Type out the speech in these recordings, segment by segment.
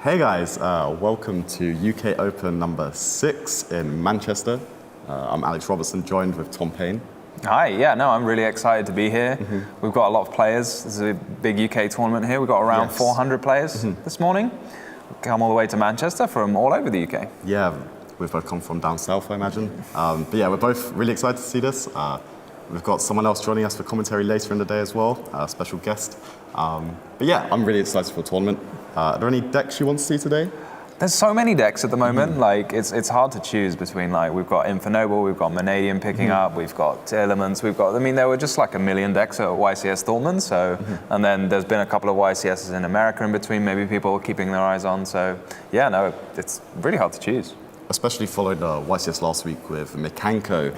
Hey guys, welcome to UK Open number 6 in Manchester. I'm Alex Robertson, joined with Tom Payne. Hi, I'm really excited to be here. We've got a lot of players. This is a big UK tournament here. We've got around 400 players this morning. Come all the way to Manchester from all over the UK. Yeah, we've both come from down south, I imagine. But yeah, we're both really excited to see this. We've got someone else joining us for commentary later in the day as well, a special guest. But yeah, I'm really excited for the tournament. Are there any decks you want to see today? There's so many decks at the moment. Like it's hard to choose between, like, we've got Infernoble, we've got Manadian picking up, we've got Elements, there were just like a million decks at YCS Dortmund. So, and then there's been a couple of YCSs in America in between. Maybe people are keeping their eyes on. So yeah, no, it's really hard to choose. Especially following YCS last week with Mikanko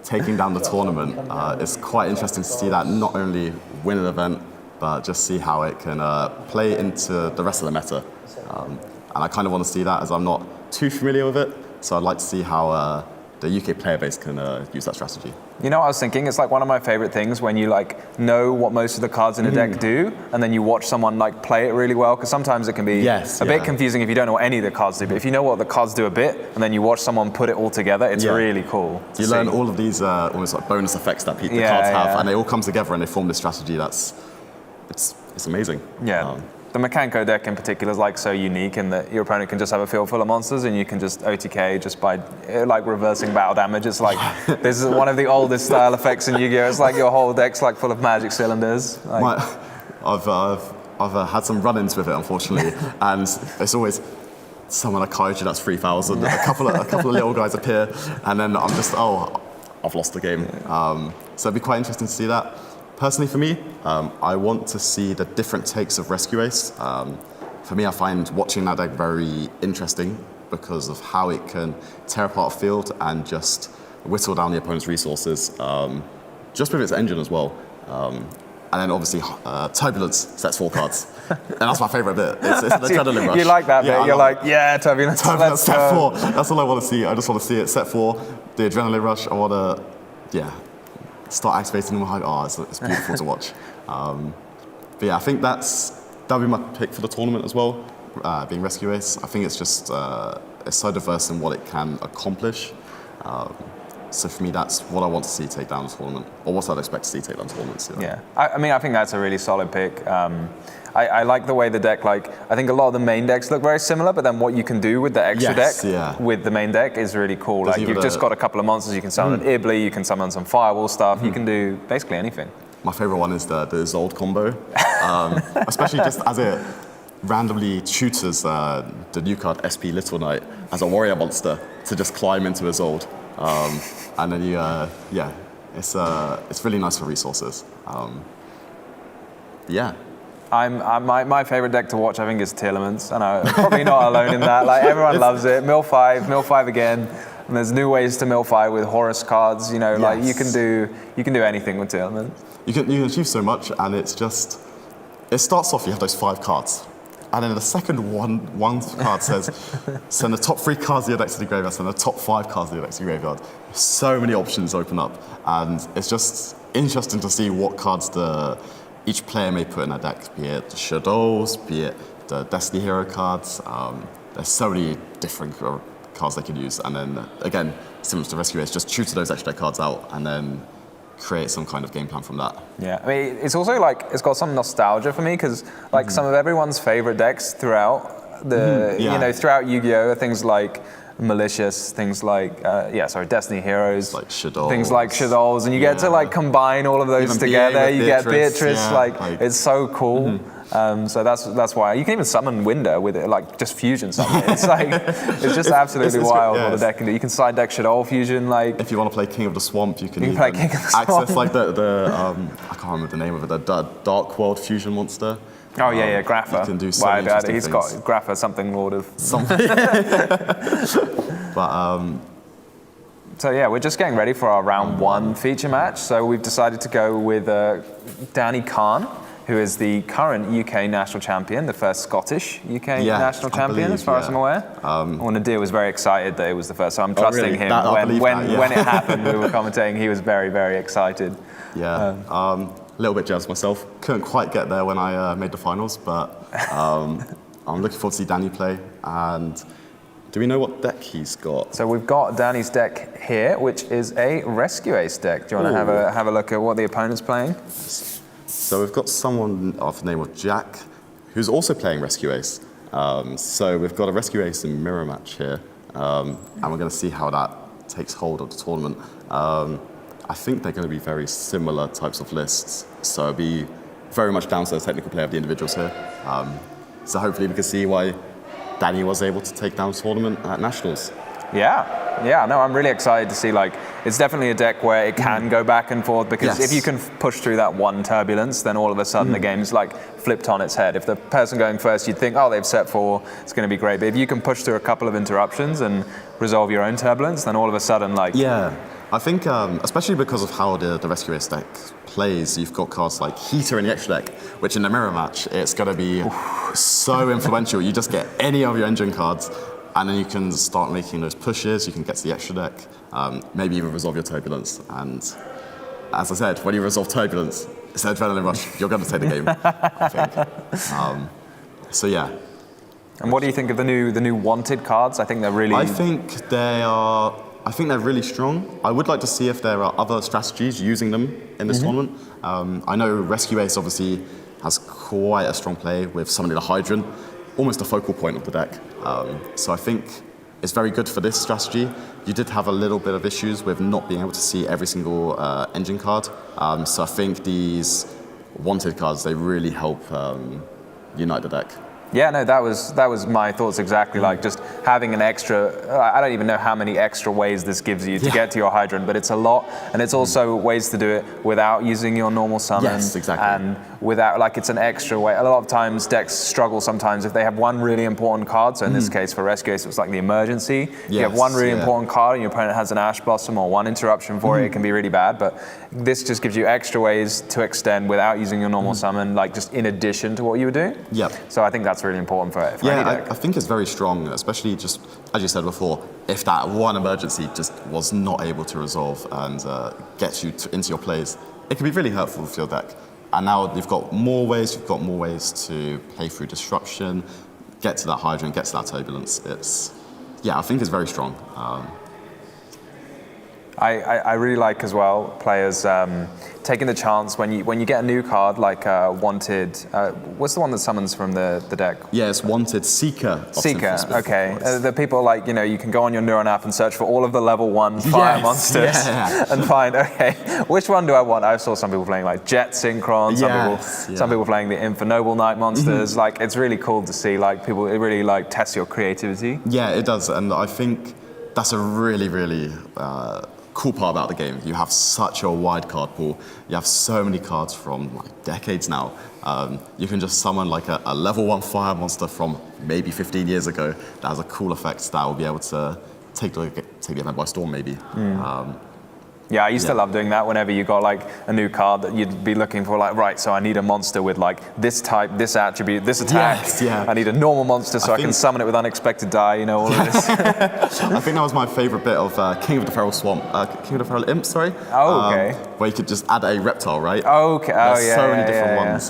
taking down the tournament. It's quite interesting to see that not only win an event, but just see how it can play into the rest of the meta. And I kind of want to see that, as I'm not too familiar with it. So I'd like to see how the UK player base can use that strategy. You know what I was thinking? It's like one of my favorite things when you know what most of the cards in a deck do, and then you watch someone like play it really well, because sometimes it can be a bit confusing if you don't know what any of the cards do. But if you know what the cards do a bit, and then you watch someone put it all together, it's really cool. You learn all of these almost like bonus effects that the cards have, and they all come together and they form this strategy it's amazing. Yeah. The Mikanko deck in particular is like so unique in that your opponent can just have a field full of monsters and you can just OTK just by like reversing battle damage. It's like this is one of the oldest style effects in Yu-Gi-Oh! It's like your whole deck's like full of magic cylinders. Like, I've had some run-ins with it, unfortunately, and it's always someone like Kaiju that's 3,000. A couple of little guys appear, and then I'm just I've lost the game. So it'd be quite interesting to see that. Personally, for me, I want to see the different takes of Rescue Ace. For me, I find watching that deck very interesting because of how it can tear apart a field and just whittle down the opponent's resources, just with its engine as well. And then obviously, Turbulence sets 4 cards. And that's my favorite bit. It's the adrenaline rush. You like that bit? You're like, Turbulence. Turbulence set 4. That's all I want to see. I just want to see it set 4, the adrenaline rush. I want to, start activating them. It's beautiful to watch. But yeah, I think that'll be my pick for the tournament as well, being Rescue Ace. I think it's just it's so diverse in what it can accomplish. So for me, that's what I want to see take down the tournament, or what I'd expect to see take down tournaments. Yeah, I think that's a really solid pick. I like the way the deck, I think a lot of the main decks look very similar, but then what you can do with the extra deck with the main deck is really cool. Like you've just got a couple of monsters, you can summon an Ibli, you can summon some Firewall stuff, you can do basically anything. My favorite one is the Zold combo, especially just as it randomly tutors the new card SP Little Knight as a warrior monster to just climb into a Zold. And then it's really nice for resources. My favorite deck to watch, I think, is Telements, and I'm probably not alone in that. Like everyone loves it. Mill 5 again, and there's new ways to Mill 5 with Horus cards. Like you can do anything with Telements. You can achieve so much, and it starts off. You have those 5 cards, and then the second one card says, send the top 3 cards of your deck to the graveyard, send the top 5 cards of your deck to the graveyard. So many options open up, and it's just interesting to see what cards each player may put in their deck, be it the Shadows, be it the Destiny Hero cards. There's so many different cards they can use, and then again, similar to Rescue Ace, just tutor those extra cards out, and then create some kind of game plan from that. Yeah, I mean, it's also it's got some nostalgia for me, because some of everyone's favorite decks throughout throughout Yu-Gi-Oh! Are things like Malicious, things like Destiny Heroes, like Shadows. Things like Shadows, and you get to combine all of those even together. You get Beatrice, it's so cool. So that's why you can even summon Winder with it, just fusion summon. It's it's just absolutely wild what the deck can do. You can side deck Shadow fusion. If you want to play King of the Swamp, you can play King of the Swamp. Access I can't remember the name of it, the Dark World fusion monster. Oh Grapha. You can do so many interesting things. Got Grapha something Lord of something. But so yeah, we're just getting ready for our round 1 feature match. So we've decided to go with Danny Khan, who is the current UK national champion, the first Scottish UK national champion, as far as I'm aware. Nadir was very excited that it was the first, so I'm trusting him. When it happened, we were commentating, he was very, very excited. A little bit jealous myself. Couldn't quite get there when I made the finals, but I'm looking forward to see Danny play. And do we know what deck he's got? So we've got Danny's deck here, which is a Rescue Ace deck. Do you want to have a look at what the opponent's playing? So we've got someone of the name of Jack, who's also playing Rescue Ace. So we've got a Rescue Ace and Mirror match here, and we're going to see how that takes hold of the tournament. I think they're going to be very similar types of lists, so it'll be very much down to the technical play of the individuals here. So hopefully we can see why Danny was able to take down the tournament at Nationals. Yeah, no, I'm really excited to see, like, it's definitely a deck where it can go back and forth, because if you can push through that one turbulence, then all of a sudden the game's like flipped on its head. If the person going first, you'd think, oh, they've set 4, it's going to be great. But if you can push through a couple of interruptions and resolve your own turbulence, then all of a sudden, like... Yeah, I think, especially because of how the Rescue Ace deck plays, you've got cards like Heater in the extra deck, which in the mirror match, it's going to be so influential. You just get any of your engine cards, and then you can start making those pushes, you can get to the extra deck, maybe even resolve your turbulence. And as I said, when you resolve turbulence, it's an adrenaline rush, you're going to take the game, I think. So yeah. And what do you think of the new wanted cards? I think they're really... I think they're really strong. I would like to see if there are other strategies using them in this tournament. I know Rescue Ace obviously has quite a strong play with summoning the Hydrant, almost a focal point of the deck. So I think it's very good for this strategy. You did have a little bit of issues with not being able to see every single engine card. So I think these wanted cards, they really help unite the deck. Yeah, no, that was my thoughts exactly. Like, just having an extra, I don't even know how many extra ways this gives you to get to your Hydrant, but it's a lot, and it's also ways to do it without using your normal summon. Yes, exactly. And without, like, it's an extra way. A lot of times decks struggle sometimes if they have one really important card. So in this case for Rescue Ace, it was like the emergency. You have one really important card and your opponent has an Ash Blossom or one interruption for it, it can be really bad. But this just gives you extra ways to extend without using your normal summon, like just in addition to what you would do. Yep. So I think that's really important for any deck. I think it's very strong, especially just, as you said before, if that one emergency just was not able to resolve and get you into your plays, it can be really hurtful for your deck. And now you've got more ways to play through disruption, get to that Hydrant, get to that turbulence. I think it's very strong. I really like as well players taking the chance when you get a new card like Wanted. What's the one that summons from the deck? Yeah, it's Wanted Seeker. Seeker, okay. The people like, you can go on your Neuron app and search for all of the level 1 fire monsters and find, okay, which one do I want? I saw some people playing like Jet Synchron, some people playing the Infernoble Night monsters. Like, it's really cool to see, like, people, it really like tests your creativity. Yeah, it does, and I think that's a really, really cool part about the game. You have such a wide card pool. You have so many cards from like decades now. You can just summon like a level 1 fire monster from maybe 15 years ago that has a cool effect that will be able to take the event by storm maybe. Yeah, I used to love doing that whenever you got like a new card that you'd be looking for, like, right, so I need a monster with like this type, this attribute, this attack. I need a normal monster so I can summon it with unexpected die, all of this. I think that was my favorite bit of King of the Feral Swamp, King of the Feral Imp, sorry. Oh, okay. Where you could just add a reptile, right? Okay, There's so many different ones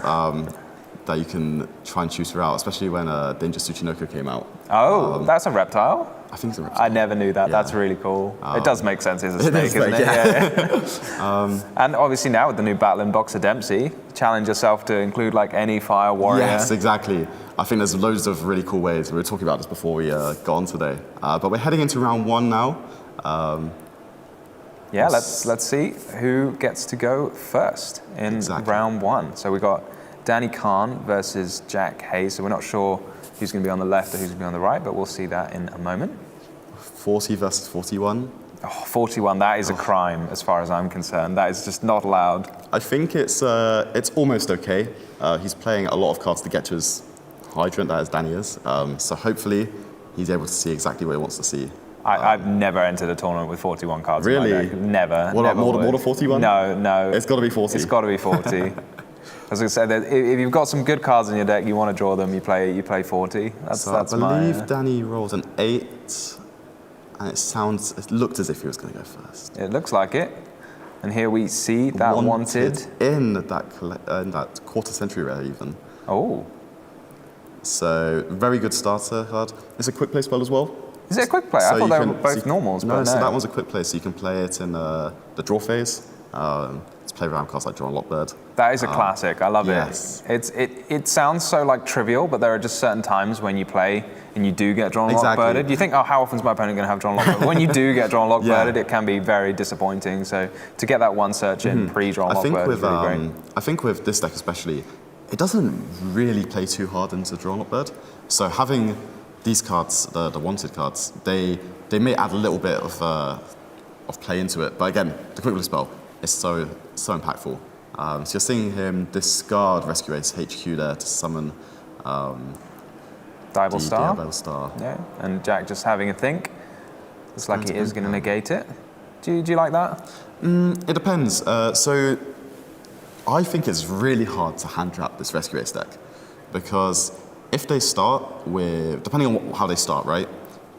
that you can try and choose throughout, especially when Danger Tsuchinoko came out. Oh, that's a reptile? I think it's a reptile. I never knew that. That's really cool. It does make sense. It's a snake, isn't it? Yeah. And obviously now with the new Battle in Boxer Dempsey, challenge yourself to include like any fire warrior. Yes, exactly. I think there's loads of really cool ways. We were talking about this before we got on today. But we're heading into round 1 now. Let's see who gets to go first in round 1. So we got Danny Khan versus Jack Hayes. So we're not sure who's going to be on the left or who's going to be on the right, but we'll see that in a moment. 40 versus 41. Oh, 41, that is a crime as far as I'm concerned. That is just not allowed. I think it's almost okay. He's playing a lot of cards to get to his Hydrant, that as Danny is. So hopefully he's able to see exactly what he wants to see. I've never entered a tournament with 41 cards really? in my deck. Never. What about never more than 41? No. It's got to be 40. It's got to be 40. As I said, if you've got some good cards in your deck, you want to draw them, you play 40. That's I believe Danny rolled an 8, and it looked as if he was going to go first. It looks like it. And here we see that wanted. In that quarter century rare even. Oh. So very good starter card. It's a quick play spell as well. Is it a quick play? I thought they were both normals, no, but so no. that one's a quick play, so you can play it in the draw phase. It's play around cards like Draw and Lockbird. That is a classic. I love yes. it. It sounds so like trivial, but there are just certain times when you play and you do get Drawn and Lockbirded. You think, oh, how often is my opponent going to have Drawn and Lockbirded? When you do get Drawn and Lockbirded, it can be very disappointing. So to get that one search in pre-Drawn Lockbird is really great. I think with this deck especially, it doesn't really play too hard into Draw and Lockbird. So having these cards, the wanted cards, they may add a little bit of play into it. But again, the quick play spell is so impactful. So you're seeing him discard Rescue Ace HQ there to summon Diablo Star. Diablo Star. Yeah, and Jack just having a think. Looks like he is going to negate it. Do you like that? It depends. So I think it's really hard to hand trap this Rescue Ace deck because if they start with, depending on how they start, right,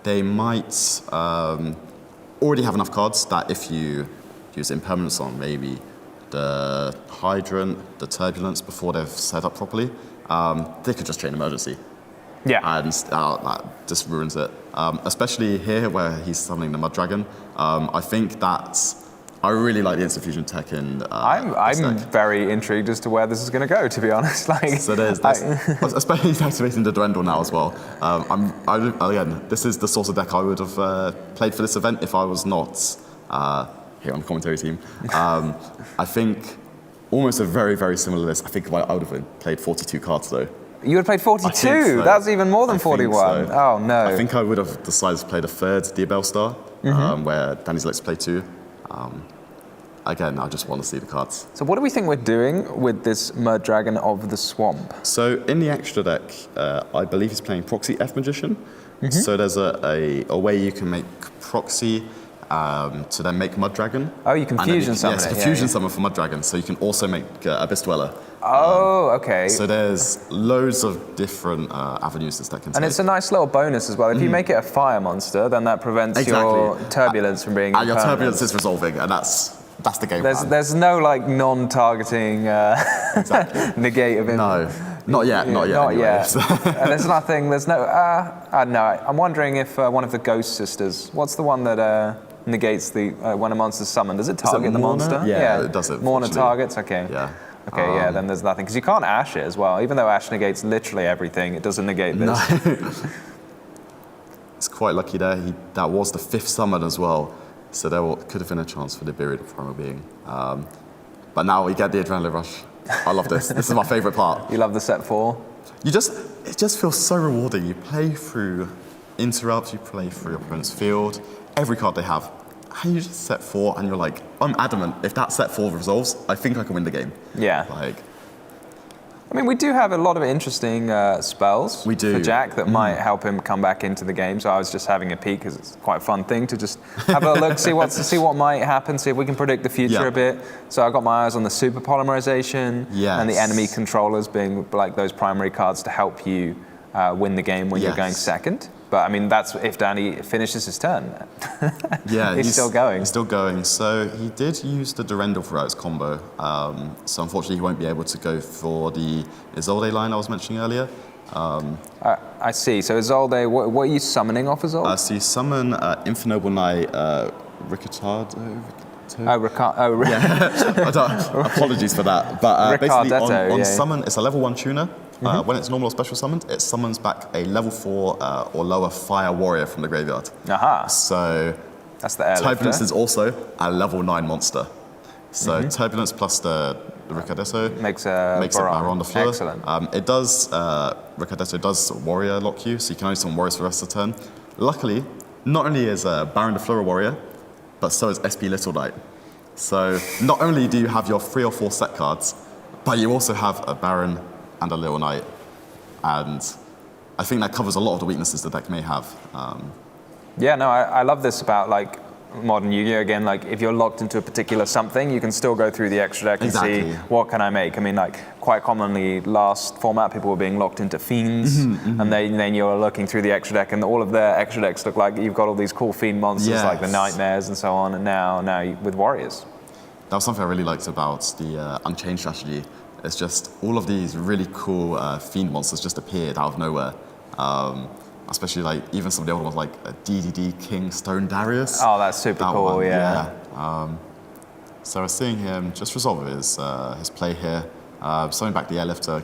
they might already have enough cards that if you use impermanence on maybe the Hydrant, the Turbulence before they've set up properly, they could just chain Emergency. Yeah. And that just ruins it. Especially here where he's summoning the Mud Dragon. I really like the Instant Fusion tech in I'm very intrigued as to where this is going to go, to be honest. So especially he's activating the Durendal now as well. Again, this is the sort of deck I would have played for this event if I was not here on the commentary team. I think almost a very, very similar list. I think I would have played 42 cards though. You would have played 42? So. That's even more than 41. So. Oh no. I think I would have decided to play the third Diablo Star, where Danny's likes to play 2. Again, I just want to see the cards. So what do we think we're doing with this Mud Dragon of the Swamp? So in the extra deck, I believe he's playing Proxy F Magician. So there's a way you can make Proxy to then make Mud Dragon. Oh, you can fusion summon it. Yes, fusion summon for Mud Dragon. So you can also make Abyss Dweller. Oh, okay. So there's loads of different avenues this deck can take. And it's a nice little bonus as well. If you make it a fire monster, then that prevents your Turbulence from being and your Turbulence is resolving, and that's the game plan. There's no like non-targeting negate of him. No, not yet. Not anyway. yet. And there's nothing. There's no. No. I'm wondering if one of the Ghost Sisters. What's the one that negates the when a monster's summoned? Does it target the monster? Yeah, it does. Morna targets. Okay. Yeah. Okay, yeah, then there's nothing. Because you can't Ash it as well. Even though Ash negates literally everything, it doesn't negate this. No. It's quite lucky there. That was the 5th summon as well. So there could have been a chance for the Buried Primal Being. But now we get the Adrenaline Rush. I love this. This is my favourite part. You love the set 4? It just feels so rewarding. You play through Interrupt, you play through your opponent's field, every card they have. And you just set 4 and you're like, I'm adamant, if that set 4 resolves, I think I can win the game. Yeah. I mean, we do have a lot of interesting spells for Jack that might help him come back into the game. So I was just having a peek because it's quite a fun thing to just have a look, see what might happen, see if we can predict the future a bit. So I got my eyes on the Super Polymerization and the enemy controllers being like those primary cards to help you win the game when you're going second. But I mean, that's if Danny finishes his turn. Yeah, he's still going. He's still going. So he did use the Durendal throughout his combo. So unfortunately, he won't be able to go for the Isolde line I was mentioning earlier. I see. So Isolde, what are you summoning off Isolde? So you summon Infinoble Knight, Ricardo. Apologies for that. But basically, on summon, it's a level 1 tuner. When it's normal or special summoned, it summons back a level 4 or lower Fire Warrior from the graveyard. Aha. So that's the airlifter. Turbulence is also a level 9 monster. So Turbulence plus the Ricardesso makes a Baron de Fleur. Excellent. Ricardesso does Warrior lock you, so you can only summon Warriors for the rest of the turn. Luckily, not only is Baron de Fleur a Warrior, but so is SP Little Knight. So not only do you have your 3 or 4 set cards, but you also have a Baron and a Little Knight. And I think that covers a lot of the weaknesses the deck may have. Yeah, no, I love this about like modern Yu-Gi-Oh! Again, like if you're locked into a particular something, you can still go through the extra deck and see what can I make. I mean, like quite commonly last format, people were being locked into Fiends, and then you're looking through the extra deck, and all of their extra decks look like you've got all these cool Fiend monsters like the Nightmares and so on, and now with Warriors. That was something I really liked about the Unchained strategy, it's just all of these really cool fiend monsters just appeared out of nowhere. Especially like even some of the older ones like DDD King Stone Darius. Oh, that's super cool, one, yeah. So we're seeing him just resolve his play here. Summoning back the airlifter,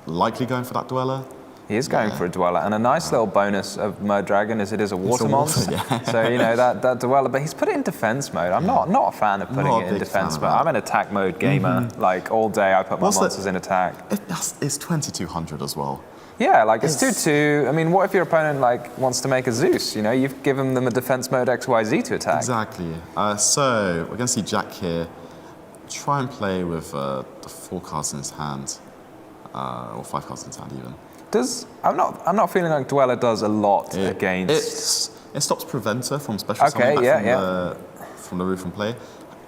likely going for that dweller. He is going for a dweller, and a nice little bonus of Mud Dragon is it is a water monster. Yeah. So you know that dweller, but he's put it in defense mode. I'm not a fan of putting it in defense mode. I'm an attack mode gamer. Like all day, I put my monsters in attack. It's 2200 as well. Yeah, like it's 2/2. I mean, what if your opponent like wants to make a Zeus? You know, you've given them a defense mode XYZ to attack. Exactly. So we're going to see Jack here try and play with the 4 cards in his hand, or 5 cards in his hand even. I'm not feeling like Dweller does a lot against. It stops Preventer from special summoning back from the roof and play.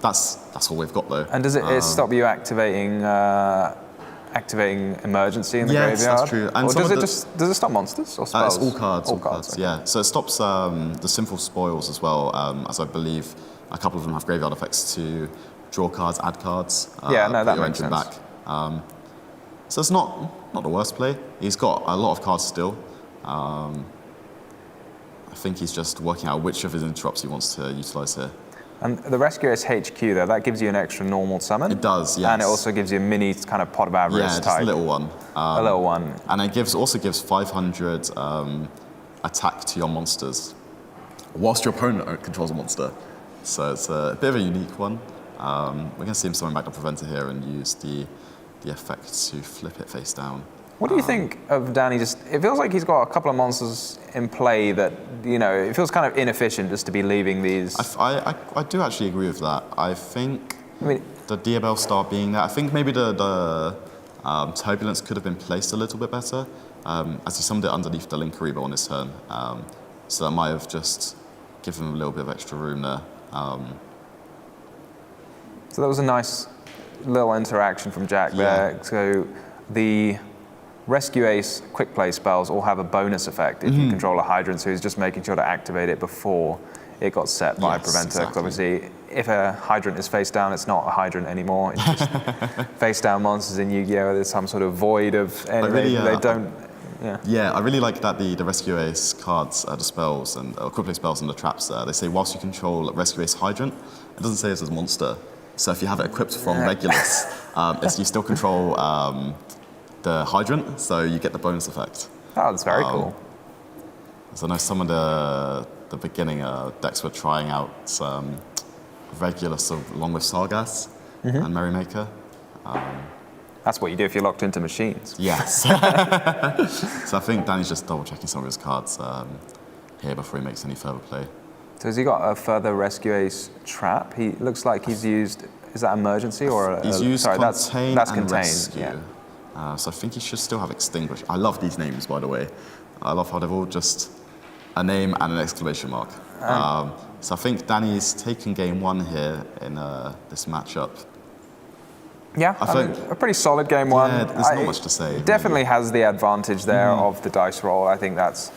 That's all we've got though. And does it stop you activating emergency in the graveyard? Yes, that's true. And or does it stop monsters or spells? It's all cards. All cards. Okay. Yeah. So it stops the sinful spoils as well, as I believe a couple of them have graveyard effects to draw cards, add cards. That makes sense. Back. So it's not the worst play. He's got a lot of cards still. I think he's just working out which of his interrupts he wants to utilize here. And the Rescue is HQ though, that gives you an extra normal summon. It does, yes. And it also gives you a mini kind of pot of avarice type. Just a little one. A little one. And it also gives 500 attack to your monsters, whilst your opponent controls a monster. So it's a bit of a unique one. We're going to see him summon back the Preventer here and use the effect to flip it face down. What do you think of Danny? It feels like he's got a couple of monsters in play that, you know, it feels kind of inefficient just to be leaving these. I do actually agree with that. I think the Diabell Star being there, I think maybe the Turbulence could have been placed a little bit better, as he summoned it underneath the Linkariba on his turn. So that might have just given him a little bit of extra room there. So that was a nice little interaction from Jack there. So the Rescue Ace quick play spells all have a bonus effect if you control a Hydrant, so he's just making sure to activate it before it got set by Preventer. Because obviously, if a Hydrant is face down, it's not a Hydrant anymore. It's just face down monsters in Yu-Gi-Oh! There's some sort of void of enemy. They don't. Yeah, I really like that the Rescue Ace cards, the spells and quick play spells and the traps there. They say whilst you control Rescue Ace Hydrant, it doesn't say it's a monster. So if you have it equipped from Regulus, you still control the Hydrant, so you get the bonus effect. Oh, that's very cool. So I know some of the beginning decks were trying out Regulus along with Sargas and Merrymaker. That's what you do if you're locked into machines. Yes. So I think Danny's just double checking some of his cards here before he makes any further play. So has he got a further Rescue Ace trap? He looks like he's used. Is that emergency or? He's used sorry, contain that's and contain. rescue. Yeah. So I think he should still have extinguish. I love these names, by the way. I love how they've all just a name and an exclamation mark. So I think Danny's taken game 1 here in this matchup. Yeah, I think a pretty solid game 1. Yeah, there's not much to say. Definitely has the advantage there of the dice roll. I think that's,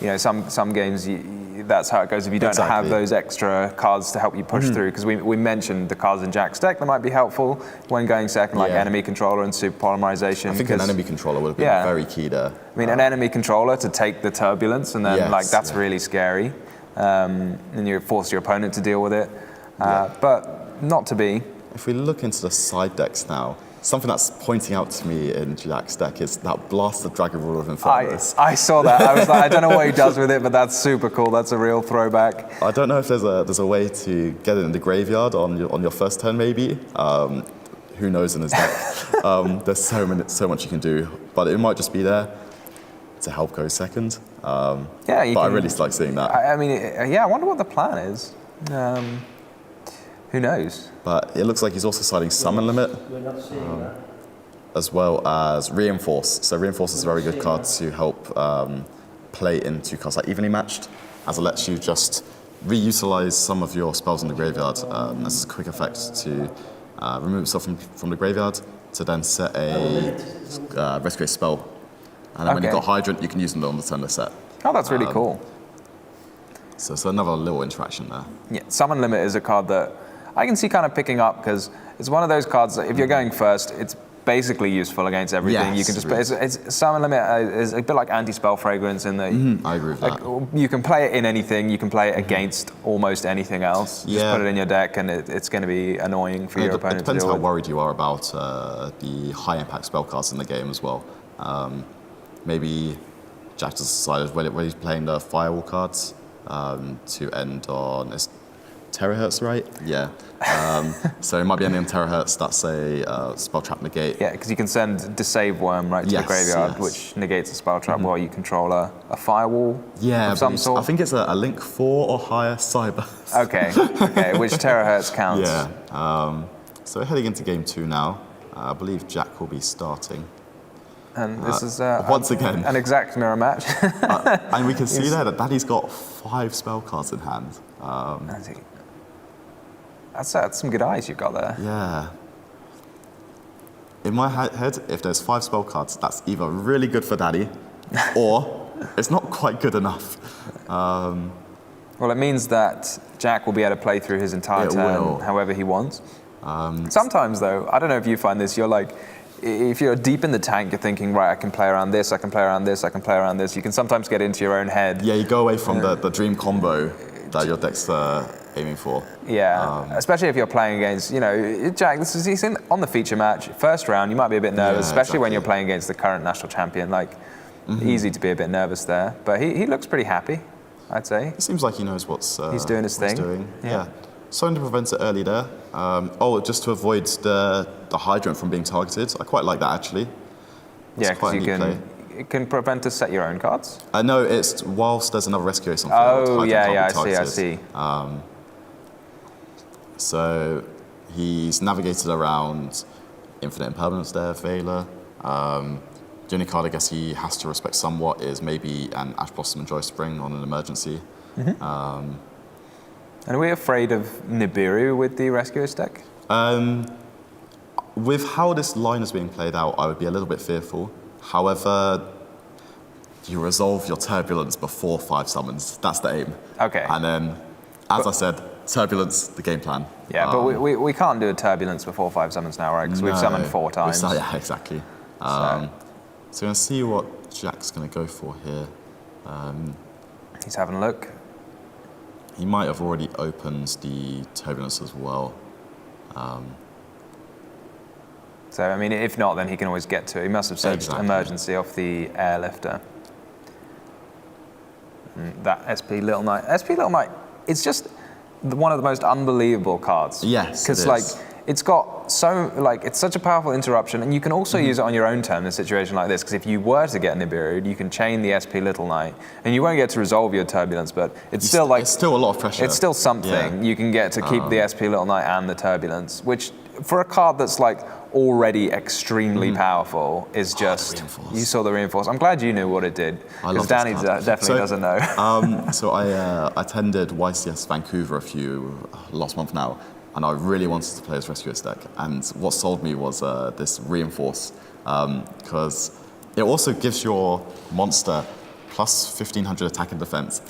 you know, some games that's how it goes if you don't have those extra cards to help you push through. Because we mentioned the cards in Jack's deck that might be helpful when going second, like Enemy Controller and Super Polymerization. I think an Enemy Controller would have been very key there. I mean, an Enemy Controller to take the Turbulence and then that's really scary. And you force your opponent to deal with it. But not to be. If we look into the side decks now, something that's pointing out to me in Jack's deck is that Blasted Dragon Ruler of Infernus. I saw that. I was like, I don't know what he does with it, but that's super cool. That's a real throwback. I don't know if there's a way to get it in the graveyard on your first turn, maybe. Who knows in his deck? There's so much you can do, but it might just be there to help go second. I really like seeing that. I mean, I wonder what the plan is. Who knows? But it looks like he's also citing Summon Limit, as well as Reinforce. So Reinforce is a very good card to help play into cards like Evenly Matched, as it lets you just reutilize some of your spells in the graveyard. This is a quick effect to remove itself from the graveyard to then set a Rescue spell. And then when you've got Hydrant, you can use them on the turn they're set. Oh, that's really cool. So another little interaction there. Yeah, Summon Limit is a card that I can see kind of picking up because it's one of those cards that if you're going first, it's basically useful against everything. Yes, You can just play. It's summon limit is a bit like anti-spell fragrance in that. I agree with that. You can play it in anything. You can play it against almost anything else. Just put it in your deck, and it's going to be annoying for your opponent. It depends to deal how with. worried you are about the high impact spell cards in the game as well. Maybe Jack has decided when he's playing the firewall cards to end on terahertz, right? Yeah. So it might be ending on terahertz. That's a spell trap negate. Yeah, because you can send Deceive Worm right to the graveyard, which negates a spell trap while you control a firewall of some sort. I think it's a link 4 or higher cyber. Okay, which terahertz counts. Yeah. So we're heading into game 2 now. I believe Jack will be starting. And this is once again an exact mirror match. And we can see there that Daddy's got 5 spell cards in hand. That's some good eyes you've got there. Yeah. In my head, if there's 5 spell cards, that's either really good for Daddy, or it's not quite good enough. Well, it means that Jack will be able to play through his entire turn however he wants. Sometimes, though, I don't know if you find this, you're like, if you're deep in the tank, you're thinking, right, I can play around this, I can play around this, I can play around this. You can sometimes get into your own head. Yeah, you go away from the dream combo that your deck's aiming for. Yeah, especially if you're playing against, Jack, he's on the feature match. First round, you might be a bit nervous, especially when you're playing against the current national champion. Easy to be a bit nervous there. But he looks pretty happy, I'd say. It seems like he knows what's he's doing his thing. Yeah. Something to prevent it early there. Just to avoid the hydrant from being targeted. I quite like that, actually. Yeah, because it can prevent us set your own cards? No, it's whilst there's another rescue ace on field. Oh, yeah, I see. So he's navigated around Infinite Impermanence there, Veiler. The only card I guess he has to respect somewhat is maybe an Ash Blossom and Joy Spring on an emergency. And are we afraid of Nibiru with the Rescuers deck? With how this line is being played out, I would be a little bit fearful. However, you resolve your Turbulence before 5 summons. That's the aim. Okay. And then, as I said, Turbulence, the game plan. Yeah, but we can't do a Turbulence before 5 summons now, right? Because we've summoned 4 times. Yeah, exactly. So we're going to see what Jack's going to go for here. He's having a look. He might have already opened the Turbulence as well. So, I mean, if not, then he can always get to it. He must have searched emergency off the airlifter. And that SP Little Knight. SP Little Knight, it's just one of the most unbelievable cards. Yes, because it's got it's such a powerful interruption, and you can also use it on your own turn in a situation like this, because if you were to get Nibiru, you can chain the SP Little Knight, and you won't get to resolve your Turbulence, but it's still a lot of pressure. It's still something you can get to keep the SP Little Knight and the Turbulence, which for a card that's already extremely powerful is just, you saw the Reinforce. I'm glad you knew what it did, because Danny definitely doesn't know. So I attended YCS Vancouver last month now, and I really wanted to play this Rescuers deck. And what sold me was this Reinforce, because it also gives your monster plus 1500 attack and defense.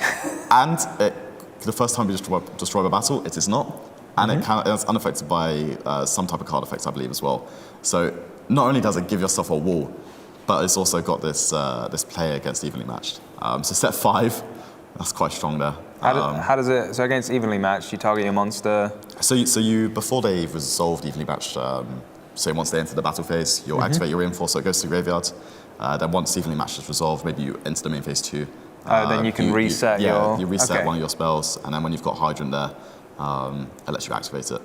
And for the first time you destroy a battle, it is not. And it's unaffected by some type of card effects, I believe, as well. So not only does it give yourself a wall, but it's also got this player against evenly matched. So set 5, that's quite strong there. How does it? So against evenly matched, you target your monster. So you before they've resolved evenly matched. So once they enter the battle phase, you'll activate your Reinforce, so it goes to the graveyard. Then once evenly matched is resolved, maybe you enter the main phase 2. Then you can reset you reset one of your spells, and then when you've got Hydrant there, it lets you activate it.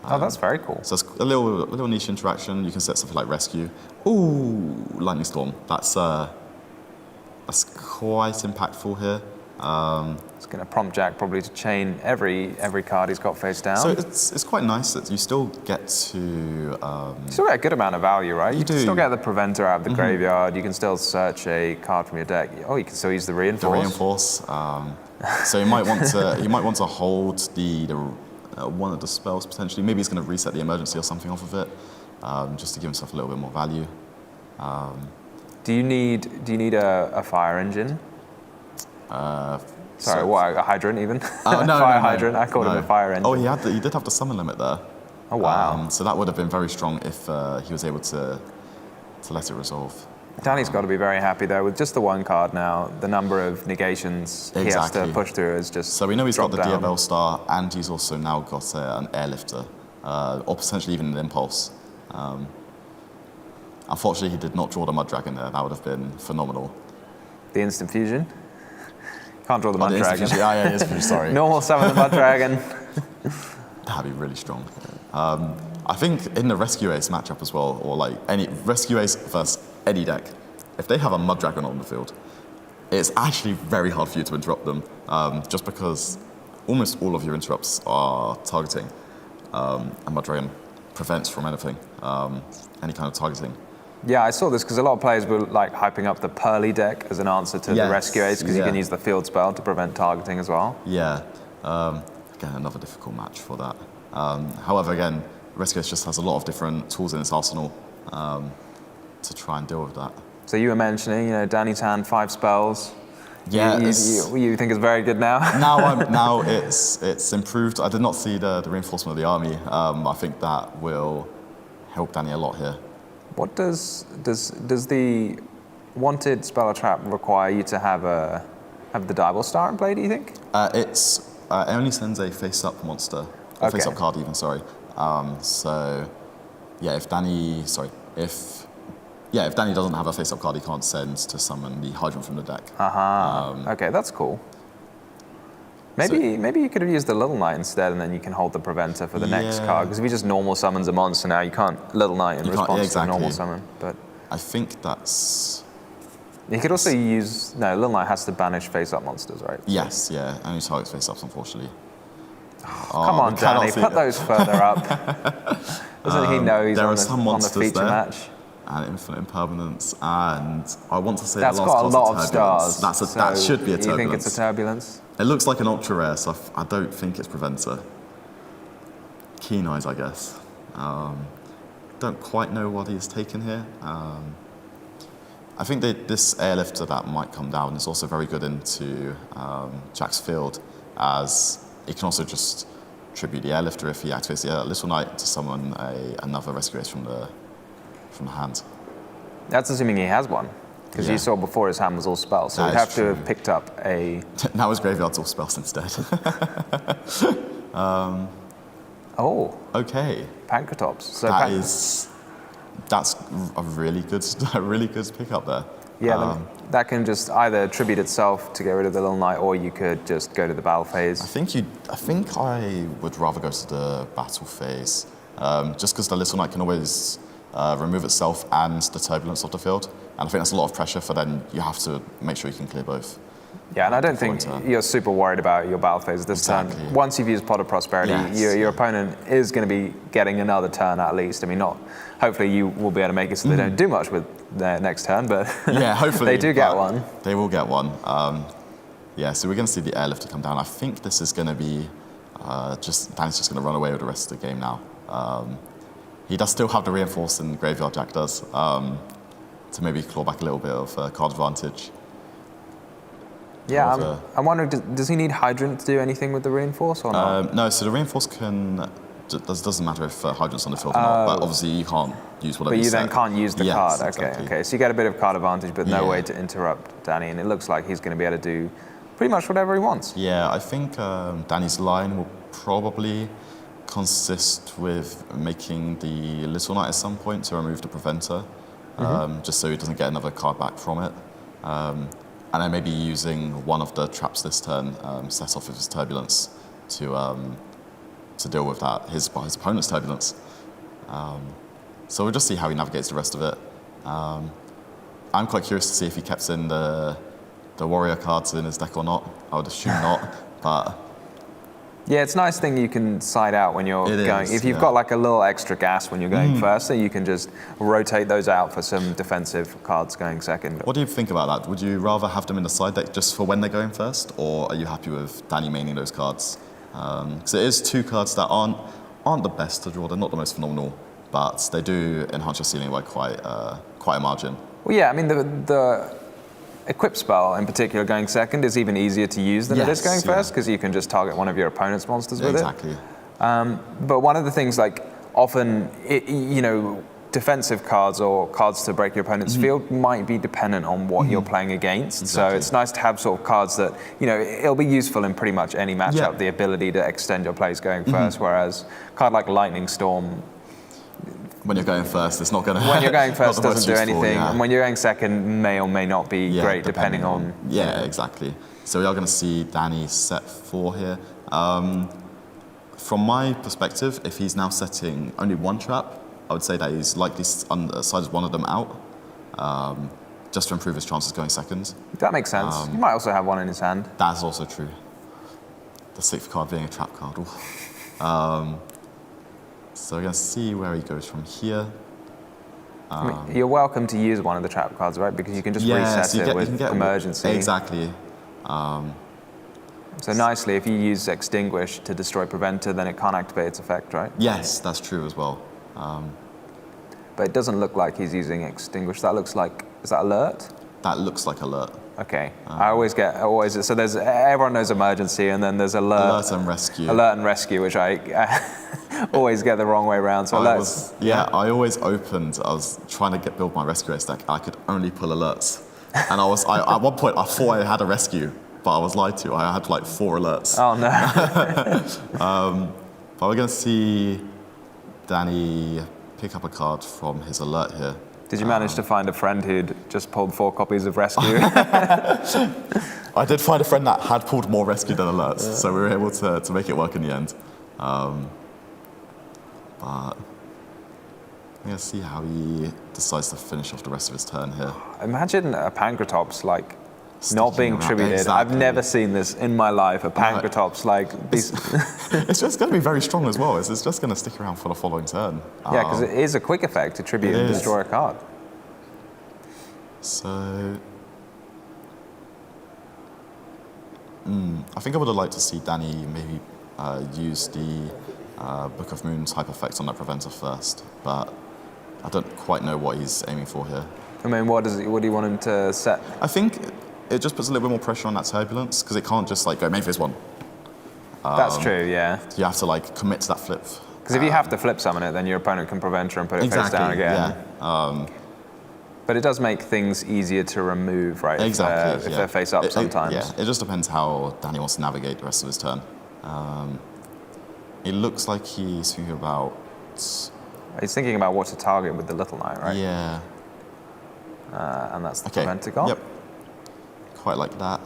That's very cool. So it's a little niche interaction. You can set something like Rescue. Ooh, Lightning Storm. That's quite impactful here. It's going to prompt Jack probably to chain every card he's got face down. So it's quite nice that you still get to... you still get a good amount of value, right? You can still get the Preventer out of the graveyard. You can still search a card from your deck. Oh, you can still use the Reinforce. The Reinforce. So you might want to hold the one of the spells potentially. Maybe he's going to reset the emergency or something off of it, just to give himself a little bit more value. Do you need a fire engine? Sorry, what, a hydrant even? No, Hydrant. I called him a fire engine. Oh, he did have the summon limit there. Oh, wow. So that would have been very strong if he was able to let it resolve. Danny's got to be very happy though with just the one card now. The number of negations he has to push through is just. So we know he's got the down. DFL star, and he's also now got an airlifter, or potentially even an impulse. Unfortunately, he did not draw the Mud Dragon there. That would have been phenomenal. The instant fusion. Can't draw the Mud Dragon. Yeah, instant fusion, sorry. Normal summon the Mud Dragon. That'd be really strong. I think in the Rescue Ace matchup as well, or like any Rescue Ace versus any deck, if they have a Mud Dragon on the field, it's actually very hard for you to interrupt them, just because almost all of your interrupts are targeting, and Mud Dragon prevents from anything, any kind of targeting. Yeah, I saw this because a lot of players were like hyping up the Pearly deck as an answer to the Rescue Ace, because you can use the field spell to prevent targeting as well. Yeah, again, another difficult match for that. However, again, Rescue Ace just has a lot of different tools in its arsenal to try and deal with that. So you were mentioning, Danny's hand, 5 spells. Yeah, you think it's very good now? Now it's improved. I did not see the reinforcement of the army. I think that will help Danny a lot here. What does the wanted spell or trap require you to have the Diebel Star in play? Do you think? It only sends a face-up monster, or face-up card even. Sorry. So yeah, if Danny doesn't have a face-up card, he can't send to summon the Hydrant from the deck. Okay, that's cool. Maybe you could have used the Little Knight instead, and then you can hold the Preventer for the next card. Because if he just normal summons a monster now, you can't Little Knight in response to a normal summon. But I think that's. You could also use Little Knight has to banish face-up monsters, right? Yes, yeah, only targets face-ups, unfortunately. Come on, Danny, put those further up. Doesn't he know he's on the feature match? And Infinite Impermanence, and I want to say that's the last got a lot of Turbulence. stars. That should be a Turbulence. You think it's a Turbulence? It looks like an ultra rare, so I don't think it's Preventer. Keen Eyes, I guess. Don't quite know what he's taken here. I think this airlifter that might come down is also very good into Jack's field, as he can also just tribute the airlifter if he activates the Little Knight to summon another Rescue Ace from the hand. That's assuming he has one, because you saw before his hand was all spells, so he'd have to have picked up a. Now his graveyard's all spells instead. Okay. Pancratops. So that's a really good pickup there. Yeah, that can just either tribute itself to get rid of the Little Knight, or you could just go to the battle phase. I think I would rather go to the battle phase, just because the Little Knight can always remove itself and the turbulence of the field, and I think that's a lot of pressure. For then you have to make sure you can clear both. Yeah, and I don't think you're super worried about your battle phase this turn. Once you've used Pot of Prosperity, your opponent is going to be getting another turn at least. I mean, hopefully you will be able to make it so they don't do much with their next turn, but yeah, hopefully they do get one. They will get one. So we're going to see the airlifter come down. I think this is going to be Danny's just going to run away with the rest of the game now. He does still have the reinforce in Graveyard, Jack does, to maybe claw back a little bit of card advantage. Yeah, I'm wondering, does he need Hydrant to do anything with the reinforce or not? No, so the reinforce doesn't matter if Hydrant's on the field or not, but obviously you can't use whatever you But you then can't use the card. Exactly. Okay, so you get a bit of card advantage, but no way to interrupt Danny, and it looks like he's going to be able to do pretty much whatever he wants. Yeah, I think Danny's line will probably consist with making the Little Knight at some point to remove the Preventer, just so he doesn't get another card back from it. And then maybe using one of the traps this turn, set off with his Turbulence to deal with that, his opponent's Turbulence. So we'll just see how he navigates the rest of it. I'm quite curious to see if he kept in the warrior cards in his deck or not. I would assume not, but. Yeah, it's a nice thing you can side out when you're going. If you've got like a little extra gas when you're going first, so you can just rotate those out for some defensive cards going second. What do you think about that? Would you rather have them in the side deck just for when they're going first, or are you happy with Danny maining those cards? Because it is 2 cards that aren't the best to draw. They're not the most phenomenal, but they do enhance your ceiling by quite a margin. Well, yeah, I mean the Equip spell in particular going second is even easier to use than it is going first, because you can just target one of your opponent's monsters with it. Exactly. But one of the things, like, often, defensive cards or cards to break your opponent's field might be dependent on what you're playing against. Exactly. So it's nice to have sort of cards that, it'll be useful in pretty much any matchup, the ability to extend your plays going first, whereas a card like Lightning Storm, when you're going first, it's not going to... when you're going first, not the most doesn't do useful, anything, yeah. and when you're going second, may or may not be great, depending on... Yeah, exactly. So we are going to see Danny set 4 here. From my perspective, if he's now setting only one trap, I would say that he's likely sided one of them out, just to improve his chances going second. That makes sense. He might also have one in his hand. That's also true. The 6th card being a trap card. So we're going to see where he goes from here. You're welcome to use one of the trap cards, right? Because you can just reset it with emergency. Exactly. So nicely, if you use Extinguish to destroy Preventer, then it can't activate its effect, right? Yes, that's true as well. But it doesn't look like he's using Extinguish. That looks like, is that Alert? That looks like Alert. Okay. So there's, everyone knows Emergency, and then there's Alert and Rescue. Alert and Rescue, which I always get the wrong way around. So I always opened, I was trying to build my Rescue Ace deck. I could only pull Alerts. And at one point, I thought I had a Rescue, but I was lied to. I had like 4 Alerts. Oh, no. But we're going to see Danny pick up a card from his Alert here. Did you manage to find a friend who'd just pulled 4 copies of Rescue? I did find a friend that had pulled more Rescue than Alerts, so we were able to make it work in the end. But I'm going to see how he decides to finish off the rest of his turn here. Imagine a Pankratops not being tributed. Exactly. I've never seen this in my life. A Pankratops It's just going to be very strong as well. It's just going to stick around for the following turn. Yeah, because it is a quick effect to tribute and destroy a card. So, I think I would have liked to see Danny maybe use the Book of Moon's hype effect on that Preventer first, but I don't quite know what he's aiming for here. I mean, what do you want him to set? I think it just puts a little bit more pressure on that Turbulence, because it can't just go main phase 1. That's true, yeah. You have to commit to that flip. Because if you have to flip summon it, then your opponent can prevent her and put it face down again. Yeah. But it does make things easier to remove, right? Exactly. If they're face up sometimes. It just depends how Danny wants to navigate the rest of his turn. It looks like he's thinking about... He's thinking about what to target with the Little Knight, right? Yeah. And that's the Preventer gone. Yep. Quite like that.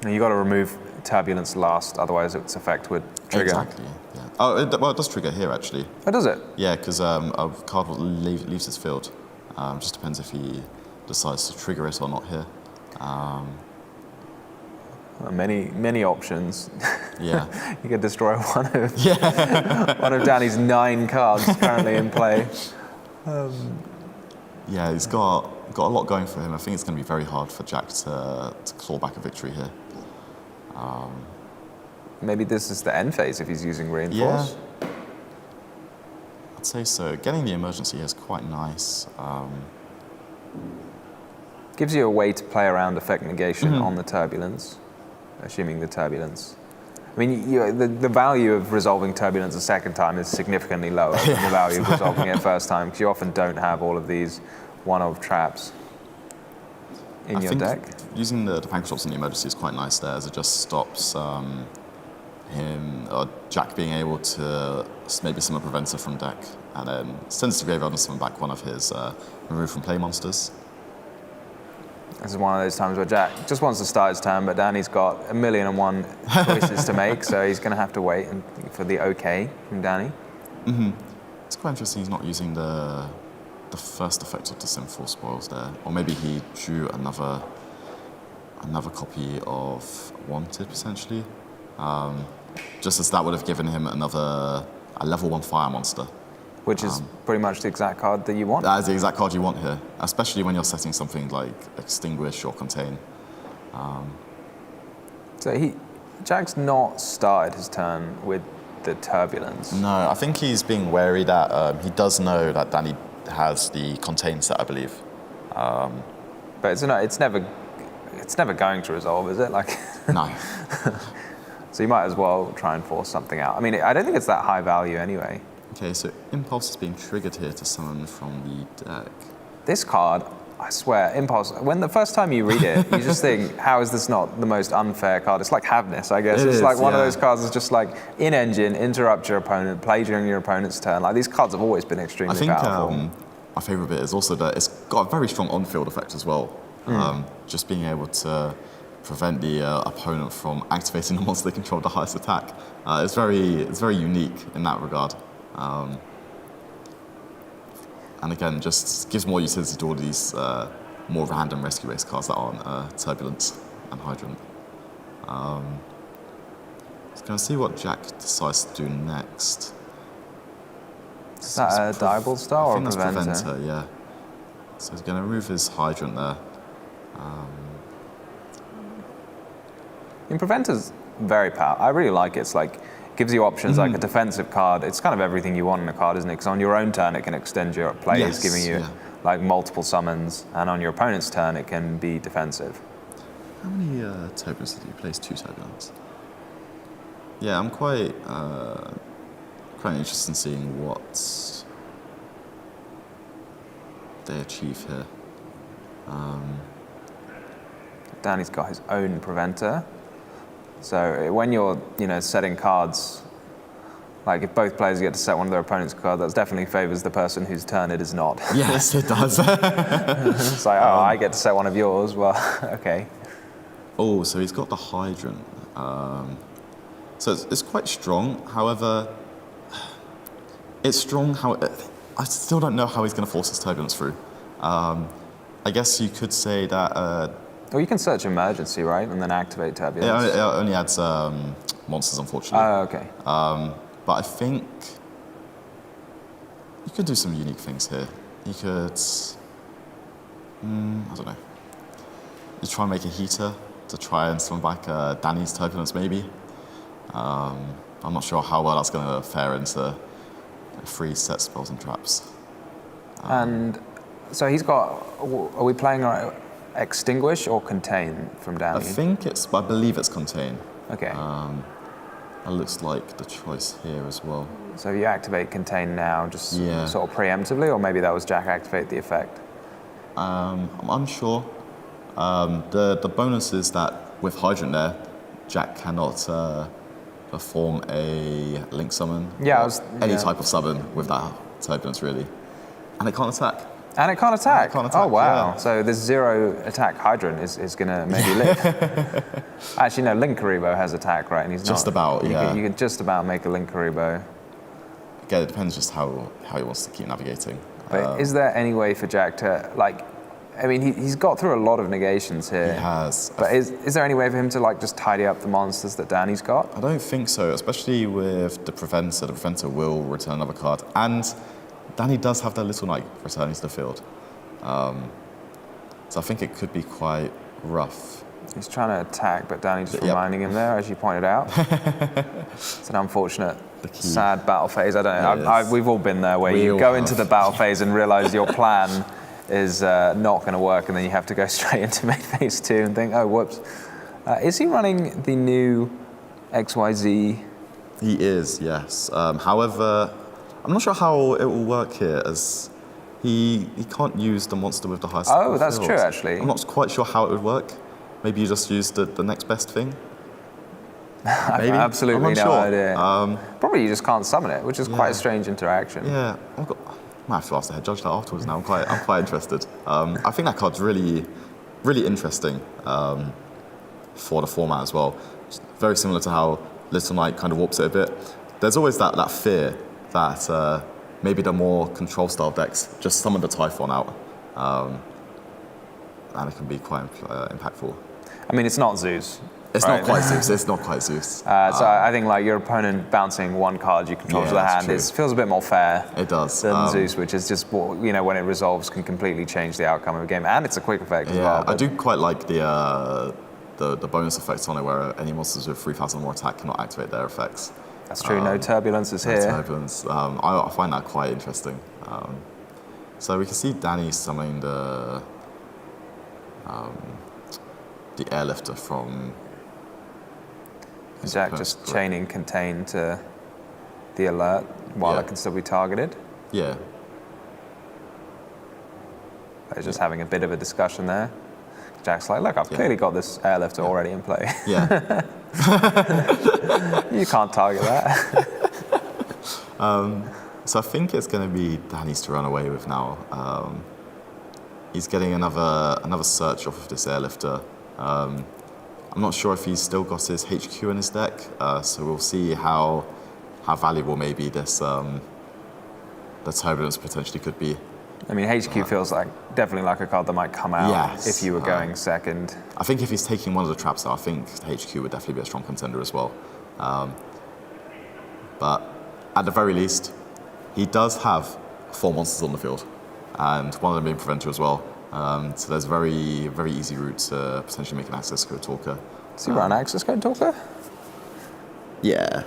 You got to remove Turbulence last, otherwise its effect would trigger. Exactly. Yeah. Oh, it does trigger here actually. Oh, does it? Yeah, because a card leaves his field. Just depends if he decides to trigger it or not here. Many options. Yeah. You could destroy one of Danny's 9 cards currently in play. Yeah, he's got a lot going for him. I think it's going to be very hard for Jack to claw back a victory here. Maybe this is the end phase if he's using Reinforce. Yeah, I'd say so. Getting the emergency here is quite nice. Gives you a way to play around effect negation on the Turbulence, assuming the Turbulence. I mean, the value of resolving Turbulence a second time is significantly lower than the value of resolving it first time, because you often don't have all of these one-off traps in your deck. Using the Pankratops in the emergency is quite nice there, as it just stops him or Jack being able to maybe summon a Preventer from deck, and then sends to graveyard and summon back one of his remove from play monsters. This is one of those times where Jack just wants to start his turn, but Danny's got 1,000,001 choices to make, so he's going to have to wait for the OK from Danny. It's quite interesting he's not using the first effect of the Sinful Spoils there, or maybe he drew another copy of Wanted potentially, just as that would have given him a level 1 fire monster. Which is pretty much the exact card that you want. That is the exact card you want here, especially when you're setting something like Extinguish or Contain. So Jack's not started his turn with the Turbulence. No, I think he's being wary that he does know that Danny has the Contain set, I believe. But it's never going to resolve, is it? No. So you might as well try and force something out. I mean, I don't think it's that high value anyway. Okay, so Impulse is being triggered here to summon from the deck. This card, I swear, Impulse, when the first time you read it, you just think, how is this not the most unfair card? It's like Havness, I guess. It's like one of those cards that's just like, in-engine, interrupt your opponent, play during your opponent's turn. Like, these cards have always been extremely powerful. My favourite bit is also that it's got a very strong on-field effect as well. Just being able to prevent the opponent from activating the monster they control the highest attack. It's very unique in that regard. And again, just gives more utility to all these more random rescue race cards that aren't Turbulence and Hydrant. Just going to see what Jack decides to do next. Is that a Diable Star or a Preventer? I think that's Preventer, yeah. So he's going to remove his Hydrant there. I mean, Preventer's very powerful. I really like it. It's like, gives you options like a defensive card. It's kind of everything you want in a card, isn't it? Because on your own turn, it can extend your plays, giving you like multiple summons. And on your opponent's turn, it can be defensive. How many Turbulence did you place? 2 Turbulence. Yeah, I'm quite interested in seeing what they achieve here. Danny's got his own Preventer. So when you're, setting cards, like if both players get to set one of their opponent's cards, that definitely favours the person whose turn it is not. Yes, it does. It's like, I get to set one of yours. Well, okay. Oh, so he's got the Hydrant. So it's quite strong. However, it's strong. I still don't know how he's going to force his Turbulence through. I guess you could say that. Well, you can search Emergency, right, and then activate Turbulence. It only adds monsters, unfortunately. Oh, okay. But I think you could do some unique things here. You could, I don't know. You try and make a Heater to try and summon back Danny's Turbulence, maybe. I'm not sure how well that's going to fare into 3 set spells and traps. And so he's got. Are we playing Extinguish or Contain from Danny? I believe it's Contain. Okay. That looks like the choice here as well. So you activate Contain now, just sort of preemptively, or maybe that was Jack activate the effect? I'm unsure. The bonus is that with Hydrant there, Jack cannot perform a Link Summon. Any type of summon with that Turbulence, really. And it can't attack. And it can't attack? Oh, wow. Yeah. So this 0 attack Hydrant is going to maybe live. Actually, no, Linkuriboh has attack, right? And he's just not. About, yeah. You can just about make a Linkuriboh. Again, it depends just how he wants to keep navigating. But is there any way for Jack to, he's got through a lot of negations here. He has. But is there any way for him to, just tidy up the monsters that Danny's got? I don't think so, especially with the Preventer. The Preventer will return another card. And Danny does have that little knight returning to the field. So I think it could be quite rough. He's trying to attack, but Danny's just reminding him there, as you pointed out. It's an unfortunate, sad battle phase. I don't know. We've all been there where you go into the battle phase and realise your plan is not going to work, and then you have to go straight into main phase 2 and think, oh, whoops. Is he running the new XYZ? He is, yes. However, I'm not sure how it will work here, as he can't use the monster with the highest. Oh, that's true, actually. I'm not quite sure how it would work. Maybe you just use the next best thing. Maybe. Absolutely no idea. Probably you just can't summon it, which is quite a strange interaction. Yeah, I might have to ask the head judge that afterwards. Now I'm quite interested. I think that card's really, really interesting for the format as well. Just very similar to how Little Knight kind of warps it a bit. There's always that fear that maybe the more control style decks just summon the Typhon out, and it can be quite impactful. I mean, it's not Zeus. It's not quite Zeus. It's not quite Zeus. So I think your opponent bouncing one card you control to the hand feels a bit more fair. It does. Than Zeus, which is just when it resolves can completely change the outcome of a game, and it's a quick effect as well. I do quite like the bonus effects on it, where any monsters with 3,000 more attack cannot activate their effects. That's true. No turbulence is here. No turbulence. I find that quite interesting. So we can see Danny summoning the airlifter from Jack just chaining contain to the alert while it can still be targeted. Yeah. They're just having a bit of a discussion there. Jack's like, look, I've clearly got this airlifter already in play. Yeah. You can't target that. So I think it's going to be Danny's to run away with now. He's getting another search off of this airlifter. I'm not sure if he's still got his HQ in his deck, so we'll see how valuable maybe this the turbulence potentially could be. I mean, HQ feels like definitely like a card that might come out if you were going second. I think if he's taking one of the traps out, I think HQ would definitely be a strong contender as well. But at the very least, he does have 4 monsters on the field, and one of them being Preventer as well. So there's a very, very easy route to potentially make an access code talker. Does he run access code talker? Yeah.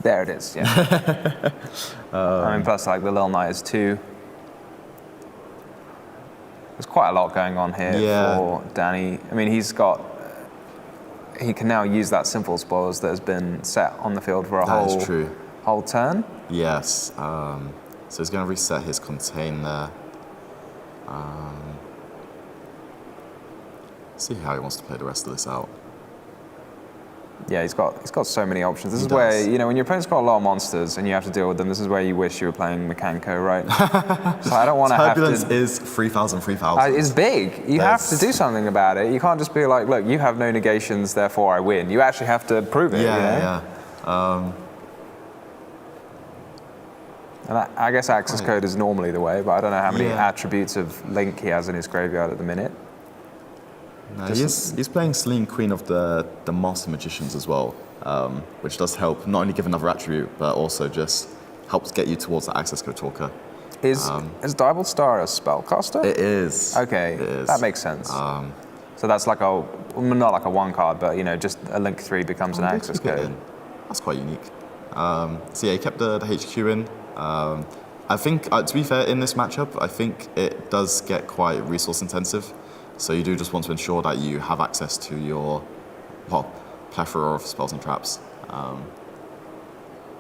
There it is, yeah. I mean, plus like the Lil Knight is 2. There's quite a lot going on here for Danny. I mean, he can now use that simple spoils that has been set on the field for a whole turn. Yes. So he's going to reset his contain there. See how he wants to play the rest of this out. Yeah, he's got so many options. This is where, you know, when your opponent's got a lot of monsters and you have to deal with them, this is where you wish you were playing Mechanco, right? So I don't want to have to... Turbulence is 3,000. It's big. You have to do something about it. You can't just be like, look, you have no negations, therefore I win. You actually have to prove it. Yeah. And I guess access code is normally the way, but I don't know how many attributes of Link he has in his graveyard at the minute. No, he's playing Celine, Queen of the Master Magicians as well, which does help not only give another attribute, but also just helps get you towards the access code talker. Is Diebold Star a spellcaster? It is. Okay, that makes sense. So that's like not like a 1 card, but you know, just a Link 3 becomes an access code. That's quite unique. So yeah, he kept the HQ in. I think, to be fair, in this matchup, I think it does get quite resource intensive. So you do just want to ensure that you have access to your plethora of spells and traps. Do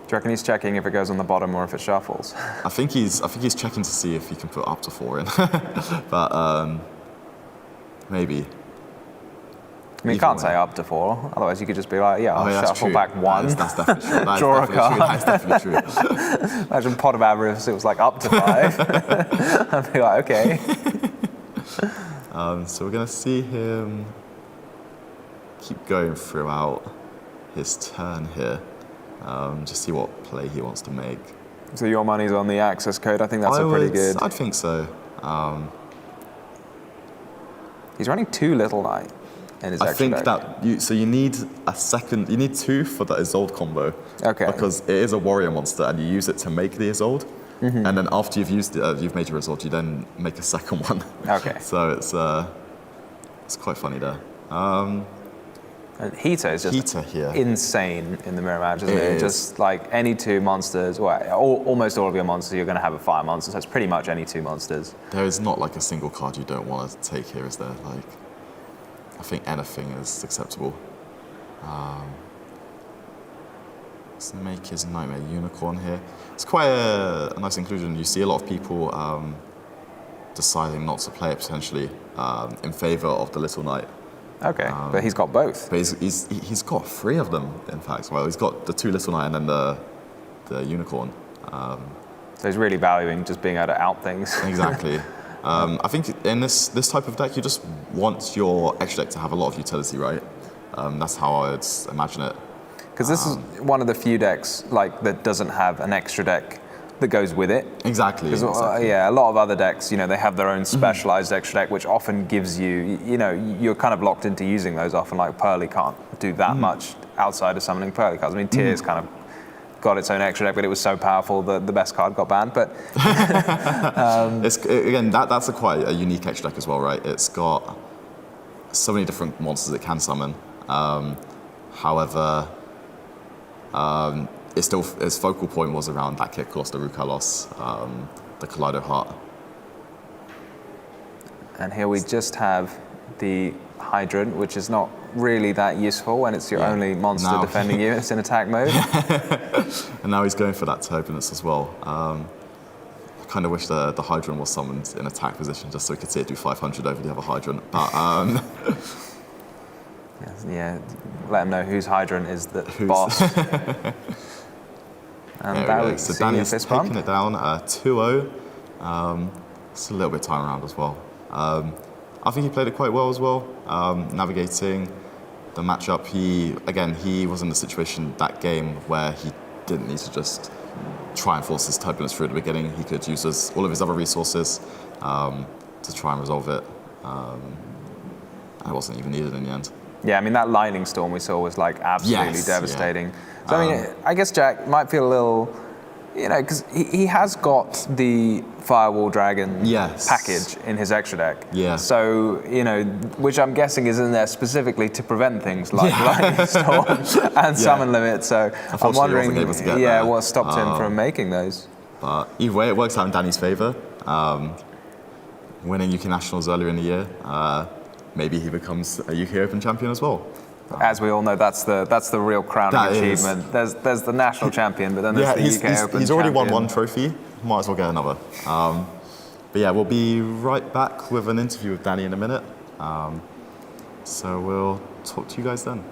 you reckon he's checking if it goes on the bottom or if it shuffles? I think he's checking to see if he can put up to 4 in, but maybe. I mean, you can't say up to 4, otherwise you could just be like, I'll shuffle back 1. That's definitely true. Draw a card. That's definitely true. Imagine Pot of Avarice, it was like up to 5. I'd be like, okay. So we're going to see him keep going throughout his turn here. Just see what play he wants to make. So your money's on the access code. I think that's pretty good. I'd think so. He's running 2 Little Knight in his extra deck. That you need a second. You need 2 for the Isolde combo. Okay. Because it is a warrior monster, and you use it to make the Isolde. Mm-hmm. And then after you've used it, you've made your Isolde, you then make a second one. Okay. So it's quite funny there. And Hita is just insane in the mirror match, isn't it? Just like any 2 monsters, almost all of your monsters, you're going to have a fire monster, so it's pretty much any 2 monsters. There is not like a single card you don't want to take here, is there? Like, I think anything is acceptable. Let's make his Nightmare Unicorn here. It's quite a nice inclusion. You see a lot of people deciding not to play it potentially in favor of the Little Knight. Okay, but he's got both. But he's got 3 of them, in fact. Well, he's got the 2 Little Knight and then the Unicorn. So he's really valuing just being able to out things. Exactly. I think in this type of deck, you just want your extra deck to have a lot of utility, right? That's how I'd imagine it. Because this is one of the few decks that doesn't have an extra deck that goes with it. Exactly. A lot of other decks, you know, they have their own specialized extra deck, which often gives you, you know, you're kind of locked into using those often. Like Pearly can't do that much outside of summoning Pearly cards. I mean, Tears kind of got its own extra deck, but it was so powerful that the best card got banned. But that's quite a unique extra deck as well, right? It's got so many different monsters it can summon. However, its focal point was around that Kit Colossus, the Rukalos, the Kaleido Heart. And here we just have the Hydrant, which is not really that useful when it's your only monster Now- defending units in attack mode. And now he's going for that turbulence as well. I kind of wish the Hydrant was summoned in attack position just so we could see it do 500 over the other Hydrant. But Yeah, let him know whose Hydrant is the boss. And there that we go. was So Danny's taking it down 2-0. It's a little bit time around as well. I think he played it quite well as well, navigating the matchup. He was in the situation that game where he didn't need to just try and force his turbulence through at the beginning. He could use all of his other resources to try and resolve it. And it wasn't even needed in the end. Yeah, I mean, that lightning storm we saw was like absolutely devastating. Yeah. So, I mean, I guess Jack might feel a little, because he has got the Firewall Dragon package in his extra deck. Yeah. So, which I'm guessing is in there specifically to prevent things like lightning storm and summon limit. So I'm wondering, he wasn't able to get there. what stopped him from making those. But either way, it works out in Danny's favour. Winning UK Nationals earlier in the year, maybe he becomes a UK Open champion as well. As we all know, that's the real crowning achievement. There's the national champion, but then there's the UK Open he's already won champion. one trophy. Might as well get another. But yeah, we'll be right back with an interview with Danny in a minute. So we'll talk to you guys then.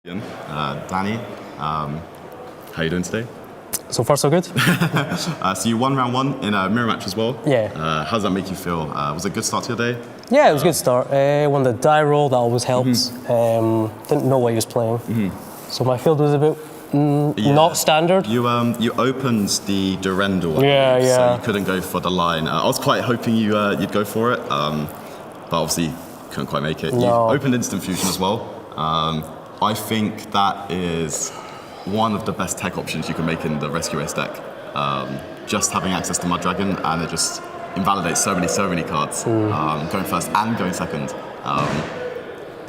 Danny, how you doing today? So far, so good. So you won round one in a mirror match as well. Yeah. How does that make you feel? Was it a good start to your day? Yeah, it was a good start. Won the die roll, that always helps. Didn't know what he was playing. So my field was a bit not standard. You opened the Durendal, Yeah. so you couldn't go for the line. I was quite hoping you'd go for it, but obviously couldn't quite make it. No. You opened Instant Fusion as well. I think that is one of the best tech options you can make in the Rescue Ace deck. Just having access to Mud Dragon, and it just invalidates so many cards, going first and going second.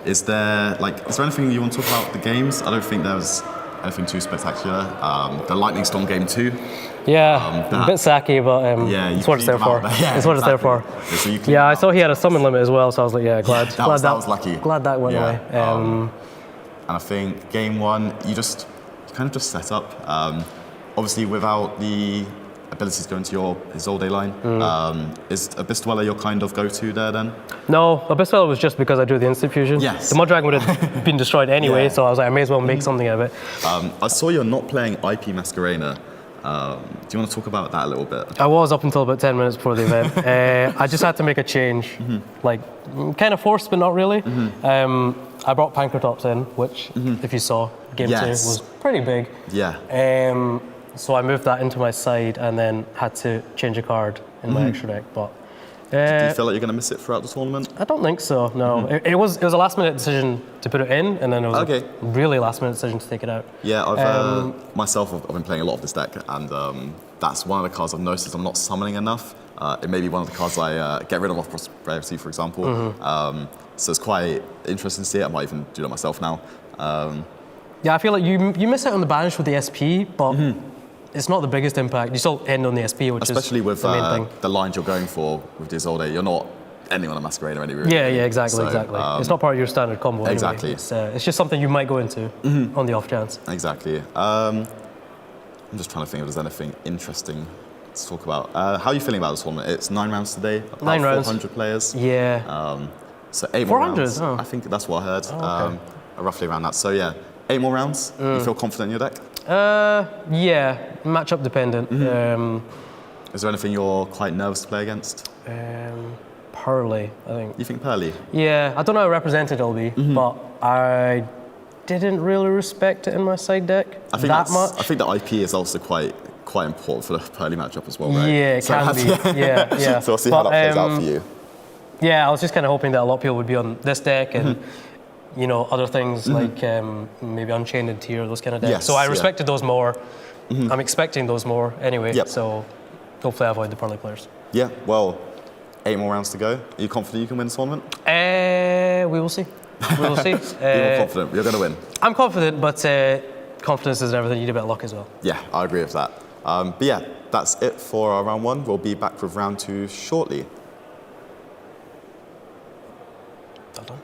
Is there anything you want to talk about the games? I don't think there was anything too spectacular. The Lightning Storm game 2. Yeah, a bit sacky, but it's what it's there for. It's what it's there for. Yeah, I saw he had a summon limit as well, so I was like, glad that was lucky. Glad that went away. And I think game 1, you kind of just set up. Obviously, without the ability to go into your Isolde line, is Abyss Dweller your kind of go-to there then? No, Abyss Dweller was just because I drew the Instant Fusion. Yes. The Mud Dragon would have been destroyed anyway, so I was like, I may as well make something of it. I saw you're not playing IP Masquerena. Do you want to talk about that a little bit? I was up until about 10 minutes before the event. I just had to make a change, kind of forced, but not really. I brought Pankratops in, which, if you saw, game 2 was pretty big. Yeah. So I moved that into my side and then had to change a card in my extra deck. But do you feel like you're going to miss it throughout the tournament? I don't think so. No, it was a last minute decision to put it in, and then it was a really last minute decision to take it out. Yeah, I've myself I've been playing a lot of this deck, and that's one of the cards I've noticed I'm not summoning enough. It may be one of the cards I get rid of off Prosperity, for example. So it's quite interesting to see it. I might even do that myself now. Yeah, I feel like you miss out on the banish with the SP, but it's not the biggest impact. You still end on the SP, which especially is with the main thing. The lines you're going for with the Isolde, you're not ending on a Masquerade or anything. Yeah, exactly. It's not part of your standard combo. Exactly. Anyway. It's just something you might go into on the off chance. Exactly. I'm just trying to think if there's anything interesting to talk about. How are you feeling about this tournament? It's 9 rounds today. About 9 rounds. 400 players. Yeah. So 8 more rounds. Oh. I think that's what I heard. Okay. Roughly around that. So yeah, 8 more rounds. You feel confident in your deck? Yeah, matchup dependent. Is there anything you're quite nervous to play against? Pearly, I think. You think Pearly? Yeah, I don't know how represented it'll be, but I didn't really respect it in my side deck much. I think the IP is also quite important for the Pearly matchup as well, right? Yeah, it can be. Yeah. So we'll see how that plays out for you. Yeah, I was just kind of hoping that a lot of people would be on this deck and other things like maybe Unchained and Tier, those kind of decks. Yes, so I respected those more. I'm expecting those more anyway. Yep. So hopefully I avoid the Pearly players. Yeah, well, 8 more rounds to go. Are you confident you can win the tournament? We will see. We will see. Be more confident. You're going to win. I'm confident, but confidence isn't everything. You need a bit of luck as well. Yeah, I agree with that. But yeah, that's it for our round 1. We'll be back with round 2 shortly. Well done.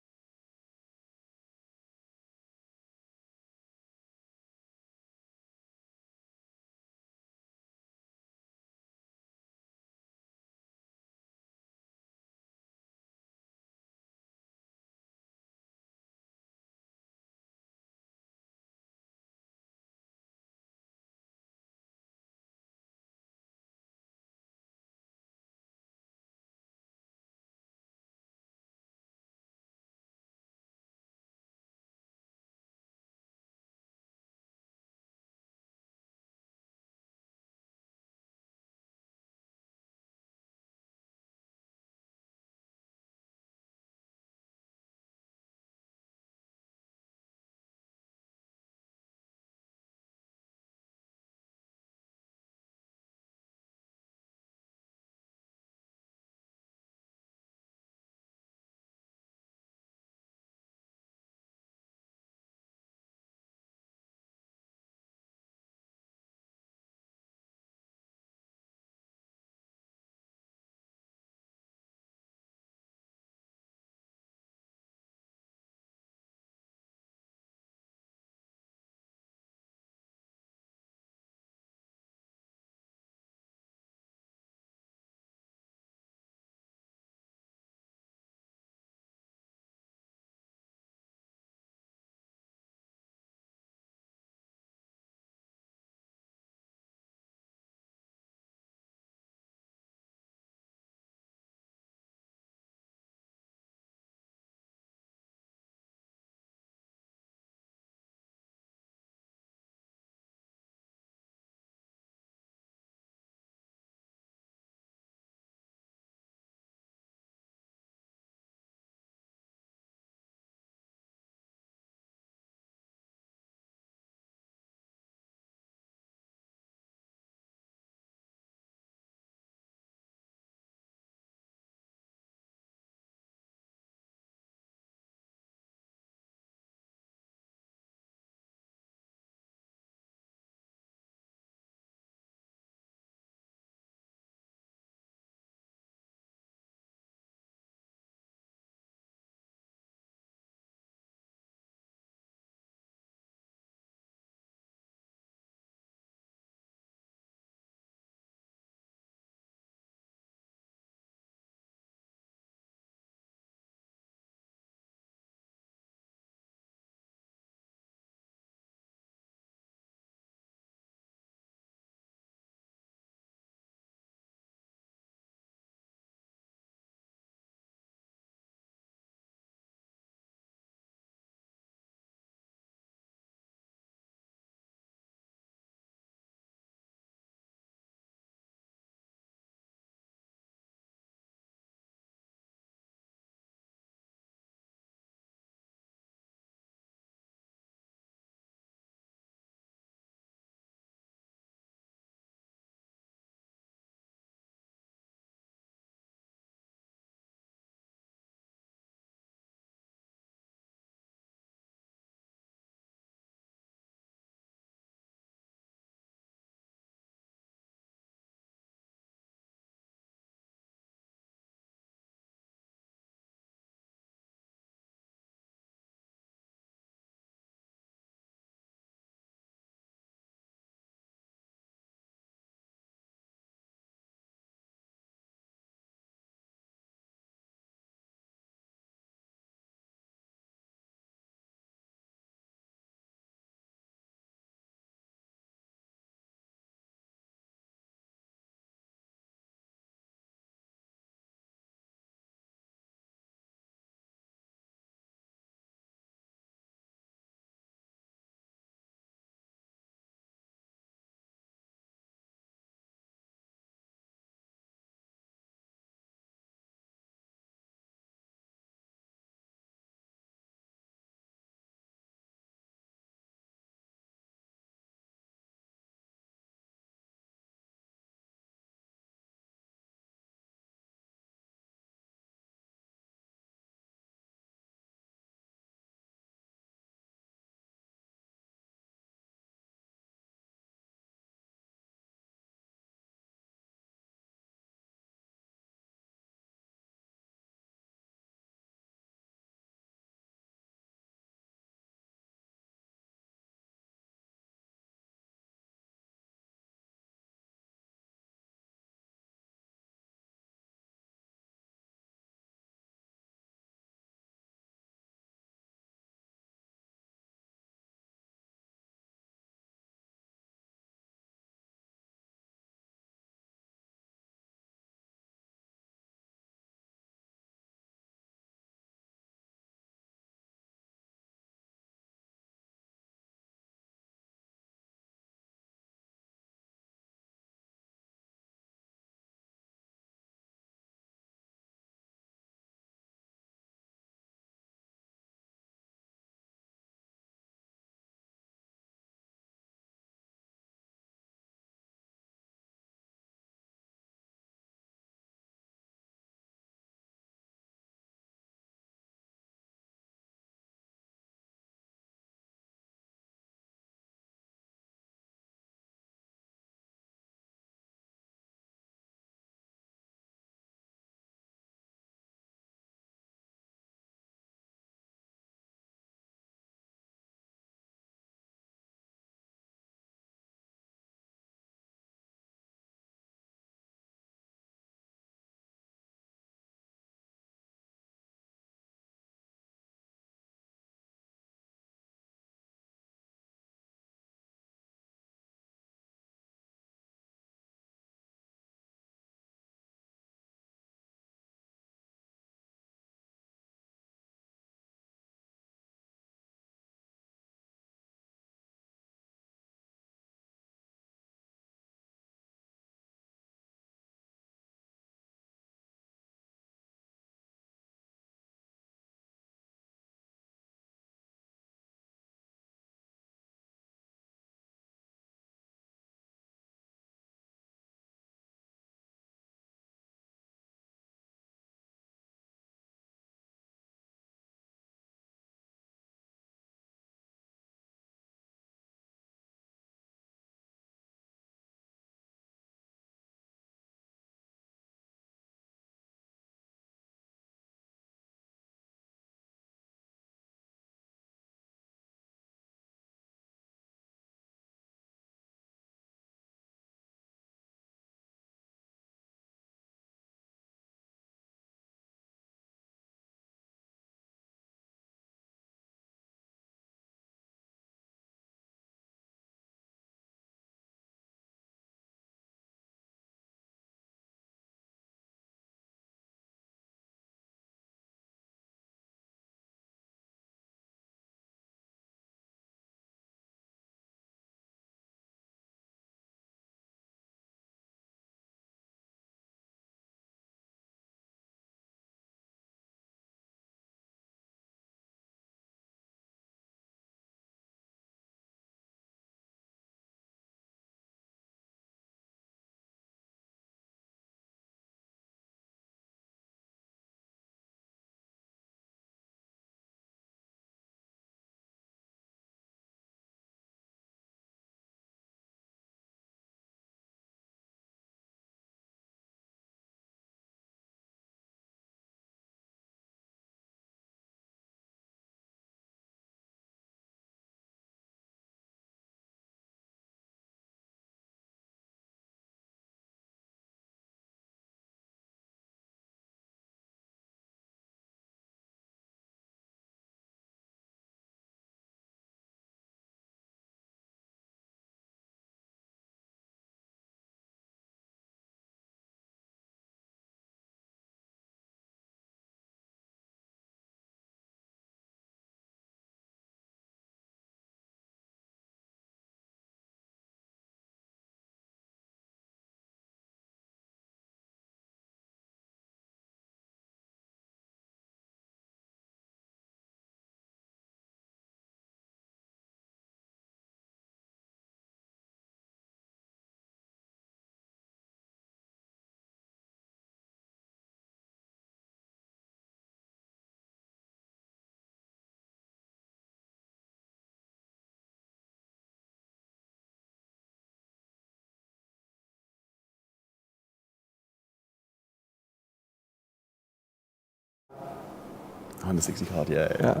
160 card, yeah.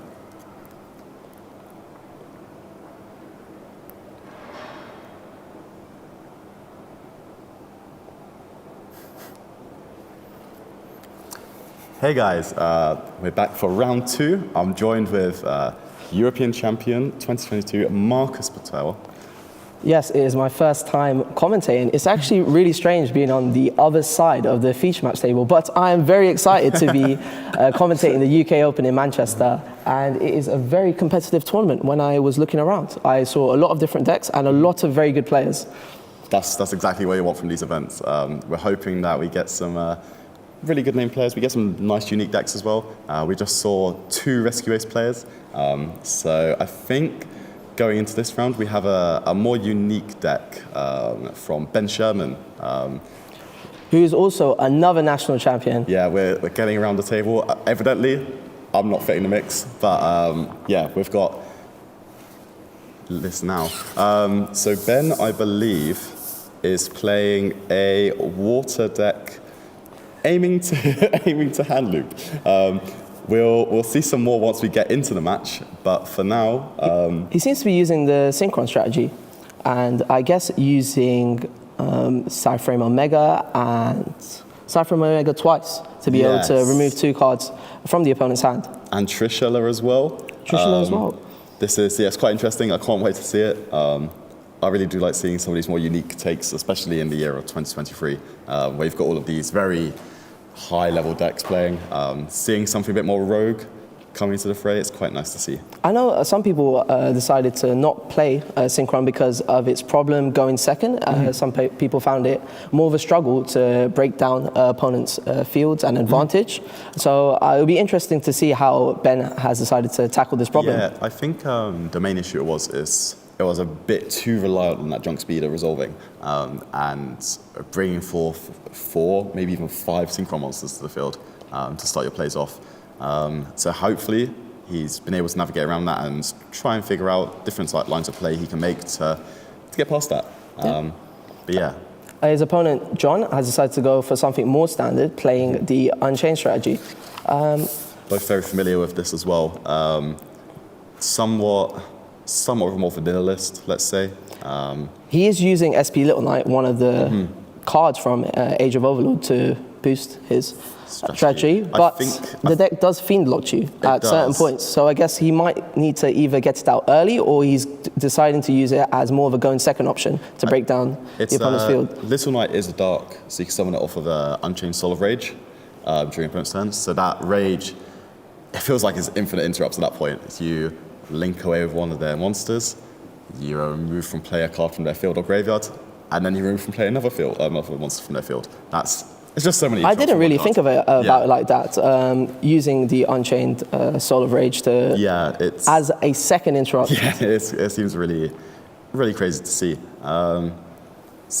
Hey guys, we're back for round 2. I'm joined with European champion 2022, Marcus Patel. Yes, it is my first time commentating. It's actually really strange being on the other side of the feature match table, but I am very excited to be commentating the UK Open in Manchester, and it is a very competitive tournament. When I was looking around, I saw a lot of different decks and a lot of very good players. That's exactly what you want from these events. We're hoping that we get some really good name players. We get some nice unique decks as well. We just saw 2 Rescue Ace players. So I think going into this round, we have a more unique deck from Ben Sherman. Who is also another national champion. Yeah, we're getting around the table. Evidently, I'm not fitting the mix, but yeah, we've got this now. So Ben, I believe, is playing a water deck aiming to hand loop. We'll see some more once we get into the match, but for now... He seems to be using the Synchron strategy, and I guess using Cyframe Omega and Cyframe Omega twice to be able to remove 2 cards from the opponent's hand. And Trishula as well. Trishula as well. This is, it's quite interesting. I can't wait to see it. I really do like seeing some of these more unique takes, especially in the year of 2023, where you've got all of these very high-level decks playing. Seeing something a bit more rogue coming into the fray, it's quite nice to see. I know some people decided to not play Synchron because of its problem going second. Some people found it more of a struggle to break down opponents' fields and advantage. So it'll be interesting to see how Ben has decided to tackle this problem. Yeah, I think the main issue it was a bit too reliant on that junk speeder resolving and bringing forth 4, maybe even 5 Synchron monsters to the field to start your plays off. So hopefully he's been able to navigate around that and try and figure out different lines of play he can make to get past that. But yeah. His opponent, John, has decided to go for something more standard, playing the Unchained strategy. Both very familiar with this as well. Somewhat of a more vanilla list, let's say. He is using SP Little Knight, one of the cards from Age of Overlord, to boost his strategy, but the deck does Fiend Lock you at certain points, so I guess he might need to either get it out early or he's deciding to use it as more of a going second option to break down the opponent's field. Little Knight is a dark, so you can summon it off of Unchained Soul of Rage during opponent's turn, so that Rage, it feels like it's infinite interrupts at that point. You link away with one of their monsters, you remove from play a card from their field or graveyard, and then you remove from play another monster from their field. It's just so many. I didn't really think of it about it like that. Using the Unchained Soul of Rage to as a second interrupt. Yeah, it seems really, really crazy to see. So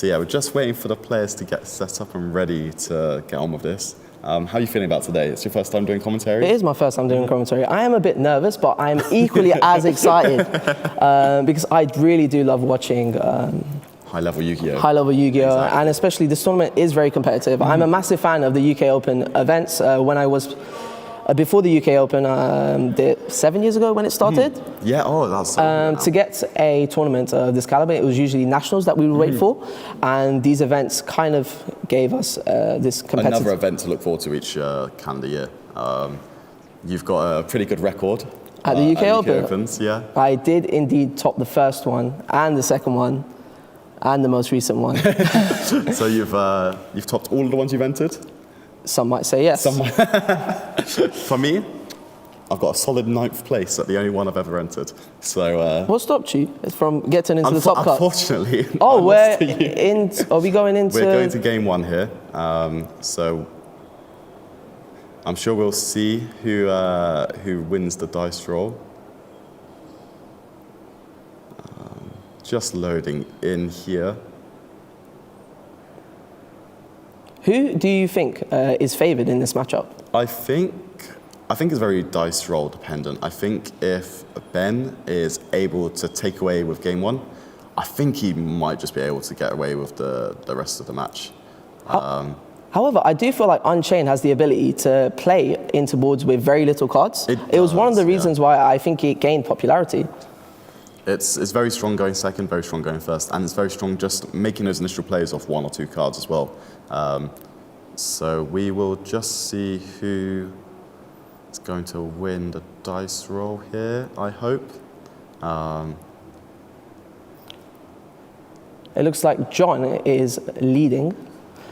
yeah, we're just waiting for the players to get set up and ready to get on with this. How are you feeling about today? It's your first time doing commentary? It is my first time doing commentary. I am a bit nervous, but I am equally as excited because I really do love watching high-level Yu-Gi-Oh! Exactly. And especially this tournament is very competitive. I'm a massive fan of the UK Open events. When I was, before the UK Open, 7 years ago when it started. Yeah, that's to get a tournament of this caliber, it was usually nationals that we would wait for. And these events kind of gave us this competitive... Another event to look forward to each calendar year. You've got a pretty good record. At the UK Open? Opens, yeah. I did indeed top the first one and the second one. And the most recent one. So you've topped all of the ones you've entered? Some might say yes. For me, I've got a solid 9th place at the only one I've ever entered. So what stopped you from getting into the top cut? Unfortunately, are we going into? We're going to game 1 here. So I'm sure we'll see who wins the dice roll. Just loading in here. Who do you think is favoured in this matchup? I think it's very dice roll dependent. I think if Ben is able to take away with game 1, I think he might just be able to get away with the rest of the match. However, I do feel like Unchained has the ability to play into boards with very little cards. It was one of the reasons why I think it gained popularity. It's very strong going second, very strong going first, and it's very strong just making those initial plays off 1 or 2 cards as well. So we will just see who is going to win the dice roll here, I hope. It looks like John is leading.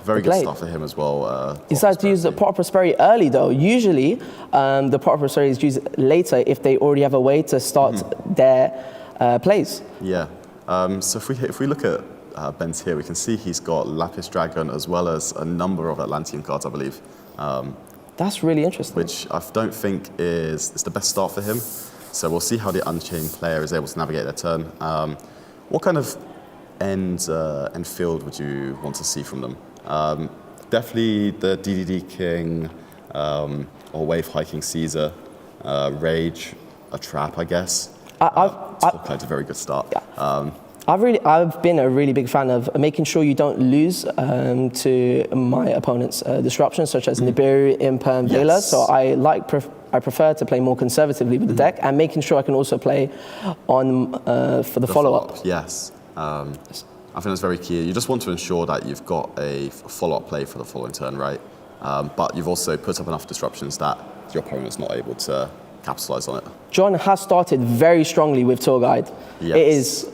Very good start for him as well. He decided to use the Pot of Prosperity early, though. Usually, the Pot of Prosperity is used later if they already have a way to start their plays. Yeah. So if we look at Ben's here, we can see he's got Lapis Dragon as well as a number of Atlantean cards, I believe. That's really interesting. Which I don't think is the best start for him. So we'll see how the Unchained player is able to navigate their turn. What kind of end field would you want to see from them? Definitely the DDD King or Wave Hiking Caesar, Rage, a Trap, I guess. It's a very good start. Yeah. I've been a really big fan of making sure you don't lose to my opponent's disruptions, such as Nibiru, Imperm, Vela. So I prefer to play more conservatively with the deck and making sure I can also play on for the follow-up. Yes. I think that's very key. You just want to ensure that you've got a follow-up play for the following turn, right? But you've also put up enough disruptions that your opponent's not able to capitalize on it. John has started very strongly with Tour Guide. Yes. It is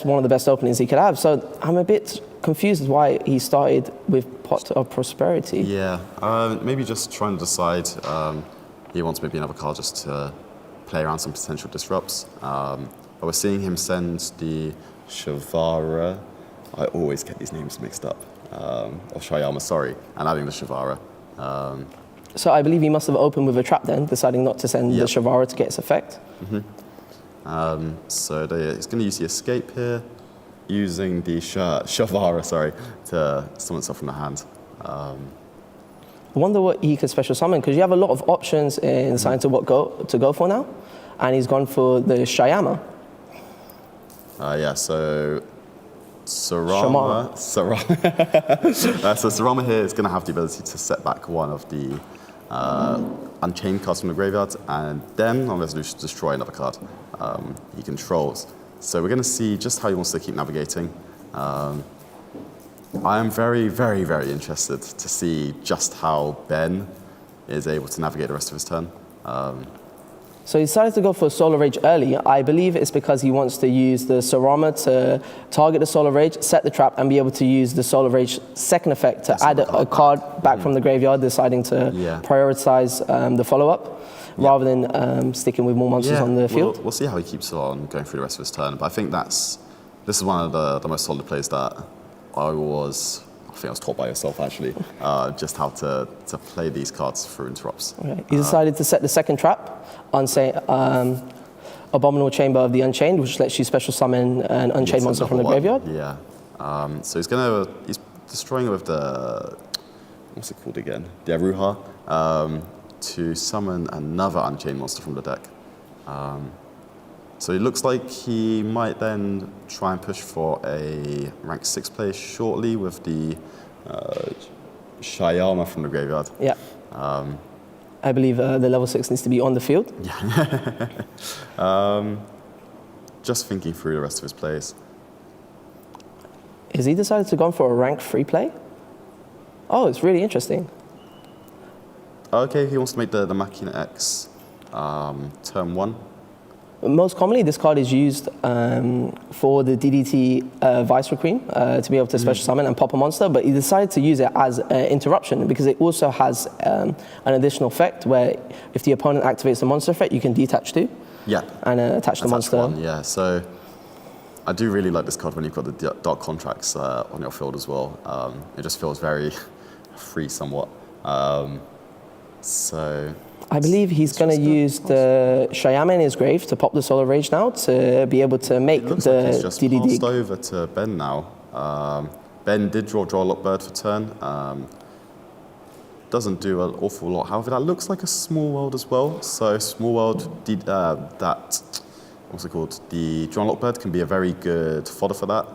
one of the best openings he could have. So I'm a bit confused as why he started with Pot of Prosperity. Yeah, maybe just trying to decide he wants maybe another card just to play around some potential disrupts. But we're seeing him send the Shavara. I always get these names mixed up. Or Shayama, sorry, and adding the Shavara. So I believe he must have opened with a trap then, deciding not to send the Shavara to get its effect. So he's going to use the escape here, using the Shavara, to summon stuff from the hand. I wonder what he could special summon, because you have a lot of options in deciding to go for now, and he's gone for the Shayama. So Sarama. So Sarama here is going to have the ability to set back one of the Unchained cards from the graveyard, and then on resolution destroy another card he controls. So we're going to see just how he wants to keep navigating. I am very, very, very interested to see just how Ben is able to navigate the rest of his turn. So he decided to go for Solar Rage early. I believe it's because he wants to use the Sarama to target the Solar Rage, set the trap, and be able to use the Solar Rage second effect to add a card back from the graveyard, deciding to prioritize the follow-up rather than sticking with more monsters on the field. We'll see how he keeps on going through the rest of his turn. But I think this is one of the most solid plays that I think I was taught by yourself, actually, just how to play these cards through interrupts. Okay. He decided to set the second trap on, say, Abominable Chamber of the Unchained, which lets you special summon an Unchained monster from the graveyard. Yeah. So he's destroying it with the, what's it called again? The Aruha, to summon another Unchained monster from the deck. So it looks like he might then try and push for a rank 6 play shortly with the Shayama from the graveyard. Yeah. I believe the level 6 needs to be on the field. Yeah. Just thinking through the rest of his plays. Has he decided to go for a rank 3 play? Oh, it's really interesting. Okay, he wants to make the Machina X turn 1. Most commonly, this card is used for the DDT Vice Queen to be able to special summon and pop a monster, but he decided to use it as an interruption because it also has an additional effect where if the opponent activates the monster effect, you can detach 2 and attach the monster. 1, yeah. So I do really like this card when you've got the Dark Contracts on your field as well. It just feels very free somewhat. So I believe he's going to use the Shayama in his grave to pop the Solar Rage now to be able to make the like he's just DDD. Passed over to Ben now. Ben did draw Lockbird for turn. Doesn't do an awful lot. However, that looks like a Small World as well. So Small World, what's it called? The Drawn Lockbird can be a very good fodder for that.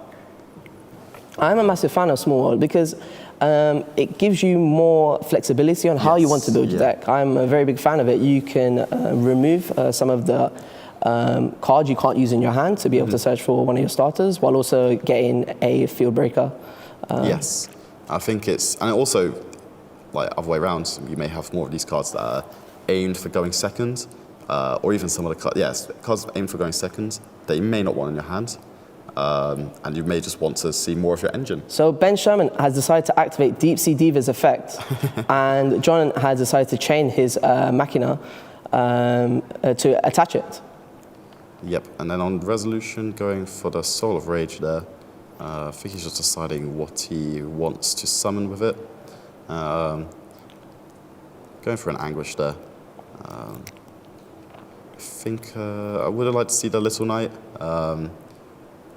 I'm a massive fan of Small World because it gives you more flexibility on how you want to build your deck. I'm a very big fan of it. You can remove some of the cards you can't use in your hand to be able to search for one of your starters while also getting a field breaker. Yes, I think it's, and also, like other way around, you may have more of these cards that are aimed for going second, or even some of the cards aimed for going second that you may not want in your hand. And you may just want to see more of your engine. So Ben Sherman has decided to activate Deep Sea Diva's effect, and John has decided to chain his Machina to attach it. Yep, and then on Resolution, going for the Soul of Rage there. I think he's just deciding what he wants to summon with it. Going for an Anguish there. I think I would have liked to see the Little Knight.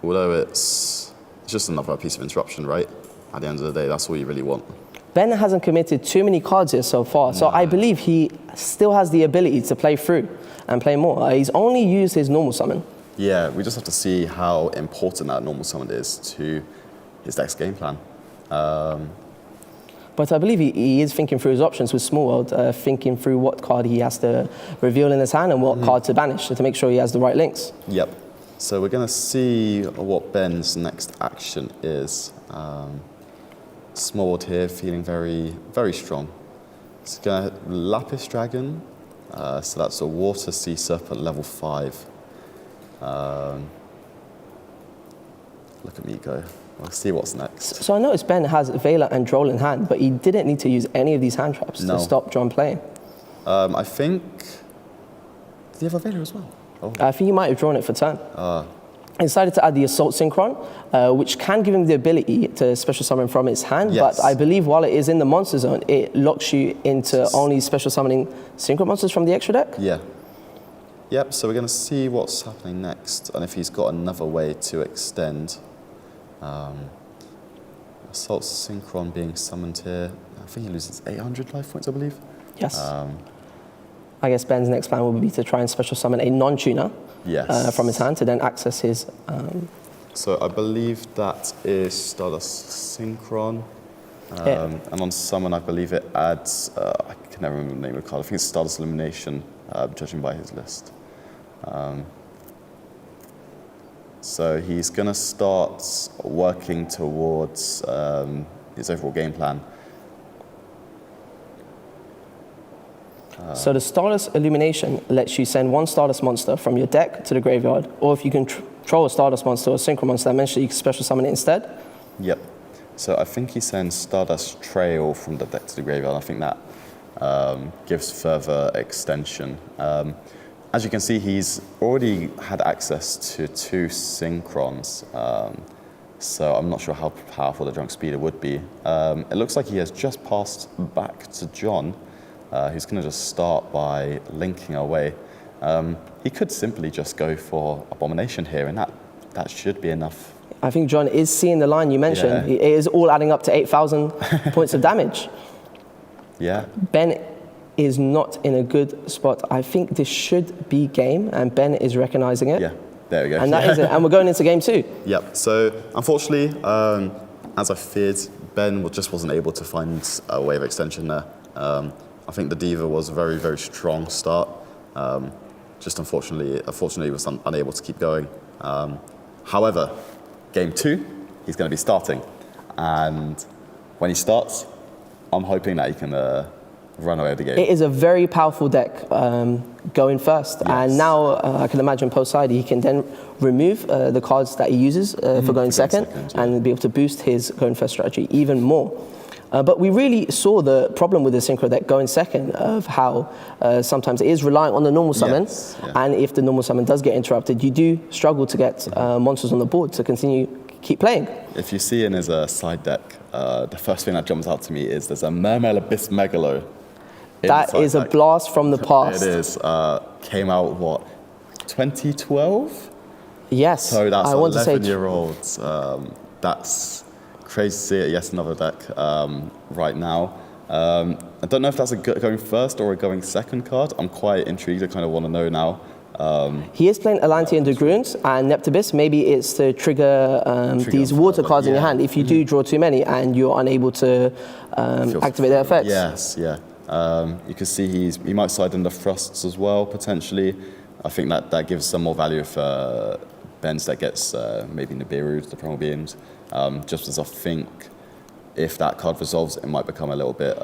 Although it's just another piece of interruption, right? At the end of the day, that's all you really want. Ben hasn't committed too many cards here so far, so I believe he still has the ability to play through and play more. He's only used his normal summon. Yeah, we just have to see how important that normal summon is to his deck's game plan. But I believe he is thinking through his options with Small World, thinking through what card he has to reveal in his hand and what card to banish to make sure he has the right links. Yep. So we're going to see what Ben's next action is. Small World here, feeling very, very strong. It's going to Lapis Dragon. So that's a Water Sea Serpent level 5. Look at me go. We'll see what's next. So I noticed Ben has Veiler and Droll in hand, but he didn't need to use any of these hand traps to stop John playing. I think... Did he have a Veiler as well? Oh. I think he might have drawn it for turn. He decided to add the Assault Synchron, which can give him the ability to special summon from his hand, but I believe while it is in the monster zone, it locks you into only special summoning Synchro monsters from the extra deck. Yeah. Yep, so we're going to see what's happening next, and if he's got another way to extend. Assault Synchron being summoned here. I think he loses 800 life points, I believe. Yes. I guess Ben's next plan would be to try and special summon a non-tuner from his hand to then access his... So I believe that is Stardust Synchron. And on summon, I believe it adds... I can never remember the name of the card. I think it's Stardust Illumination, judging by his list. So he's going to start working towards his overall game plan. So the Stardust Illumination lets you send one Stardust monster from your deck to the graveyard, or if you control a Stardust monster or a Synchro monster dimension, you can special summon it instead. Yep. So I think he sends Stardust Trail from the deck to the graveyard. I think that gives further extension. As you can see, he's already had access to 2 Synchrons, so I'm not sure how powerful the Drunk Speeder would be. It looks like he has just passed back to John, who's going to just start by linking away. He could simply just go for Abomination here, and that should be enough. I think John is seeing the line you mentioned. It is all adding up to 8,000 points of damage. Yeah. Ben is not in a good spot. I think this should be game, and Ben is recognizing it. Yeah, there we go. And that is it. And we're going into game 2. Yep. So unfortunately, as I feared, Ben just wasn't able to find a way of extension there. I think the Diva was a very, very strong start. Just unfortunately was unable to keep going. However, game 2, he's going to be starting. And when he starts, I'm hoping that he can run away with the game. It is a very powerful deck going first. Yes. And now I can imagine post-side, he can then remove the cards that he uses for going second and be able to boost his going first strategy even more. But we really saw the problem with the Synchro deck going second of how sometimes it is relying on the normal summon. Yes, yeah. And if the normal summon does get interrupted, you do struggle to get monsters on the board to keep playing. If you see in his side deck, the first thing that jumps out to me is there's a Mermail Abyss Megalo. That is a blast from the past. It is. Came out, what, 2012? Yes. So that's I want to say 11-year-olds. That's crazy to see it. Yes, another deck right now. I don't know if that's a going first or a going second card. I'm quite intrigued. I kind of want to know now. He is playing Atlantean Dragoons and Neptibus. Maybe it's to trigger these water cards in your hand if you do draw too many and you're unable to activate their effects. Yes, yeah. You can see he might side in the thrusts as well, potentially. I think that gives some more value if Ben's that gets maybe Nibiru, the Primal Beings. Just as I think if that card resolves, it might become a little bit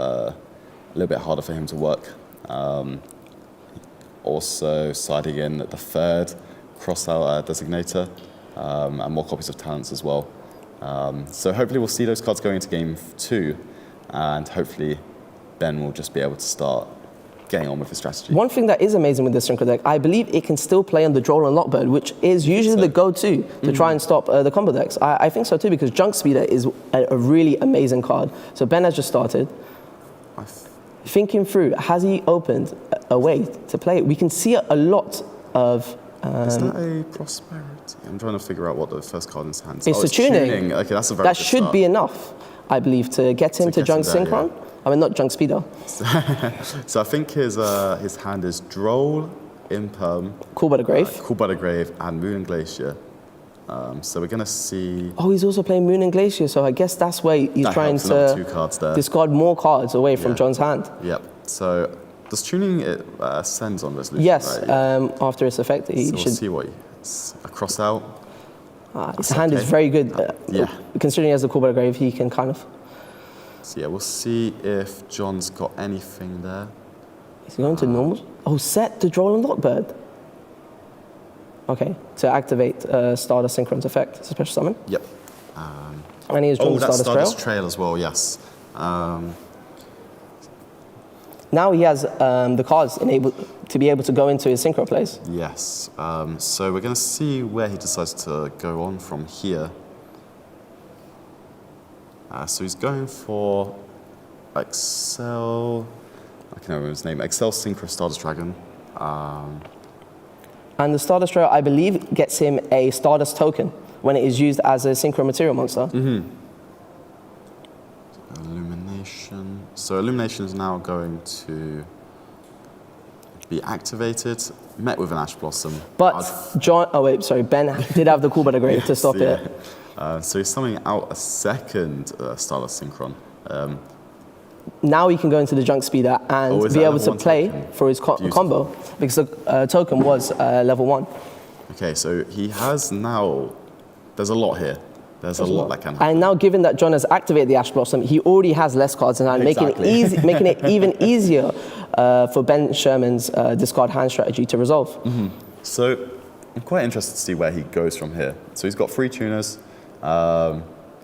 harder for him to work. Also siding in the third cross-out designator and more copies of talents as well. So hopefully we'll see those cards going into game 2, and hopefully Ben will just be able to start getting on with his strategy. One thing that is amazing with this Synchro deck, I believe it can still play on the Droll and Lockbird, which is usually the go-to to try and stop the combo decks. I think so too, because Junk Speeder is a really amazing card. So Ben has just started. Thinking through, has he opened a way to play it? We can see a lot of... is that a Prosperity? I'm trying to figure out what the first card in his hand is. It's tuning. Okay, that's a very That good should start. be enough, I believe, to get him to Junk there, Synchron. I mean, not Junk Speeder. So I think his hand is Droll, Imperm, Cool by the Grave. Cool by the Grave, and Moon and Glacier. So we're going to see... Oh, he's also playing Moon and Glacier, so I guess that's where he's That trying helps, another to 2 cards there. discard more cards away from Yeah. John's hand. Yep. So does tuning it sends on resolution? Yes, Right? after its effect, he So we'll should... see what it's a cross out. His hand is okay. very good. Yeah. Considering he has the Cool by the Grave, he can kind of... So yeah, we'll see if John's got anything there. Is he going to normal? Oh, set the Droll and Lockbird. Okay, to activate Stardust Synchron's effect, it's a special summon. Yep. And he has drawn the that's Stardust Trail. Stardust Trail as well, yes. Now he has the cards to be able to go into his Synchro plays. Yes. So we're going to see where he decides to go on from here. So he's going for Excel. I can't remember his name. Excel Synchro Stardust Dragon. And the Stardust Trail, I believe, gets him a Stardust token when it is used as a Synchro material monster. Illumination. So Illumination is now going to be activated, met with an Ash Blossom. But Ben did have the Cool by the Grave to stop it. So he's summoning out a second Stardust Synchron. Now he can go into the Junk Speeder and is be that able level to 1 play token? for his combo, because the token was level 1. Okay, so he has now... There's a lot here. There's a lot that can happen. And now, given that John has activated the Ash Blossom, he already has less cards in hand, making it even easier for Ben Sherman's discard hand strategy to resolve. So I'm quite interested to see where he goes from here. So he's got 3 tuners.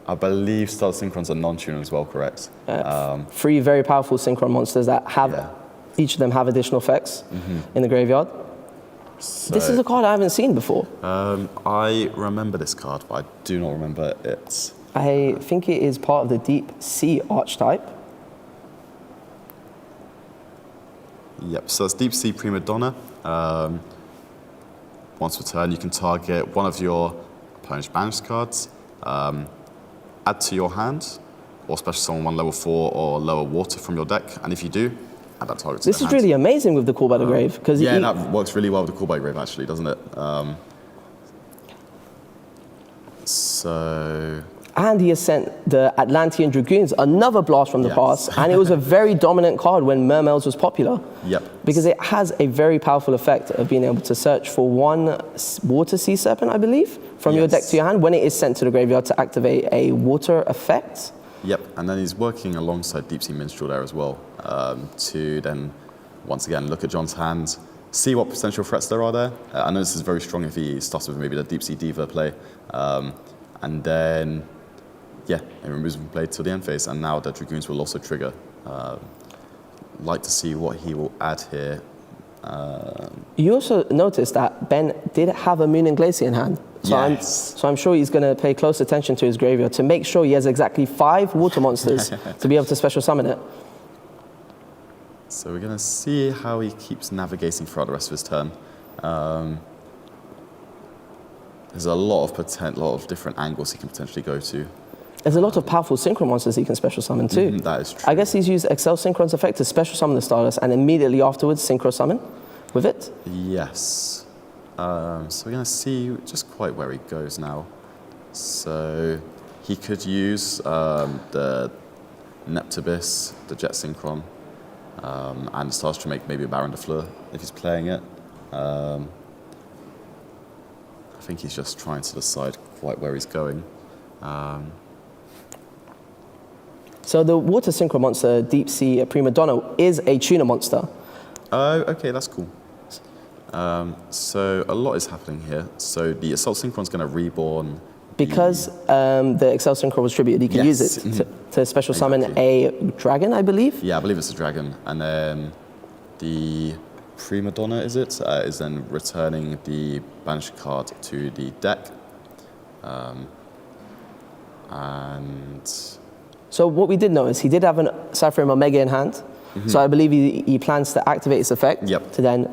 I believe Stardust Synchron's a non-tuner as well, correct? 3 very powerful Synchron monsters that have, each of them have additional effects in the graveyard. So, This is a card I haven't seen before. I remember this card, but I do not remember it. I think it is part of the Deep Sea archetype. Yep, so it's Deep Sea Prima Donna. Once per turn, you can target one of your opponent's banished cards, add to your hand, or special summon 1 level 4 or lower water from your deck, and if you do, add that target to This the is hand. really amazing with the Call by the Grave, because Yeah, that works really well with the Call by Grave, actually, doesn't it? And he has sent the Atlantean Dragoons, another blast from the Yes. past, and it was a very dominant card when Mermails was popular. Yep. Because it has a very powerful effect of being able to search for 1 Water Sea Serpent, I believe, from your deck to your hand when it is sent to the graveyard to activate a water effect. Yep, and then he's working alongside Deep Sea Minstrel there as well, to then, once again, look at John's hand, see what potential threats there are there. I know this is very strong if he starts with maybe the Deep Sea Diva play, and then, yeah, it removes him from play till the end phase, and now the Dragoons will also trigger. Like to see what he will add here. You also noticed that Ben did have a Moon and Glacier in hand. So, Yes. I'm sure he's going to pay close attention to his graveyard to make sure he has exactly 5 water monsters to be able to special summon it. So we're going to see how he keeps navigating throughout the rest of his turn. There's a lot of different angles he can potentially go to. There's a lot of powerful Synchro monsters he can special summon too. That is true. I guess he's used Excel Synchron's effect to special summon the Stardust and immediately afterwards Synchro summon with it. Yes. So we're going to see just quite where he goes now. So he could use the Neptibus, the Jet Synchron, and starts to make maybe a Baron de Fleur if he's playing it. I think he's just trying to decide quite where he's going. So the Water Synchro monster, Deep Sea Prima Donna, is a tuner monster. Oh, okay, that's cool. So a lot is happening here. So the Assault Synchron's going to reborn. Because the Excel Synchro was tributed, you can use it to special summon a dragon, I believe? Yeah, I believe it's a dragon. And then the Prima Donna, is then returning the banished card to the deck. And... So what we did notice, he did have an Cypher Omega in hand. So I believe he plans to activate its effect to then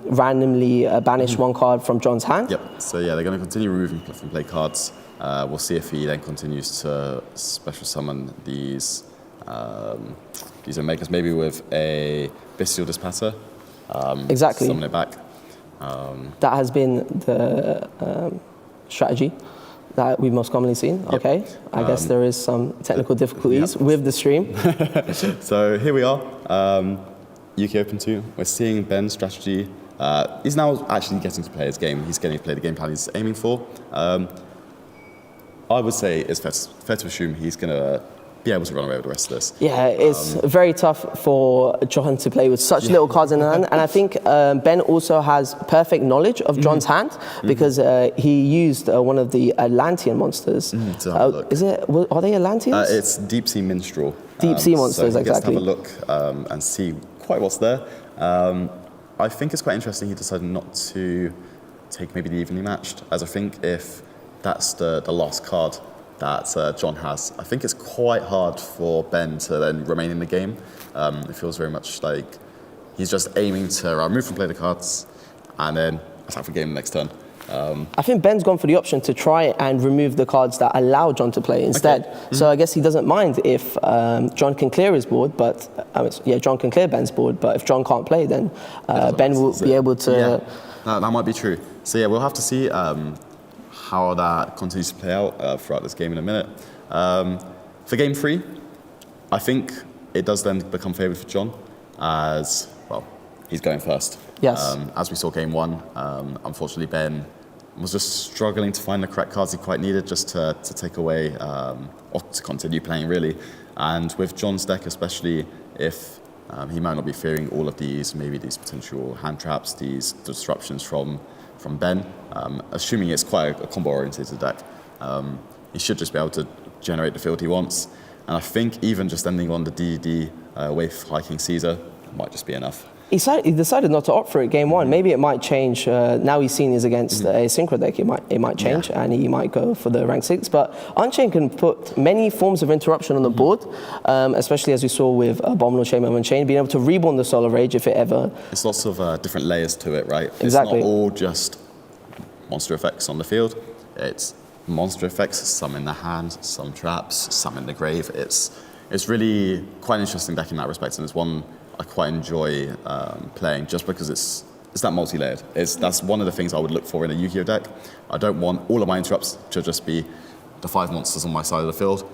randomly banish one card from John's hand. Yep. So yeah, they're going to continue removing from play cards. We'll see if he then continues to special summon these Omegas, maybe with a Bestial Dispatter. Exactly. Summon it back. That has been the strategy that we've most commonly seen. Yep. Okay, I guess there is some technical difficulties with the stream. So here we are, UK Open 2. We're seeing Ben's strategy. He's now actually getting to play his game. He's getting to play the game plan he's aiming for. I would say it's fair to assume he's going to be able to run away with the rest of this. Yeah, it's very tough for John to play with such little cards in hand. And I think Ben also has perfect knowledge of John's hand because he used one of the Atlantean monsters. Are they Atlanteans? It's Deep Sea Minstrel. Deep Sea monsters, so he gets exactly. to have a look and see quite what's there. I think it's quite interesting he decided not to take maybe the evenly matched, as I think if that's the last card that John has, I think it's quite hard for Ben to then remain in the game. It feels very much like he's just aiming to remove from play the cards and then attack for game the next turn. I think Ben's gone for the option to try and remove the cards that allow John to play instead. Okay. So I guess he doesn't mind if John can clear his board, but John can clear Ben's board, but if John can't play, then Ben will be able to... Yeah, that might be true. So yeah, we'll have to see how that continues to play out throughout this game in a minute. For game 3, I think it does then become favoured for John as, well, he's going first. Yes. As we saw game 1, unfortunately Ben was just struggling to find the correct cards he quite needed just to take away, or to continue playing really. And with John's deck, especially if he might not be fearing all of these, maybe these potential hand traps, these disruptions from Ben, assuming it's quite a combo-oriented deck, he should just be able to generate the field he wants. And I think even just ending on the DD Wave Hiking Caesar might just be enough. He decided not to opt for it game 1. Maybe it might change. Now he's seen is against a synchro deck. It might change, and he might go for the rank 6. But Unchained can put many forms of interruption on the board, especially as we saw with Abominable Shaman of Unchained, being able to reborn the Solar Rage if it ever... It's lots of different layers to it, right? Exactly. It's not all just monster effects on the field. It's monster effects, some in the hand, some traps, some in the grave. It's really quite an interesting deck in that respect, and it's one I quite enjoy playing just because it's that multi-layered. That's one of the things I would look for in a Yu-Gi-Oh deck. I don't want all of my interrupts to just be the 5 monsters on my side of the field,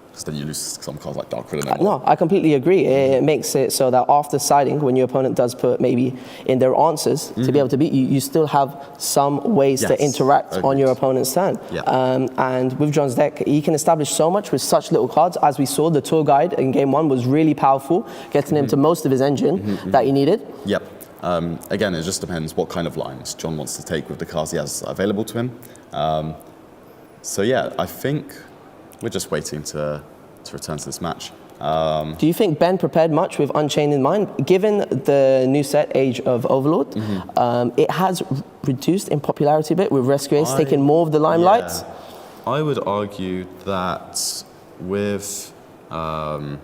because then you lose some cards like Dark Riddle. No, I completely agree. It makes it so that after siding, when your opponent does put maybe in their answers to be able to beat you, you still have some ways to interact on your opponent's turn. Yeah. And with John's deck, he can establish so much with such little cards. As we saw, the tour guide in game 1 was really powerful, getting him to most of his engine that he needed. Yep. Again, it just depends what kind of lines John wants to take with the cards he has available to him. So yeah, I think we're just waiting to return to this match. Do you think Ben prepared much with Unchained in mind? Given the new set, Age of Overlord, it has reduced in popularity a bit, with Rescue Ace taking more of the limelight. Yeah. I would argue that with how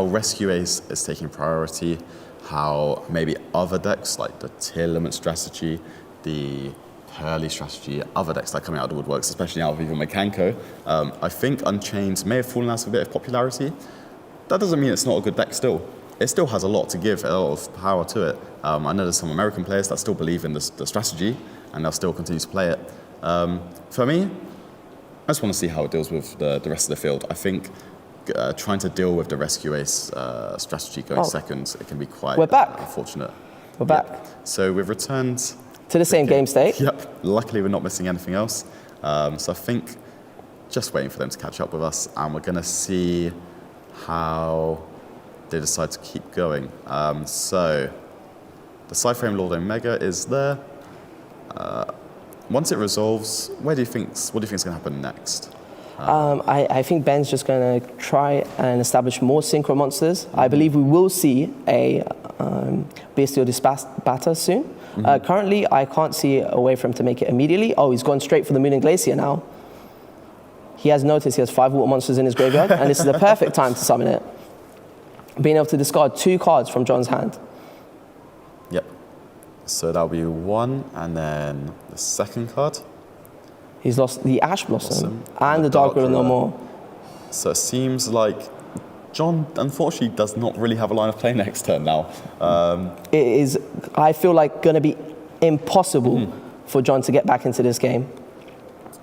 Rescue Ace is taking priority, how maybe other decks like the Tear Limit strategy, the Hurley strategy, other decks that are coming out of the woodworks, especially out of even Mekanko, I think Unchained may have fallen out of a bit of popularity. That doesn't mean it's not a good deck still. it still has a lot to give, a lot of power to it. I know there's some American players that still believe in the strategy, and they'll still continue to play it. For me, I just want to see how it deals with the rest of the field. I think trying to deal with the rescue ace strategy going second, it can be quite unfortunate. We're back. So we've returned to the same game state. Yep. Luckily, we're not missing anything else. So I think just waiting for them to catch up with us, and we're going to see how they decide to keep going. So the side frame Lord Omega is there. Once it resolves, what do you think is going to happen next? I think Ben's just going to try and establish more synchro monsters. I believe we will see a Bestial Disbatter soon. Currently, I can't see a way for him to make it immediately. Oh, he's gone straight for the Moon and Glacier now. He has noticed he has 5 water monsters in his graveyard, and this is the perfect time to summon it. Being able to discard 2 cards from John's hand. Yep. So that'll be 1, and then the second card. He's lost the Ash Blossom and the Dark Ruler no more. So it seems like John, unfortunately, does not really have a line of play next turn now. It is, I feel like, going to be impossible for John to get back into this game.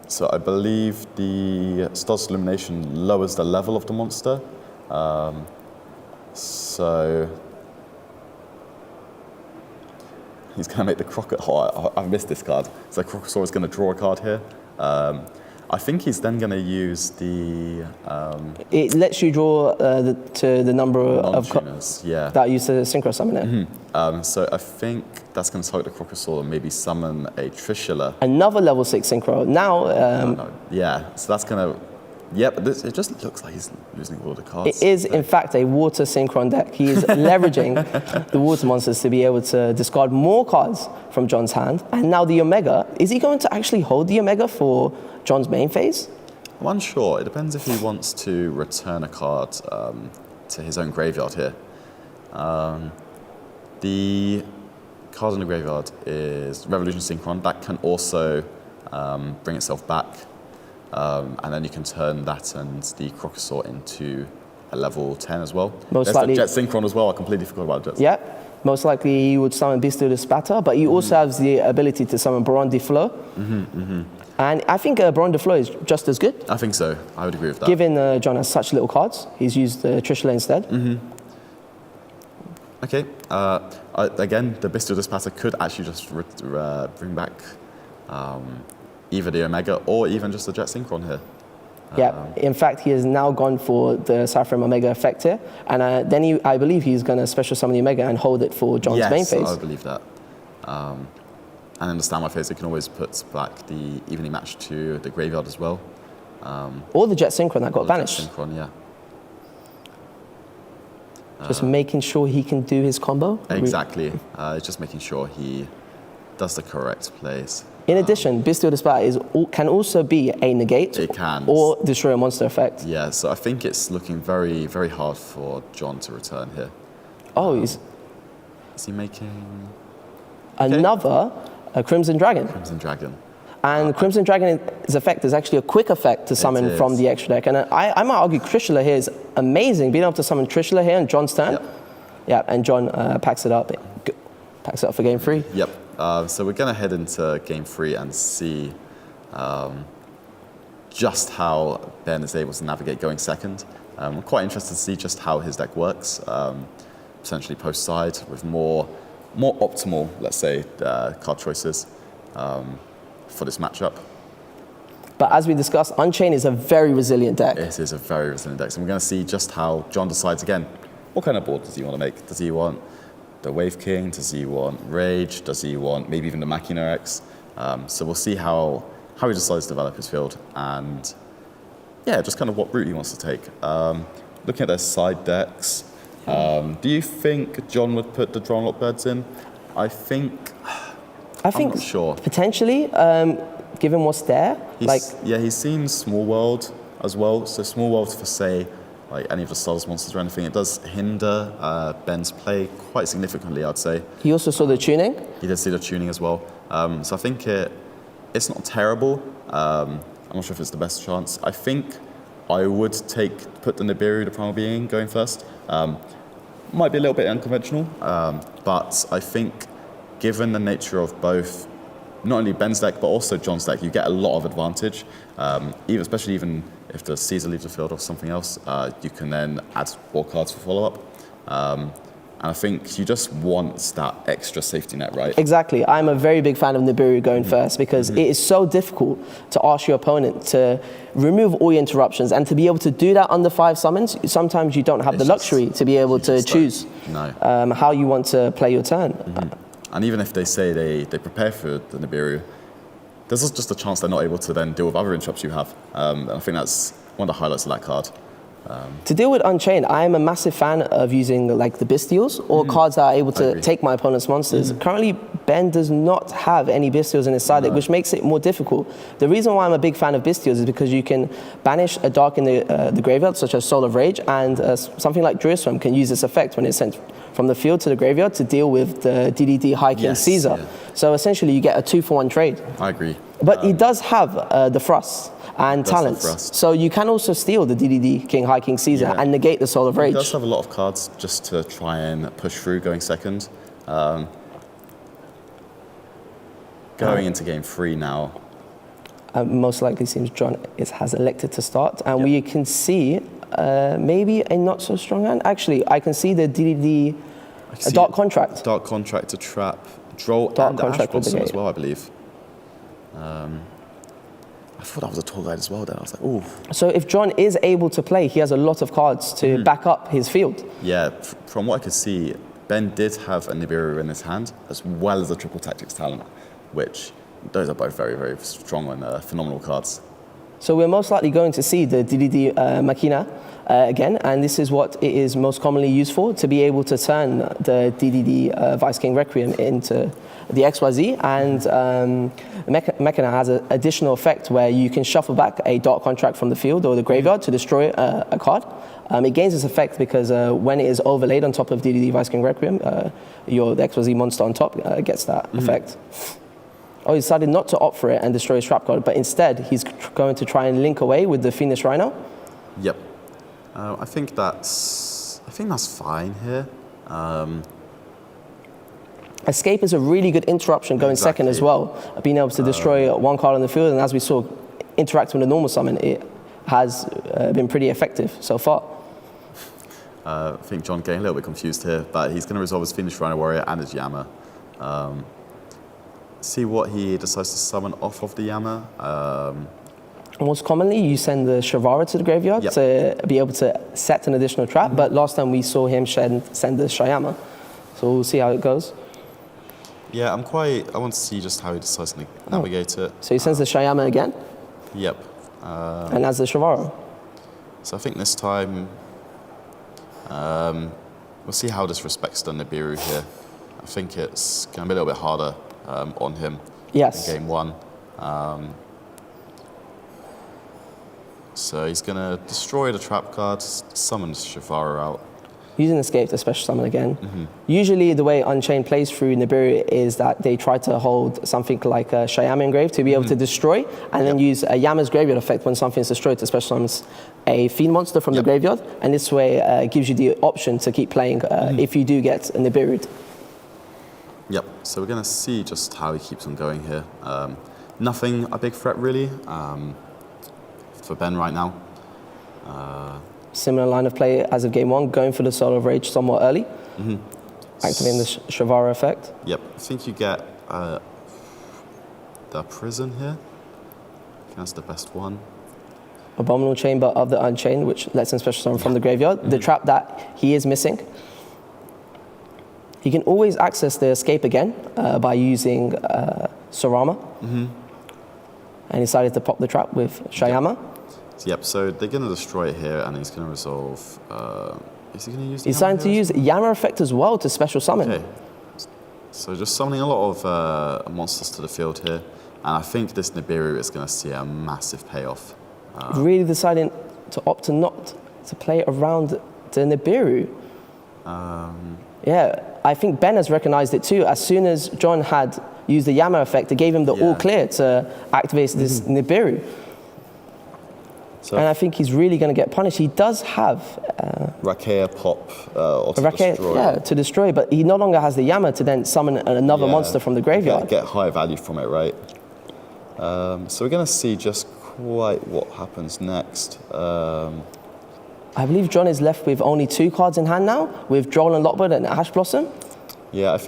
So I believe the Stars Illumination lowers the level of the monster. So he's going to make the Crocodile. I've missed this card. So Crocosaur is going to draw a card here. I think he's then going to use the... it lets you draw to the number of that use to synchro summon it. So I think that's going to target the Crocosaur and maybe summon a Trishula. Another level 6 synchro. Now... Yeah, so that's going to... Yeah, but it just looks like he's losing all the cards. It is, in fact, a water synchron deck. He is leveraging the water monsters to be able to discard more cards from John's hand. And now the Omega. Is he going to actually hold the Omega for John's main phase? I'm unsure. It depends if he wants to return a card to his own graveyard here. The card in the graveyard is Revolution Synchron. That can also bring itself back. And then you can turn that and the Crocosaur into a level 10 as well. Most There's likely, the Jet Synchron as well. I completely forgot about Jet. Yeah, most likely he would summon Bestial Disbatter, but he also has the ability to summon Baron de Fleur. And I think Baron de Fleur is just as good. I think so. I would agree with that. Given John has such little cards, he's used Trishula instead. Okay. Again, the Bestial Disbatter could actually just bring back either the Omega or even just the Jet Synchron here. Yeah, in fact, he has now gone for the Cypherem Omega effect here, and then I believe he's going to special summon the Omega and hold it for John's main phase. Yes, I believe that. And in the standby phase, it can always put back the evenly matched to the graveyard as well. Or the Jet Synchron that got banished. Jet Synchron, yeah. Just making sure he can do his combo. Exactly. Just making sure he does the correct plays. In addition, Bestial Disbatter can also be a negate or destroy a monster effect. Yeah, so I think it's looking very, very hard for John to return here. Oh, is he making... Another Crimson Dragon. Crimson Dragon. And Crimson Dragon's effect is actually a quick effect to summon from the extra deck. And I might argue Trishula here is amazing, being able to summon Trishula here on John's turn. Yeah, and John packs it up for game 3. Yep. So we're going to head into game 3 and see just how Ben is able to navigate going second. I'm quite interested to see just how his deck works, potentially post-side with more optimal, let's say, card choices for this matchup. But as we discussed, Unchained is a very resilient deck. It is a very resilient deck. So we're going to see just how John decides again, what kind of board does he want to make? Does he want the Wave King? Does he want Rage? Does he want maybe even the Machina X? So we'll see how he decides to develop his field and yeah, just kind of what route he wants to take. Looking at their side decks, do you think John would put the Drownlock Birds in? I'm not sure. Potentially, given what's there. He's seen Small World as well. So Small World for say, like any of the Stardust monsters or anything, it does hinder Ben's play quite significantly, I'd say. He also saw the tuning. He did see the tuning as well. So I think it's not terrible. I'm not sure if it's the best chance. I think I would put the Nibiru, the Primal Being, going first. might be a little bit unconventional, but I think given the nature of both, not only Ben's deck, but also John's deck, you get a lot of advantage, especially even if the Caesar leaves the field or something else, you can then add more cards for follow-up. And I think you just want that extra safety net, right? Exactly. I'm a very big fan of Nibiru going first because it is so difficult to ask your opponent to remove all your interruptions, and to be able to do that under 5 summons, sometimes you don't have the luxury to be able to choose how you want to play your turn. And even if they say they prepare for the Nibiru, there's just a chance they're not able to then deal with other interrupts you have. And I think that's one of the highlights of that card. To deal with Unchained, I am a massive fan of using like the Bestials or cards that are able to take my opponent's monsters. Currently, Ben does not have any Bestials in his side deck, which makes it more difficult. The reason why I'm a big fan of Bestials is because you can banish a dark in the graveyard, such as Soul of Rage, and something like Druiswim can use this effect when it's sent from the field to the graveyard to deal with the DDD High King Caesar. So essentially, you get a 2-for-1 trade. I agree. But he does have the Frost and talents. So you can also steal the DDD King High King Caesar and negate the Soul of Rage. He does have a lot of cards just to try and push through going second. Going into game 3 now. Most likely seems John has elected to start. And we can see maybe a not so strong hand. Actually, I can see the DDD Dark Contract. Dark Contract to trap, Droll and Ash Blossom as well, I believe. I thought that was a tall guide as well then. I was like, ooh. So if John is able to play, he has a lot of cards to back up his field. Yeah, from what I could see, Ben did have a Nibiru in his hand, as well as a Triple Tactics talent, which those are both very, very strong and phenomenal cards. So we're most likely going to see the DDD Machina again, and this is what it is most commonly used for, to be able to turn the DDD Vice King Requiem into the XYZ, and Machina has an additional effect where you can shuffle back a Dark Contract from the field or the graveyard to destroy a card. It gains this effect because when it is overlaid on top of DDD Vice King Requiem, the XYZ monster on top gets that effect. Oh, he decided not to opt for it and destroy his trap card, but instead he's going to try and link away with the Fiendish Rhino. Yep. I think that's fine here. Escape is a really good interruption going second as well. Being able to destroy one card on the field, and as we saw, interacting with a normal summon, it has been pretty effective so far. I think John getting a little bit confused here, but he's going to resolve his Fiendish Rhino Warrior and his Yama. See what he decides to summon off of the Yama. Most commonly, you send the Shavara to the graveyard to be able to set an additional trap, but last time we saw him send the Shayama. So we'll see how it goes. Yeah, I want to see just how he decides to navigate it. So he sends the Shayama again? Yep. And as the Shavara? So I think this time, we'll see how this respects the Nibiru here. I think it's going to be a little bit harder on him in game 1. So he's going to destroy the trap card, summon Shavara out. Using Escape to special summon again. Usually the way Unchained plays through Nibiru is that they try to hold something like a Shayama Engrave to be able to destroy, and then use a Yama's Graveyard effect when something is destroyed to special summon a Fiend monster from the graveyard, and this way it gives you the option to keep playing if you do get a Nibiru. Yep, so we're going to see just how he keeps on going here. Nothing a big threat really for Ben right now. Similar line of play as of game 1, going for the Soul of Rage somewhat early, activating the Shavara effect. Yep, I think you get the Prison here. I think that's the best one. Abominable Chamber of the Unchained, which lets him special summon from the graveyard. The trap that he is missing. He can always access the Escape again by using Sorama. And he decided to pop the trap with Shayama. Yep, so they're going to destroy it here, and he's going to resolve... is he going to use the He's trying to use Yama effect as well to special summon. Okay. So just summoning a lot of monsters to the field here, and I think this Nibiru is going to see a massive payoff. Really deciding to opt to not to play around the Nibiru. Yeah, I think Ben has recognized it too. As soon as John had used the Yama effect, it gave him the all clear to activate this Nibiru. So And I think he's really going to get punished. He does have Rakea pop or to Rakea, destroy. yeah, to destroy, but he no longer has the Yama to then summon another monster from the graveyard. Get high value from it, right? So we're going to see just quite what happens next. I believe John is left with only 2 cards in hand now, with Droll and Lockbird and Ash Blossom. Yeah, I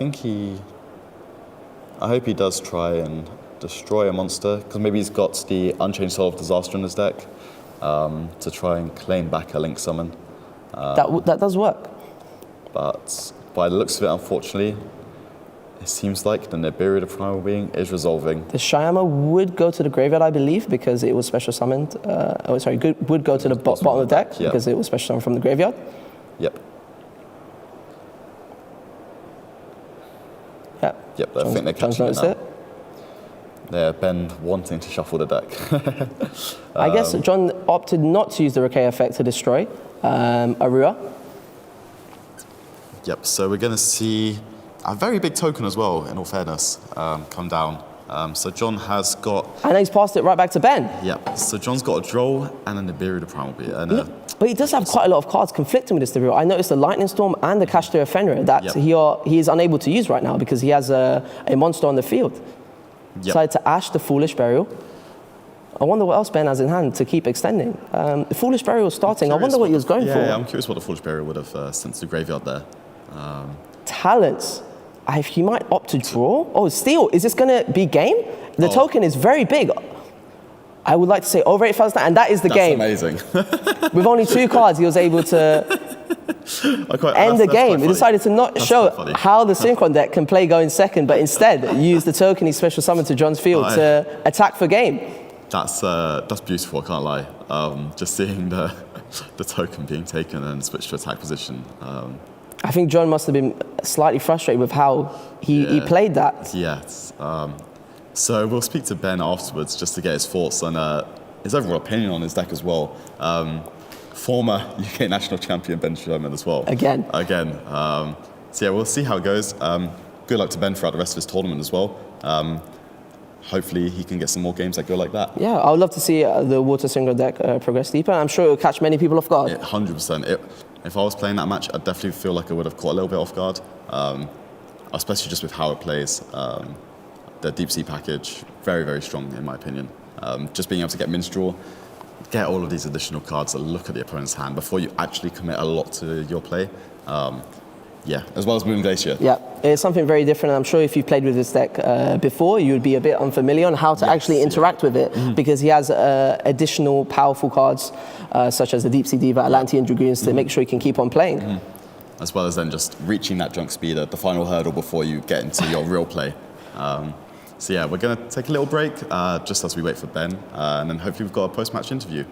hope he does try and destroy a monster, because maybe he's got the Unchained Soul of Disaster in his deck to try and claim back a Link summon. That does work. But by the looks of it, unfortunately, it seems like the Nibiru, the Primal Being, is resolving. The Shyama would go to the graveyard, I believe, because it was special summoned. Would go to the bottom of the deck because it was special summoned from the graveyard. Yep. Yep. I think they're John's catching it noticed now. it. They're Ben wanting to shuffle the deck. I guess John opted not to use the Rakea effect to destroy Arua. Yep, so we're going to see a very big token as well, in all fairness, come down. So John has got... And he's passed it right back to Ben. Yep, so John's got a Droll and a Nibiru, the Primal Being. And But he does have quite a lot of cards conflicting with this Nibiru. I noticed the Lightning Storm and the Kashtira Fenrir that he is unable to use right now because he has a monster on the field. Decided to Ash the Foolish Burial. I wonder what else Ben has in hand to keep extending. The Foolish Burial starting, I wonder what he was going for. Yeah, I'm curious what the Foolish Burial would have sent to the graveyard there. Talents. He might opt to draw. Oh, Steel, is this going to be game? The token is very big. I would like to say over 8,000, and that is the game. That's amazing. With only 2 cards, he was able to end the game. He decided to not show how the Synchron deck can play going second, but instead use the token he special summoned to John's field to attack for game. That's beautiful, I can't lie. Just seeing the token being taken and switched to attack position. I think John must have been slightly frustrated with how he played that. Yes. So we'll speak to Ben afterwards just to get his thoughts on his overall opinion on his deck as well. Former UK national champion Ben Sherman as well. Again. So yeah, we'll see how it goes. Good luck to Ben throughout the rest of his tournament as well. Hopefully he can get some more games that go like that. Yeah, I would love to see the Water Synchro deck progress deeper. I'm sure it will catch many people off guard. 100%. If I was playing that match, I definitely feel like I would have caught a little bit off guard, especially just with how it plays. The Deep Sea package, very, very strong in my opinion. Just being able to get Minstrel, get all of these additional cards that look at the opponent's hand before you actually commit a lot to your play. As well as Moon Glacier. Yeah, it's something very different. I'm sure if you've played with this deck before, you would be a bit unfamiliar on how to actually interact with it because he has additional powerful cards such as the Deep Sea Diva, Atlantean Dragoons to make sure you can keep on playing. As well as then just reaching that junk speed at the final hurdle before you get into your real play. So yeah, we're going to take a little break just as we wait for Ben, and then hopefully we've got a post-match interview.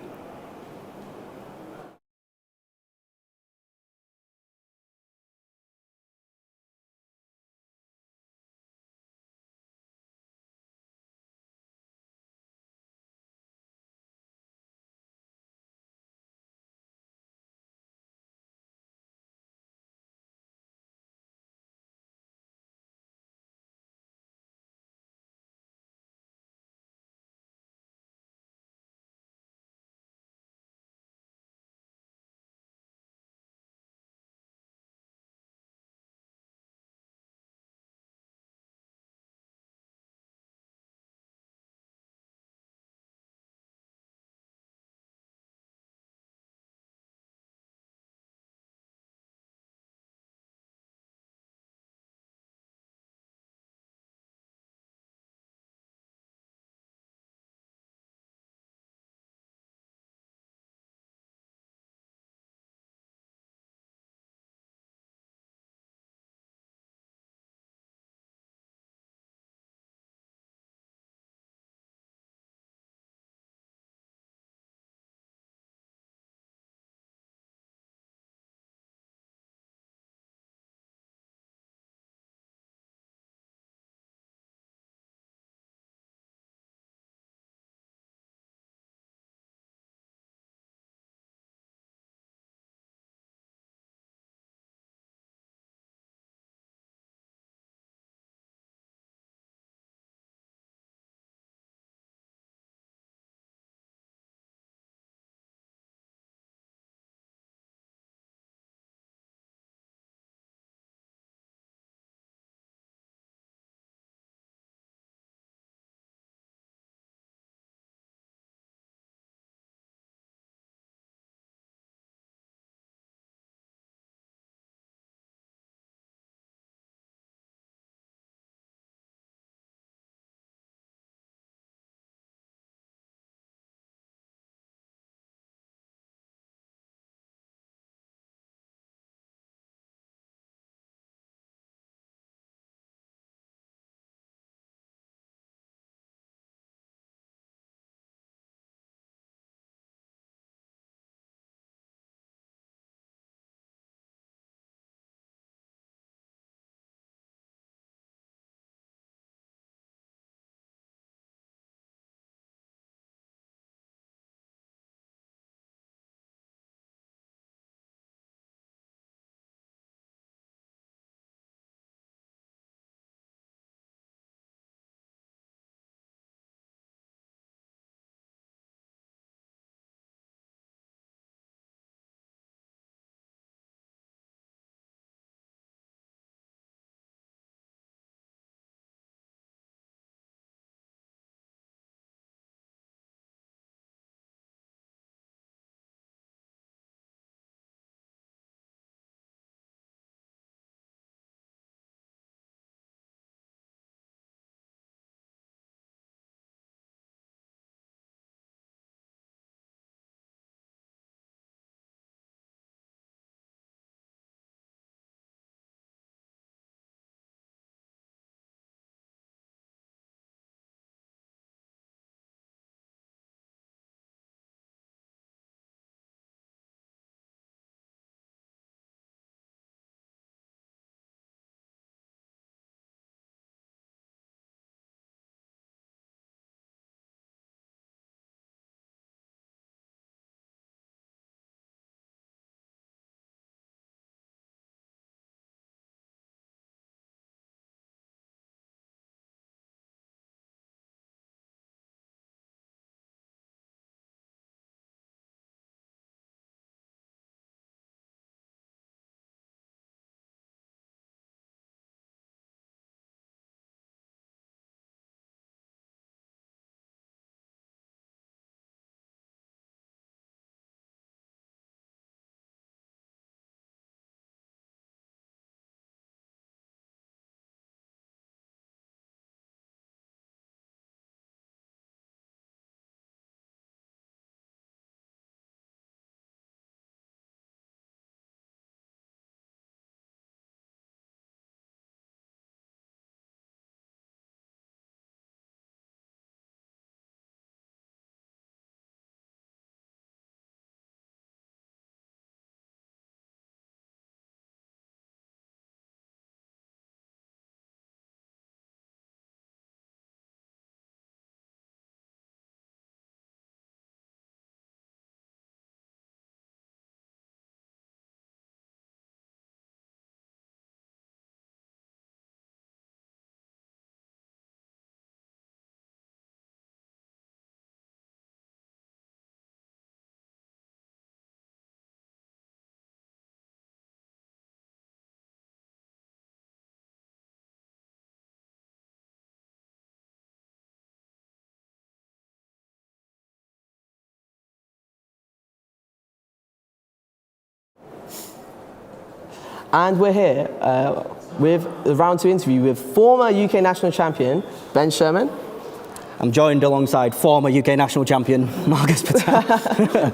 And we're here with the round 2 interview with former UK national champion, Ben Sherman. I'm joined alongside former UK national champion, Marcus Patel.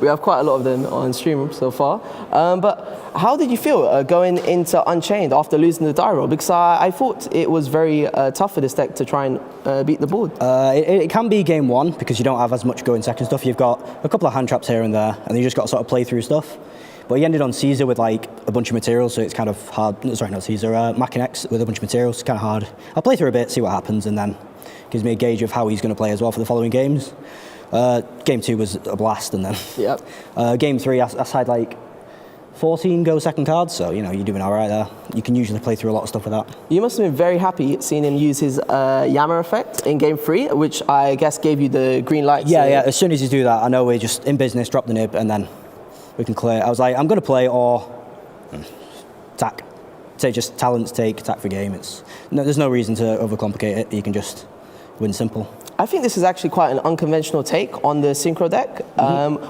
We have quite a lot of them on stream so far. But how did you feel going into Unchained after losing the die roll? Because I thought it was very tough for this deck to try and beat the board. It can be game 1 because you don't have as much going second stuff. You've got a couple of hand traps here and there, and you just got to sort of play through stuff. But he ended on Caesar with like a bunch of materials, so it's kind of hard. Sorry, not Caesar, Mac and X with a bunch of materials. It's kind of hard. I'll play through a bit, see what happens, and then gives me a gauge of how he's going to play as well for the following games. Game 2 was a blast, and then game 3 I had like 14 go second cards, so you know you're doing all right there. You can usually play through a lot of stuff with that. You must have been very happy seeing him use his Yammer effect in game 3, which I guess gave you the green light. Yeah. As soon as you do that, I know we're just in business. Drop the nib, and then we can clear. I was like, I'm going to play or attack. Say just talents take attack for game. There's no reason to overcomplicate it. You can just win simple. I think this is actually quite an unconventional take on the Synchro deck.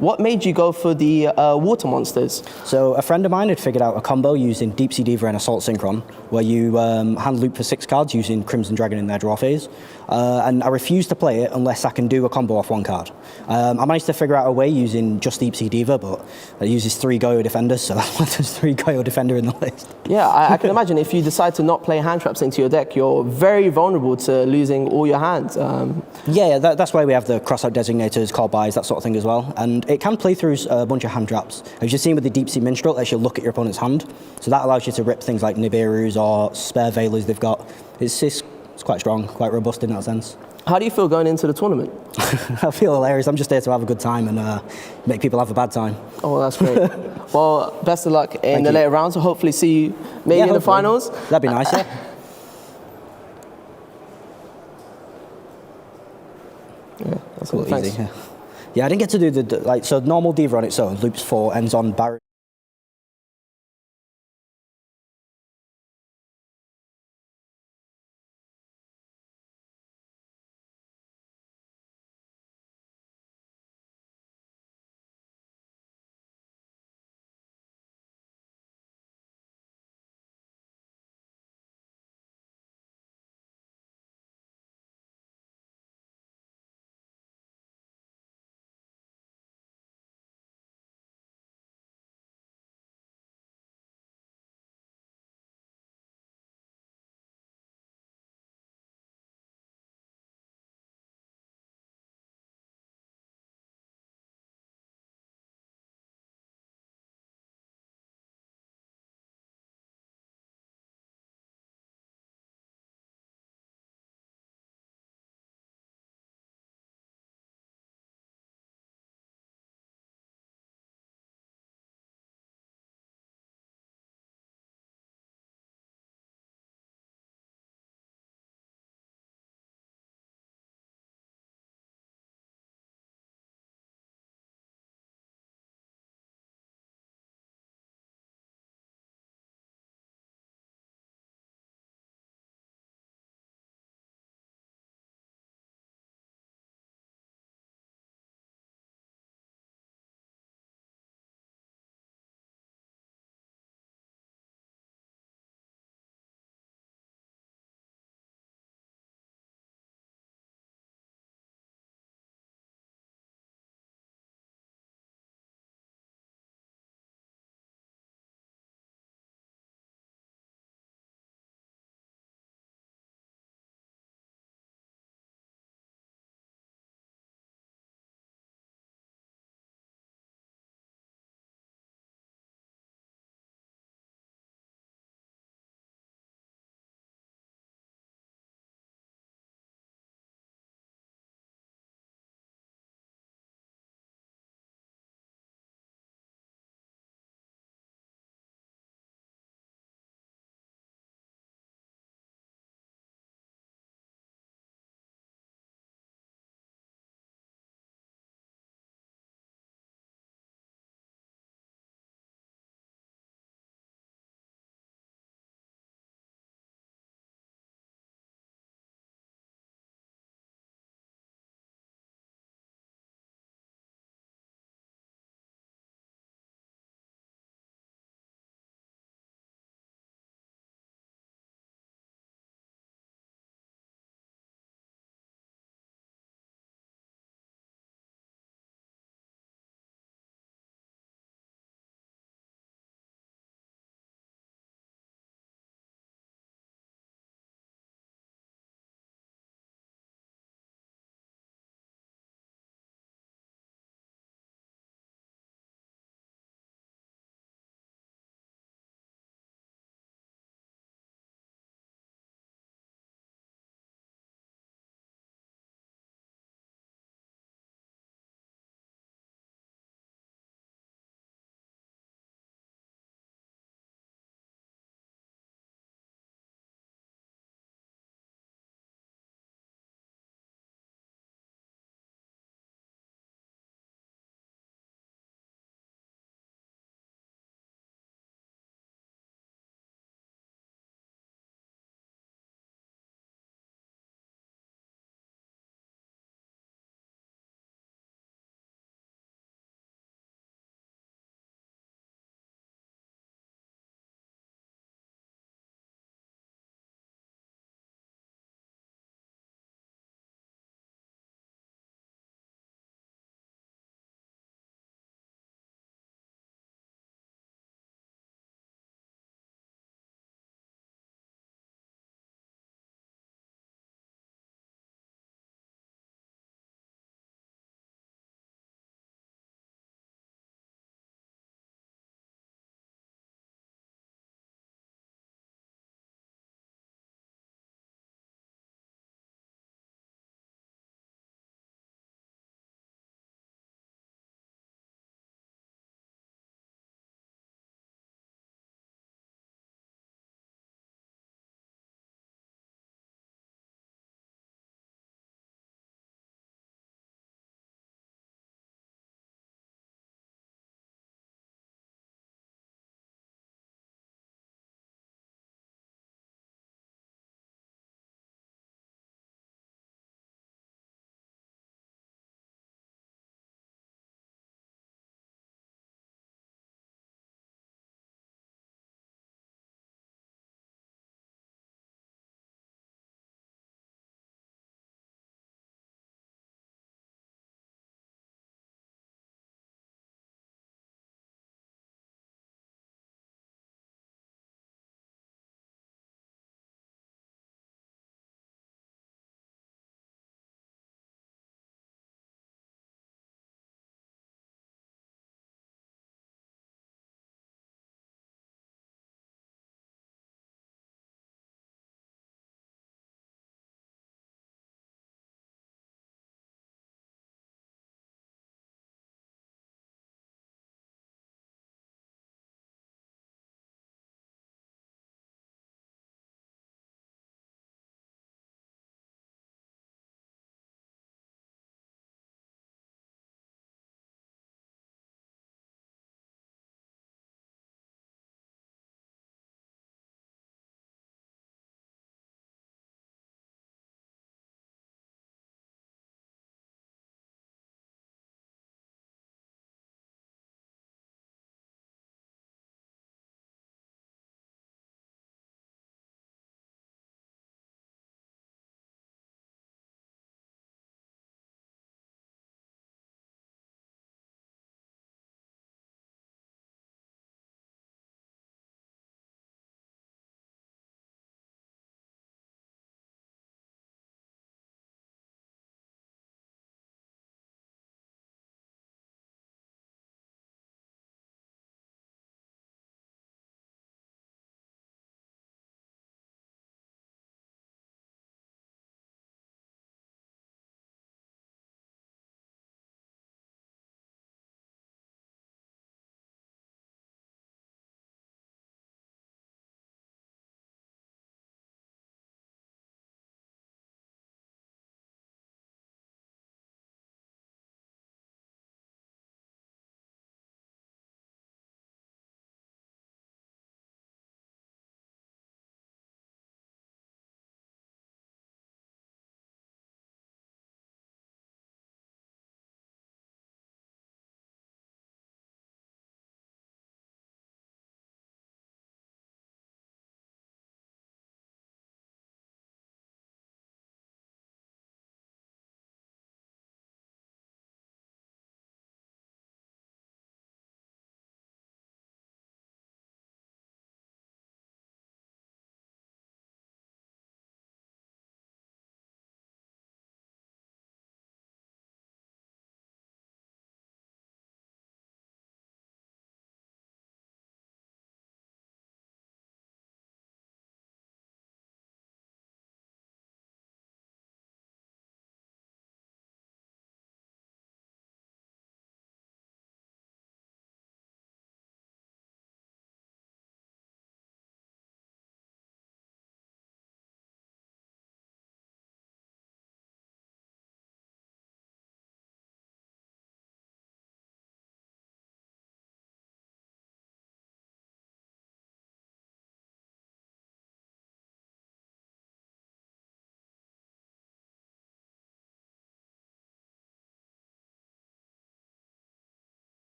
What made you go for the water monsters? So a friend of mine had figured out a combo using Deep Sea Diva and Assault Synchron, where you hand loop for 6 cards using Crimson Dragon in their draw phase. And I refused to play it unless I can do a combo off 1 card. I managed to figure out a way using just Deep Sea Diva, but it uses 3 Goyo Defenders, so that's why there's 3 Goyo Defender in the list. Yeah, I can imagine if you decide to not play hand traps into your deck, you're very vulnerable to losing all your hands. That's why we have the cross-out designators, call buys, that sort of thing as well. And it can play through a bunch of hand traps. As you've seen with the Deep Sea Minstrel, it actually look at your opponent's hand. So that allows you to rip things like Nibiru's or spare Veilers they've got. It's quite strong, quite robust in that sense. How do you feel going into the tournament? I feel hilarious. I'm just there to have a good time and make people have a bad time. Oh, that's great. Well, best of luck in the later rounds. Hopefully see you maybe in the finals. That'd be nice, yeah. Yeah, that's Cool, cool. easy. Yeah, I didn't get to do so normal Diva on its own, loops 4, ends on Barry.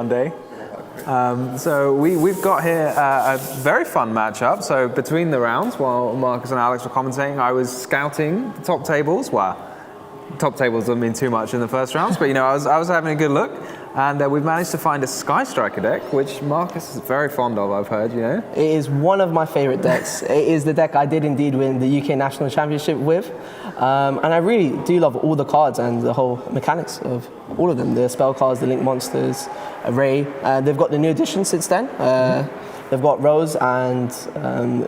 Monday. So we've got here a very fun matchup. So between the rounds, while Marcus and Alex were commentating, I was scouting the top tables. Well, top tables doesn't mean too much in the first rounds, but I was having a good look, and we've managed to find a Sky Striker deck, which Marcus is very fond of. I've heard, It is one of my favorite decks. It is the deck I did indeed win the UK National Championship with, and I really do love all the cards and the whole mechanics of all of them. The spell cards, the Link Monsters, Array. They've got the new addition since then. They've got Rose and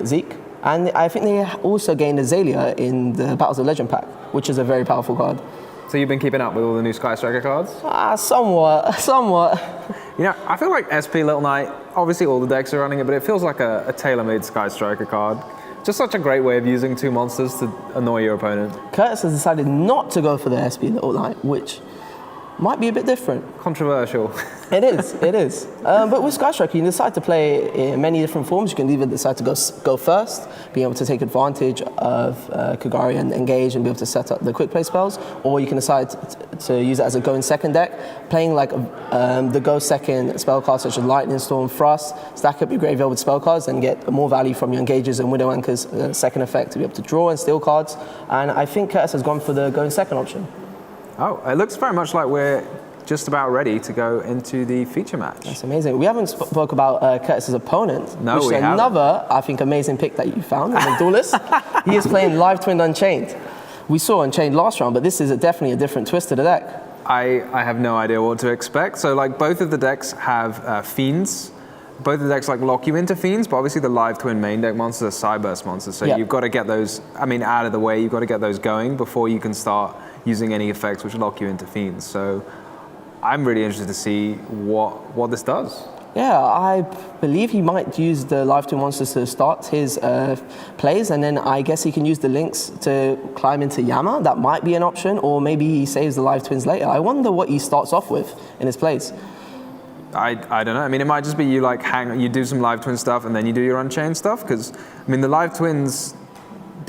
Zeke. And I think they also gained Azalea in the Battles of Legend pack, which is a very powerful card. So you've been keeping up with all the new Sky Striker cards? Somewhat. I feel like SP Little Knight, obviously all the decks are running it, but it feels like a tailor-made Sky Striker card. Just such a great way of using two monsters to annoy your opponent. Curtis has decided not to go for the SP Little Knight, which might be a bit different. Controversial. It is. But with Sky Striker, you can decide to play in many different forms. You can either decide to go first, being able to take advantage of Kagari and engage and be able to set up the quick play spells, or you can decide to use it as a go in second deck, playing like the go second spell cards such as Lightning Storm, Thrust, stack up your graveyard with spell cards and get more value from your engages and Widow Anchor's second effect to be able to draw and steal cards. And I think Curtis has gone for the go in second option. Oh, it looks very much like we're just about ready to go into the feature match. That's amazing. We haven't spoke about Curtis's opponent, no, which is another, I think, amazing pick that you found in the Duelist. He is playing Live Twin Unchained. We saw Unchained last round, but this is definitely a different twist to the deck. I have no idea what to expect. So like both of the decks have Fiends. Both of the decks lock you into Fiends, but obviously the Live Twin main deck monsters are Cyburst monsters. So you've got to get those, out of the way. You've got to get those going before you can start using any effects which lock you into Fiends. So I'm really interested to see what this does. Yeah, I believe he might use the Live Twin monsters to start his plays, and then I guess he can use the links to climb into Yama. That might be an option, or maybe he saves the Live Twins later. I wonder what he starts off with in his plays. I don't know. It might just be you do some Live Twin stuff and then you do your Unchained stuff, because the Live Twins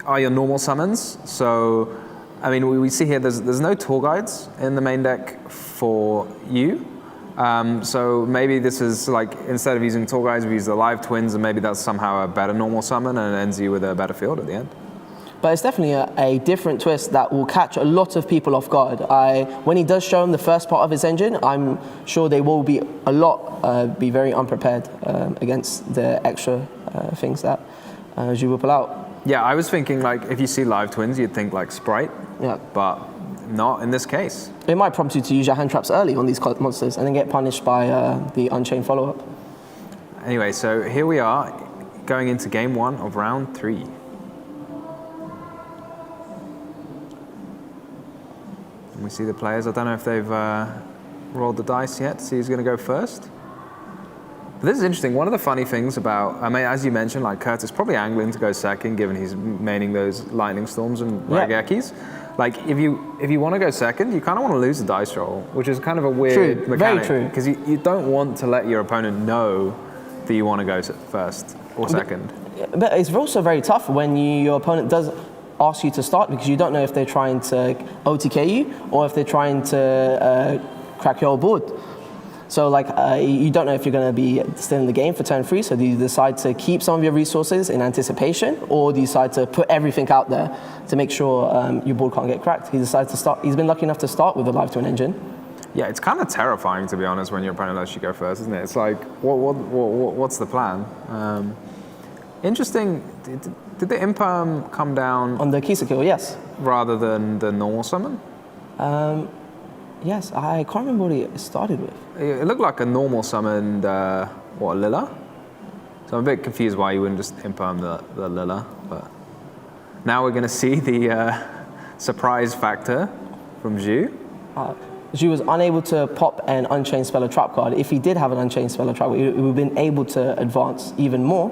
are your normal summons. So we see here there's no tour guides in the main deck for you. So maybe this is instead of using tour guides, we use the Live Twins, and maybe that's somehow a better normal summon and it ends you with a better field at the end. But it's definitely a different twist that will catch a lot of people off guard. When he does show them the first part of his engine, I'm sure they will be be very unprepared against the extra things that Zhu will pull out. Yeah, I was thinking if you see Live Twins, you'd think Sprite. Yeah. But not in this case. It might prompt you to use your hand traps early on these monsters and then get punished by the Unchained follow-up. Anyway, so here we are going into game 1 of round 3. And we see the players. I don't know if they've rolled the dice yet to see who's going to go first. But this is interesting. One of the funny things about, as you mentioned, Curtis probably angling to go second, given he's maining those Lightning Storms and Ragekis. If you want to go second, you kind of want to lose the dice roll, which is kind of a weird mechanic. Very true. Because you don't want to let your opponent know that you want to go first or second. But it's also very tough when your opponent does ask you to start, because you don't know if they're trying to OTK you or if they're trying to crack your board. So you don't know if you're going to be still in the game for turn 3, so do you decide to keep some of your resources in anticipation, or do you decide to put everything out there to make sure your board can't get cracked? He decided to start. He's been lucky enough to start with a Live Twin engine. Yeah, it's kind of terrifying, to be honest, when your opponent lets you go first, isn't it? It's what's the plan? Interesting. Did the Imperm come down on the Kisa kill? Yes. Rather than the normal summon? Yes, I can't remember what it started with. It looked like a normal summoned, Lilla? So I'm a bit confused why you wouldn't just Imperm the Lilla, but now we're going to see the surprise factor from Zhu. Zhu was unable to pop an Unchained Spell or Trap card. If he did have an Unchained Spell or Trap, he would have been able to advance even more.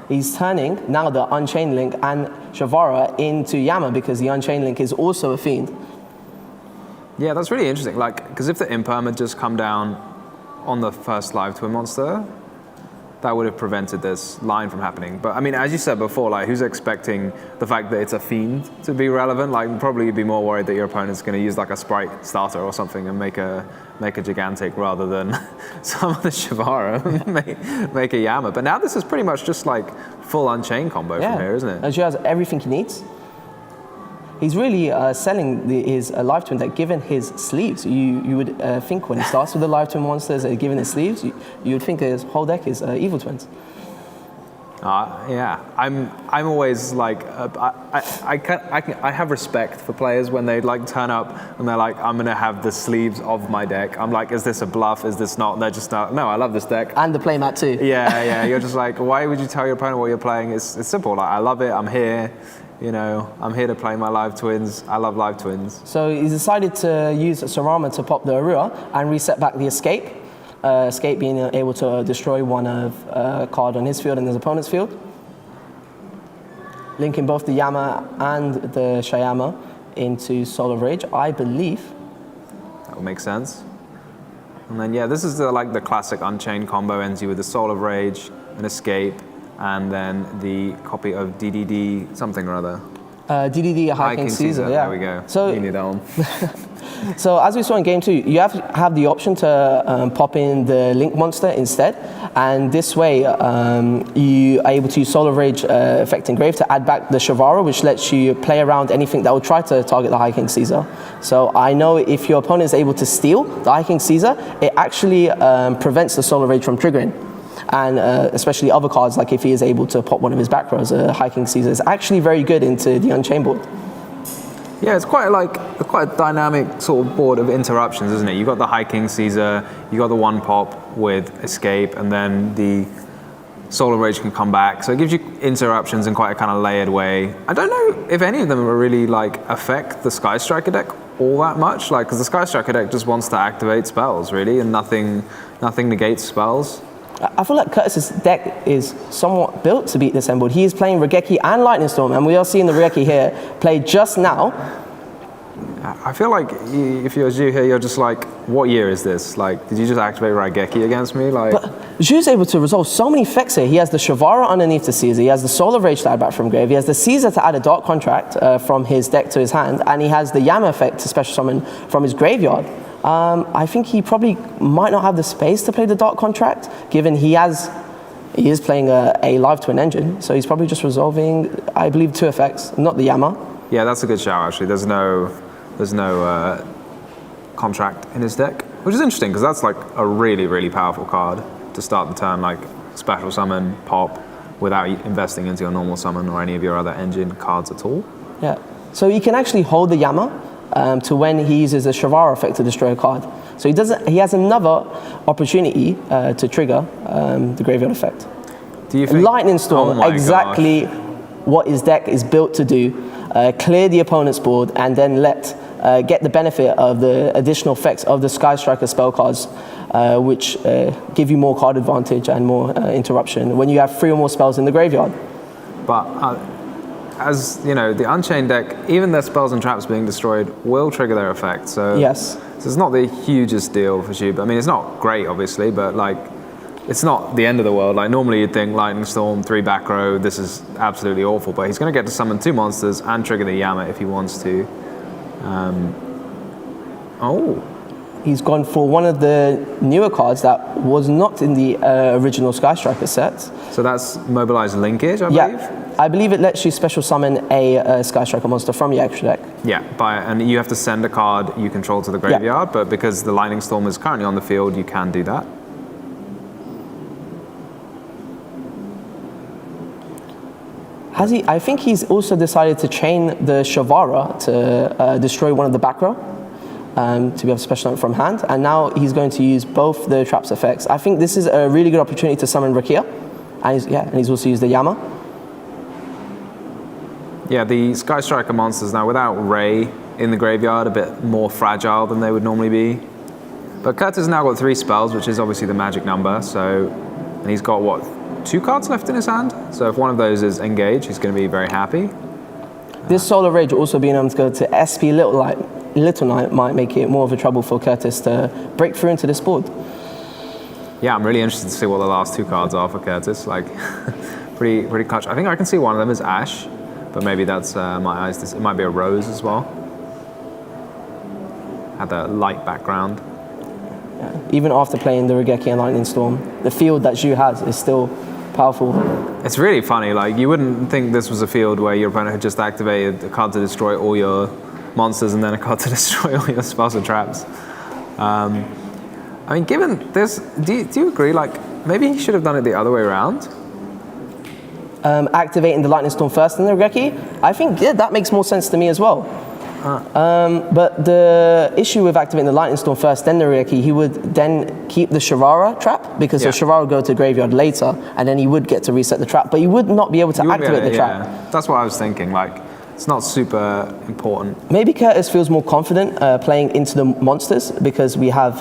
He's turning now the Unchained Link and Shavara into Yama, because the Unchained Link is also a Fiend. Yeah, that's really interesting. Because if the Imperm had just come down on the first Live Twin monster, that would have prevented this line from happening. But I mean, as you said before, like who's expecting the fact that it's a fiend to be relevant? Like probably you'd be more worried that your opponent's going to use like a Sprite starter or something and make a gigantic rather than some of the Shavara make a Yama. But now this is pretty much just like full Unchained combo from here, isn't it? And she has everything he needs. He's really selling his Live Twin deck given his sleeves. You would think when he starts with the Live Twin monsters, given his sleeves, you would think his whole deck is Evil Twins. Yeah, I'm always like I have respect for players when they like turn up and they're like, I'm gonna have the sleeves of my deck. I'm like, is this a bluff? Is this not? And they're just not. No, I love this deck. And the playmat too. Yeah. You're just like, why would you tell your opponent what you're playing? It's simple. Like I love it. I'm here. You know, I'm here to play my Live Twins. I love Live Twins. So he's decided to use Sarama to pop the Arua and reset back the Escape. Escape being able to destroy one of card on his field and his opponent's field. Linking both the Yama and the Shayama into Soul of Rage, I believe. That would make sense. And then yeah, this is the classic Unchained combo. Ends you with the Soul of Rage, an Escape, and then the copy of DDD something or other. DDD High King Caesar, yeah. There we go. So, you knew that one. So as we saw in game 2, you have the option to pop in the Link monster instead, and this way you are able to use Soul of Rage effect Engrave to add back the Shavara, which lets you play around anything that will try to target the High King Caesar. So I know if your opponent is able to steal the High King Caesar, it actually prevents the Soul of Rage from triggering. And especially other cards, like if he is able to pop one of his back rows, High King Caesar is actually very good into the Unchained board. Yeah, it's quite a dynamic sort of board of interruptions, isn't it? You've got the High King Caesar, you got the one pop with Escape, and then the Soul of Rage can come back. So it gives you interruptions in quite a kind of layered way. I don't know if any of them really like affect the Sky Striker deck all that much, like because the Sky Striker deck just wants to activate spells really, and nothing negates spells. I feel like Curtis's deck is somewhat built to beat this end board. He is playing Raigeki and Lightning Storm, and we are seeing the Raigeki here played just now. I feel like if you're Zhu here, you're just like, what year is this? Like, did you just activate Raigeki against me? Like, but Zhu's able to resolve so many effects here. He has the Shavara underneath the Caesar, he has the Soul of Rage to add back from grave, he has the Caesar to add a Dark Contract from his deck to his hand, and he has the Yama effect to special summon from his graveyard. I think he probably might not have the space to play the Dark Contract, given he is playing a Live Twin engine, so he's probably just resolving, I believe, 2 effects, not the Yama. Yeah, that's a good shout actually. There's no contract in his deck, which is interesting because that's like a really, really powerful card to start the turn, like special summon, pop, without investing into your normal summon or any of your other engine cards at all. Yeah, so you can actually hold the Yama to when he uses a Shavara effect to destroy a card. So he has another opportunity to trigger the Graveyard effect. Do you think Lightning Storm, exactly what his deck is built to do. Clear the opponent's board and then get the benefit of the additional effects of the Sky Striker spell cards, which give you more card advantage and more interruption when you have 3 or more spells in the graveyard. But as you know, the Unchained deck, even their spells and traps being destroyed will trigger their effect. So yes, so it's not the hugest deal for Shu. I mean, it's not great, obviously, but like, it's not the end of the world. Like normally you'd think Lightning Storm, 3 back row, this is absolutely awful. But he's going to get to summon 2 monsters and trigger the Yama if he wants to. He's gone for one of the newer cards that was not in the original Sky Striker set. So that's Mobilize Linkage, I believe? Yeah, I believe it lets you special summon a Sky Striker monster from your extra deck. Yeah, and you have to send a card you control to the graveyard, but because the Lightning Storm is currently on the field, you can do that. Has he? I think he's also decided to chain the Shavara to destroy one of the back row, to be able to special summon from hand, and now he's going to use both the traps effects. I think this is a really good opportunity to summon Rakia, and he's also used the Yama. Yeah, the Sky Striker monsters now without Ray in the graveyard, a bit more fragile than they would normally be. But Kurt has now got 3 spells, which is obviously the magic number. And he's got what, 2 cards left in his hand? So if one of those is engaged, he's going to be very happy. This Soul of Rage also being able to go to SP Little Knight might make it more of a trouble for Curtis to break through into this board. Yeah, I'm really interested to see what the last two cards are for Curtis. Like, pretty clutch. I think I can see one of them is Ash, but maybe that's my eyes. It might be a Rose as well. Had a light background. Yeah. Even after playing the Regeki and Lightning Storm, the field that Zhu has is still powerful. It's really funny. Like, you wouldn't think this was a field where your opponent had just activated a card to destroy all your monsters and then a card to destroy all your spells and traps. I mean, given this, do you agree? Like, maybe he should have done it the other way around. Activating the Lightning Storm first and the Regeki, I think, yeah, that makes more sense to me as well. But the issue with activating the Lightning Storm first, then the Regeki, he would then keep the Sharara trap, because the Sharara would go to the graveyard later, and then he would get to reset the trap, but he would not be able to activate the trap. Yeah. That's what I was thinking. Like, it's not super important. Maybe Curtis feels more confident playing into the monsters, because we have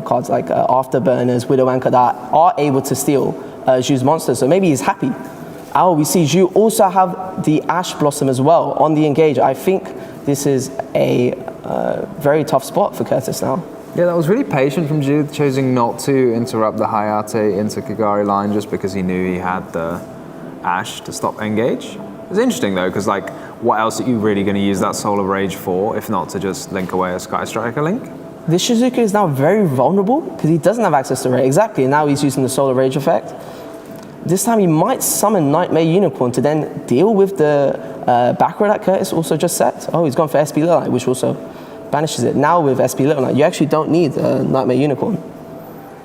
cards like Afterburners, Widow Anchor that are able to steal Zhu's monsters, so maybe he's happy. We see Zhu also have the Ash Blossom as well on the engage. I think this is a very tough spot for Curtis now. Yeah, that was really patient from Zhu, choosing not to interrupt the Hayate into Kagari line just because he knew he had the Ash to stop engage. It's interesting though, because like, what else are you really going to use that Soul of Rage for, if not to just link away a Sky Striker link? This Shizuka is now very vulnerable because he doesn't have access to Ray. Exactly, and now he's using the Soul of Rage effect. This time he might summon Nightmare Unicorn to then deal with the back row that Curtis also just set. Oh, he's gone for SP Little Knight, which also banishes it. Now with SP Little Knight, you actually don't need Nightmare Unicorn.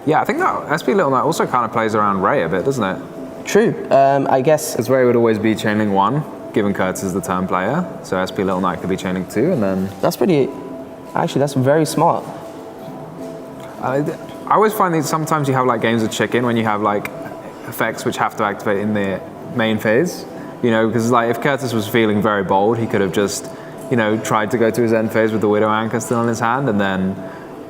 Yeah, I think that SP Little Knight also kind of plays around Ray a bit, doesn't it? True, I guess. Because Ray would always be chaining 1, given Curtis is the turn player. So SP Little Knight could be chaining 2, and then... That's very smart. I always find that sometimes you have like games of chicken when you have like effects which have to activate in the main phase. You know, because like if Curtis was feeling very bold, he could have just, tried to go to his end phase with the Widow Anchor still in his hand, and then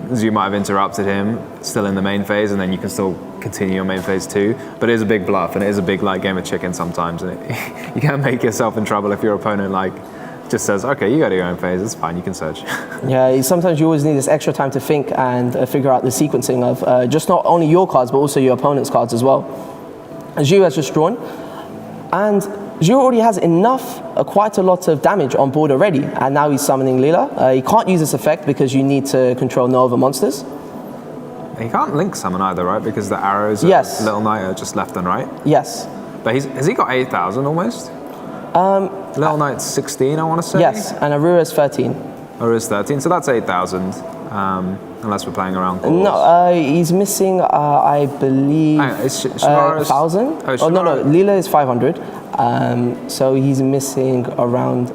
Zhu might have interrupted him still in the main phase, and then you can still continue your main phase too. But it is a big bluff, and it is a big like game of chicken sometimes, and you can make yourself in trouble if your opponent like just says, okay, you go to your own phase, it's fine, you can search. Yeah, sometimes you always need this extra time to think and figure out the sequencing of just not only your cards, but also your opponent's cards as well. Zhu has just drawn, and Zhu already has enough, quite a lot of damage on board already, and now he's summoning Lila. He can't use this effect because you need to control no other monsters. He can't link summon either, right? Because the arrows of Little Knight are just left and right. Yes. But has he got 8,000 almost? Little Knight's 16, I want to say. Yes, and Arua's 13. Arua's 13, so that's 8,000. Unless we're playing around calls. No, he's missing, I believe, 1,000. Oh, no, Lila is 500. So he's missing around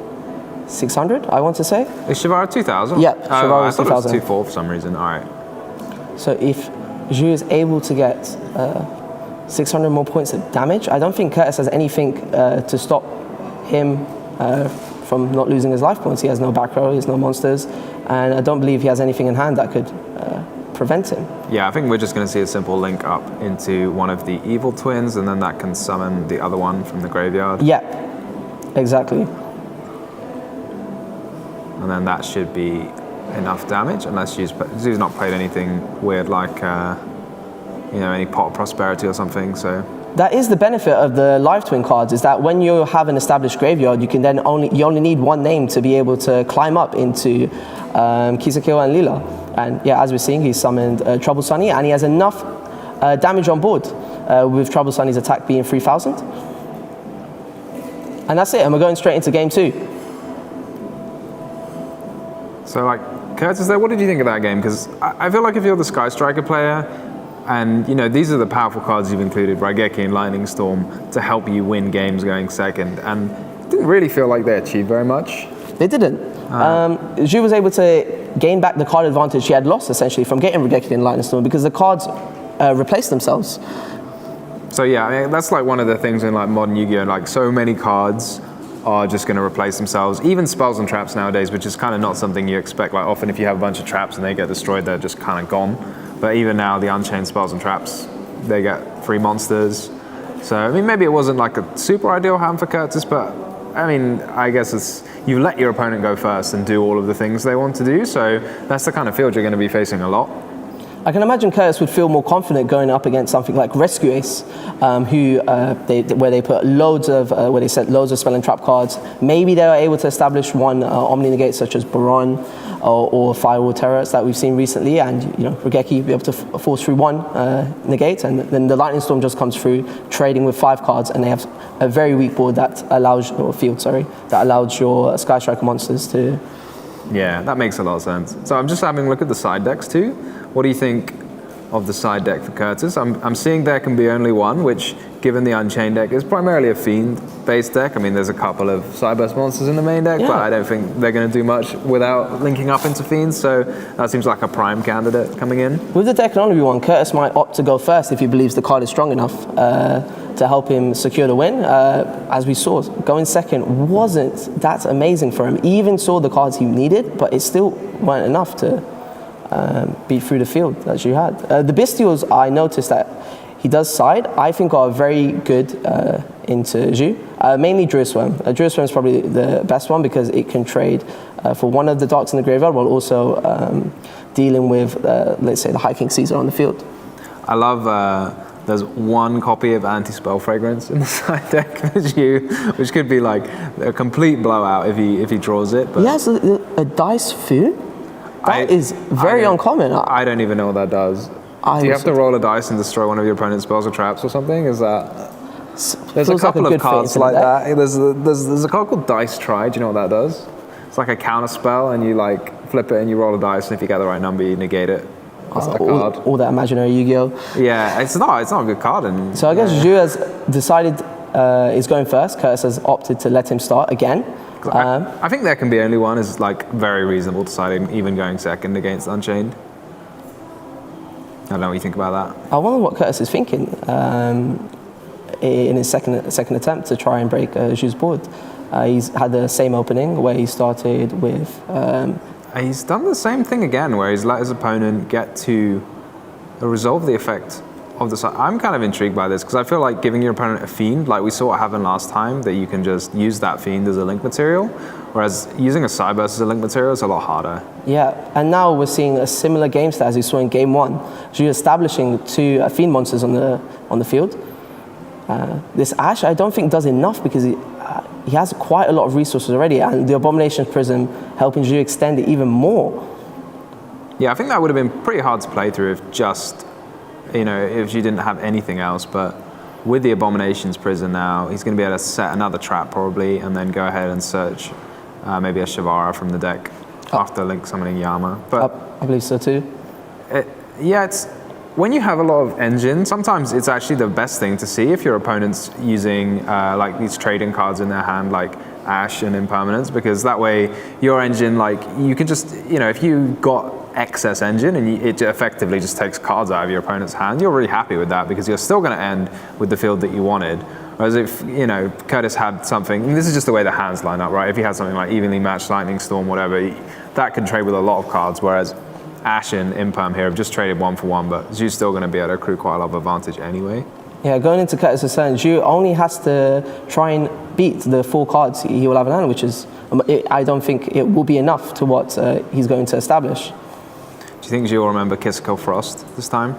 600, I want to say. Is Shivara 2,000? Yeah, Shivara is 2,000. I thought it was 2,400 for some reason, all right. So if Zhu is able to get 600 more points of damage, I don't think Curtis has anything to stop him from not losing his life points. He has no back row, he has no monsters, and I don't believe he has anything in hand that could prevent him. Yeah, I think we're just going to see a simple link up into one of the evil twins, and then that can summon the other one from the graveyard. Yeah, exactly. And then that should be enough damage, unless Zhu's not played anything weird like, any Pot of Prosperity or something, so... That is the benefit of the live twin cards, is that when you have an established graveyard, you can then you only need one name to be able to climb up into Kisakyo and Lila. And yeah, as we're seeing, he's summoned Trouble Sunny, and he has enough damage on board, with Trouble Sunny's attack being 3,000. And that's it, and we're going straight into game 2. So like, Curtis there, what did you think of that game? Because I feel like if you're the Sky Striker player, and these are the powerful cards you've included, Raigeki and Lightning Storm, to help you win games going second, and it didn't really feel like they achieved very much. They didn't. Zhu was able to gain back the card advantage she had lost, essentially, from getting Raigeki and Lightning Storm, because the cards replaced themselves. So yeah, I mean, that's like one of the things in like modern Yu-Gi-Oh! Like, so many cards are just going to replace themselves. Even spells and traps nowadays, which is kind of not something you expect. Like, often if you have a bunch of traps and they get destroyed, they're just kind of gone. But even now, the Unchained spells and traps, they get free monsters. So, I mean, maybe it wasn't like a super ideal hand for Curtis, but I mean, I guess you let your opponent go first and do all of the things they want to do. So that's the kind of field you're going to be facing a lot. I can imagine Curtis would feel more confident going up against something like Rescue Ace, where they put loads of, where they set loads of spell and trap cards. Maybe they are able to establish one Omni negate such as Baron or Firewall Terrors that we've seen recently, and Regeki be able to force through one negate, and then the Lightning Storm just comes through, trading with 5 cards, and they have a very weak board that allows, that allows your Sky Striker monsters to. Yeah, that makes a lot of sense. So I'm just having a look at the side decks too. What do you think of the side deck for Curtis? I'm seeing there can be only one, which, given the Unchained deck, is primarily a Fiend-based deck. I mean, there's a couple of Cyburst monsters in the main deck, but I don't think they're going to do much without linking up into Fiends, so that seems like a prime candidate coming in. With the deck can only be one, Curtis might opt to go first if he believes the card is strong enough to help him secure the win. As we saw, going second wasn't that amazing for him. He even saw the cards he needed, but it still weren't enough to beat through the field that Zhu had. The Bestials, I noticed that he does side, I think are very good into Zhu. Mainly Druid Swarm. Druid Swarm is probably the best one because it can trade for one of the darks in the graveyard while also dealing with, let's say, the High King Caesar on the field. I love there's one copy of Anti-Spell Fragrance in the side deck for Zhu, which could be like a complete blowout if he draws it. But He has a Dice Food? That is very uncommon. I don't even know what that does. Do you have to roll a dice and destroy one of your opponent's spells or traps or something? Is that? There's a couple of cards like that. There's a card called Dice Try. Do you know what that does? It's like a counter spell, and you like flip it and you roll a dice, and if you get the right number, you negate it. That's that card. All that imaginary Yu-Gi-Oh. Yeah, it's not a good card. And so I guess Zhu has decided is going first. Curtis has opted to let him start again. I think there can be only one is like very reasonable deciding even going second against Unchained. I don't know what you think about that. I wonder what Curtis is thinking in his second attempt to try and break Zhu's board. He's had the same opening where he started with. He's done the same thing again, where he's let his opponent get to resolve the effect of the side. I'm kind of intrigued by this because I feel like giving your opponent a Fiend, like we saw what happened last time, that you can just use that Fiend as a link material, whereas using a Cyburst as a link material is a lot harder. Yeah, and now we're seeing a similar game stat as we saw in game 1. Zhu establishing 2 Fiend monsters on the field. This Ash, I don't think does enough because he has quite a lot of resources already, and the Abomination Prism helping Zhu extend it even more. Yeah, I think that would have been pretty hard to play through if just, if you didn't have anything else, but with the Abomination's Prison now, he's going to be able to set another trap probably, and then go ahead and search maybe a Shavara from the deck after link summoning Yama. But I believe so too. It's when you have a lot of engine, sometimes it's actually the best thing to see if your opponent's using like these trading cards in their hand, like Ash and Impermanence, because that way your engine, like you can just, if you got excess engine and it effectively just takes cards out of your opponent's hand, you're really happy with that because you're still going to end with the field that you wanted. Whereas if, Curtis had something, and this is just the way the hands line up, right? If he had something like evenly matched Lightning Storm, whatever, that can trade with a lot of cards, whereas Ash and Imperm here have just traded 1 for 1, but Zhu's still going to be able to accrue quite a lot of advantage anyway. Yeah, going into Curtis' turn, Zhu only has to try and beat the 4 cards he will have in hand, which is, I don't think it will be enough to what he's going to establish. Do you think Zhu will remember Kissico Frost this time?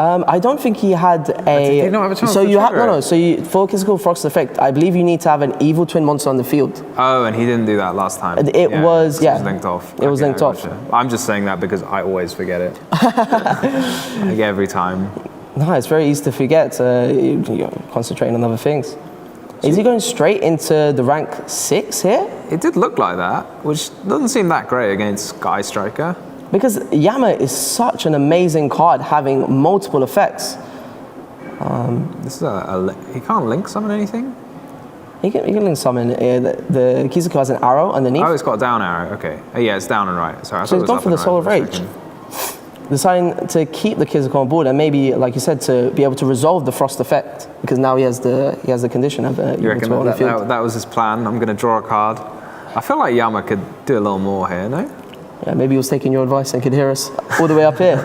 I don't think he had a. Did he not have a chance so to you have trigger it? So for Kissico Frost's effect, I believe you need to have an evil twin monster on the field. Oh, and he didn't do that last time. It was linked off. It was linked off. Gotcha. I'm just saying that because I always forget it. Like every time. No, it's very easy to forget. You're concentrating on other things. Is he going straight into the rank 6 here? It did look like that, which doesn't seem that great against Sky Striker. Because Yama is such an amazing card, having multiple effects. This is he can't link summon anything? He can link summon. The Kizuko has an arrow underneath. Oh, it's got a down arrow. Okay. Oh, yeah, it's down and right. Sorry, so he's gone for the Soul of Rage. Deciding to keep the Kizuko on board and maybe, like you said, to be able to resolve the Frost effect because now he has the condition of you reckon that was his plan? I'm going to draw a card. I feel like Yama could do a little more here, no? Yeah, maybe he was taking your advice and could hear us all the way up here.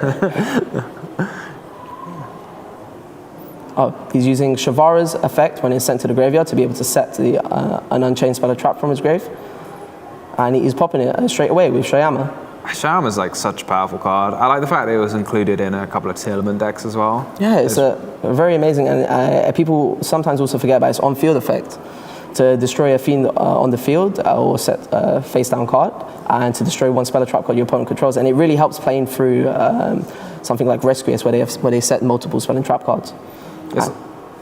Oh, he's using Shavara's effect when he's sent to the graveyard to be able to set an Unchained Spell or trap from his grave. And he's popping it straight away with Shreyama. Shaman's like such a powerful card. I like the fact that it was included in a couple of tournament decks as well. Yeah, it's very amazing, and people sometimes also forget about its on-field effect. To destroy a fiend on the field or set a face-down card, and to destroy one spell or trap card your opponent controls, and it really helps playing through something like Rescuers where they set multiple spell and trap cards.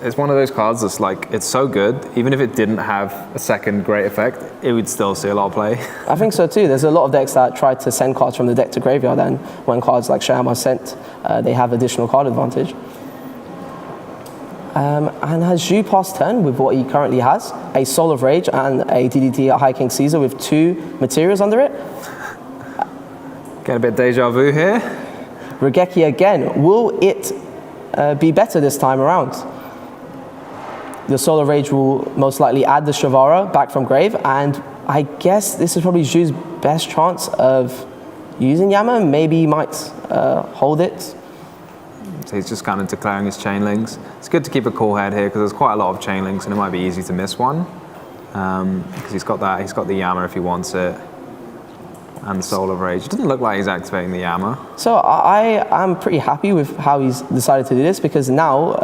It's one of those cards that's like, it's so good, even if it didn't have a second great effect, it would still see a lot of play. I think so too. There's a lot of decks that try to send cards from the deck to graveyard, and when cards like Sham are sent, they have additional card advantage. And has Zhu passed turn with what he currently has? A Soul of Rage and a DDT High King Caesar with 2 materials under it. Get a bit deja vu here. Regeki again. Will it be better this time around? The Soul of Rage will most likely add the Shavara back from grave, and I guess this is probably Zhu's best chance of using Yama. Maybe he might hold it. So he's just kind of declaring his chain links. It's good to keep a cool head here because there's quite a lot of chain links and it might be easy to miss one. Because he's got the Yama if he wants it. And the Soul of Rage. It doesn't look like he's activating the Yama. So I'm pretty happy with how he's decided to do this, because now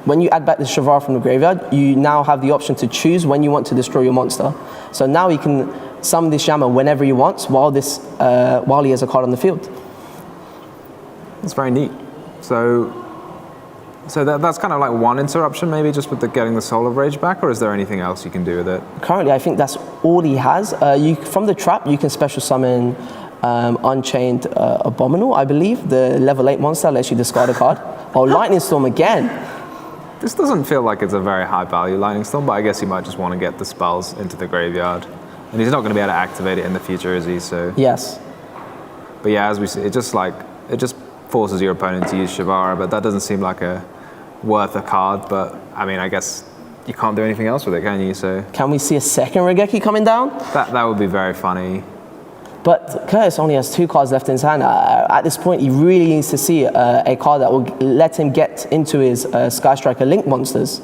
when you add back the Shavara from the graveyard, you now have the option to choose when you want to destroy your monster. So now he can summon this Yama whenever he wants while he has a card on the field. That's very neat. So that's kind of like one interruption, maybe, just with getting the Soul of Rage back, or is there anything else you can do with it? Currently, I think that's all he has. From the trap, you can special summon Unchained Abominable, I believe. The level 8 monster lets you discard a card. Oh, Lightning Storm again. This doesn't feel like it's a very high value Lightning Storm, but I guess he might just want to get the spells into the graveyard. And he's not going to be able to activate it in the future, is he? So. Yes. But yeah, as we see, it just forces your opponent to use Shavara, but that doesn't seem like worth a card. But I mean, I guess you can't do anything else with it, can you? So can we see a second Regeki coming down? That would be very funny. But Curtis only has 2 cards left in his hand. At this point, he really needs to see a card that will let him get into his Sky Striker Link monsters.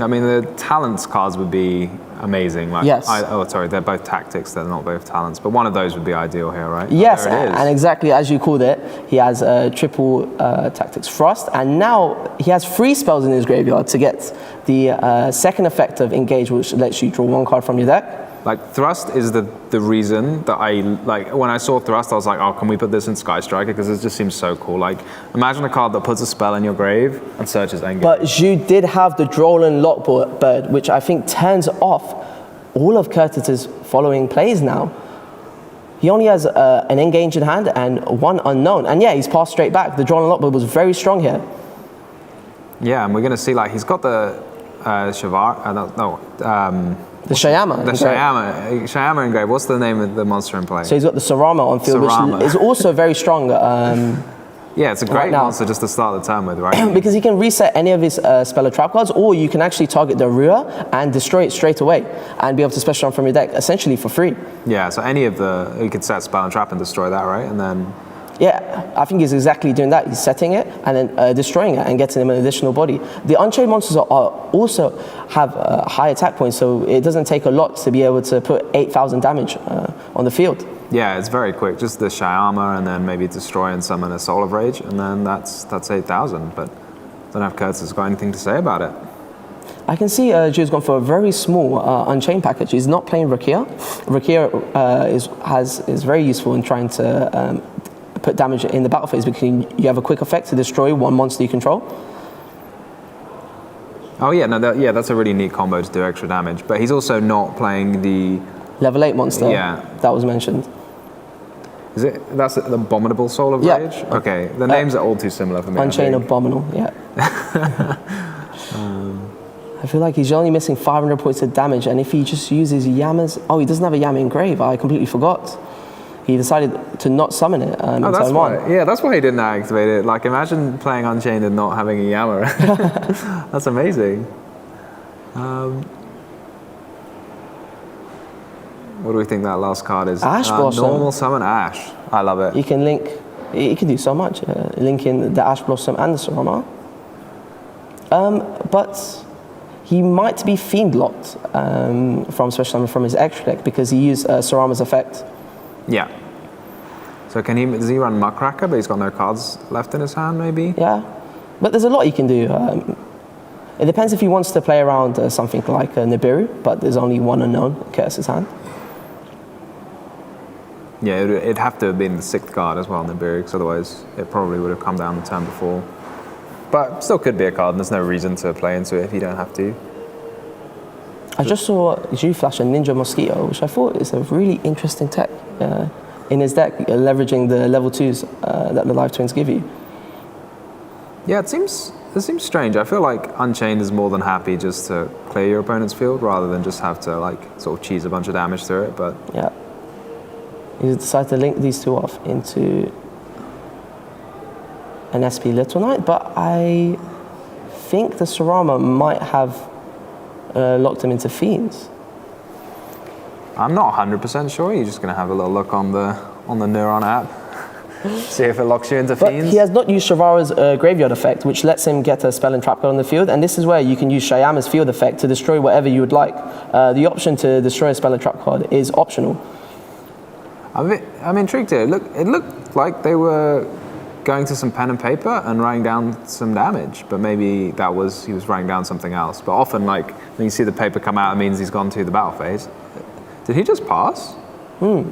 I mean, the talents cards would be amazing. Like, yes. Sorry, they're both tactics, they're not both talents. But one of those would be ideal here, right? Yes, and exactly as you called it, he has triple tactics Frost, and now he has 3 spells in his graveyard to get the second effect of Engage, which lets you draw 1 card from your deck. Like, Thrust is the reason that when I saw Thrust, I was like, oh, can we put this in Sky Striker? Because it just seems so cool. Like, imagine a card that puts a spell in your grave and searches Engage. But Zhu did have the Drolan Lockbird, which I think turns off all of Curtis's following plays now. He only has an Engage in hand and 1 unknown. And yeah, he's passed straight back. The Drolan Lockbird was very strong here. Yeah, and we're going to see, like, he's got the Shavara, the Shayama. The Shayama engraved. What's the name of the monster in play? So he's got the Sarama on field, which is also very strong. Yeah, it's a great monster just to start the turn with, right? Because he can reset any of his spell or trap cards, or you can actually target the Rua and destroy it straight away and be able to special summon from your deck, essentially for free. Yeah, so you could set spell and trap and destroy that, right? And then... Yeah, I think he's exactly doing that. He's setting it and then destroying it and getting him an additional body. The Unchained monsters also have high attack points, so it doesn't take a lot to be able to put 8,000 damage on the field. Yeah, it's very quick. Just the Shyama and then maybe destroy and summon a Soul of Rage, and then that's 8,000. But I don't know if Kurtz has got anything to say about it. I can see Zhu's gone for a very small Unchained package. He's not playing Rakia. Rakia is very useful in trying to put damage in the battle phase, because you have a quick effect to destroy 1 monster you control. Oh yeah, that's a really neat combo to do extra damage. But he's also not playing the level 8 monster. Yeah, that was mentioned. Is it? That's the Abominable Soul of Rage. Okay, the names are all too similar for me. Unchained Abominable. Yeah. I feel like he's only missing 500 points of damage, and if he just uses Yamas, he doesn't have a Yama in grave. I completely forgot. He decided to not summon it in turn 1. Yeah, that's why he didn't activate it. Like, imagine playing Unchained and not having a Yama. That's amazing. What do we think that last card is? Ash Blossom. Normal summon Ash. I love it. You can link. You can do so much. Link in the Ash Blossom and the Sarama. But he might be Fiend locked from special summon from his extra deck, because he used Sarama's effect. Yeah. So does he run Muckracker, but he's got no cards left in his hand, maybe? Yeah, but there's a lot you can do. It depends if he wants to play around something like Nibiru, but there's only one unknown in Curtis's hand. Yeah, it'd have to have been the 6th card as well, Nibiru, because otherwise it probably would have come down the turn before. But still could be a card, and there's no reason to play into it if you don't have to. I just saw Zhu flash a Ninja Mosquito, which I thought is a really interesting tech in his deck, leveraging the level 2s that the Live Twins give you. Yeah, it seems strange. I feel like Unchained is more than happy just to clear your opponent's field rather than just have to like sort of cheese a bunch of damage through it. But yeah, he decided to link these two off into an SP Little Knight, but I think the Sarama might have locked him into Fiends. I'm not 100% sure. You're just going to have a little look on the Neuron app, see if it locks you into But Fiends. he has not used Shavara's graveyard effect, which lets him get a spell and trap card on the field, and this is where you can use Shyama's field effect to destroy whatever you would like. The option to destroy a spell and trap card is optional. I'm intrigued here. It looked like they were going to some pen and paper and writing down some damage, but maybe he was writing down something else. But often, like, when you see the paper come out, it means he's gone to the battle phase. Did he just pass? I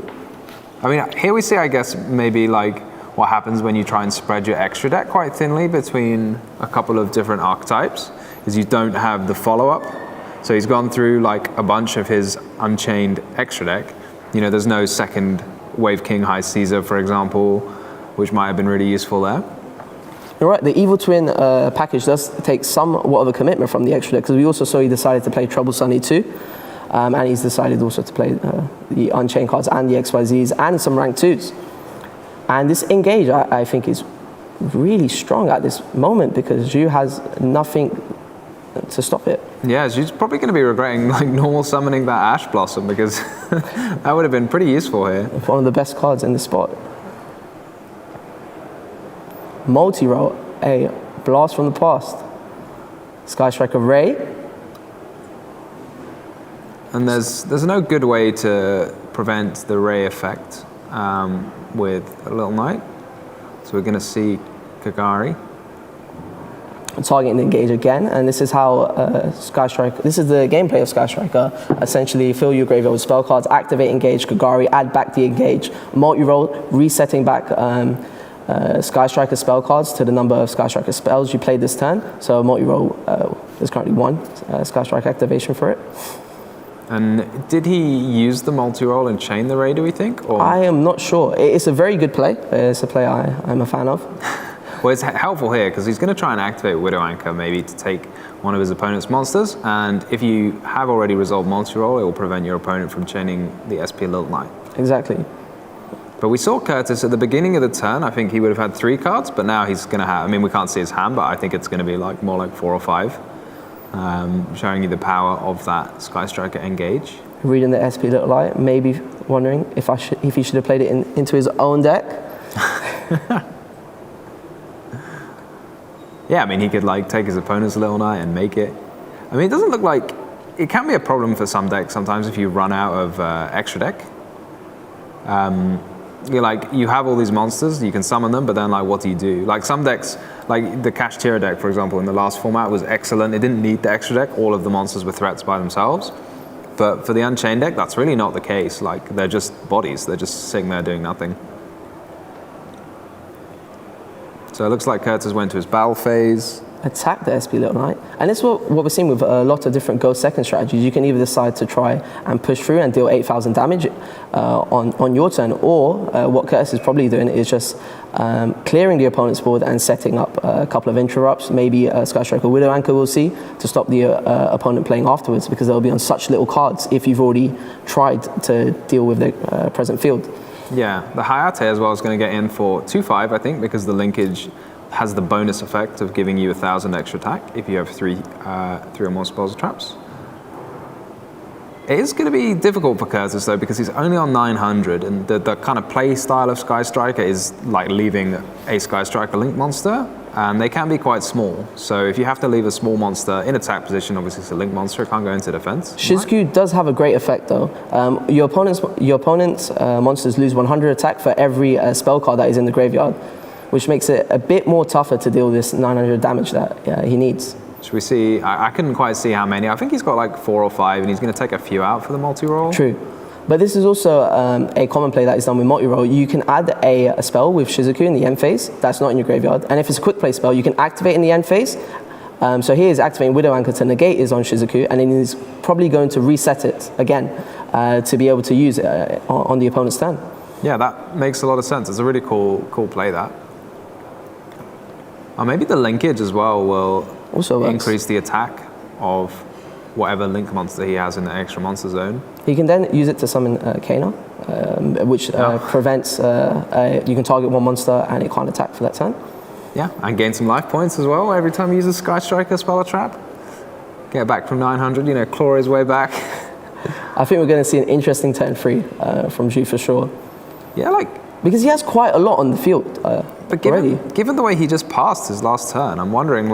mean, here we see, I guess, maybe like what happens when you try and spread your extra deck quite thinly between a couple of different archetypes, is you don't have the follow-up. So he's gone through like a bunch of his Unchained extra deck. You know, there's no second Wave King High Caesar, for example, which might have been really useful there. You're right, the Evil Twin package does take somewhat of a commitment from the extra deck, because we also saw he decided to play Trouble Sunny too, and he's decided also to play the Unchained cards and the XYZs and some rank 2s. And this engage, I think, is really strong at this moment because Zhu has nothing to stop it. Yeah, she's probably going to be regretting like normal summoning that Ash Blossom because that would have been pretty useful here. One of the best cards in this spot. Multi-roll, a blast from the past. Sky Striker Ray. And there's no good way to prevent the Ray effect with a Little Knight. So we're going to see Kagari. Targeting the engage again, and this is how Sky Striker, this is the gameplay of Sky Striker. Essentially, fill your graveyard with spell cards, activate engage, Kagari, add back the engage, multi-roll, resetting back Sky Striker spell cards to the number of Sky Striker spells you played this turn. So multi-roll, there's currently one Sky Striker activation for it. And did he use the multi-roll and chain the Ray, do we think? Or? I am not sure. It's a very good play. It's a play I'm a fan of. Well, it's helpful here because he's going to try and activate Widow Anchor maybe to take one of his opponent's monsters, and if you have already resolved multi-roll, it will prevent your opponent from chaining the SP Little Knight. Exactly. But we saw Curtis at the beginning of the turn, I think he would have had 3 cards, but now he's going to have, I mean, we can't see his hand, but I think it's going to be like more like 4 or 5, showing you the power of that Sky Striker engage. Reading the SP Little Light, maybe wondering if he should have played it into his own deck. Yeah, I mean, he could like take his opponent's Little Knight and make it. I mean, it doesn't look like, it can be a problem for some decks sometimes if you run out of extra deck. You have all these monsters, you can summon them, but then like, what do you do? Like some decks, like the Kashtira deck, for example, in the last format was excellent. It didn't need the extra deck. All of the monsters were threats by themselves. But for the Unchained deck, that's really not the case. Like they're just bodies. They're just sitting there doing nothing. So it looks like Curtis went to his battle phase. Attack the SP Little Knight. And it's what we're seeing with a lot of different go second strategies. You can either decide to try and push through and deal 8,000 damage on your turn, or what Curtis is probably doing is just clearing the opponent's board and setting up a couple of interrupts, maybe a Sky Striker Widow Anchor we'll see, to stop the opponent playing afterwards, because they'll be on such little cards if you've already tried to deal with the present field. Yeah, the Hayate as well is going to get in for 2/5, I think, because the linkage has the bonus effect of giving you 1,000 extra attack if you have three or more spells or traps. It is going to be difficult for Curtis though, because he's only on 900, and the kind of play style of Sky Striker is like leaving a Sky Striker link monster They can be quite small, so if you have to leave a small monster in attack position, obviously it's a link monster, it can't go into defense. Shizuku does have a great effect though. Your opponent's monsters lose 100 attack for every spell card that is in the graveyard, which makes it a bit more tougher to deal this 900 damage that he needs. Should we see? I couldn't quite see how many. I think he's got like 4 or 5, and he's going to take a few out for the multi-roll. True. But this is also a common play that is done with multi-roll. You can add a spell with Shizuku in the end phase that's not in your graveyard. And if it's a quick play spell, you can activate in the end phase. So here is activating Widow Anchor to negate is on Shizuku, and then he's probably going to reset it again to be able to use it on the opponent's turn. Yeah, that makes a lot of sense. It's a really cool play, that. Or maybe the linkage as well will also increase the attack of whatever link monster he has in the extra monster zone. You can then use it to summon Kana, which prevents, you can target one monster and it can't attack for that turn. Yeah, and gain some life points as well every time he uses Sky Striker, Spell or Trap. Get back from 900, claw his way back. I think we're going to see an interesting turn 3 from Zhu for sure. Yeah, because he has quite a lot on the field already. Given the way he just passed his last turn, I'm wondering,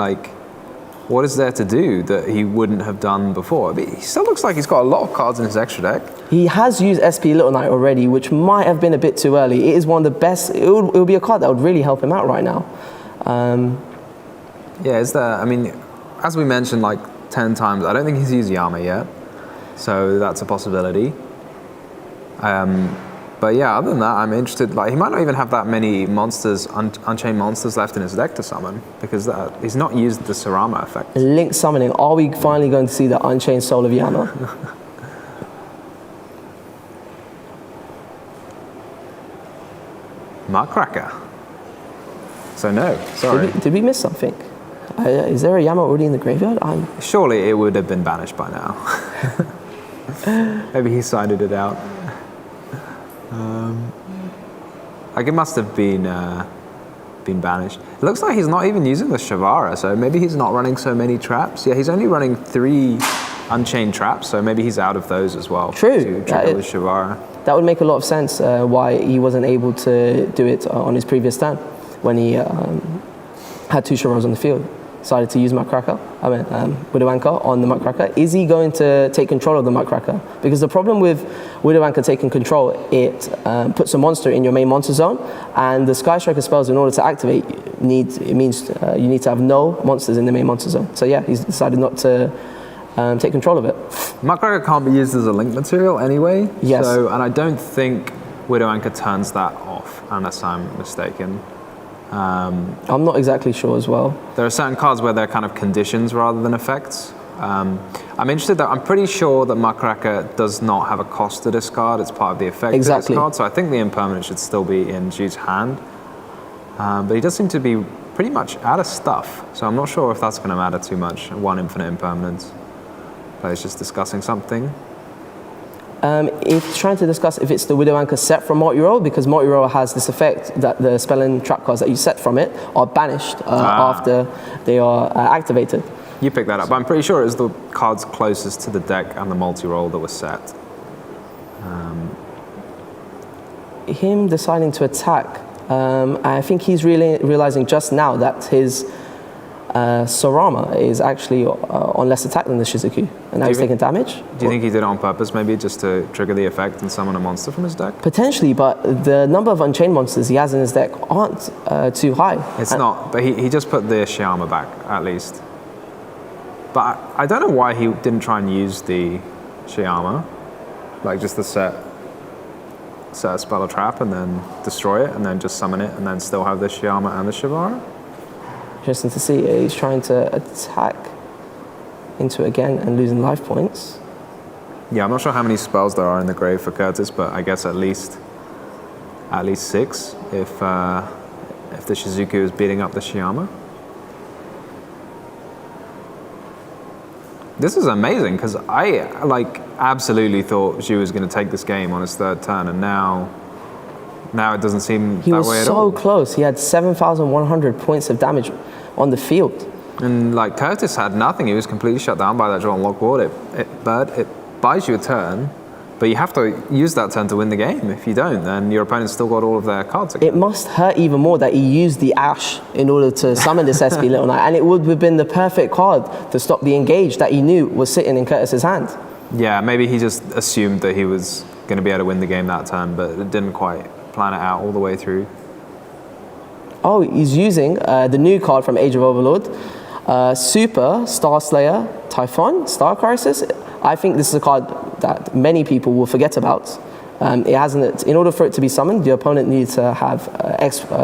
what is there to do that he wouldn't have done before? But he still looks like he's got a lot of cards in his extra deck. He has used SP Little Knight already, which might have been a bit too early. It is one of the best. It would be a card that would really help him out right now. Yeah, is there? I mean, as we mentioned 10 times, I don't think he's used Yama yet, so that's a possibility. But yeah, other than that, I'm interested. He might not even have that many monsters, unchained monsters left in his deck to summon, because he's not used the Sarama effect. Link summoning. Are we finally going to see the Unchained Soul of Yama? Markcracker. So no, sorry. Did we miss something? Is there a Yama already in the graveyard? Surely it would have been banished by now. Maybe he sided it out. It must have been banished. It looks like he's not even using the Shavara, so maybe he's not running so many traps. Yeah, he's only running 3 Unchained traps, so maybe he's out of those as well. True. To trigger the Shavara. That would make a lot of sense why he wasn't able to do it on his previous turn when he had 2 Shavaras on the field. Decided to use Widow Anchor on the Muckracker. Is he going to take control of the Muckracker? Because the problem with Widow Anchor taking control, it puts a monster in your main monster zone, and the Sky Striker spells, in order to activate, you need to have no monsters in the main monster zone. So yeah, he's decided not to take control of it. Muckracker can't be used as a link material anyway. Yes. And I don't think Widow Anchor turns that off, unless I'm mistaken. I'm not exactly sure as well. There are certain cards where they're kind of conditions rather than effects. I'm interested I'm pretty sure that Muckracker does not have a cost to discard. It's part of the effect of this card. So I think the impermanent should still be in Zhu's hand. But he does seem to be pretty much out of stuff. So I'm not sure if that's going to matter too much. 1 infinite impermanence. Player's just discussing something. If he's trying to discuss if it's the Widow Anchor set from multi-roll, because multi-roll has this effect that the spell and trap cards that you set from it are banished after they are activated. You picked that up, but I'm pretty sure it was the cards closest to the deck and the multi-roll that was set. Him deciding to attack, I think he's really realizing just now that his Sarama is actually on less attack than the Shizuku, and now he's taking damage. Do you think he did it on purpose, maybe just to trigger the effect and summon a monster from his deck? Potentially, but the number of Unchained monsters he has in his deck aren't too high. It's not, but he just put the Shyama back, at least. But I don't know why he didn't try and use the Shyama, just the set a spell or trap and then destroy it and then just summon it and then still have the Shyama and the Shavara. Interesting to see. He's trying to attack into it again and losing life points. Yeah, I'm not sure how many spells there are in the grave for Curtis, but I guess at least 6 if the Shizuku is beating up the Shyama. This is amazing because I absolutely thought Zhu was going to take this game on his 3rd turn, and now it doesn't seem that way at all. He was so close. He had 7,100 points of damage on the field. And Curtis had nothing. He was completely shut down by that draw and lock ward. It buys you a turn, But you have to use that turn to win the game. If you don't, then your opponent's still got all of their cards again. It must hurt even more that he used the Ash in order to summon this SP Little Knight, and it would have been the perfect card to stop the engage that he knew was sitting in Curtis's hand. Yeah, maybe he just assumed that he was going to be able to win the game that turn, but it didn't quite plan it out all the way through. Oh, he's using the new card from Age of Overlord, Super, Star Slayer, Typhon, Star Crisis. I think this is a card that many people will forget about. It hasn't. In order for it to be summoned, the opponent needs to have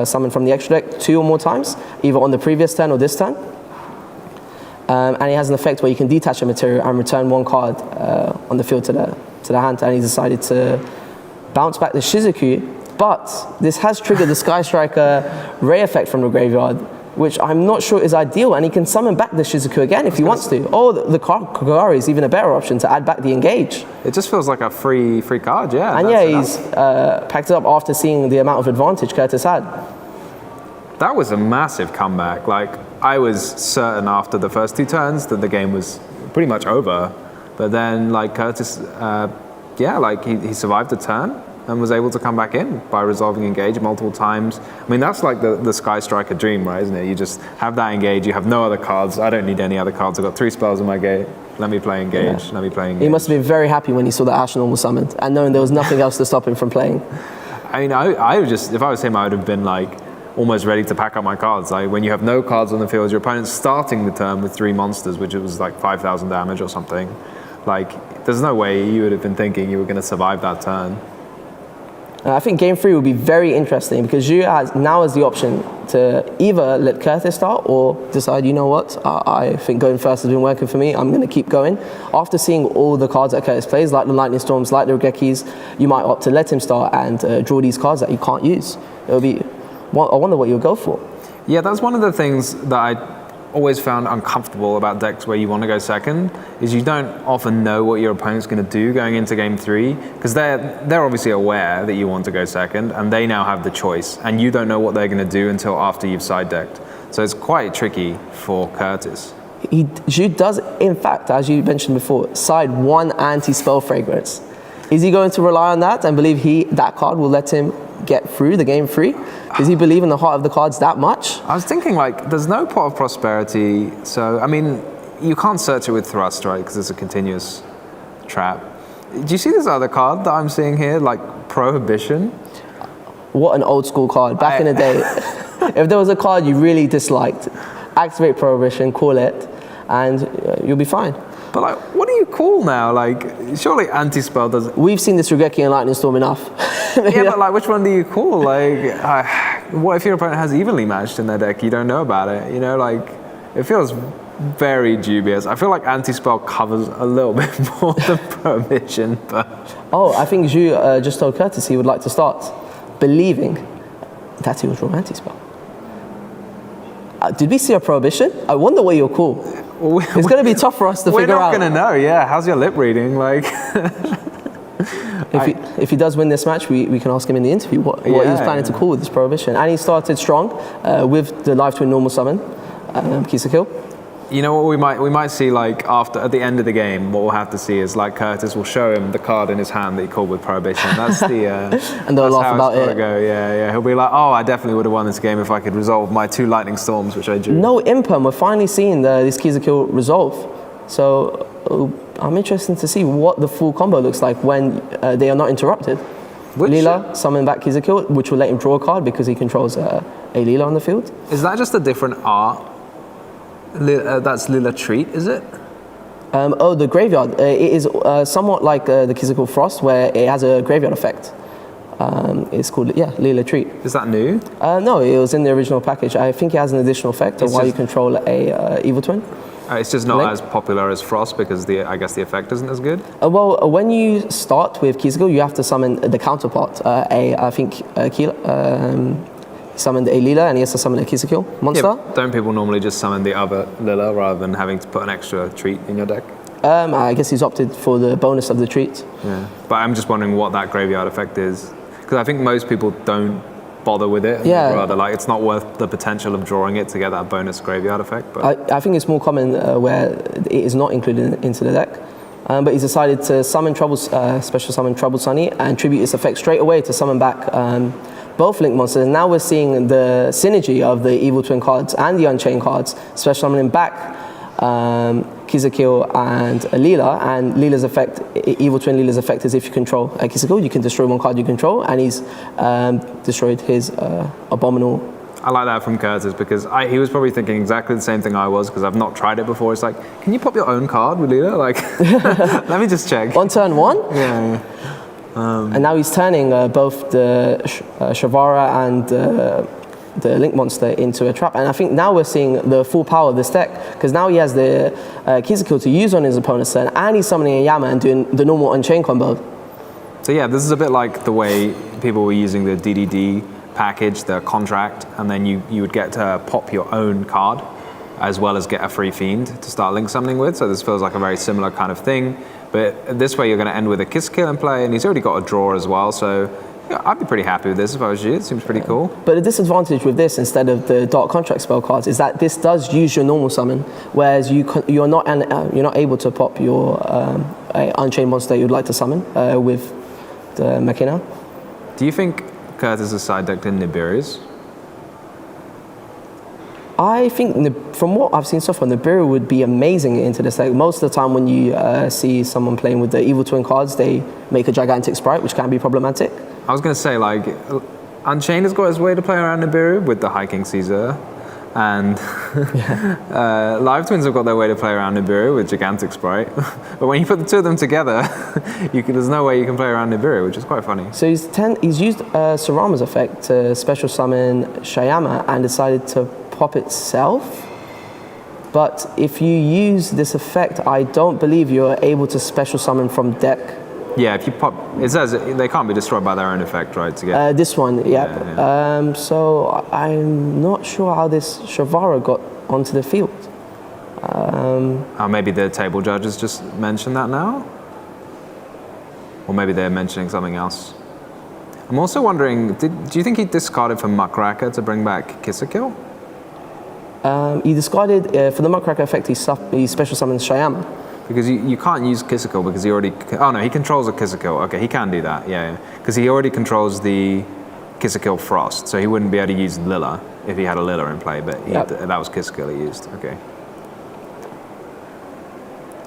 summoned from the extra deck 2 or more times, either on the previous turn or this turn. And it has an effect where you can detach a material and return 1 card on the field to the hand. And he decided to bounce back the Shizuku, but this has triggered the Sky Striker Ray effect from the graveyard, which I'm not sure is ideal, and he can summon back the Shizuku again if he wants to. Or the Kagari is even a better option to add back the engage. It just feels like a free card, yeah. And yeah, he's packed it up after seeing the amount of advantage Curtis had. That was a massive comeback. Like, I was certain after the first 2 turns that the game was pretty much over. But then, like, Curtis, he survived the turn and was able to come back in by resolving engage multiple times. I mean, that's like the Sky Striker dream, right, isn't it? You just have that engage, you have no other cards. I don't need any other cards. I've got 3 spells in my game. Let me play engage, let me play engage. He must have been very happy when he saw the Ash normal summoned and knowing there was nothing else to stop him from playing. I mean, I would just, if I was him, I would have been like, almost ready to pack up my cards. Like, when you have no cards on the field, your opponent's starting the turn with 3 monsters, which was like 5,000 damage or something. Like, there's no way you would have been thinking you were going to survive that turn. I think game 3 will be very interesting because Zhu now has the option to either let Curtis start or decide, you know what, I think going first has been working for me, I'm going to keep going. After seeing all the cards that Curtis plays, like the Lightning Storms, like the Regekis, you might opt to let him start and draw these cards that you can't use. It'll be, I wonder what you'll go for. Yeah, that's one of the things that I always found uncomfortable about decks where you want to go second, is you don't often know what your opponent's going to do going into game 3, because they're obviously aware that you want to go second, and they now have the choice, and you don't know what they're going to do until after you've side decked. So it's quite tricky for Curtis. Zhu does, in fact, as you mentioned before, side 1 anti-spell fragrance. Is he going to rely on that and believe that card will let him get through the game 3? Does he believe in the heart of the cards that much? I was thinking, like, there's no pot of prosperity, so, I mean, you can't search it with thrust, right, because it's a continuous trap. Do you see this other card that I'm seeing here, like Prohibition? What an old school card. Back in the day, if there was a card you really disliked, activate Prohibition, call it, and you'll be fine. But, like, what do you call now? Like, surely anti-spell doesn't... We've seen this Regeki and Lightning Storm enough. Yeah, but, like, which one do you call? Like, what if your opponent has evenly matched in their deck? You don't know about it. You know, like, it feels very dubious. I feel like anti-spell covers a little bit more than Prohibition, but... Oh, I think Zhu just told Curtis he would like to start believing that he will draw anti-spell. Did we see a Prohibition? I wonder what you'll call. It's going to be tough for us to figure out. We're not going to know, yeah. How's your lip reading? Like... If he does win this match, we can ask him in the interview what he was planning to call with this Prohibition. And he started strong with the Live Twin normal summon, Kill. You know what we might see, like, at the end of the game, what we'll have to see is, like, Curtis will show him the card in his hand that he called with Prohibition. That's the and they'll laugh about it. Go. Yeah. He'll be like, oh, I definitely would have won this game if I could resolve my 2 Lightning Storms, which I drew. No imperm. We're finally seeing this Kill resolve. So I'm interested to see what the full combo looks like when they are not interrupted. Leela, summon back Kill, which will let him draw a card because he controls a Leela on the field. Is that just a different art? That's Leela Treat, is it? The graveyard. It is somewhat like the Kill Frost, where it has a graveyard effect. It's called, Leela Treat. Is that new? No, it was in the original package. I think it has an additional effect while you control a Evil Twin. It's just not as popular as Frost because I guess the effect isn't as good? When you start with Kizuko, you have to summon the counterpart. Summoned a Leela and he has to summon a Kizuko monster. Yeah, don't people normally just summon the other Leela rather than having to put an extra treat in your deck? I guess he's opted for the bonus of the treat. Yeah, but I'm just wondering what that graveyard effect is. Because I think most people don't bother with it. Yeah. Rather, like, it's not worth the potential of drawing it to get that bonus graveyard effect. But I think it's more common where it is not included into the deck. but he's decided to special summon Trouble Sunny and tribute its effect straight away to summon back both Link monsters. And now we're seeing the synergy of the Evil Twin cards and the Unchained cards, special summoning back Kizakill and Leela, and Leela's effect, Evil Twin Leela's effect is if you control Kizakill, you can destroy one card you control, and he's destroyed his Abominable. I like that from Curtis because he was probably thinking exactly the same thing I was because I've not tried it before. It's like, can you pop your own card with Leela? Like, let me just check. On turn 1? Yeah. And now he's turning both the Shavara and the Link monster into a trap. And I think now we're seeing the full power of this deck because now he has the Kizakill to use on his opponent's turn, and he's summoning a Yama and doing the normal Unchained combo. So yeah, this is a bit like the way people were using the DDD package, the contract, and then you would get to pop your own card as well as get a free fiend to start link summoning with. So this feels like a very similar kind of thing. But this way you're going to end with a Kizakill in play, and he's already got a draw as well. So yeah, I'd be pretty happy with this if I was you. It seems pretty cool. But the disadvantage with this, instead of the Dark Contract spell cards, is that this does use your normal summon, whereas you're not able to pop your Unchained monster you'd like to summon with the Machina. Do you think Curtis is side decked in Nibiri's? I think from what I've seen so far, Nibiru would be amazing into this deck. Most of the time when you see someone playing with the Evil Twin cards, they make a gigantic sprite, which can be problematic. I was going to say, like, Unchained has got his way to play around Nibiru with the High King Caesar, and Live Twins have got their way to play around Nibiru with Gigantic Sprite. But when you put the two of them together, there's no way you can play around Nibiru, which is quite funny. So he's used Sarama's effect to special summon Shayama and decided to pop itself. But if you use this effect, I don't believe you're able to special summon from deck. Yeah, if you pop, it says they can't be destroyed by their own effect, right? To get this one, yeah. So I'm not sure how this Shavara got onto the field. Maybe the table judges just mentioned that now, or maybe they're mentioning something else. I'm also wondering, do you think he discarded for Muckracker to bring back Kizakill? He discarded for the Muckracker effect. He special summons Shayama. Because you can't use Kizakill because he already... Oh no, he controls a Kizakill. Okay, he can do that, yeah. Because he already controls the Kizakill Frost, so he wouldn't be able to use Lilla if he had a Lilla in play, but that was Kizakill he used, okay.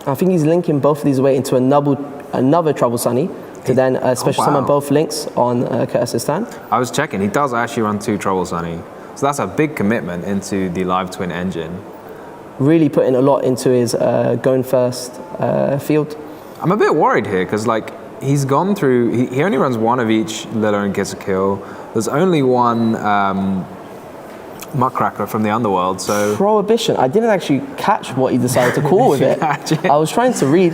I think he's linking both of these away into another Trouble Sunny to then special summon both links on Curtis's turn. I was checking, he does actually run 2 Trouble Sunny, so that's a big commitment into the Live Twin engine. Really putting a lot into his going first field. I'm a bit worried here because like he's gone through. He only runs one of each Lilla and Kizakill. There's only one Muckracker from the Underworld. So Prohibition. I didn't actually catch what he decided to call with it. I was trying to read.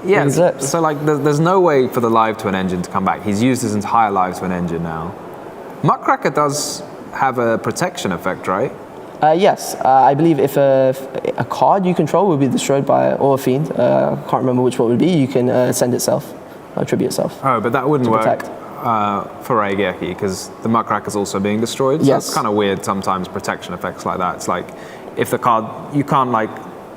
Yeah. So like there's no way for the Live Twin engine to come back. He's used his entire Live Twin engine now. Muckracker does have a protection effect, right? Yes, I believe if a card you control will be destroyed by or a fiend, I can't remember which one it would be, you can send itself, tribute itself. Oh, but that wouldn't work for Raigeki because the Muckracker is also being destroyed. So yes. That's kind of weird sometimes, protection effects like that. It's like if the card, you can't like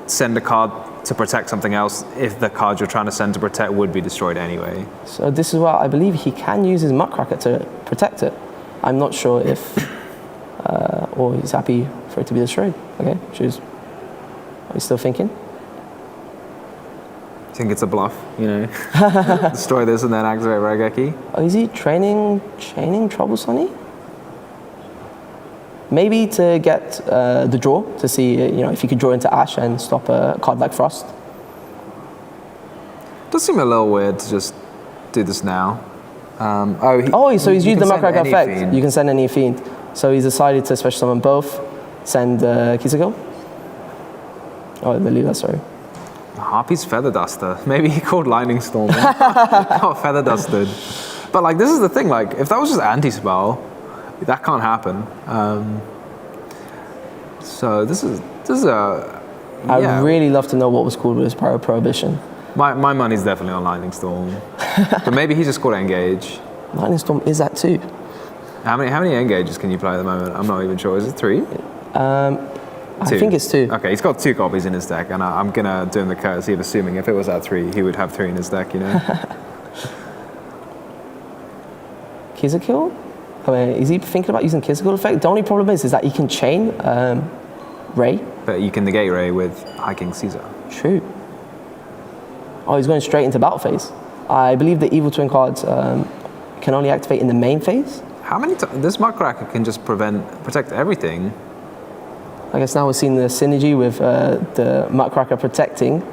send a card to protect something else if the card you're trying to send to protect would be destroyed anyway. So this is why I believe he can use his Muckracker to protect it. I'm not sure if... or he's happy for it to be destroyed. Okay, choose. Are you still thinking? I think it's a bluff, you know. Destroy this and then activate Raigeki. Oh, is he chaining Trouble Sunny? Maybe to get the draw, to see if he could draw into Ash and stop a card like Frost. Does seem a little weird to just do this now. So he's used the Muckracker effect. Fiend. You can send any fiend. So he's decided to special summon both, send Kizakill. Oh, the Leela, sorry. Harpy's Feather Duster. Maybe he called Lightning Storm. Not Feather Dusted. But like, this is the thing, like, if that was just anti-spell, that can't happen. So this is a... I'd really love to know what was called with his prior Prohibition. My money's definitely on Lightning Storm. But maybe he just called Engage. Lightning Storm is that too. How many engages can you play at the moment? I'm not even sure. Is it 3? I think it's 2. Okay, he's got 2 copies in his deck, and I'm gonna do him the courtesy of assuming if it was at 3, he would have 3 in his deck, you know? Kizakill? I mean, is he thinking about using Kizakill effect? The only problem is that he can chain Ray. But you can negate Ray with High King Caesar. True. Oh, he's going straight into battle phase. I believe the Evil Twin cards can only activate in the main phase. How many times? This Muckracker can just protect everything. I guess now we're seeing the synergy with the Muckracker protecting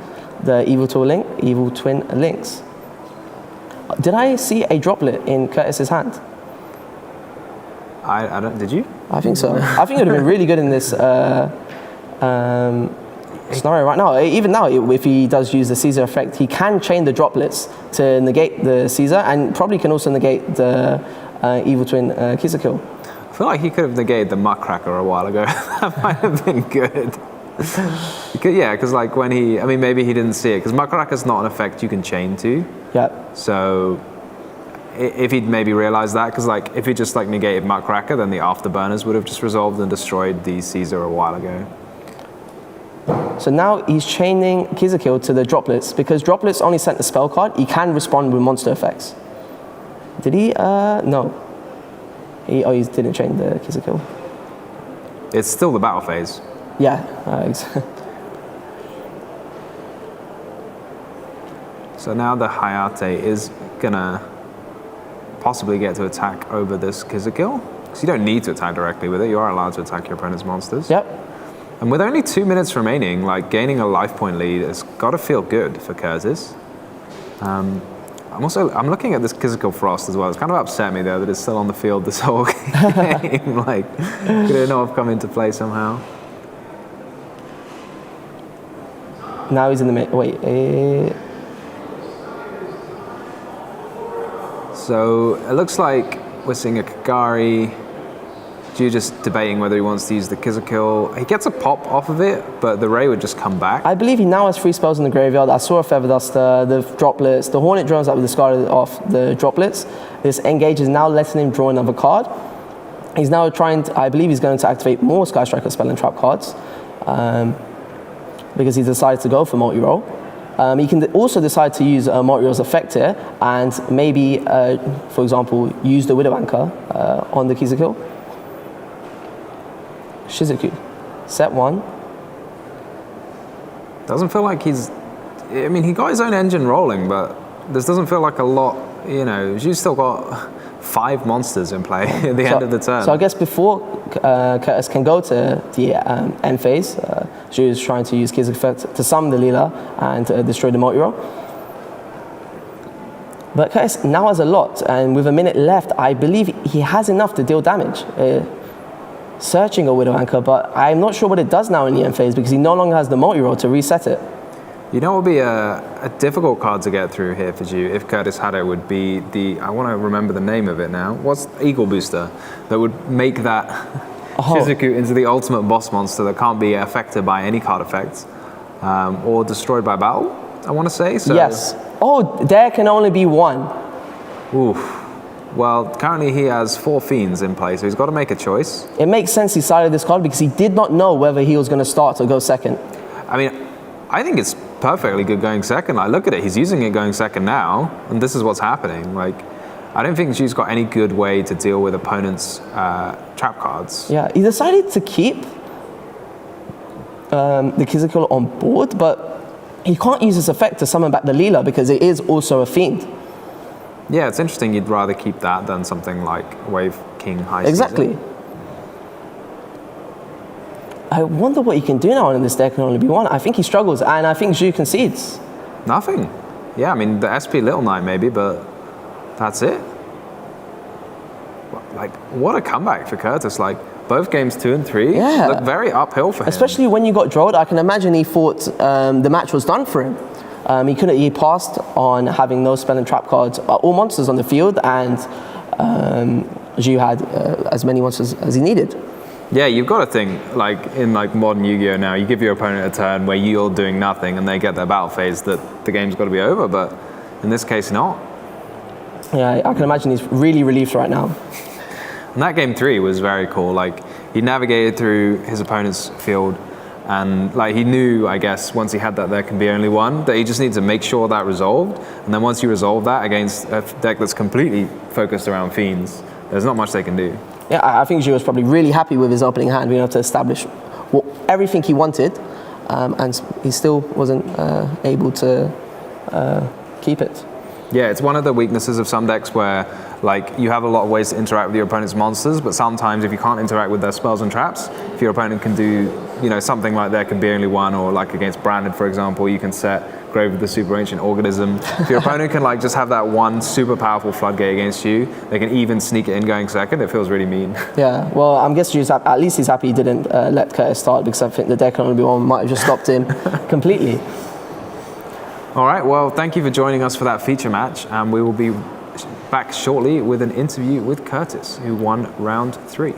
the Evil Twin links. Did I see a droplet in Curtis's hand? I don't. Did you? I think so. I think it would have been really good in this scenario right now. Even now, if he does use the Caesar effect, he can chain the droplets to negate the Caesar, and probably can also negate the Evil Twin Kizakill. I feel like he could have negated the Muckracker a while ago. That might have been good. Because like when maybe he didn't see it, because Muckracker's not an effect you can chain to. Yeah. So if he'd maybe realized that, because like if he just like negated Muckracker, then the Afterburners would have just resolved and destroyed the Caesar a while ago. So now he's chaining Kizakill to the droplets, because droplets only sent the spell card. He can respond with monster effects. Did he? No. He didn't chain the Kizakill. It's still the battle phase. Yeah. So now the Hayate is gonna possibly get to attack over this Kizakill. Because you don't need to attack directly with it. You are allowed to attack your opponent's monsters. Yep. And with only 2 minutes remaining, like gaining a life point lead has got to feel good for Curtis. I'm looking at this Kizakill Frost as well. It's kind of upset me though that it's still on the field this whole game. Like, could it not have come into play somehow? Now he's in the mid. Wait. So it looks like we're seeing a Kagari. You're just debating whether he wants to use the Kizakill. He gets a pop off of it, but the Ray would just come back. I believe he now has 3 spells in the graveyard. I saw a Feather Duster, the droplets, the Hornet drones that were discarded off the droplets. This Engage is now letting him draw another card. He's now trying to, I believe he's going to activate more Sky Striker Spell and Trap cards because he decided to go for multi-roll. He can also decide to use multi-roll's effect here and maybe, for example, use the Widow Anchor on the Kizakill. Shizuku, set 1. Doesn't feel like he got his own engine rolling, but this doesn't feel like a lot, You've still got 5 monsters in play at the end of the turn. So I guess before Curtis can go to the end phase, Zhu is trying to use Kizakill effect to summon the Leela and destroy the multi-roll. But Curtis now has a lot, and with a minute left, I believe he has enough to deal damage. Searching a Widow Anchor, but I'm not sure what it does now in the end phase because he no longer has the multi-roll to reset it. You know what would be a difficult card to get through here for you if Curtis had it would be I want to remember the name of it now. What's Eagle Booster? That would make that Shizuku into the ultimate boss monster that can't be affected by any card effects or destroyed by battle, I want to say. So. Yes. Oh, there can only be 1. Oof. Well, currently he has 4 Fiends in play, so he's got to make a choice. It makes sense he sided this card because he did not know whether he was going to start or go second. I mean, I think it's perfectly good going second. Like, look at it, he's using it going second now, and this is what's happening. Like, I don't think Zhu's got any good way to deal with opponents' trap cards. Yeah, he decided to keep the Kizakill on board, but he can't use this effect to summon back the Leela because it is also a Fiend. Yeah, it's interesting you'd rather keep that than something like Wave King High Exactly. Season. I wonder what he can do now in this deck can only be 1. I think he struggles, and I think Zhu concedes. Nothing. Yeah, I mean, the SP Little Knight maybe, but that's it. Like, what a comeback for Curtis. Like, both games 2 and 3 look very uphill for him. Especially when you got drilled, I can imagine he thought the match was done for him. He passed on having no spell and trap cards, all monsters on the field, and Zhu had as many monsters as he needed. Yeah, you've got to think, like in like modern Yu-Gi-Oh! Now, you give your opponent a turn where you're doing nothing and they get their battle phase, that the game's got to be over, but in this case, not. Yeah, I can imagine he's really relieved right now. And that game 3 was very cool. Like, he navigated through his opponent's field And like he knew, I guess, once he had that there can be only one, that he just needs to make sure that resolved. And then once you resolve that against a deck that's completely focused around Fiends, there's not much they can do. Yeah, I think Zhu was probably really happy with his opening hand, being able to establish everything he wanted, and he still wasn't able to keep it. Yeah, it's one of the weaknesses of some decks where like you have a lot of ways to interact with your opponent's monsters, but sometimes if you can't interact with their spells and traps, if your opponent can do, you know, something like there can be only one, or like against Branded, for example, you can set Grave of the Super Ancient Organism. If your opponent can like just have that one super powerful floodgate against you, they can even sneak it in going second. It feels really mean. Yeah, well, I'm guessing at least he's happy he didn't let Curtis start, because I think the deck on one might have just stopped him completely. All right, well, thank you for joining us for that feature match, and we will be back shortly with an interview with Curtis, who won round 3.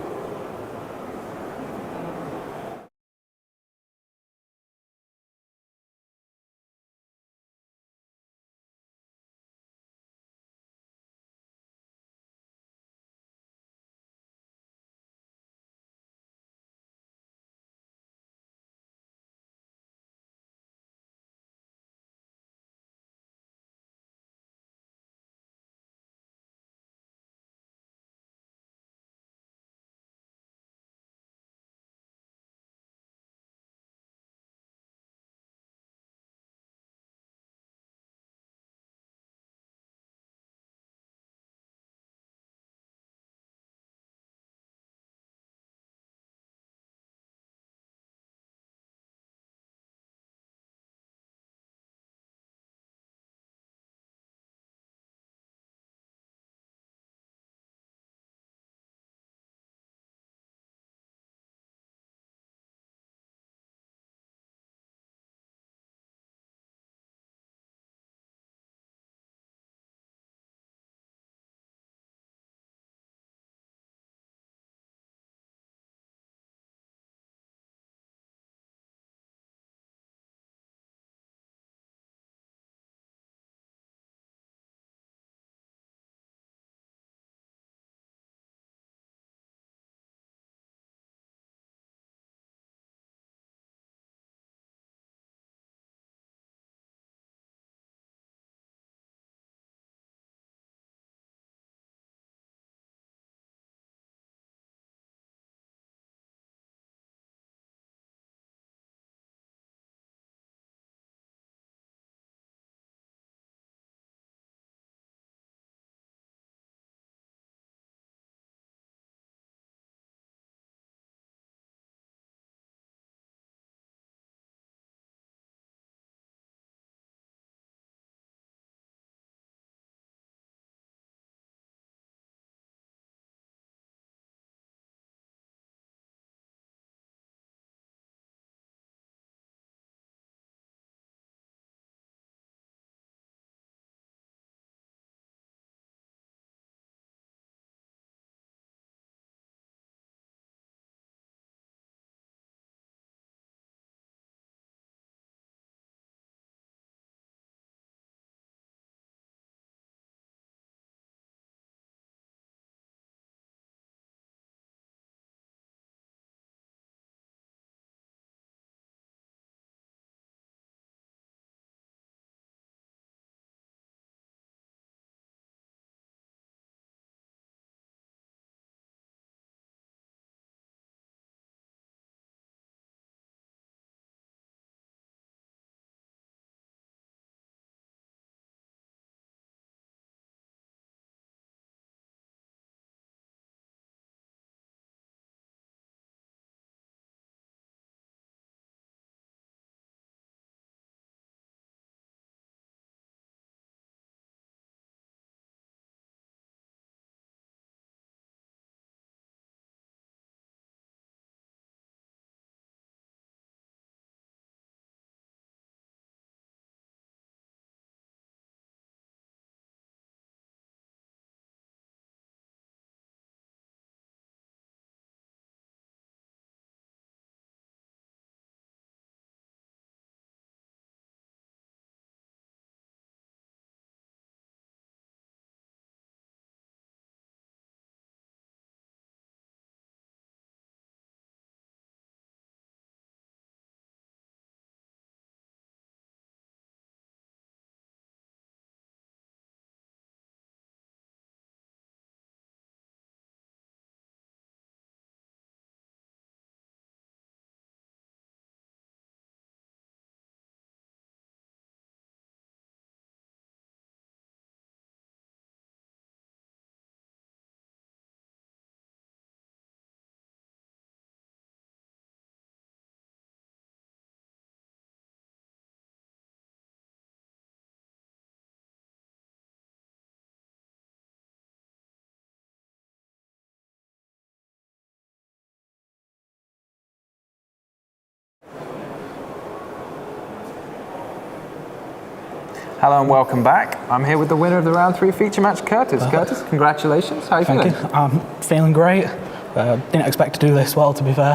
Hello and welcome back. I'm here with the winner of the round 3 feature match, Curtis. Curtis, congratulations. How are you feeling? Thank you. I'm feeling great. Didn't expect to do this well, to be fair.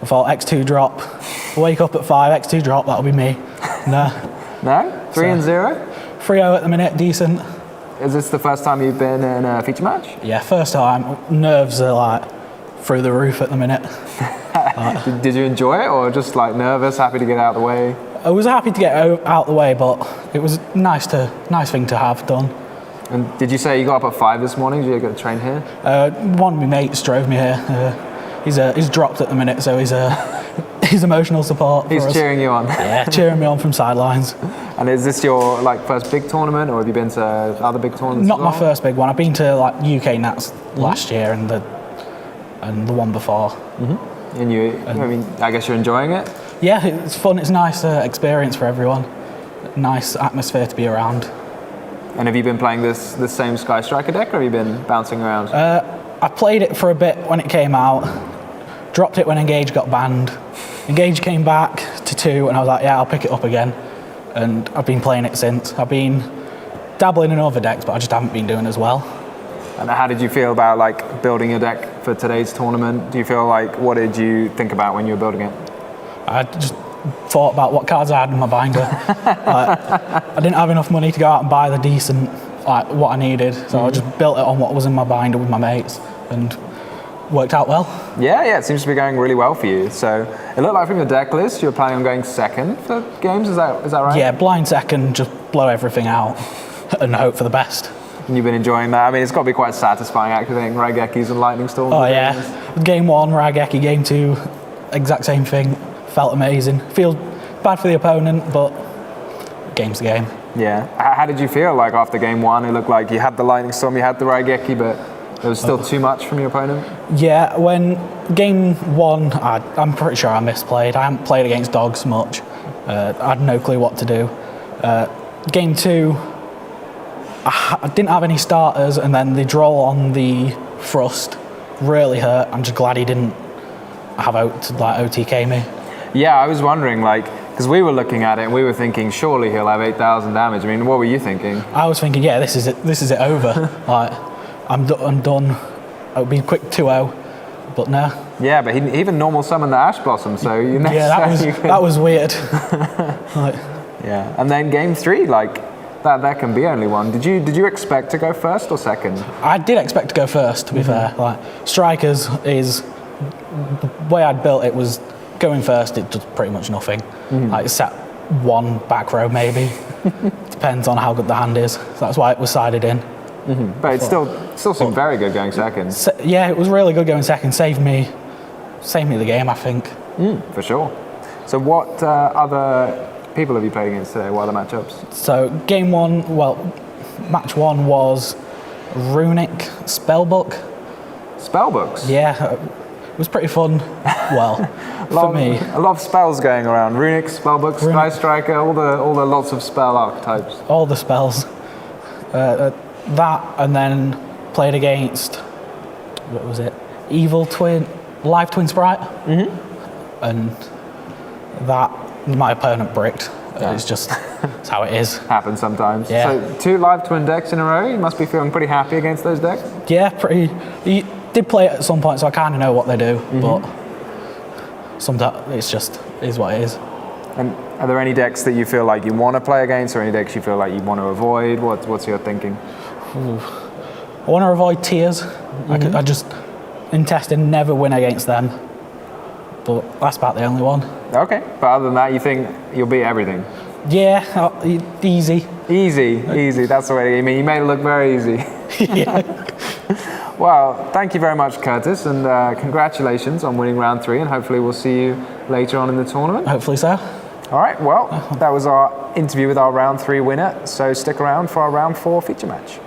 I thought X2 drop, wake up at 5, X2 drop, that'll be me. No. No? 3-0? 3-0 at the minute, decent. Is this the first time you've been in a feature match? Yeah, first time. Nerves are like through the roof at the minute. Did you enjoy it or just like nervous, happy to get out of the way? I was happy to get out the way, but it was nice thing to have done. And did you say you got up at 5 this morning? Did you get to train here? One of my mates drove me here. He's dropped at the minute, so he's emotional support. He's cheering you on. Yeah, cheering me on from sidelines. And is this your like first big tournament, or have you been to other big tournaments? Not my first big one. I've been to like UK Nats last year and the one before. And I guess you're enjoying it. Yeah, it's fun. It's a nice experience for everyone. Nice atmosphere to be around. And have you been playing the same Sky Striker deck, or have you been bouncing around? I played it for a bit when it came out. Dropped it when Engage got banned. Engage came back to 2, and I was like, yeah, I'll pick it up again. And I've been playing it since. I've been dabbling in other decks, but I just haven't been doing as well. And how did you feel about like building your deck for today's tournament? Do you feel like, what did you think about when you were building it? I just thought about what cards I had in my binder. I didn't have enough money to go out and buy the decent, like what I needed, so I just built it on what was in my binder with my mates, and worked out well. Yeah, it seems to be going really well for you. So it looked like from your deck list, you were planning on going second for games. Is that right? Yeah, blind second, just blow everything out and hope for the best. And you've been enjoying that. I mean, it's got to be quite satisfying activating Raigekis and Lightning Storms. Oh yeah, game 1 Raigeki, game 2 exact same thing. Felt amazing. Feel bad for the opponent, but game's the game. Yeah. How did you feel like after game 1? It looked like you had the Lightning Storm, you had the Raigeki, but there was still too much from your opponent? Yeah, when game 1, I'm pretty sure I misplayed. I haven't played against dogs much. I had no clue what to do. Game 2, I didn't have any starters, and then the draw on the Thrust really hurt. I'm just glad he didn't have OTK me. Yeah, I was wondering, like, because we were looking at it and we were thinking, surely he'll have 8,000 damage. I mean, what were you thinking? I was thinking, yeah, this is it over. Like, I'm done. It would be a quick 2-0, but no. Yeah, but he even normal summoned the Ash Blossom, so you never. Yeah, that was weird. Like, yeah, and then game 3, like, that can be only one. Did you expect to go first or second? I did expect to go first, to be fair. Like, Strikers is the way I'd built it was going first. It does pretty much nothing. Like, it's set 1 back row maybe. Depends on how good the hand is. So that's why it was sided in. But it still seemed very good going second. Yeah, it was really good going second. Saved me the game, I think. For sure. So what other people have you played against today? What are the matchups? So game 1, match 1 was Runic Spellbook. Spellbooks? Yeah, it was pretty fun. Well, for me. A lot of spells going around. Runic, Spellbook, Sky Striker, all the lots of spell archetypes. All the spells. That, and then played against, what was it? Live Twin Sprite. And that, my opponent bricked. It's just, it's how it is. Happens sometimes. Yeah. So 2 live twin decks in a row. You must be feeling pretty happy against those decks. Yeah, pretty. He did play it at some point, so I kind of know what they do. But sometimes is what it is. And are there any decks that you feel like you want to play against, or any decks you feel like you want to avoid? What's your thinking? I want to avoid Tears. I just, in testing, never win against them. But that's about the only one. Okay, but other than that, you think you'll beat everything? Yeah, easy. Easy. That's the way. I mean, you made it look very easy. Yeah. Well, thank you very much, Curtis, and congratulations on winning round 3. And hopefully, we'll see you later on in the tournament. Hopefully so. All right. Well, that was our interview with our round 3 winner. So stick around for our round 4 feature match.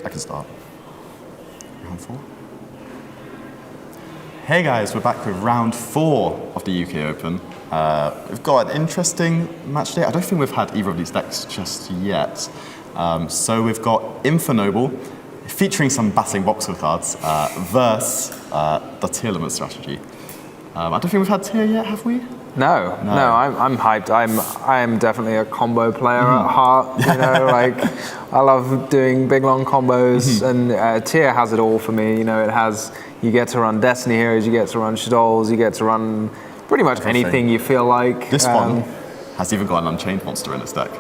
I can start. Round 4. Hey guys, we're back with round 4 of the UK Open. We've got an interesting match today. I don't think we've had either of these decks just yet. So we've got Infernoble, featuring some battling boxer cards, versus the tier limit strategy. I don't think we've had tier yet, have we? No, I'm hyped. I am definitely a combo player at heart. You know, like I love doing big long combos, and tier has it all for me. You know, it has. You get to run Destiny Heroes, you get to run Shadows, you get to run pretty much anything you feel like. This one has even got an Unchained monster in its deck.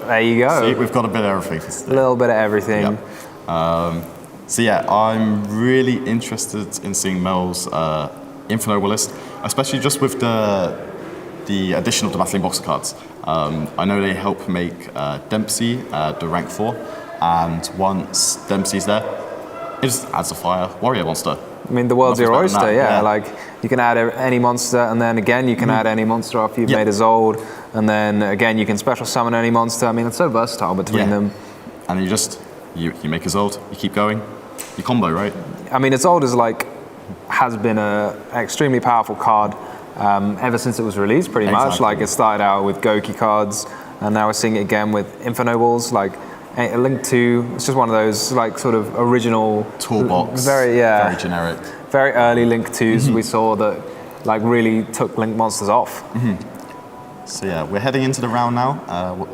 There you go. See, we've got a bit of everything for today. A little bit of everything. Yep. So yeah, I'm really interested in seeing Mel's Infernoble list, especially just with the addition of the battling boxer cards. I know they help make Dempsey the rank 4, and once Dempsey's there, it just adds a fire warrior monster. I mean, the world's your oyster, yeah. Like, you can add any monster, and then again, you can add any monster after you've made a Zold, and then again, you can special summon any monster. I mean, it's so versatile between them. And you just, you make a Zold, you keep going, you combo, right? I mean, Zold is like, has been an extremely powerful card ever since it was released, pretty much. Like, it started out with Goki cards, and now we're seeing it again with Infernobles, like, a Link 2, it's just one of those like sort of original toolbox, very generic, very early Link 2s we saw that like really took Link monsters off. So yeah, we're heading into the round now.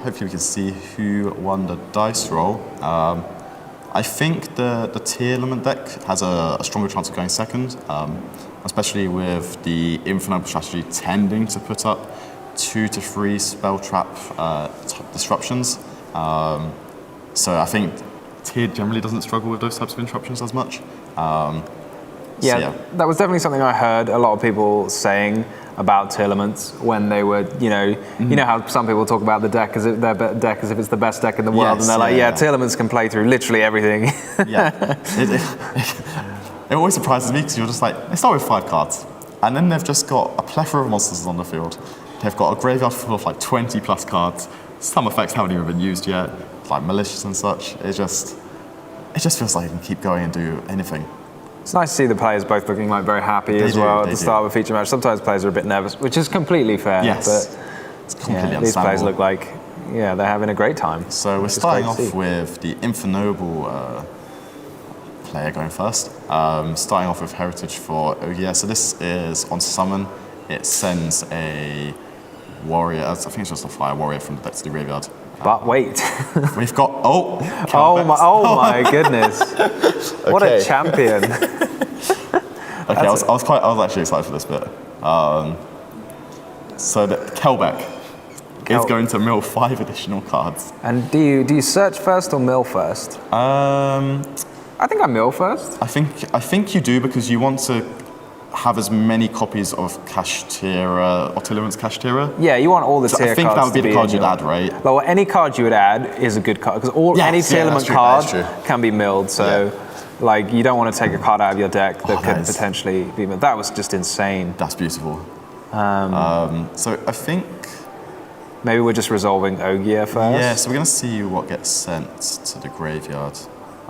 Hopefully we can see who won the dice roll. I think the tier element deck has a stronger chance of going second, especially with the Infernoble strategy tending to put up 2 to 3 spell trap disruptions. So I think tier generally doesn't struggle with those types of interruptions as much. That was definitely something I heard a lot of people saying about tier elements when they were, you know how some people talk about the deck as if their deck as if it's the best deck in the world, and they're like, tier elements can play through literally everything. It always surprises me because you're just like, they start with 5 cards, and then they've just got a plethora of monsters on the field. They've got a graveyard full of like 20 plus cards. Some effects haven't even been used yet, like malicious and such. It just feels like you can keep going and do anything. It's nice to see the players both looking like very happy at the start of a feature match. Sometimes players are a bit nervous, which is completely fair. Yes, but it's completely these players look like they're having a great time. So we're starting off with the Infernoble player going first. Starting off with Heritage for Ogier. So this is on summon. It sends a warrior. I think it's just a fire warrior from the deck to the graveyard. But wait, we've got oh my goodness! What a champion! Okay, I was actually excited for this bit. So the Kelbeck is going to mill 5 additional cards. And do you search first or mill first? I think I mill first. I think you do, because you want to have as many copies of Kashtira, Otilument's Kashtira. Yeah, you want all the tier cards. I think that would be the card you'd add, right? Well, any card you would add is a good card, because any tier element card can be milled. So, like, you don't want to take a card out of your deck that could potentially be milled. That was just insane. That's beautiful. So I think maybe we're just resolving Ogier first. Yeah, so we're going to see what gets sent to the graveyard.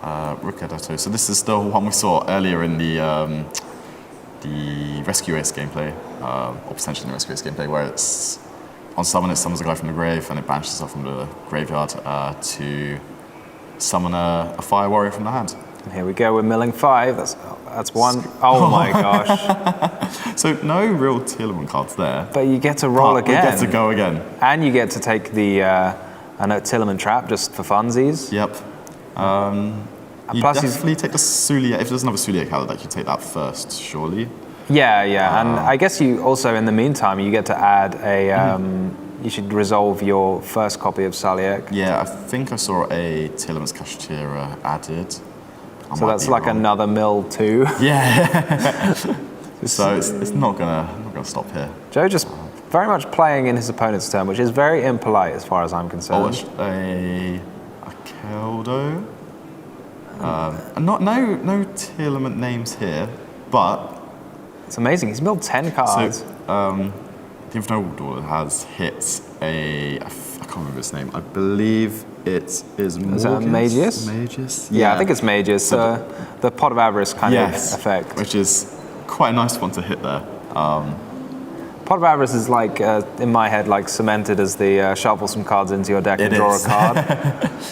Rukadotto. So this is the one we saw earlier in the Rescue Ace gameplay, or potentially in the Rescue Ace gameplay, where it's on summon, it summons a guy from the grave and it banishes itself from the graveyard to summon a fire warrior from the hand. And here we go, we're milling 5. That's one. Oh my gosh. So no real tier element cards there. But you get to roll again. You get to go again. And you get to take the Tillerman trap just for funsies. Yep. You definitely take the Sulia. If there's another Sulia card deck, you take that first, surely. Yeah. And I guess you also, in the meantime, you get to add a. You should resolve your first copy of Saliek. Yeah, I think I saw a Tillerman's Kashtira added. So that's like another mill too. Yeah. So it's not gonna stop here. Joe just very much playing in his opponent's turn, which is very impolite as far as I'm concerned. Oh, a Keldo. No Tillerman names here, but it's amazing. He's milled 10 cards. So the Infernoble has hit I can't remember his name. I believe it is Is that Magius? Magius? Yeah, I think it's Magius. So the Pot of Avarice kind of effect. which is quite a nice one to hit there. Pot of Avarice is like, in my head, like cemented as the shuffle some cards into your deck and draw a card.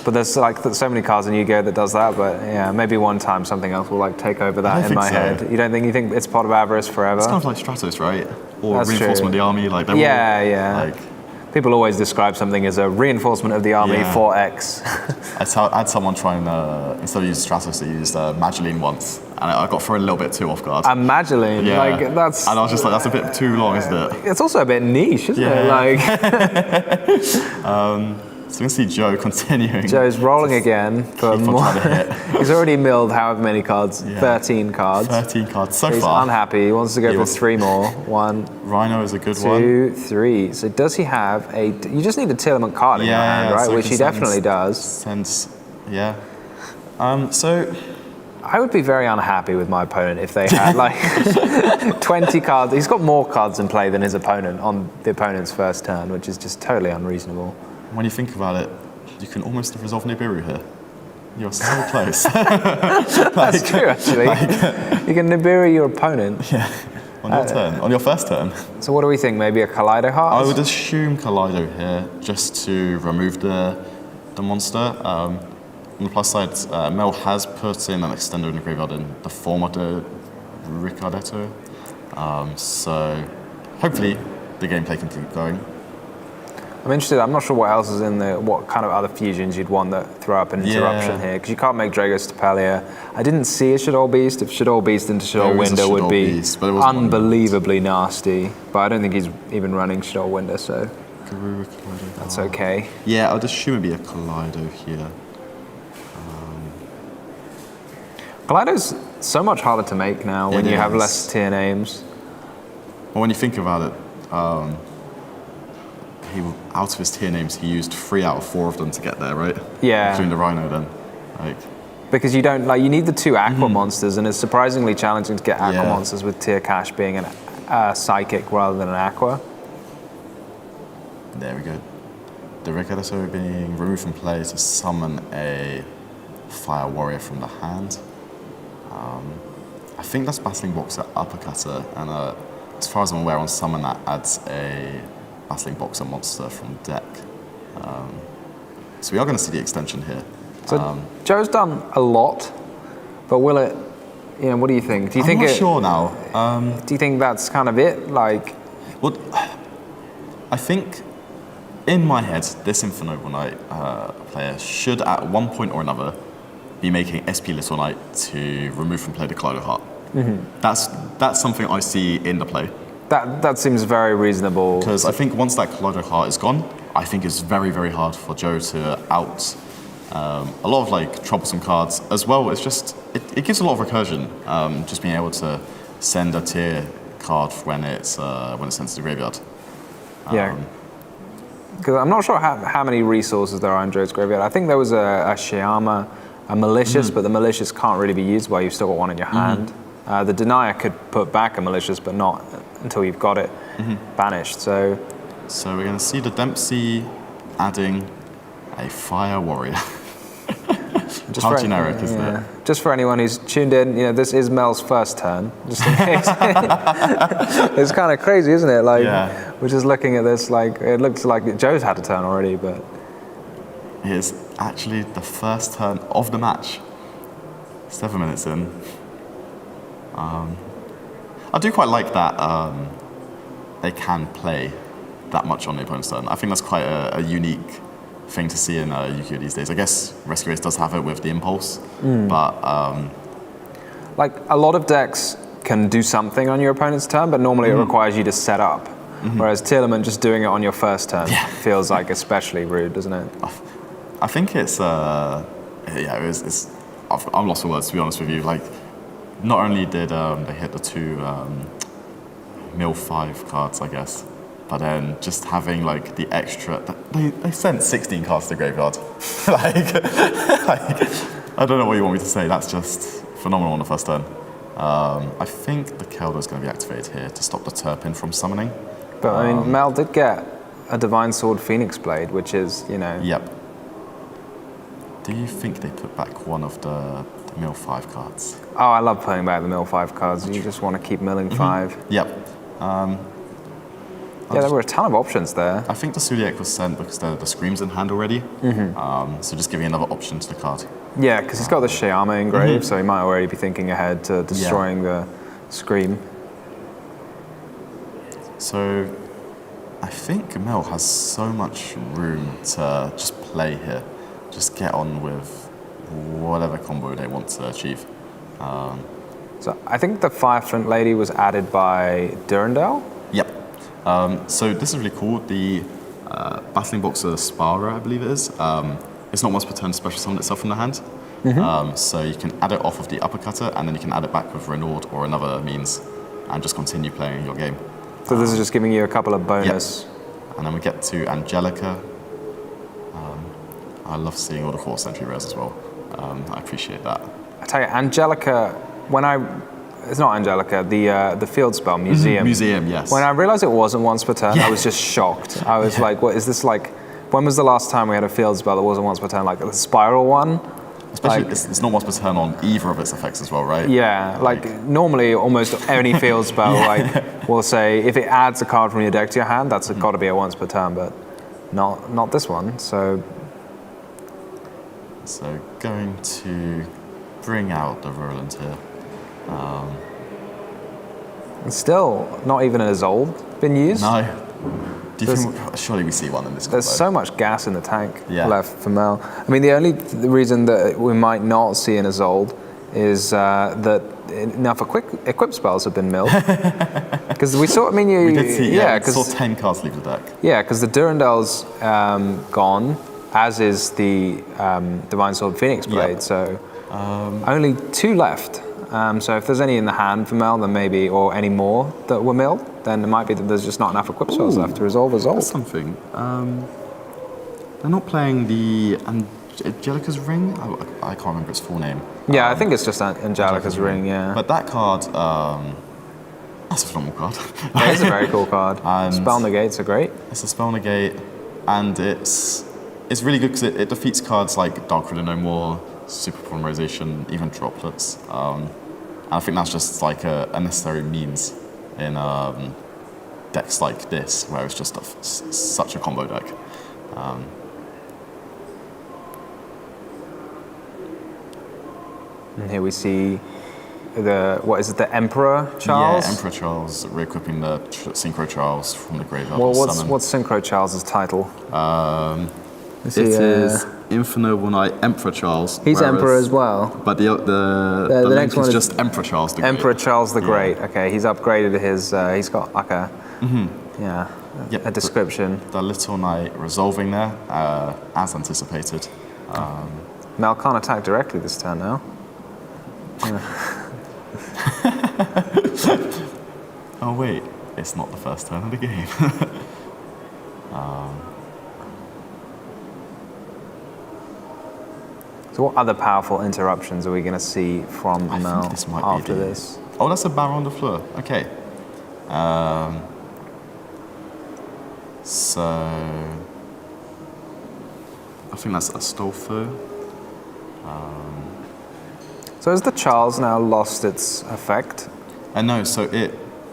But there's like so many cards in Yu-Gi-Oh that does that. But yeah, maybe one time something else will like take over that in my head. You don't think? You think it's Pot of Avarice forever? It's kind of like Stratos, right? Or That's Reinforcement true. of the Army. Like they're all, like, people always describe something as a reinforcement of the army for X. I had someone try and, instead of using Stratos, they used Magdalene once. And I got thrown a little bit too off guard. A Magdalene, like that's... And I was just like, that's a bit too long, isn't it? It's also a bit niche, isn't it? Like... So we can see Joe continuing. Joe's rolling again for more. He's already milled however many cards, 13 cards. 13 cards so He's far. unhappy, he wants to go for 3 more. 1, Rhino is a good one. 2, 3. So does he have a... You just need a Telemant card in your hand, right? so Which he definitely does. So... I would be very unhappy with my opponent if they had like 20 cards. He's got more cards in play than his opponent on the opponent's first turn, which is just totally unreasonable. When you think about it, you can almost resolve Nibiru here. You're so close. That's true, actually. You can Nibiru your opponent. Yeah, on your turn, on your first turn. So what do we think? Maybe a Kaleido Heart? I would assume Kaleido here, just to remove the monster. On the plus side, Mel has put in an extender in the graveyard in the form of the Ricardetto. So hopefully the gameplay can keep going. I'm interested, I'm not sure what else is in there, what kind of other fusions you'd want that throw up an interruption here, because you can't make Dragos Tapalia. I didn't see a Shadol Beast. If Shadol Beast into Shadol Window would be unbelievably nasty, but I don't think he's even running Shadol Window, so that's okay. Yeah, I'd assume it'd be a Kaleido here. Kaleido's so much harder to make now when you have less tier names. Well, when you think about it, out of his tier names, he used 3 out of 4 of them to get there, right? Yeah. Including the Rhino, then. Because you don't you need the 2 Aqua monsters, and it's surprisingly challenging to get Aqua monsters with tier cash being a Psychic rather than an Aqua. There we go. The Ricardetto being removed from play to summon a Fire Warrior from the hand. I think that's Battling Boxer Uppercutter, and as far as I'm aware, on summon that adds a Battling Boxer monster from deck. So we are going to see the extension here. So Joe's done a lot, but will it? What do you think? Do you think I'm not sure now. Do you think that's kind of it? Well, I think in my head, this Infernoble Knight player should, at one point or another, be making SP Little Knight to remove from play the Kaleido Heart. That's something I see in the play. That seems very reasonable. Because I think once that Kaleido Heart is gone, I think it's very, very hard for Joe to out a lot of troublesome cards. As well, it's just, it gives a lot of recursion, just being able to send a tier card when it's sent to the graveyard. Yeah. Because I'm not sure how many resources there are in Joe's graveyard. I think there was a Shyama, a Malicious, but the Malicious can't really be used while you've still got one in your hand. The Denier could put back a Malicious, but not until you've got it banished. So we're going to see the Dempsey adding a Fire Warrior. How generic is that? Just for anyone who's tuned in, this is Mel's first turn, just in case. It's kind of crazy, isn't it? We're just looking at this, it looks like Joe's had a turn already, but... It is actually the first turn of the match. 7 minutes in. I do quite like that they can play that much on the opponent's turn. I think that's quite a unique thing to see in Yu-Gi-Oh these days. I guess Rescue Race does have it with the Impulse, but... a lot of decks can do something on your opponent's turn, but normally it requires you to set up. Whereas Telemant just doing it on your first turn feels like especially rude, doesn't it? I think it's I'm lost for words, to be honest with you. Not only did they hit the 2 Mill 5 cards, I guess, but then just having the extra, they sent 16 cards to the graveyard. I don't know what you want me to say. That's just phenomenal on the first turn. I think the Keldo is going to be activated here to stop the Turpin from summoning. But Mel did get a Divine Sword Phoenix Blade, which is Yep. Do you think they put back one of the mill 5 cards? Oh, I love putting back the mill 5 cards. You just want to keep milling 5. Yep. Yeah, there were a ton of options there. I think the Suliek was sent because the Scream's in hand already. So just giving another option to the card. Yeah, because he's got the Shayama engraved, so he might already be thinking ahead to destroying the Scream. So I think Mel has so much room to just play here. Just get on with whatever combo they want to achieve. So I think the Fireflint Lady was added by Durandal. Yep. So this is really cool. The Battling Boxer Spara, I believe it is. It's not once per turn special summon itself from the hand. So you can add it off of the uppercutter, and then you can add it back with Renaud or another means, and just continue playing your game. So this is just giving you a couple of bonus. Yep. And then we get to Angelica. I love seeing all the 4th century rares as well. I appreciate that. I tell you, Angelica, it's not Angelica, the field spell, Museum. Museum, yes. When I realized it wasn't once per turn, I was just shocked. I was like, what is this like? When was the last time we had a field spell that wasn't once per turn? Like the spiral one? Especially, like, it's not once per turn on either of its effects as well, right? Yeah, like normally almost any field spell, like will say if it adds a card from your deck to your hand, that's got to be a once per turn, but not this one. So going to bring out the Roland here. It's still not even a Zold been used. No. Do you think surely we see one in this combo? There's so much gas in the tank left for Mel. I mean, the only reason that we might not see an Isolde is that enough equip spells have been milled. Because we saw, we did see, we saw 10 cards leave the deck. Yeah, because the Durandal's gone, as is the Divine Sword Phoenix Blade, so only 2 left. So if there's any in the hand for Mel, then maybe, or any more that were milled, then it might be that there's just not enough equip spells left to resolve Isolde. That's something. They're not playing the Angelica's Ring? I can't remember its full name. Yeah, I think it's just Angelica's Ring, yeah. But that card, that's a phenomenal card. It is a very cool card. Spell Negates are great. It's a Spell Negate, and it's really good because it defeats cards like Dark Riddle No More, Super Polymerization, even Droplets. And I think that's just like a necessary means in decks like this, where it's just such a combo deck. And here we see the Emperor Charles? Yeah, Emperor Charles, re-equipping the Synchro Charles from the graveyard. Well, what's Synchro Charles' title? It is Infernoble Knight Emperor Charles. He's Emperor as well. But the next one is just Emperor Charles the Great. Emperor Charles the Great. Okay, he's upgraded his. He's got like a a description. The Little Knight resolving there, as anticipated. Mel can't attack directly this turn now. Oh wait, it's not the first turn of the game. So what other powerful interruptions are we going to see from Mel after this? Oh, that's a Baron de Fleur. Okay. So I think that's Astolfo. So has the Charles now lost its effect? No, so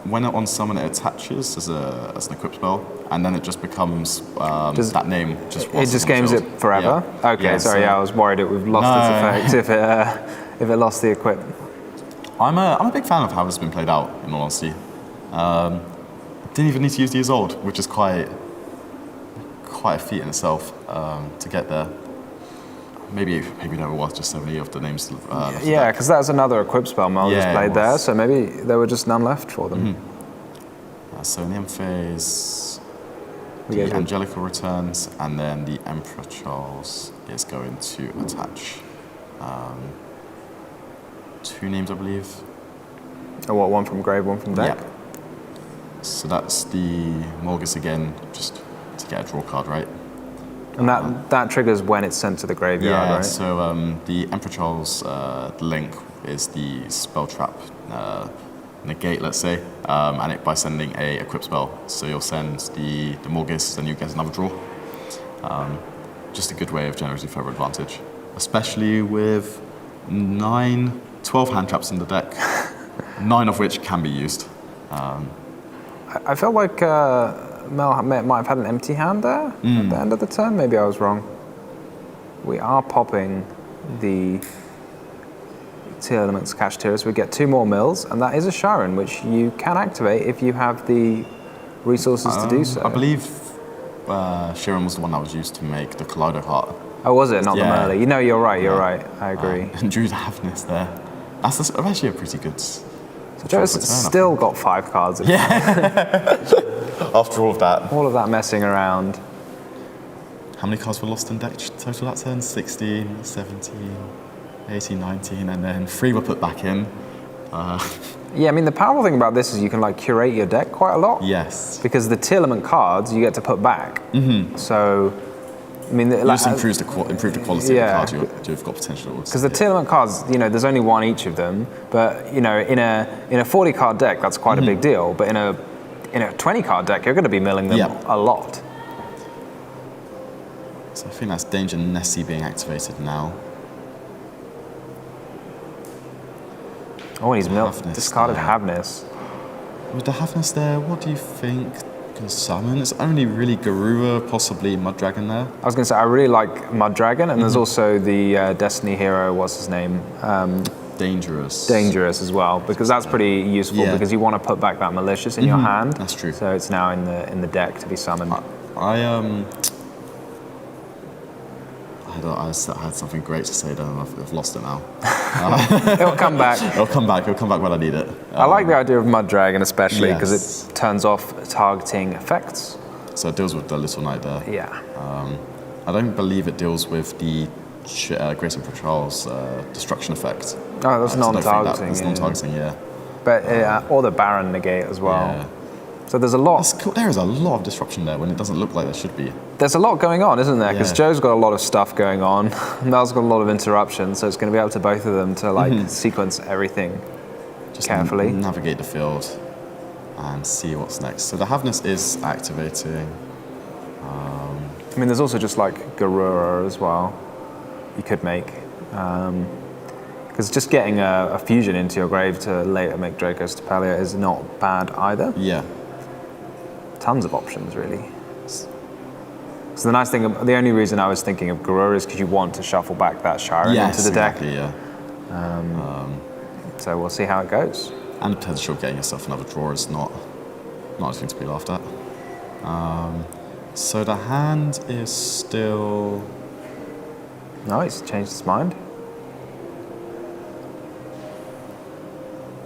when on summon it attaches as an equip spell, and then it just becomes that name. It just games it forever? Yeah. Okay, yeah, sorry, I was worried we've lost its effect if it lost the equip. I'm a big fan of how it's been played out, in all honesty. Didn't even need to use the Isolde, which is quite a feat in itself to get there. Maybe there was just so many of the names. Yeah, because that was another equip spell Mel just played there, so maybe there were just none left for them. So in the end phase, the Angelica returns, and then the Emperor Charles is going to attach 2 names, I believe. Oh, what, one from grave, one from deck? Yeah. So that's the Morgus again, just to get a draw card, right? And that triggers when it's sent to the graveyard, right? So the Emperor Charles link is the spell trap negate, let's say, and it by sending a equip spell. So you'll send the Morgus, then you get another draw. Just a good way of generating further advantage. especially with 12 hand traps in the deck, 9 of which can be used. I felt like Mel might have had an empty hand there at the end of the turn. Maybe I was wrong. We are popping the Teal Elements Cachetera, so we get 2 more mills, and that is a Sharon, which you can activate if you have the resources to do so. I believe Sharon was the one that was used to make the Kaleido Heart. Oh, was it? Not the Yeah. Merly. No, you're right, you're right. I agree. And Drew Havness there. That's actually a pretty good. So Joe's still got 5 cards. After all of that. All of that messing around. How many cards were lost in deck total that turn? 16, 17, 18, 19, and then 3 were put back in. Yeah, I mean, the powerful thing about this is you can like curate your deck quite a lot. Yes. Because the Teal Element cards you get to put back. So, I mean, It just improves the quality of the cards you've got potential. Because the Teal Element cards, there's only 1 each of them, but in a 40 card deck that's quite a big deal. But in a 20 card deck, you're going to be milling them a lot. So I think that's Danger Nessie being activated now. Oh, and he's Havness discarded there. Havness. With the Havness there, what do you think can summon? It's only really Garura, possibly Mud Dragon there. I was going to say, I really like Mud Dragon, and there's also the Destiny hero, what's his name? Dangerous. Dangerous as well, because that's pretty useful because you want to put back that Malicious in your hand. That's true. So it's now in the deck to be summoned. I had something great to say, then I've lost it now. It'll come back. It'll come back when I need it. I like the idea of Mud Dragon especially because it turns off targeting effects. So it deals with the Little Knight there. Yeah. I don't believe it deals with the Grayson Patrol's destruction effect. Oh, that's non-targeting. It's non-targeting, yeah. But or the Baron negate as well. Yeah. So there's a lot. That's cool. There is a lot of disruption there when it doesn't look like there should be. There's a lot going on, isn't there? Because Yeah. Joe's got a lot of stuff going on. Mel's got a lot of interruptions, so it's going to be up to both of them to sequence everything Just carefully. navigate the field and see what's next. So the Havness is activating. I mean, there's also just like Garura as well. You could make. Because just getting a fusion into your grave to later make Draco's Tapalia is not bad either. Yeah. Tons of options, really. So the nice thing, the only reason I was thinking of Garura is because you want to shuffle back that Sharon into the deck. Exactly, yeah. So we'll see how it goes. And the potential of getting yourself another draw is not anything to be laughed at. So the hand is still... No, he's changed his mind.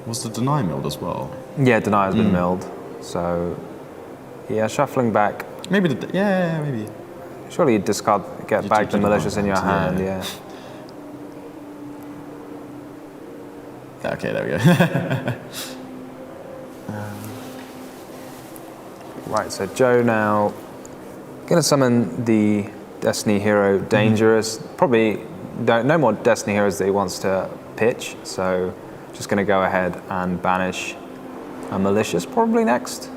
Was the Deny milled as well? Yeah, Denier's been milled. So, yeah, shuffling back. Maybe maybe. Surely you'd get back the Malicious in your hand, yeah. Okay, there we go. Right, so Joe now going to summon the Destiny hero Dangerous. Probably no more Destiny heroes that he wants to pitch, so just going to go ahead and banish a Malicious probably next.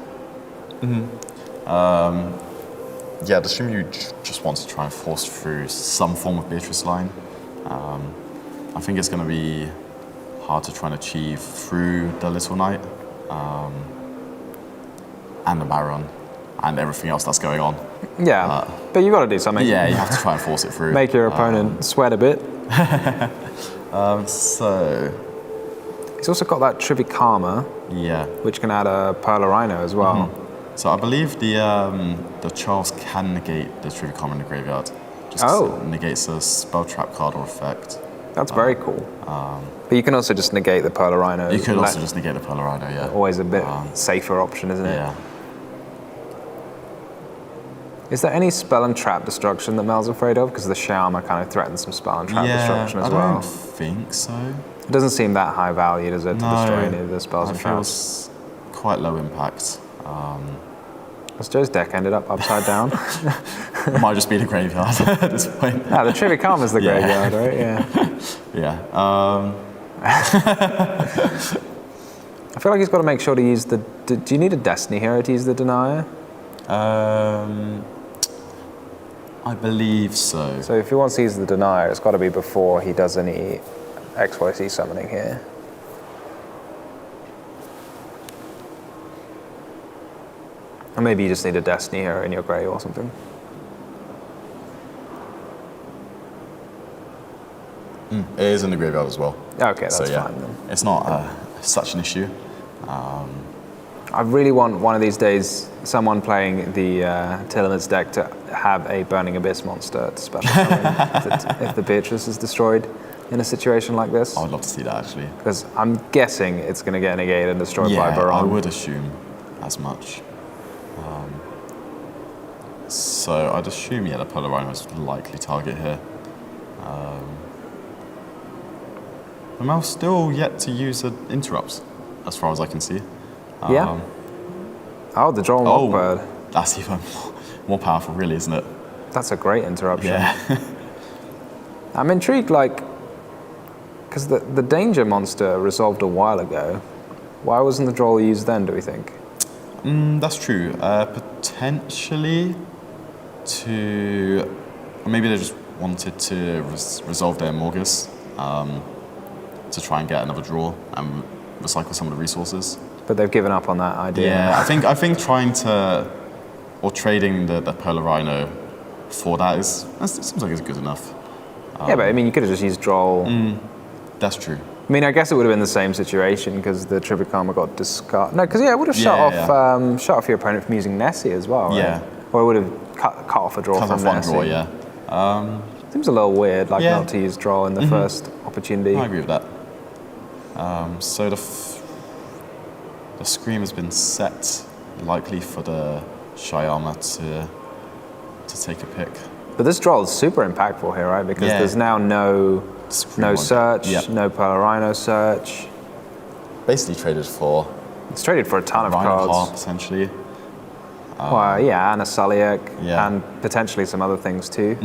Yeah, I'd assume you just want to try and force through some form of Beatrice line. I think it's going to be hard to try and achieve through the Little Knight and the Baron and everything else that's going on. Yeah, but you got to do something. Yeah, you have to try and force it through. Make your opponent sweat a bit. So... He's also got that Trivikama, Yeah. which can add a Perla Rhino as well. So I believe the Charles can negate the Trivikama in the graveyard. Just it negates a spell trap card or effect. That's very cool. But you can also just negate the Perla Rhino. You could also just negate the Perla Rhino, yeah. Always a bit safer option, isn't it? Yeah. Is there any spell and trap destruction that Mel's afraid of? Because the Shyama kind of threatens some spell and trap destruction as I well. don't think so. It doesn't seem that high value, does it, to destroy any of the spells and traps? Feels quite low impact. Has Joe's deck ended up upside down? It might just be the graveyard at this point. The Trivikama's the graveyard, right? Yeah. Yeah. I feel like he's got to make sure to use the... Do you need a Destiny hero to use the Denier? I believe so. So if he wants to use the Denier, it's got to be before he does any XYZ summoning here. Or maybe you just need a Destiny Hero in your grave or something. It is in the graveyard as well. Okay, that's so, yeah, fine then. It's not such an issue. I really want one of these days someone playing the Tillaments deck to have a Burning Abyss monster to special summon if the Beatrice is destroyed in a situation like this. I would love to see that actually. Because I'm guessing it's going to get negated and destroyed by Baron. I would assume as much. So I'd assume, the Polar Rhino is likely target here. Mal's still yet to use an interrupt, as far as I can see. Yeah. Oh, the Droll Lockbird. That's even more powerful, really, isn't it? That's a great interruption. Yeah. I'm intrigued, because the Danger monster resolved a while ago. Why wasn't the Droll used then, do we think? That's true. Potentially maybe they just wanted to resolve their Morgus to try and get another draw and recycle some of the resources. But they've given up on that idea. Yeah, I think trying to, or trading the Polar Rhino for that it seems like it's good enough. Yeah, but I mean, you could have just used Droll. That's true. I mean, I guess it would have been the same situation because the Tribicama got discarded. No, because it would have shut off your opponent from using Nessie as well, right? Yeah. Or it would have cut off a draw Cut from off one Nessie. draw, yeah. Seems a little weird, Yeah. not to use Droll in the first opportunity. I agree with that. So the Scream has been set, likely for the Shyama to take a pick. But this Droll is super impactful here, right? Because there's now no search, no Polar Rhino search. Basically traded for It's traded for a ton of Rhino cards. Heart, essentially. Well, yeah, and a Sulliek, Yeah. and potentially some other things too.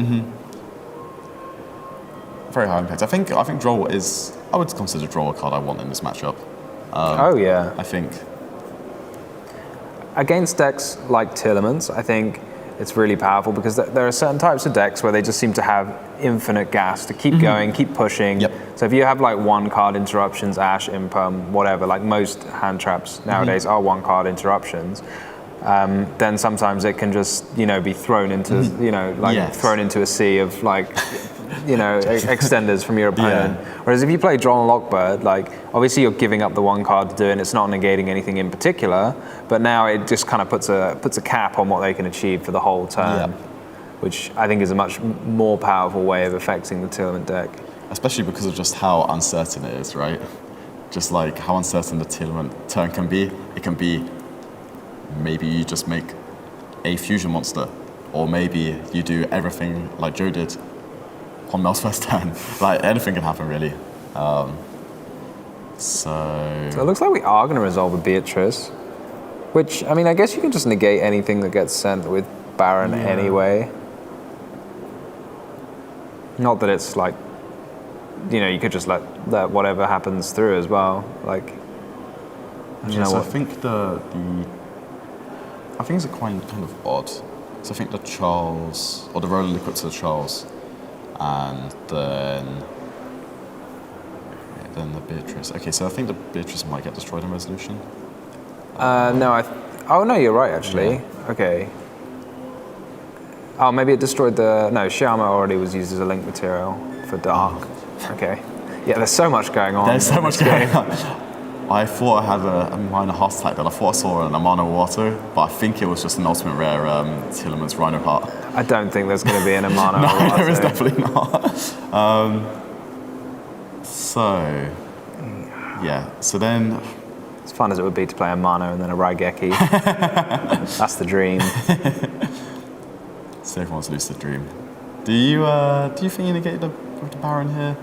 Very high impact. I think Droll I would consider Droll a card I want in this matchup. Oh yeah. I think. Against decks like Tillaments, I think it's really powerful because there are certain types of decks where they just seem to have infinite gas to keep going, keep pushing. Yep. So if you have one card interruptions, Ash, Imperm, whatever, most hand traps nowadays are one card interruptions, then sometimes it can just, be thrown into, thrown into a sea of extenders from your opponent. Yeah. Whereas if you play Droll and Lockbird, obviously you're giving up the one card to do it and it's not negating anything in particular, but now it just kind of puts a cap on what they can achieve for the whole turn, which I think is a much more powerful way of affecting the Tillament deck. Especially because of just how uncertain it is, right? Just how uncertain the Tillament turn can be. It can be maybe you just make a fusion monster, or maybe you do everything like Joe did on Mel's first turn. Anything can happen, really. So it looks like we are going to resolve a Beatrice, which, I mean, I guess you can just negate anything that gets sent with Baron anyway. Not that it's you could just let whatever happens through as well. I think I think it's kind of odd. So I think the Charles, or the Roller Liquid to the Charles, and then the Beatrice. Okay, so I think the Beatrice might get destroyed in Resolution. No, no, you're right, actually. Yeah. Okay. Oh, maybe it destroyed Shyama already was used as a link material for Dark. Okay. Yeah, there's so much going on. There's so much going on. I thought I had a minor heart attack that I thought I saw an Amano Wato, but I think it was just an ultimate rare Tillaments Rhino Heart. I don't think there's going to be an Amano No, Wato. there is definitely not. So then... As fun as it would be to play a Mano and then a Raigeki. That's the dream. So everyone's lucid dream. Do you think you negate the Baron here?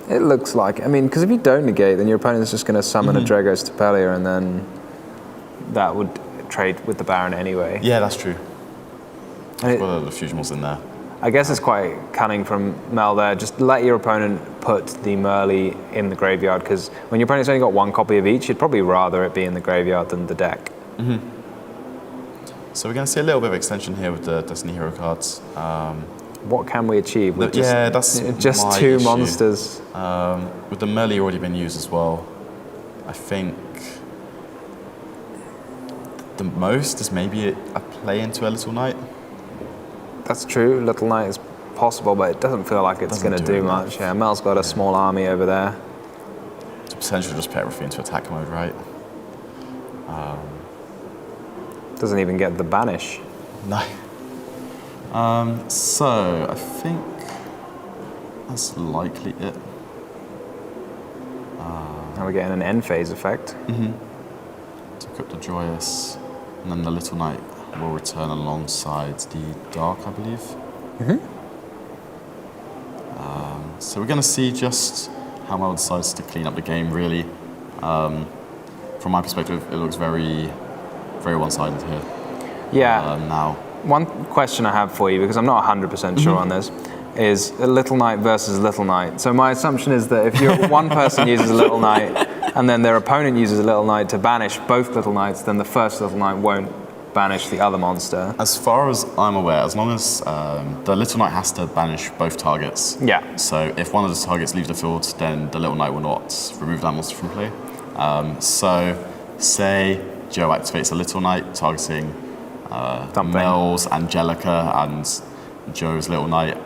It looks like, because if you don't negate, then your opponent's just going to summon a Dragos Tapelia, and then that would trade with the Baron anyway. Yeah, that's true. And the fusion was in there. I guess it's quite cunning from Mel there. Just let your opponent put the Merly in the graveyard, because when your opponent's only got one copy of each, you'd probably rather it be in the graveyard than the deck. So we're going to see a little bit of extension here with the Destiny Hero cards. what can we achieve with that's my two issue. monsters? With the melee already been used as well, I think the most is maybe a play into a Little Knight. That's true. Little Knight is possible, but it doesn't feel like it's going to do much. Yeah, Mel's got a small army over there. To potentially just put everything into attack mode, right? Doesn't even get the banish. No. So I think that's likely it. Now we're getting an end phase effect. Took up the Joyous, and then the Little Knight will return alongside the Dark, I believe. So we're going to see just how Mel decides to clean up the game, really. From my perspective, it looks very, very one-sided here. Yeah. Now. One question I have for you, because I'm not 100% sure on this, is a Little Knight versus Little Knight. So my assumption is that if one person uses a Little Knight and then their opponent uses a Little Knight to banish both Little Knights, then the first Little Knight won't banish the other monster. As far as I'm aware, as long as the Little Knight has to banish both targets. Yeah. So if one of the targets leaves the field, then the Little Knight will not remove that monster from play. So say Joe activates a Little Knight targeting Mel's Angelica and Joe's Little Knight,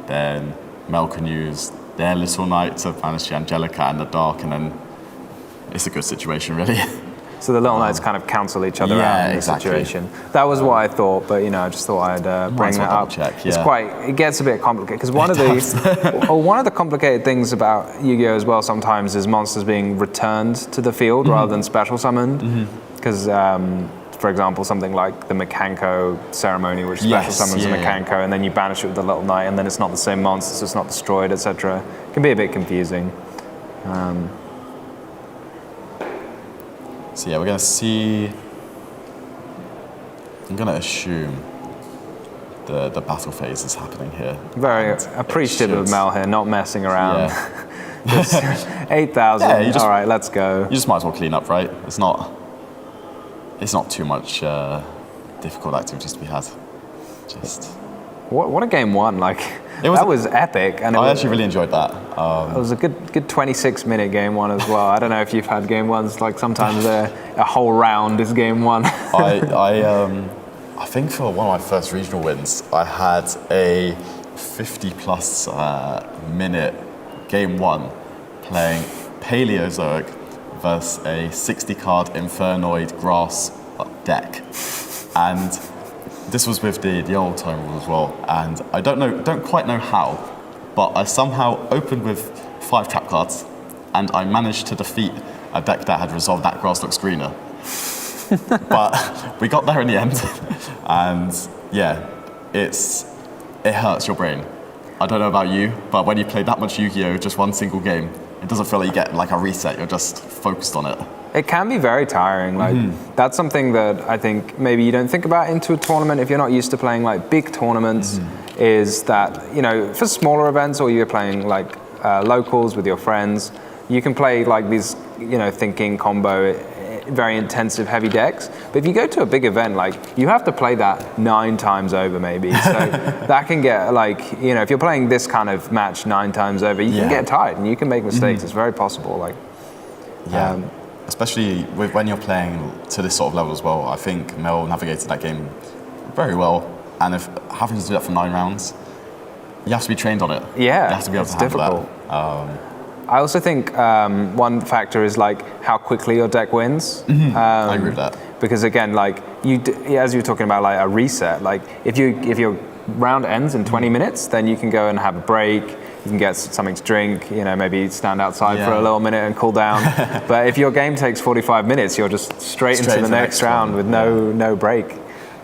then Mel can use their Little Knight to banish the Angelica and the Dark, and then it's a good situation, really. So the Little Knights kind of cancel each other out in this situation. That was what I thought, but I just thought I'd bring that up. It gets a bit complicated because one of the complicated things about Yu-Gi-Oh as well sometimes is monsters being returned to the field rather than special summoned. Because for example, something like the Mekanko ceremony, which special summons a Mekanko, and then you banish it with the Little Knight, and then it's not the same monster, so it's not destroyed, etc. It can be a bit confusing. So yeah, we're going to see, I'm going to assume the battle phase is happening here. Very appreciative of Mel here, not messing around. Just 8,000, all right, let's go. You just might as well clean up, right? It's not too much difficult activities to be had. What a game one, that was epic. And I actually really enjoyed that. It was a good 26-minute game one as well. I don't know if you've had game ones, sometimes a whole round is game one. I think for one of my first regional wins, I had a 50-plus minute game one playing Paleozoic versus a 60-card Infernoid Grass deck. And this was with the old time rule as well, and I don't quite know how, but I somehow opened with 5 trap cards, and I managed to defeat a deck that had resolved that grass looks greener. But we got there in the end, and yeah, it hurts your brain. I don't know about you, but when you play that much Yu-Gi-Oh, just one single game, it doesn't feel like you get a reset. You're just focused on it. It can be very tiring. That's something that I think maybe you don't think about into a tournament if you're not used to playing big tournaments. Is that for smaller events, or you're playing locals with your friends, you can play these thinking combo, very intensive heavy decks. But if you go to a big event, you have to play that 9 times over maybe. So that can get if you're playing this kind of match 9 times over, you can get tired and you can make mistakes. It's very possible. Especially when you're playing to this sort of level as well. I think Mel navigated that game very well, and if having to do that for 9 rounds, you have to be trained on it. Yeah, you have to be able to handle difficult. that. I also think one factor is how quickly your deck wins. I agree with that. Because again, as you were talking about a reset, if your round ends in 20 minutes, then you can go and have a break. You can get something to drink, maybe stand outside for a little minute and cool down. But if your game takes 45 minutes, you're just straight into the next round with no break.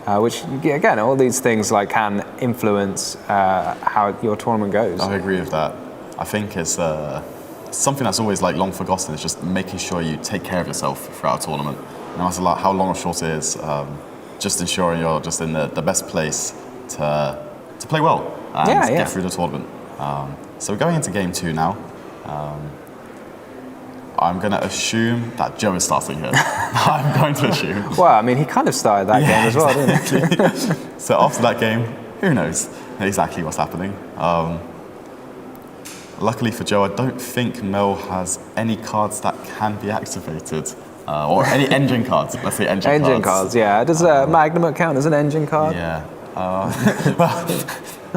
Which, again, all these things can influence how your tournament goes. I agree with that. I think it's something that's always long forgotten, is just making sure you take care of yourself throughout a tournament. No matter how long or short it is, just ensuring you're just in the best place to play well and get through the tournament. So we're going into game 2 now. I'm going to assume that Joe is starting here. I'm going to assume. Well, I mean, he kind of started that game as well, didn't he? So after that game, who knows? exactly what's happening. Luckily for Joe, I don't think Mel has any cards that can be activated. Or any engine cards. Let's say engine cards. Engine cards, yeah. Does Magnum count as an engine card? Yeah. Well,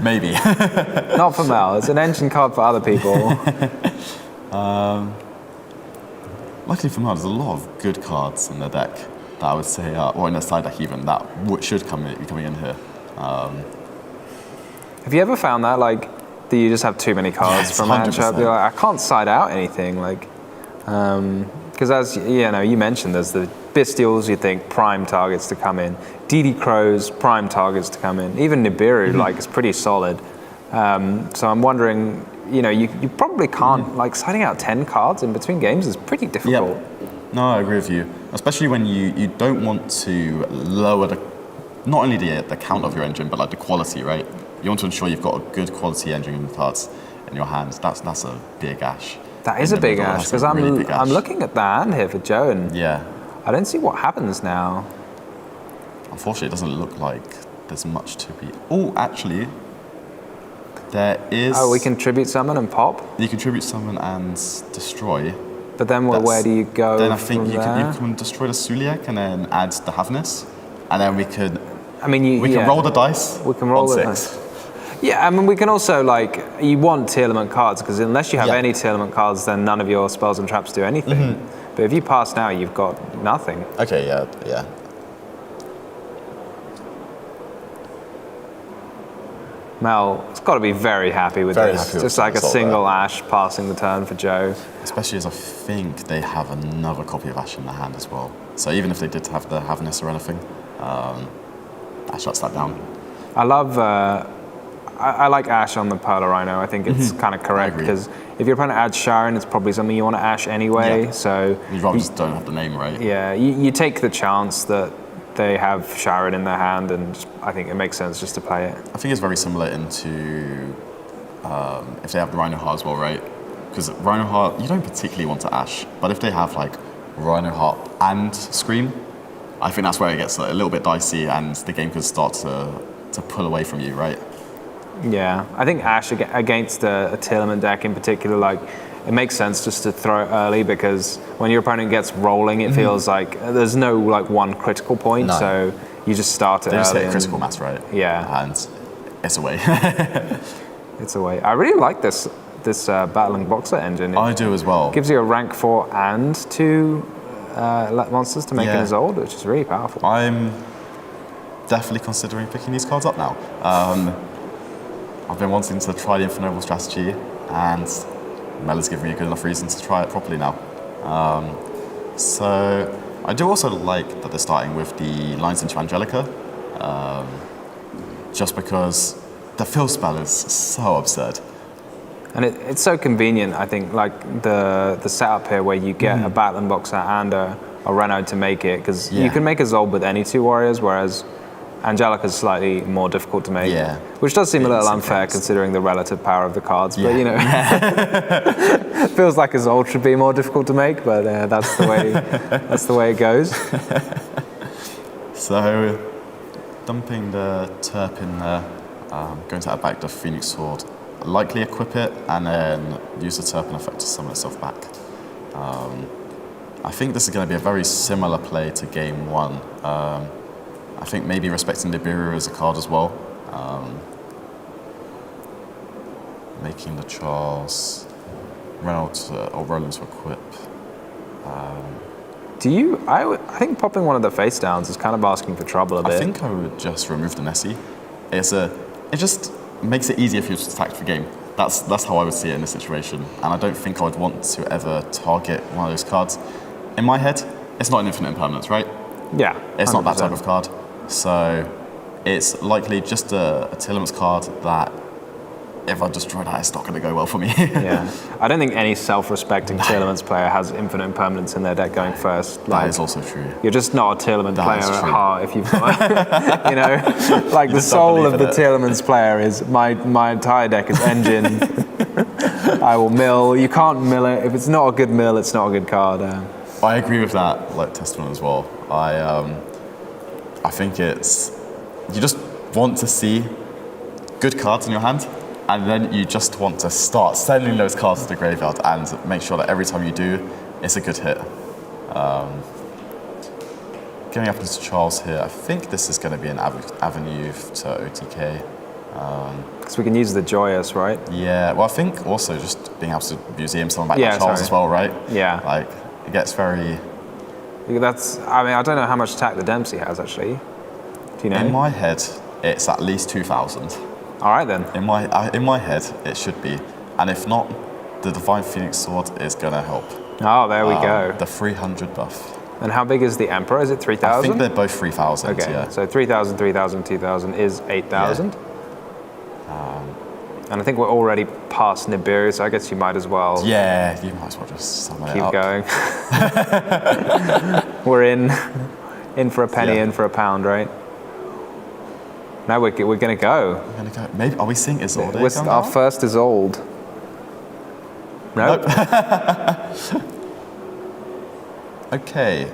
maybe. Not for Mel. It's an engine card for other people. Luckily for Mel, there's a lot of good cards in the deck that I would say, or in the side deck even, that should be coming in here. Have you ever found that, like, that you just have too many cards Yes, from matchup? 100%. You're like, I can't side out anything, like, because as you mentioned, there's the Bestials. You think prime targets to come in, DD Crows prime targets to come in. Even Nibiru, like, is pretty solid. So I'm wondering, you probably can't, like, siding out 10 cards in between games is pretty difficult. Yeah. No, I agree with you. Especially when you don't want to lower not only the count of your engine, but like the quality, right? You want to ensure you've got a good quality engine cards in your hands. That's a big ash. That is a big ash, because I'm looking at the hand here for Joe, and I don't see what happens now. Unfortunately, it doesn't look like there's much to be. Oh, actually, there is. Oh, we can tribute summon and pop? You can tribute summon and destroy. But then where do you go? Then I think you can destroy the Suliak and then add the Havness, and then we could. I mean, we can roll the dice. We can roll on the 6. dice. Yeah, I mean, we can also, like, you want tier element cards, because unless you have any tier element cards, then none of your spells and traps do anything. But if you pass now, you've got nothing. Okay, yeah. Mel's got to be very happy with this. Just like a single Ash passing the turn for Joe. Especially as I think they have another copy of Ash in their hand as well. So even if they did have the Havness or anything, that shuts that down. I love. I like Ash on the Perla Rhino. I think it's kind of correct, because if your opponent adds Sharon, it's probably something you want to Ash anyway. Yeah. So you rather just don't have the name right. Yeah, you take the chance that they have Sharon in their hand, and I think it makes sense just to play it. I think it's very similar into if they have the Rhino Heart as well, right? Because Rhino Heart, you don't particularly want to Ash, but if they have like Rhino Heart and Scream, I think that's where it gets a little bit dicey, and the game could start to pull away from you, right? Yeah, I think Ash against a Tillman deck in particular, like, it makes sense just to throw it early, because when your opponent gets rolling, it feels like there's no like one critical point, so you just start it early. They just hit critical mass, right? Yeah, and it's away. It's away. I really like this battling boxer engine. I do as well. Gives you a rank 4 and 2 monsters to make an Isolde, which is really powerful. I'm definitely considering picking these cards up now. I've been wanting to try the Infinite strategy, and Mel has given me a good enough reason to try it properly now. So I do also like that they're starting with the lines into Angelica, just because the fill spell is so absurd. And it's so convenient, I think, like the setup here where you get a Battling Boxer and a Reno to make it, because you can make a Zolb with any 2 warriors, whereas Angelica's slightly more difficult to make, which does seem a little unfair considering the relative power of the cards. But feels like his ult should be more difficult to make. But that's the way it goes. So, dumping the Terp in there, going to add back the Phoenix Sword, likely equip it and then use the Turpin effect to summon itself back. I think this is going to be a very similar play to game 1. I think maybe respecting Nibiru as a card as well. Making the Charles Reynolds or Roland to equip. I think popping one of the face downs is kind of asking for trouble a bit. I think I would just remove the Nessie. It just makes it easier for you to attack the game. That's how I would see it in this situation. And I don't think I would want to ever target one of those cards. In my head, it's not an infinite impermanence, right? Yeah. It's 100%. Not that type of card. So it's likely just a Tillam's card that if I destroy that, it's not going to go well for me. Yeah. I don't think any self-respecting Tillamans player has infinite impermanence in their deck going first. That is also true. You're just not a Tillamans player at heart if you've got, like the soul of the Tillamans player is my entire deck is engine. I will mill. You can't mill it. If it's not a good mill, it's not a good card. I agree with that, like Testament as well. I think you just want to see good cards in your hand, and then you just want to start sending those cards to the graveyard and make sure that every time you do, it's a good hit. Going up into Charles here, I think this is going to be an avenue to OTK. So we can use the Joyous, right? Yeah, well, I think also just being able to museum someone back Yeah, like Charles sorry. as well, right? Yeah. Like, it gets very... I mean, I don't know how much attack the Dempsey has, actually. Do you know? In my head, it's at least 2,000. All right, then. In my head, it should be. And if not, the Divine Phoenix Sword is going to help. Oh, there we go. The 300 buff. And how big is the Emperor? Is it 3,000? I think they're both 3,000, Okay, yeah. so 3,000, 3,000, 2,000 is 8,000. And I think we're already past Nibiru, so I guess you might as well Yeah, you might as well just summon it keep up. going. We're in for a penny, Yeah. in for a pound, right? Now we're going to go. We're gonna go. Maybe, are we seeing Isolde? Our first is old. Nope. Okay.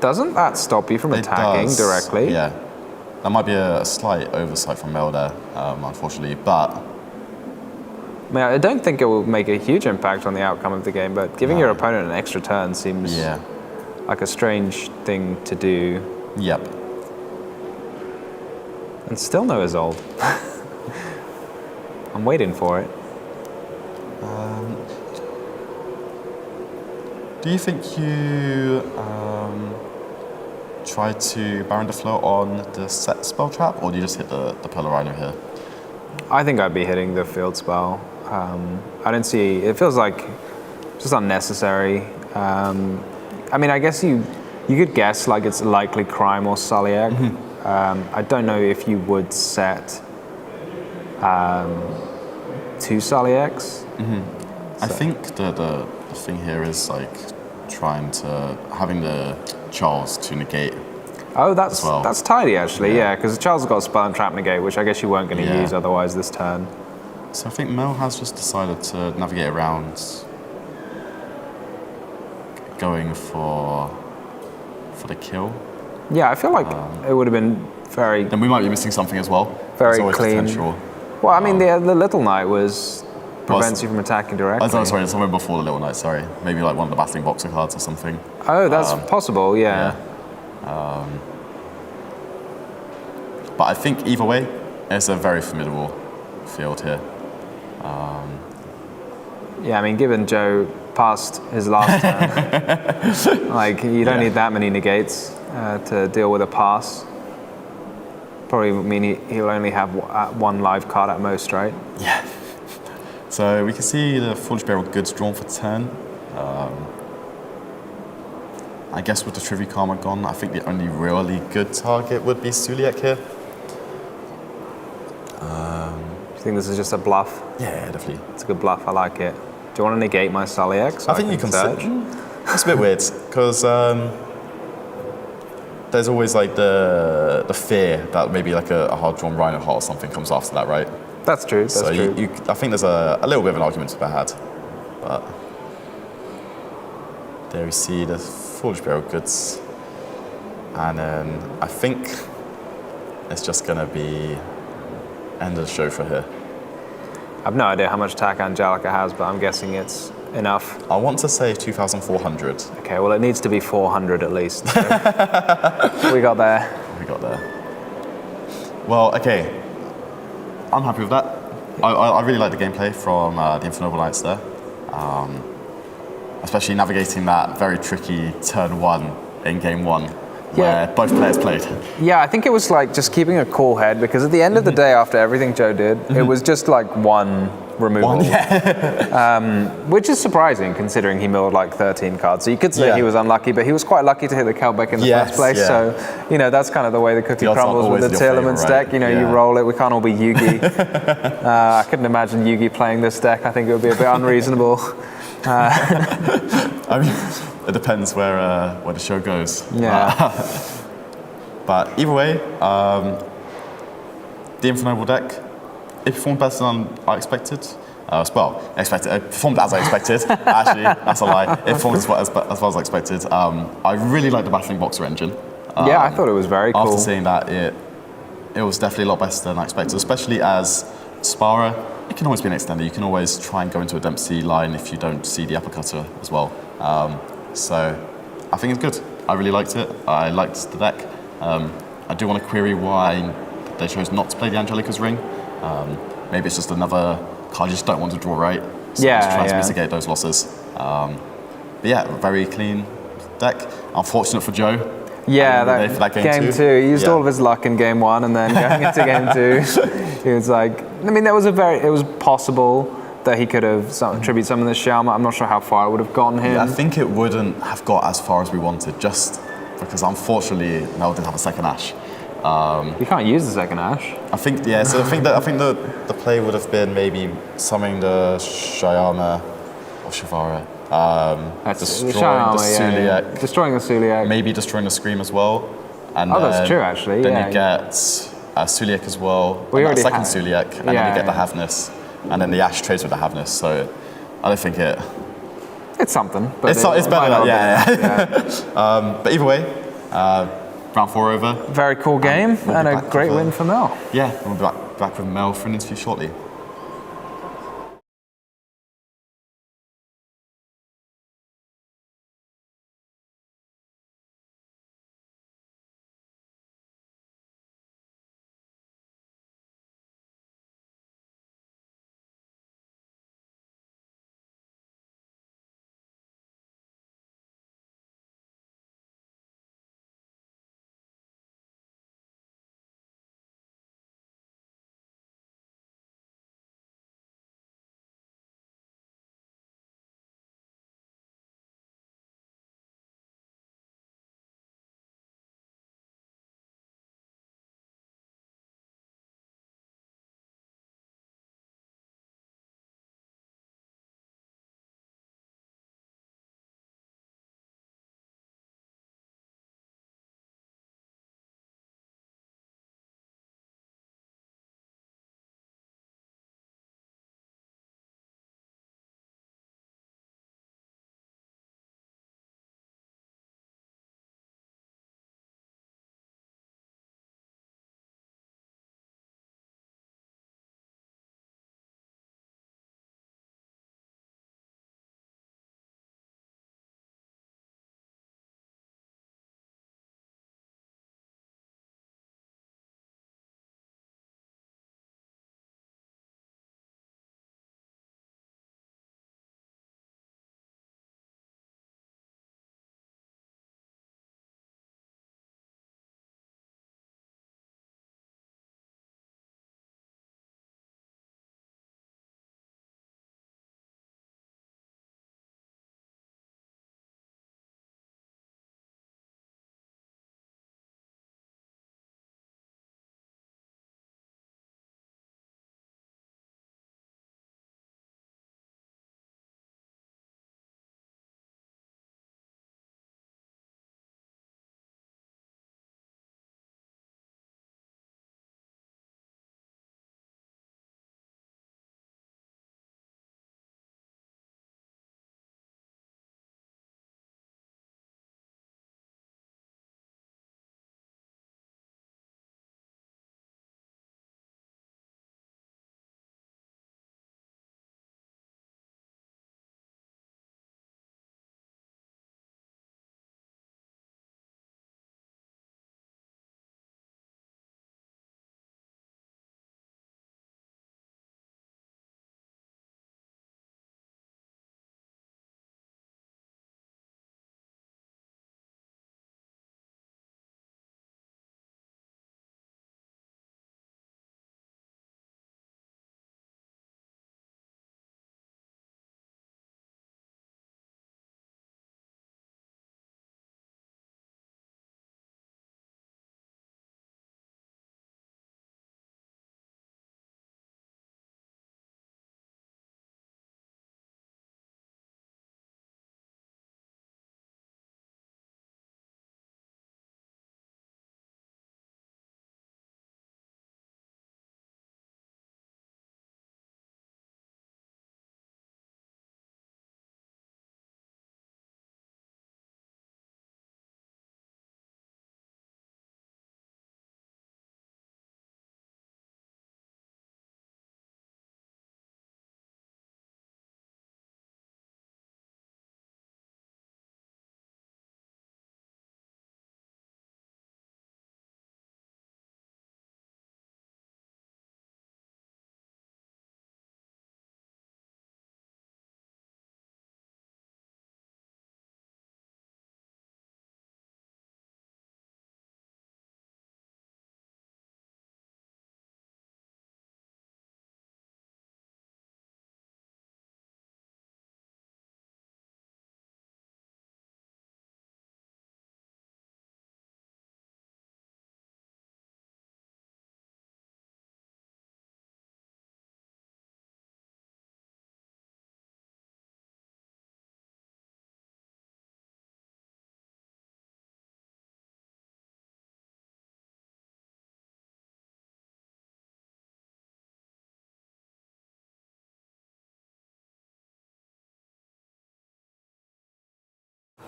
Doesn't that stop you from It attacking does, directly? Yeah. That might be a slight oversight from Mel there, unfortunately, but I mean, I don't think it will make a huge impact on the outcome of the game, but giving your opponent an extra turn seems yeah. like a strange thing to do. Yep. And still no Isolde. I'm waiting for it. Do you think you try to Baron de Fleur on the set spell trap, or do you just hit the Polar Rhino here? I think I'd be hitting the field spell. I don't see, it feels like just unnecessary. I mean, I guess you could guess like it's likely Crime or Sulliek. I don't know if you would set 2 Sullieks. I think the thing here is like having the Charles to negate. Oh, that's well. that's tidy actually, Yeah. yeah, because Charles has got a spell and trap negate, which I guess you weren't going to Yeah. use otherwise this turn. So I think Mel has just decided to navigate around going for the kill. Yeah, I feel like it would have been very, Then we might be missing something as well. very There's always clean. potential. Well, I mean, the Little Knight prevents you from attacking directly. Oh, sorry, somewhere before the Little Knight, sorry. Maybe like one of the Battling Boxer cards or something. Oh, that's possible, yeah. But I think either way, it's a very formidable field here. Yeah, I mean, given Joe passed his last turn, like, you don't need that many negates to deal with a pass. Probably mean he'll only have one live card at most, right? Yeah. So we can see the Foolish Burial Goods drawn for turn. I guess with the Trivia Karma gone, I think the only really good target would be Sulliek here. Do you think this is just a bluff? Yeah, definitely. It's a good bluff, I like it. Do you want to negate my Sulliek? So I think you can search? It's a bit weird, because there's always like the fear that maybe like a hard-drawn Rhino Heart or something comes after that, right? That's true, that's So true. I think there's a little bit of an argument to be had. But there we see the Foolish Burial Goods. And then I think it's just going to be end of the show for here. I've no idea how much attack Angelica has, but I'm guessing it's enough. I want to say 2,400. Okay, well, it needs to be 400 at least. So. We got there. We got there. Well, okay. I'm happy with that. I really like the gameplay from the Infernoble Knights there. Especially navigating that very tricky turn 1 in game 1. Where both players played. Yeah, I think it was like just keeping a cool head, because at the end of the day, after everything Joe did, it was just like one removal. Which is surprising considering he milled like 13 cards. So you could say he was unlucky, but he was quite lucky to hit the Kelbeck in the first place. Yeah. So, you know, that's kind of the way the cookie The odds aren't crumbles with always the in your Telemans favour, right? deck. You know, you roll it. We can't all be Yugi. I couldn't imagine Yugi playing this deck. I think it would be a bit unreasonable. I mean, it depends where the show goes. Yeah. But either way, the Infernoble deck, it performed better than I expected. It performed as I expected. Actually, that's a lie. It performed as well as I expected. I really like the Battling Boxer engine. Yeah, I thought it was very cool. After seeing that, it it was definitely a lot better than I expected, especially as Spara. It can always be an extender. You can always try and go into a Dempsey line if you don't see the uppercutter as well. So I think it's good. I really liked it. I liked the deck. I do want to query why they chose not to play the Angelica's Ring. Maybe it's just another card you just don't want to draw right. So just trying to mitigate those losses. But yeah, very clean deck. Unfortunate for Joe. Yeah, for that game two. He used all of his luck in game 1, and then going into game 2, he was like, I mean, it was possible that he could have attributed some of the Shalma. I'm not sure how far it would have gotten him. Yeah, I think it wouldn't have got as far as we wanted, just because unfortunately Mel didn't have a second Ash. You can't use the second Ash. I think so. I think the play would have been maybe summoning the Shyama or Shavara, destroying the Suliak, destroying the Suliak, maybe destroying the Scream as well, and that's true actually. Then you get Suliak as well. We already second Suliak, and then you get the Havness, and then the Ash trades with the Havness. So I don't think it's something. But it's better. But either way. Round 4 over. Very cool game and a great win for Mel. Yeah, we'll be back with Mel for an interview shortly.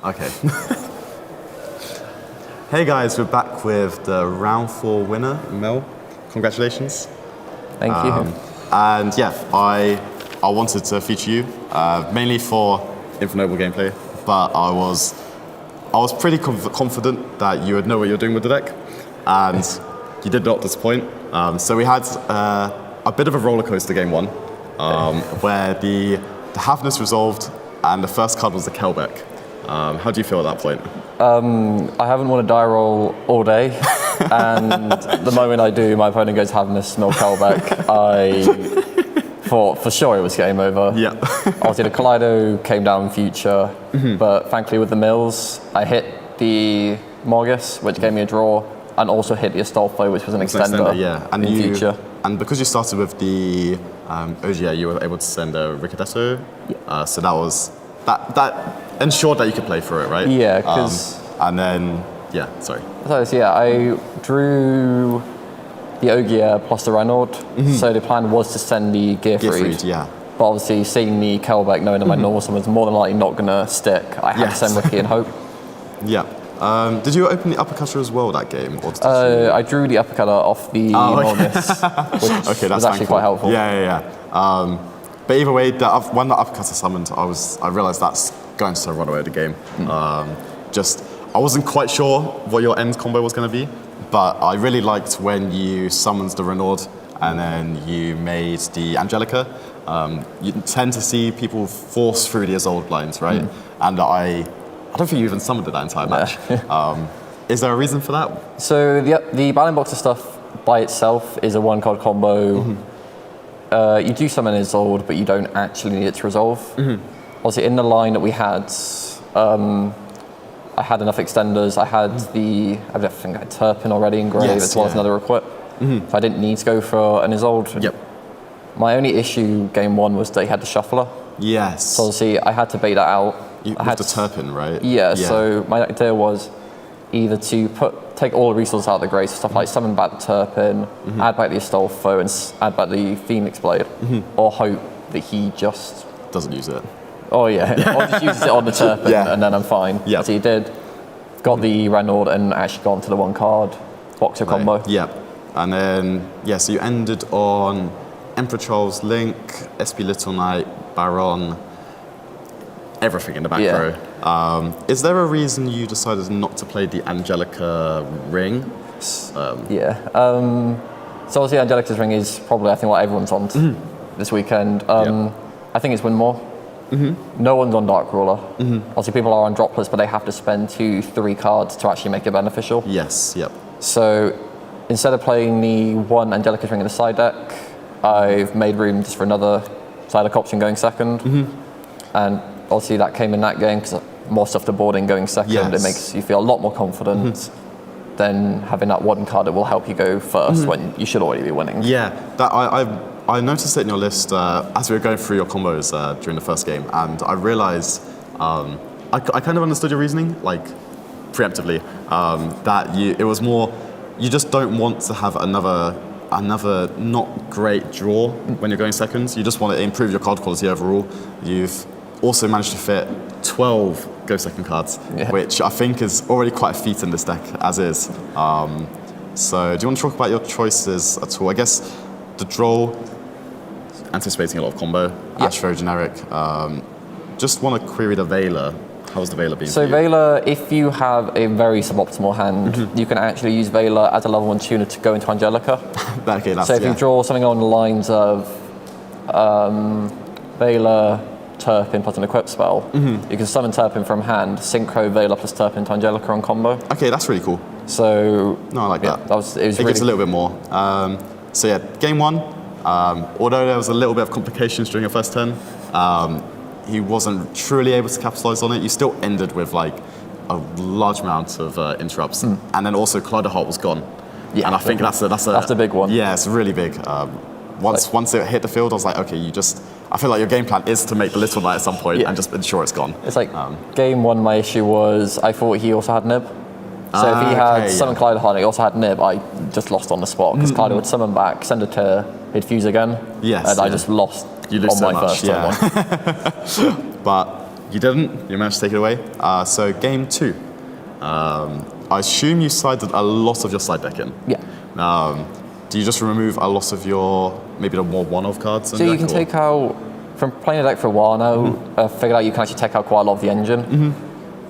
Okay. Hey guys, we're back with the round 4 winner, Mel. Congratulations. Thank you. And yeah, I wanted to feature you mainly for Infinite gameplay, but I was pretty confident that you would know what you're doing with the deck, and you did not disappoint. So we had a bit of a roller coaster game 1, where the Havness resolved, and the first card was the Kelbeck. How do you feel at that point? I haven't won a die roll all day, and the moment I do, my opponent goes Havness, no Kelbeck. I thought for sure it was game over. Yeah. Obviously, the Kaleido came down in future, but thankfully with the mills, I hit the Morgus, which gave me a draw, and also hit the Astolfo, which was an extender, yeah. And in future. And because you started with the OGA, you were able to send a Ricardetto, so that ensured that you could play through it, right? Yeah, because... and then, yeah, sorry. So yeah, I drew the Ogier plus the Renaud, so the plan was to send the Gearfried. Yeah. But obviously, seeing the Kelbeck, knowing that my normal summon was more than likely not going to stick, I had to send Ricky and hope. Yeah. Did you open the uppercutter as well that game? Or did I drew the uppercutter off the Morgus, which was actually quite helpful. Yeah. But either way, when the uppercutter summoned, I realised that's going to run away with the game. I wasn't quite sure what your end combo was going to be, but I really liked when you summoned the Renaud and then you made the Angelica. You tend to see people force through the Isolde lines, right? And I don't think you even summoned it that entire match. Is there a reason for that? So the Battling Boxer stuff by itself is a 1-card combo. You do summon Isolde, but you don't actually need it to resolve. Obviously, in the line that we had, I had enough extenders. I had I think I had Turpin already engraved, as well as another equip. So I didn't need to go for an Isolde. Yep. My only issue game 1 was they had the Shuffler. Yes. So obviously, I had to bait that out. I had the Turpin, right? Yeah, so my idea was either to take all the resources out of the grave, so stuff like summon back the Turpin, add back the Astolfo, and add back the Phoenix Blade, or hope that he just... doesn't use it. Oh yeah, or just uses it on the Turpin, and then I'm fine. Yeah. So he did. Got the Renaud and actually got into the 1-card Boxer combo. Yeah. And then, so you ended on Emperor Charles Link, SP Little Knight, Baron, everything in the back row. Is there a reason you decided not to play the Angelica Ring? So obviously Angelica's Ring is probably, I think, what everyone's on this weekend. I think it's win more. No one's on Dark Ruler. Obviously people are on Droplets, but they have to spend 2-3 cards to actually make it beneficial. Yes, yep. So instead of playing the 1 Angelica's Ring in the side deck, I've made room just for another side deck option going second. And obviously that came in that game because more stuff to boarding going second. It makes you feel a lot more confident than having that 1 card that will help you go first when you should already be winning. Yeah, that I noticed it in your list as we were going through your combos during the first game, and I realized I kind of understood your reasoning, like preemptively, that it was more you just don't want to have another not great draw when you're going seconds. You just want to improve your card quality overall. You've also managed to fit 12 go second cards, which I think is already quite a feat in this deck as is. So do you want to talk about your choices at all? I guess the draw, anticipating a lot of combo, Ash very generic. Just want to query the Veiler. How's the Veiler been for you? Veiler, if you have a very suboptimal hand, you can actually use Veiler as a level 1 tuner to go into Angelica. So if you draw something along the lines of Veiler, Turpin plus an equip spell, you can summon Turpin from hand, synchro Veiler plus Turpin to Angelica on combo. Okay, that's really cool. So no, I like that. It was it really gives a little bit more. So yeah, game 1. Although there was a little bit of complications during your first turn, he wasn't truly able to capitalize on it. You still ended with like a large amount of interrupts, and then also Kaleido Heart was gone. Yeah, and I think that's a big one. Yeah, it's really big. Once it hit the field, I was like, okay, I feel like your game plan is to make the Little Knight at some point and just ensure it's gone. It's like game 1, my issue was I thought he also had Nib. So if he had summoned Kaleido Heart and he also had Nib, I just lost on the spot because Kaleido would summon back, send a tear, he'd fuse again, and I just lost on my first turn one. But You didn't. You managed to take it away. So game 2. I assume you sided a lot of your side deck in. Yeah. Do you just remove a lot of your, maybe the more one-off cards? So you can take out, from playing a deck for a while now, I figured out you can actually take out quite a lot of the engine.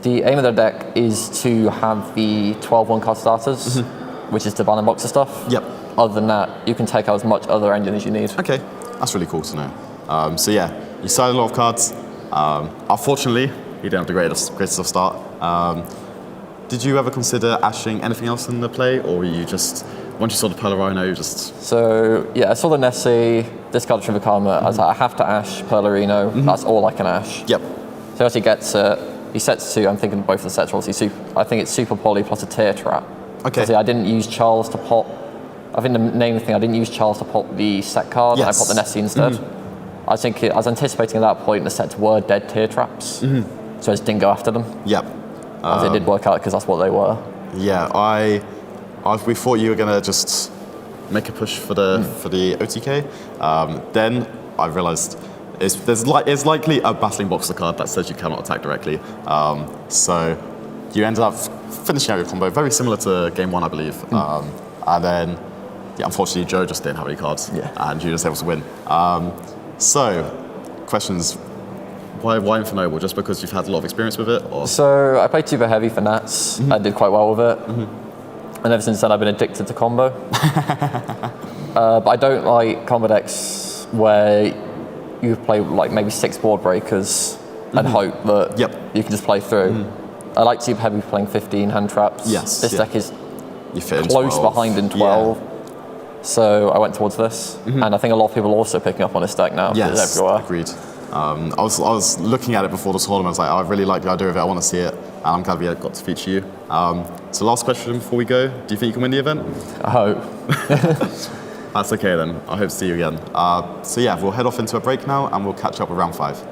The aim of the deck is to have the 12 one-card starters, which is to ban and box the stuff. Yep. Other than that, you can take out as much other engine as you need. Okay, that's really cool to know. So yeah, you sided a lot of cards. Unfortunately, you didn't have the greatest of start. Did you ever consider ashing anything else in the play, or were you just, once you saw the Pearl Rhino, just... So yeah, I saw the Nessie, discarded Trigger Karma. I was like, I have to ash Pearlerino. That's all I can ash. Yep. So as he gets it, he sets 2. I'm thinking both of the sets are obviously super. I think it's Super Poly plus a Tear Trap. Okay. I didn't use Charles to pop. I think the name of the thing, I didn't use Charles to pop the set card. Yes. I popped the Nessie instead. I think I was anticipating at that point the sets were dead Tear Traps. So I just didn't go after them. Yep. It did work out because that's what they were. Yeah, we thought you were gonna just make a push for the OTK. Then I realised it's likely a battling boxer card that says you cannot attack directly. So you ended up finishing out your combo very similar to game 1, I believe. And then, yeah, unfortunately, Joe just didn't have any cards, and you were just able to win. So, questions. Why Infernoble? Just because you've had a lot of experience with it? Or? So I played Super Heavy for Nats. I did quite well with it. And ever since then I've been addicted to combo. But I don't like combo decks where you play like maybe 6 board breakers and hope that you can just play through. I like Super Heavy playing 15 hand traps. Yes. This deck is you fit in close 12. behind in 12. So I went towards this. And I think a lot of people are also picking up on this deck now. Yes, it's everywhere. agreed. I was looking at it before the tournament. I was like, I really like the idea of it. I want to see it, and I'm glad we got to feature you. So last question before we go: do you think you can win the event? I hope. That's okay then. I hope to see you again. So yeah, we'll head off into a break now, and we'll catch up with round 5.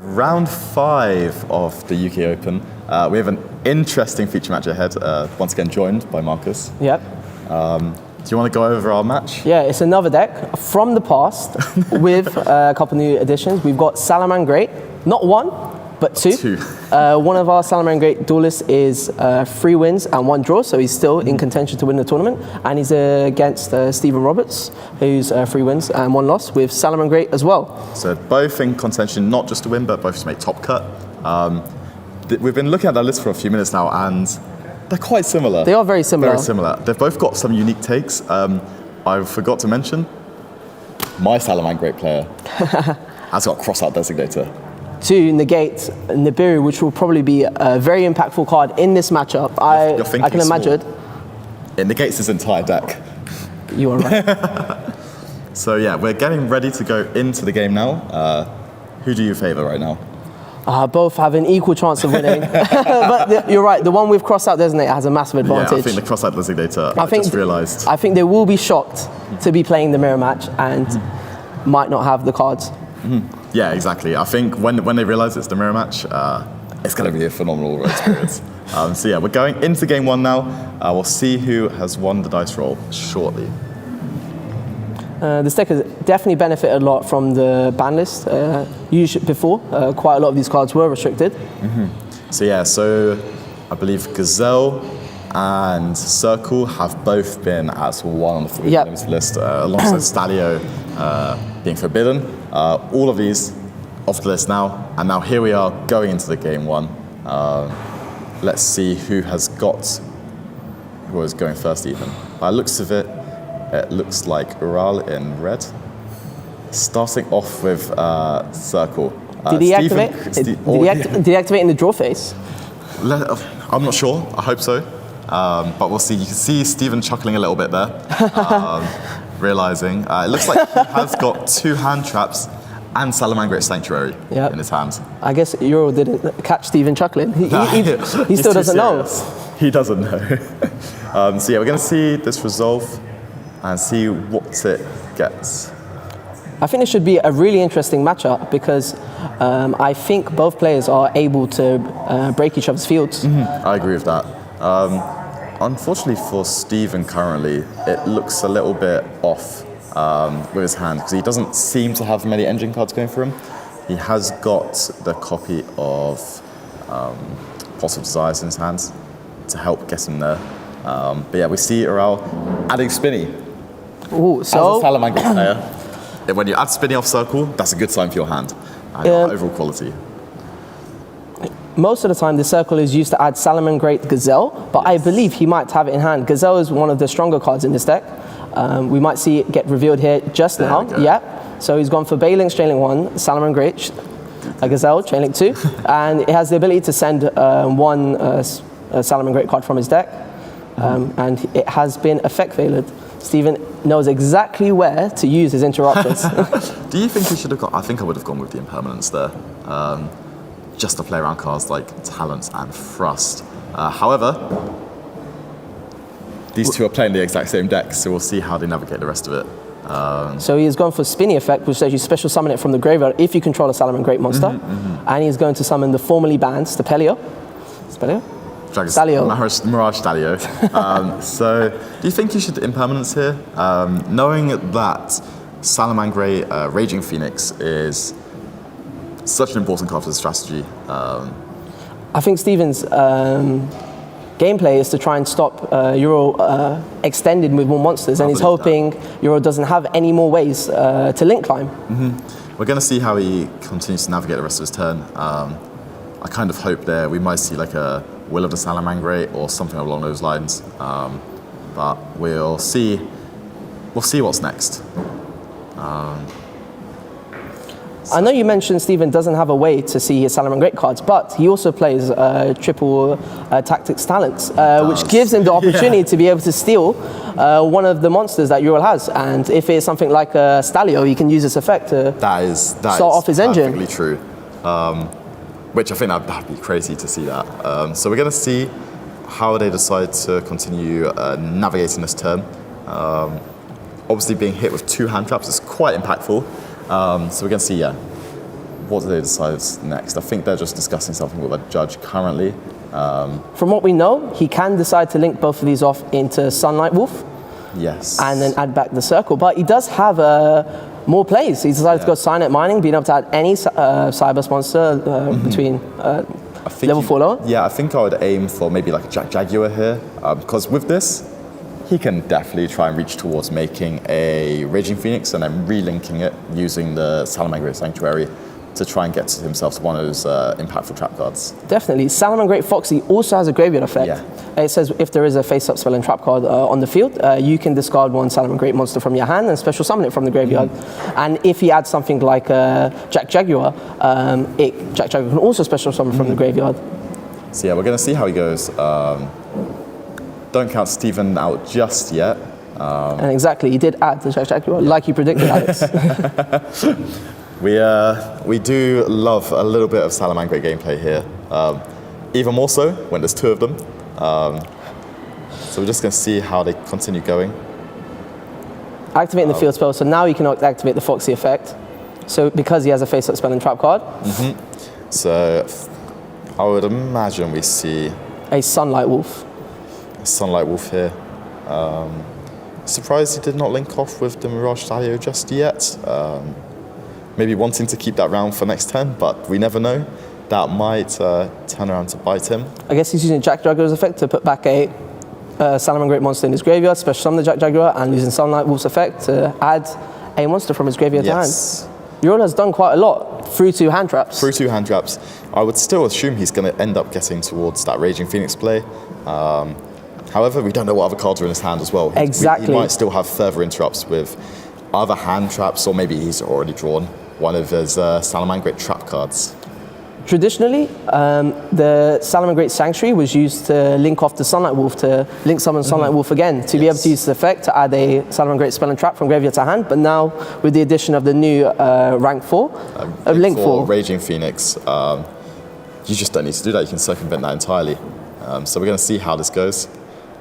Round 5 of the UK Open. We have an interesting feature match ahead, once again joined by Marcus. Yep. Do you want to go over our match? Yeah, it's another deck from the past with a couple new additions. We've got Salaman Great, not one, but two. One of our Salaman Great duelists is 3 wins and 1 draw, so he's still in contention to win the tournament. And he's against Stephen Roberts, who's 3 wins and 1 loss, with Salaman Great as well. So both in contention, not just to win, but both to make top cut. We've been looking at that list for a few minutes now, and they're quite similar. They are very similar. Very similar. They've both got some unique takes. I forgot to mention, my Salaman Great player has got Crossout Designator. To negate Nibiru, which will probably be a very impactful card in this matchup. I can imagine. It negates his entire deck. You are right. So yeah, we're getting ready to go into the game now. Who do you favour right now? Both have an equal chance of winning. But you're right, the one with Crossout Designator has a massive advantage. Yeah, I think the Crossout Designator, I just realised. I think they will be shocked to be playing the mirror match and might not have the cards. Yeah, exactly. I think when they realise it's the mirror match, it's going to be a phenomenal experience. So yeah, we're going into game 1 now. We'll see who has won the dice roll shortly. This deck has definitely benefited a lot from the ban list. Before, quite a lot of these cards were restricted. So yeah, I believe Gazelle and Circle have both been as 1 on the fully limited list, alongside Stalio being forbidden. All of these off the list now, and now here we are going into the game 1. Let's see who is going first even. By the looks of it, it looks like Ural in red. Starting off with Circle. Did he activate? Did he activate in the draw phase? I'm not sure. I hope so. But we'll see. You can see Stephen chuckling a little bit there, realizing it looks like he has got 2 hand traps and Salaman Great Sanctuary in his hand. I guess Euro didn't catch Stephen chuckling. He still doesn't know. He doesn't know. So yeah, we're going to see this resolve and see what it gets. I think it should be a really interesting matchup because I think both players are able to break each other's fields. I agree with that. Unfortunately for Stephen currently, it looks a little bit off with his hand because he doesn't seem to have many engine cards going for him. He has got the copy of Possible Desires in his hands to help get him there. But yeah, we see Ural adding Spinny. Ooh, so as a Salaman Great player, when you add Spinny off Circle, that's a good sign for your hand and your overall quality. Most of the time, the Circle is used to add Salaman Great Gazelle, but I believe he might have it in hand. Gazelle is one of the stronger cards in this deck. We might see it get revealed here just now. Yeah. So he's gone for Baylink, Chain Link 1, Salaman Great, a Gazelle, Chain Link 2, and it has the ability to send 1 Salaman Great card from his deck, and it has been effect failored. Stephen knows exactly where to use his interrupters. Do you think he should have got? I think I would have gone with the Impermanence there, just to play around cards like Talents and Thrust. However, these two are playing the exact same deck, so we'll see how they navigate the rest of it. So he has gone for Spinny effect, which says you special summon it from the graveyard if you control a Salaman Great monster, and he's going to summon the formerly banned Stapelio. Stalio. Mirage Stalio. So, do you think you should Impermanence here? Knowing that Salaman Great Raging Phoenix is such an important card for the strategy. I think Stephen's gameplay is to try and stop Euro extended with more monsters, and he's hoping Euro doesn't have any more ways to link climb. We're going to see how he continues to navigate the rest of his turn. I kind of hope there we might see like a Will of the Salaman Great or something along those lines, but we'll see. We'll see what's next. I know you mentioned Stephen doesn't have a way to see his Salaman Great cards, but he also plays triple Tactics Talents, which gives him the opportunity to be able to steal one of the monsters that Ural has. And if it's something like Stalio, he can use this effect to start off his engine. Perfectly true. Which I think that'd be crazy to see that. So we're going to see how they decide to continue navigating this turn. Obviously being hit with 2 hand traps is quite impactful. So we're going to see, what do they decide next? I think they're just discussing something with a judge currently. From what we know, he can decide to link both of these off into Sunlight Wolf. Yes. And then add back the circle. But he does have more plays. He decided to go Signet Mining, being able to add any Cyberse monster between level 4 lower. Yeah, I think I would aim for maybe like a Jack Jaguar here, because with this, he can definitely try and reach towards making a Raging Phoenix and then relinking it using the Salamangreat Sanctuary to try and get to himself to one of those impactful trap cards. Definitely. Salamangreat Foxy also has a graveyard effect. Yeah. It says if there is a face-up spell and trap card on the field, you can discard one Salamangreat monster from your hand and special summon it from the graveyard. And if he adds something like Jack Jaguar, Jack Jaguar can also special summon from the graveyard. So yeah, we're going to see how he goes. Don't count Steven out just yet. And exactly, he did add the Jack Jaguar, like you predicted, Alex. We do love a little bit of Salamangreat gameplay here. Even more so when there's two of them. So we're just going to see how they continue going. Activating the field spell, so now you can activate the Foxy effect. So because he has a face-up spell and trap card. So I would imagine we see a Sunlight Wolf. Sunlight Wolf here. Surprised he did not link off with the Mirage Stallion just yet. Maybe wanting to keep that round for next turn, but we never know. That might turn around to bite him. I guess he's using Jack Jaguar's effect to put back a Salamangreat monster in his graveyard, special summon the Jack Jaguar, and using Sunlight Wolf's effect to add a monster from his graveyard to hand. Yola has done quite a lot through 2 hand traps. Through 2 hand traps. I would still assume he's going to end up getting towards that Raging Phoenix play. However, we don't know what other cards are in his hand as well. Exactly. He might still have further interrupts with other hand traps, or maybe he's already drawn one of his Salamangreat trap cards. Traditionally, the Salamangreat Sanctuary was used to link off the Sunlight Wolf, to link summon Sunlight Wolf again, to be able to use the effect to add a Salamangreat spell and trap from graveyard to hand. But now, with the addition of the new rank 4, link 4 Raging Phoenix, you just don't need to do that. You can circumvent that entirely. So we're going to see how this goes.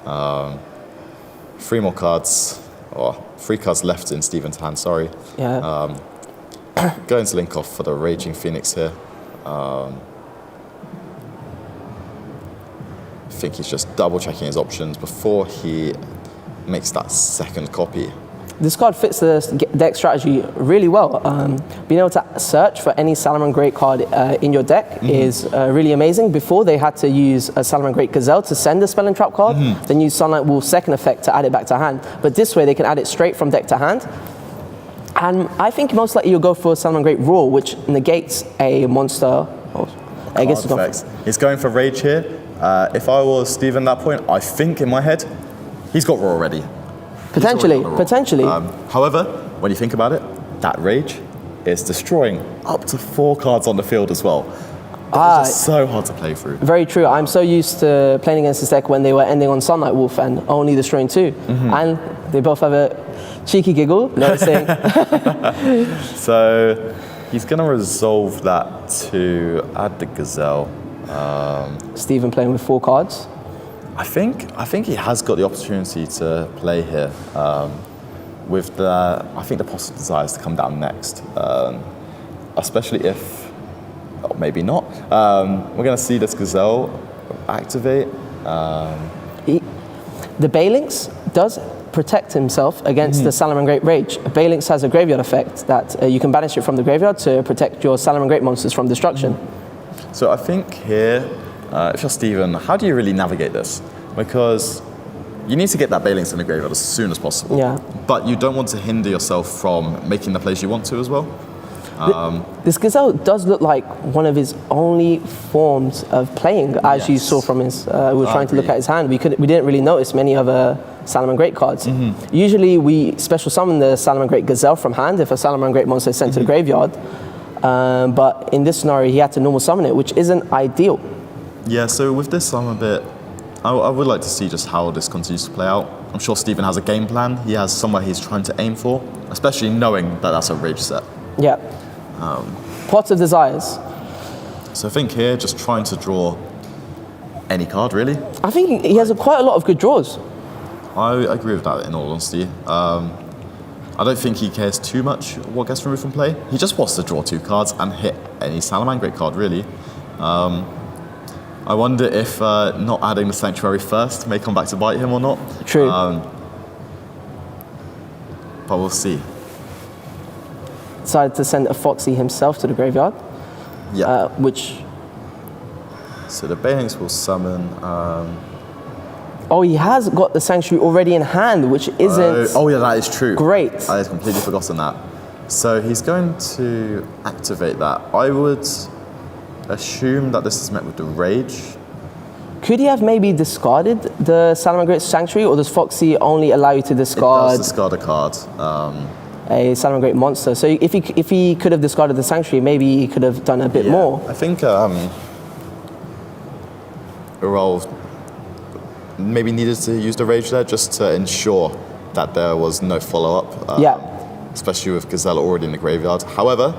3 more cards, or 3 cards left in Steven's hand, sorry. Yeah. Going to link off for the Raging Phoenix here. I think he's just double checking his options before he makes that second copy. This card fits the deck strategy really well. Being able to search for any Salamangreat card in your deck is really amazing. Before, they had to use a Salamangreat Gazelle to send a spell and trap card, then use Sunlight Wolf's second effect to add it back to hand. But this way, they can add it straight from deck to hand. And I think most likely you'll go for Salamangreat Roar, which negates a monster. I guess he's going for Rage here. If I was Steven at that point, I think in my head, he's got Roar already. Potentially. However, when you think about it, that Rage is destroying up to 4 cards on the field as well. It's just so hard to play through. Very true. I'm so used to playing against this deck when they were ending on Sunlight Wolf and only destroying 2. And they both have a cheeky giggle, noticing. So he's going to resolve that to add the Gazelle. Steven playing with 4 cards. I think he has got the opportunity to play here with I think the possible desires to come down next, especially if, or maybe not. We're going to see this Gazelle activate. The Balinx does protect himself against the Salamangreat Rage. Balinx has a graveyard effect that you can banish it from the graveyard to protect your Salamangreat monsters from destruction. So I think here, if you're Steven, how do you really navigate this? Because you need to get that Balinx in the graveyard as soon as possible. Yeah. But you don't want to hinder yourself from making the plays you want to as well. This Gazelle does look like one of his only forms of playing, as you saw from his. We were trying to look at his hand. We didn't really notice many other Salamangreat cards. Usually, we special summon the Salamangreat Gazelle from hand if a Salamangreat monster is sent to the graveyard. But in this scenario, he had to normal summon it, which isn't ideal. Yeah. So with this, I would like to see just how this continues to play out. I'm sure Steven has a game plan. He has somewhere he's trying to aim for, especially knowing that that's a Rage set. Yeah. Pot of Desires. So I think here, just trying to draw any card, really. I think he has quite a lot of good draws. I agree with that, in all honesty. I don't think he cares too much what gets removed from play. He just wants to draw 2 cards and hit any Salamangreat card, really. I wonder if not adding the Sanctuary first may come back to bite him or not. True. But we'll see. Decided to send a Foxy himself to the graveyard. Yeah. Which... So the Banelings will summon... Oh, he has got the Sanctuary already in hand, which isn't... oh yeah, that is true. Great. I had completely forgotten that. So he's going to activate that. I would assume that this is met with the Rage. Could he have maybe discarded the Salamangreat Sanctuary, or does Foxy only allow you to discard... It does discard a card. A Salamangreat monster. So if he could have discarded the Sanctuary, maybe he could have done a bit more. I think Ural maybe needed to use the Rage there just to ensure that there was no follow-up. Especially with Gazelle already in the graveyard. However,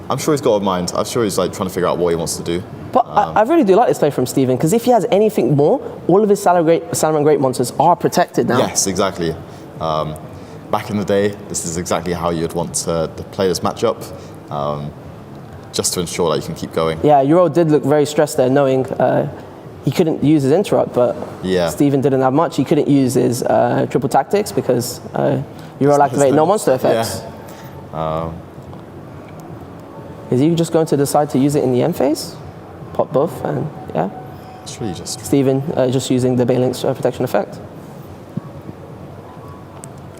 I'm sure he's got a mind. I'm sure he's like trying to figure out what he wants to do. But I really do like this play from Steven, because if he has anything more, all of his Salamangreat monsters are protected now. Yes, exactly. Back in the day, this is exactly how you'd want to play this matchup, just to ensure that you can keep going. Yeah, Ural did look very stressed there, knowing he couldn't use his interrupt, but Steven didn't have much. He couldn't use his triple tactics because Ural activated no monster effects. Yeah. Is he just going to decide to use it in the end phase? Pop both, and yeah. It's really just... Steven just using the Banelings protection effect.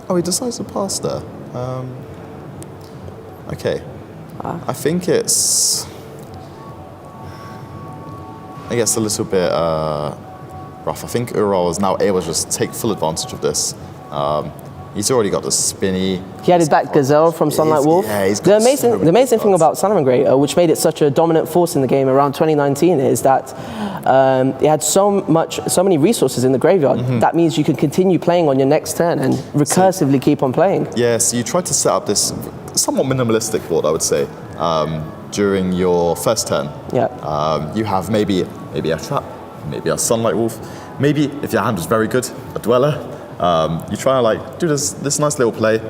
Oh, he decides to pass there. Okay. I think it's... I guess a little bit rough. I think Ural is now able to just take full advantage of this. He's already got the spinny. He added back Gazelle from Sunlight Wolf. Yeah, he's the got amazing thing about Salamangreat, which made it such a dominant force in the game around 2019, is that it had so many resources in the graveyard. That means you can continue playing on your next turn and recursively keep on playing. Yeah, so you tried to set up this somewhat minimalistic board, I would say, during your first turn. Yeah. You have maybe a trap, maybe a Sunlight Wolf, maybe, if your hand was very good, a Dweller. You try to like do this nice little play,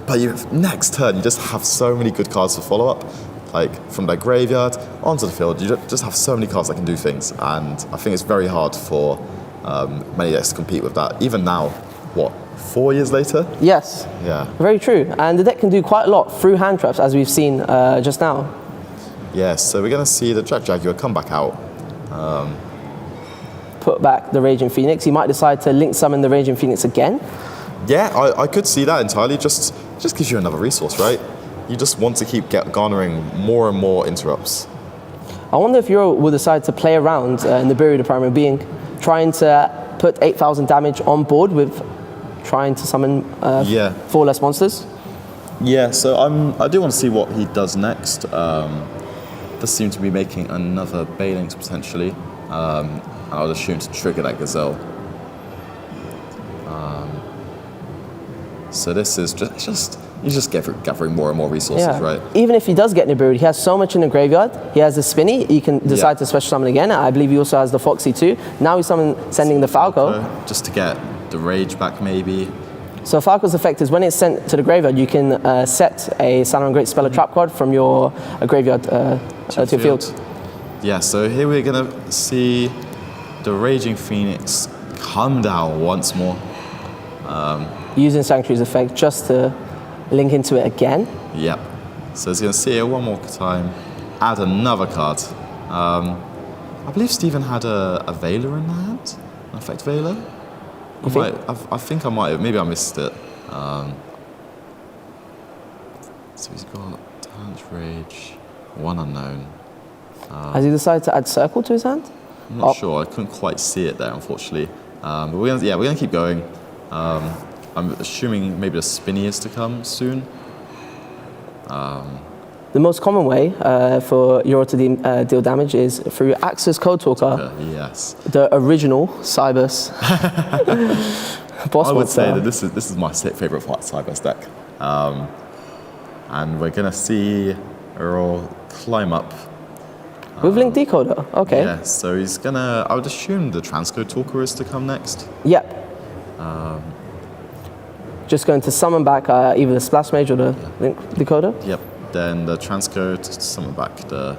but next turn you just have so many good cards to follow up. Like from their graveyard onto the field, you just have so many cards that can do things, and I think it's very hard for many decks to compete with that. Even now, what, 4 years later? Yes. Yeah. Very true. And the deck can do quite a lot through hand traps, as we've seen just now. Yeah. So we're gonna see the Jaguar come back out. Put back the Raging Phoenix. He might decide to link summon the Raging Phoenix again. Yeah, I could see that entirely. Just gives you another resource, right? You just want to keep garnering more and more interrupts. I wonder if Ural will decide to play around in the Burial Department, trying to put 8,000 damage on board with trying to summon 4 less monsters. Yeah, so I do want to see what he does next. Does seem to be making another Banelings potentially. I would assume to trigger that Gazelle. So this is he's just gathering more and more resources, right? Even if he does get Nibiru, he has so much in the graveyard. He has the Spinny. He can decide to special summon again. I believe he also has the Foxy too. Now he's sending the Falco. Just to get the Rage back, maybe. So Falco's effect is when it's sent to the graveyard, you can set a Salamangreat Spell or Trap card from your graveyard to your field. Yeah, so here we're going to see the Raging Phoenix come down once more. Using Sanctuary's effect just to link into it again. Yep. So he's going to see it one more time, add another card. I believe Steven had a Veiler in hand, an Effect Veiler. I think I might have, maybe I missed it. So he's got Talent's Rage, one unknown. Has he decided to add Circle to his hand? I'm not sure. I couldn't quite see it there, unfortunately. But we're gonna keep going. I'm assuming maybe the Spinny is to come soon. The most common way for Ural to deal damage is through Axis Code Talker. Yes. The original Cybers. I would say that this is my favourite Cybers deck. And we're gonna see Ural climb up. With Link Decoder, okay. Yeah, so he's gonna, I would assume the Transcode Talker is to come next. Yep. just going to summon back either the Splash Mage or the Link Decoder. Yep. Then the transcode to summon back the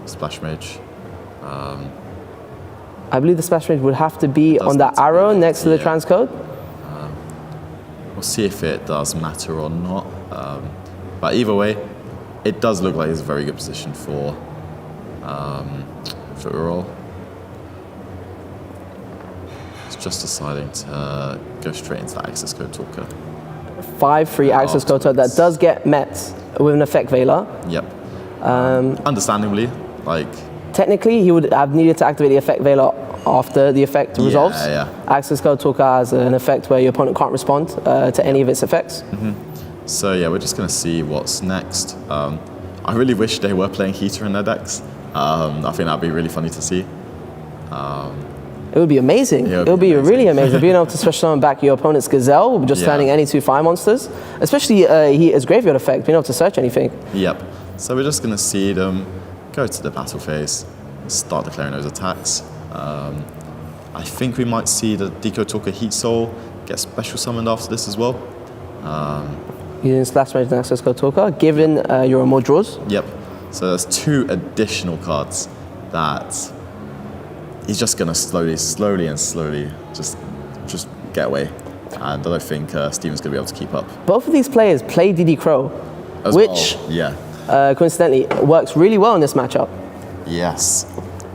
Splash Mage. I believe the Splash Mage would have to be on that arrow next to the transcode. We'll see if it does matter or not. But either way, it does look like it's a very good position for Ural. It's just deciding to go straight into that access code talker. 5-3 access code talker that does get met with an effect Veiler. Yep. Understandably, like. Technically, he would have needed to activate the effect Veiler after the effect resolves. Yeah. Access code talker has an effect where your opponent can't respond to any of its effects. So yeah, we're just going to see what's next. I really wish they were playing Heater in their decks. I think that'd be really funny to see. It would be amazing. Yeah, it would be really amazing. Being able to special summon back your opponent's Gazelle, just turning any 2 fire monsters. Especially his graveyard effect, being able to search anything. Yep. So we're just going to see them go to the battle phase, start declaring those attacks. I think we might see the Deco Talker Heat Soul get special summoned after this as well. Using Splash Mage and Access Code Talker, given your more draws. Yep. So there's 2 additional cards that he's just going to slowly just get away. And I don't think Steven's going to be able to keep up. Both of these players play DD Crow, which coincidentally works really well in this matchup. Yes.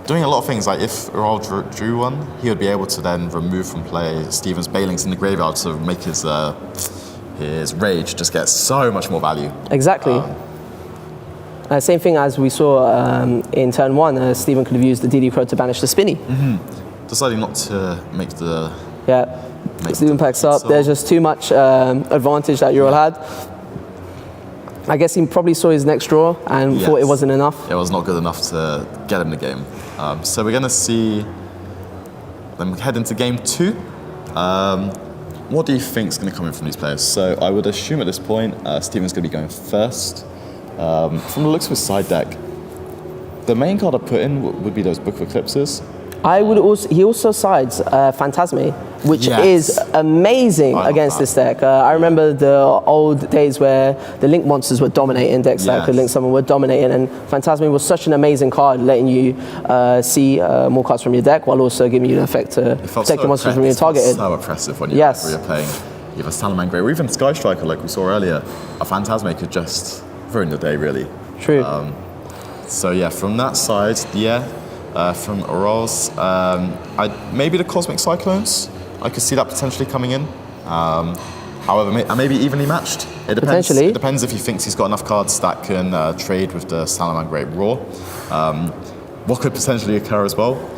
Doing a lot of things, like if Ural drew one, he would be able to then remove from play Steven's Bailings in the graveyard to make his Rage just get so much more value. Exactly. Same thing as we saw in turn 1, Steven could have used the DD Crow to banish the Spinny. Deciding not to make the... Steven packs up. There's just too much advantage that Ural had. I guess he probably saw his next draw and thought it wasn't enough. It was not good enough to get him the game. So we're going to see them head into game 2. What do you think is going to come in from these players? So I would assume at this point, Steven's going to be going first. From the looks of his side deck, the main card I put in would be those Book of Eclipses. He also sides Phantasme, which is amazing against this deck. I remember the old days where the Link monsters were dominating decks that could Link Summon were dominating, and Phantasme was such an amazing card, letting you see more cards from your deck while also giving you an effect to protect the monsters from being targeted. So oppressive when you're playing either Salamangreat or even Sky Striker, like we saw earlier. A Phantasme could just ruin the day, really. True. So yeah, from that side, from Ural's, maybe the Cosmic Cyclones. I could see that potentially coming in. However, maybe evenly matched. It depends. Potentially. It depends if he thinks he's got enough cards that can trade with the Salamangreat Roar. What could potentially occur as well?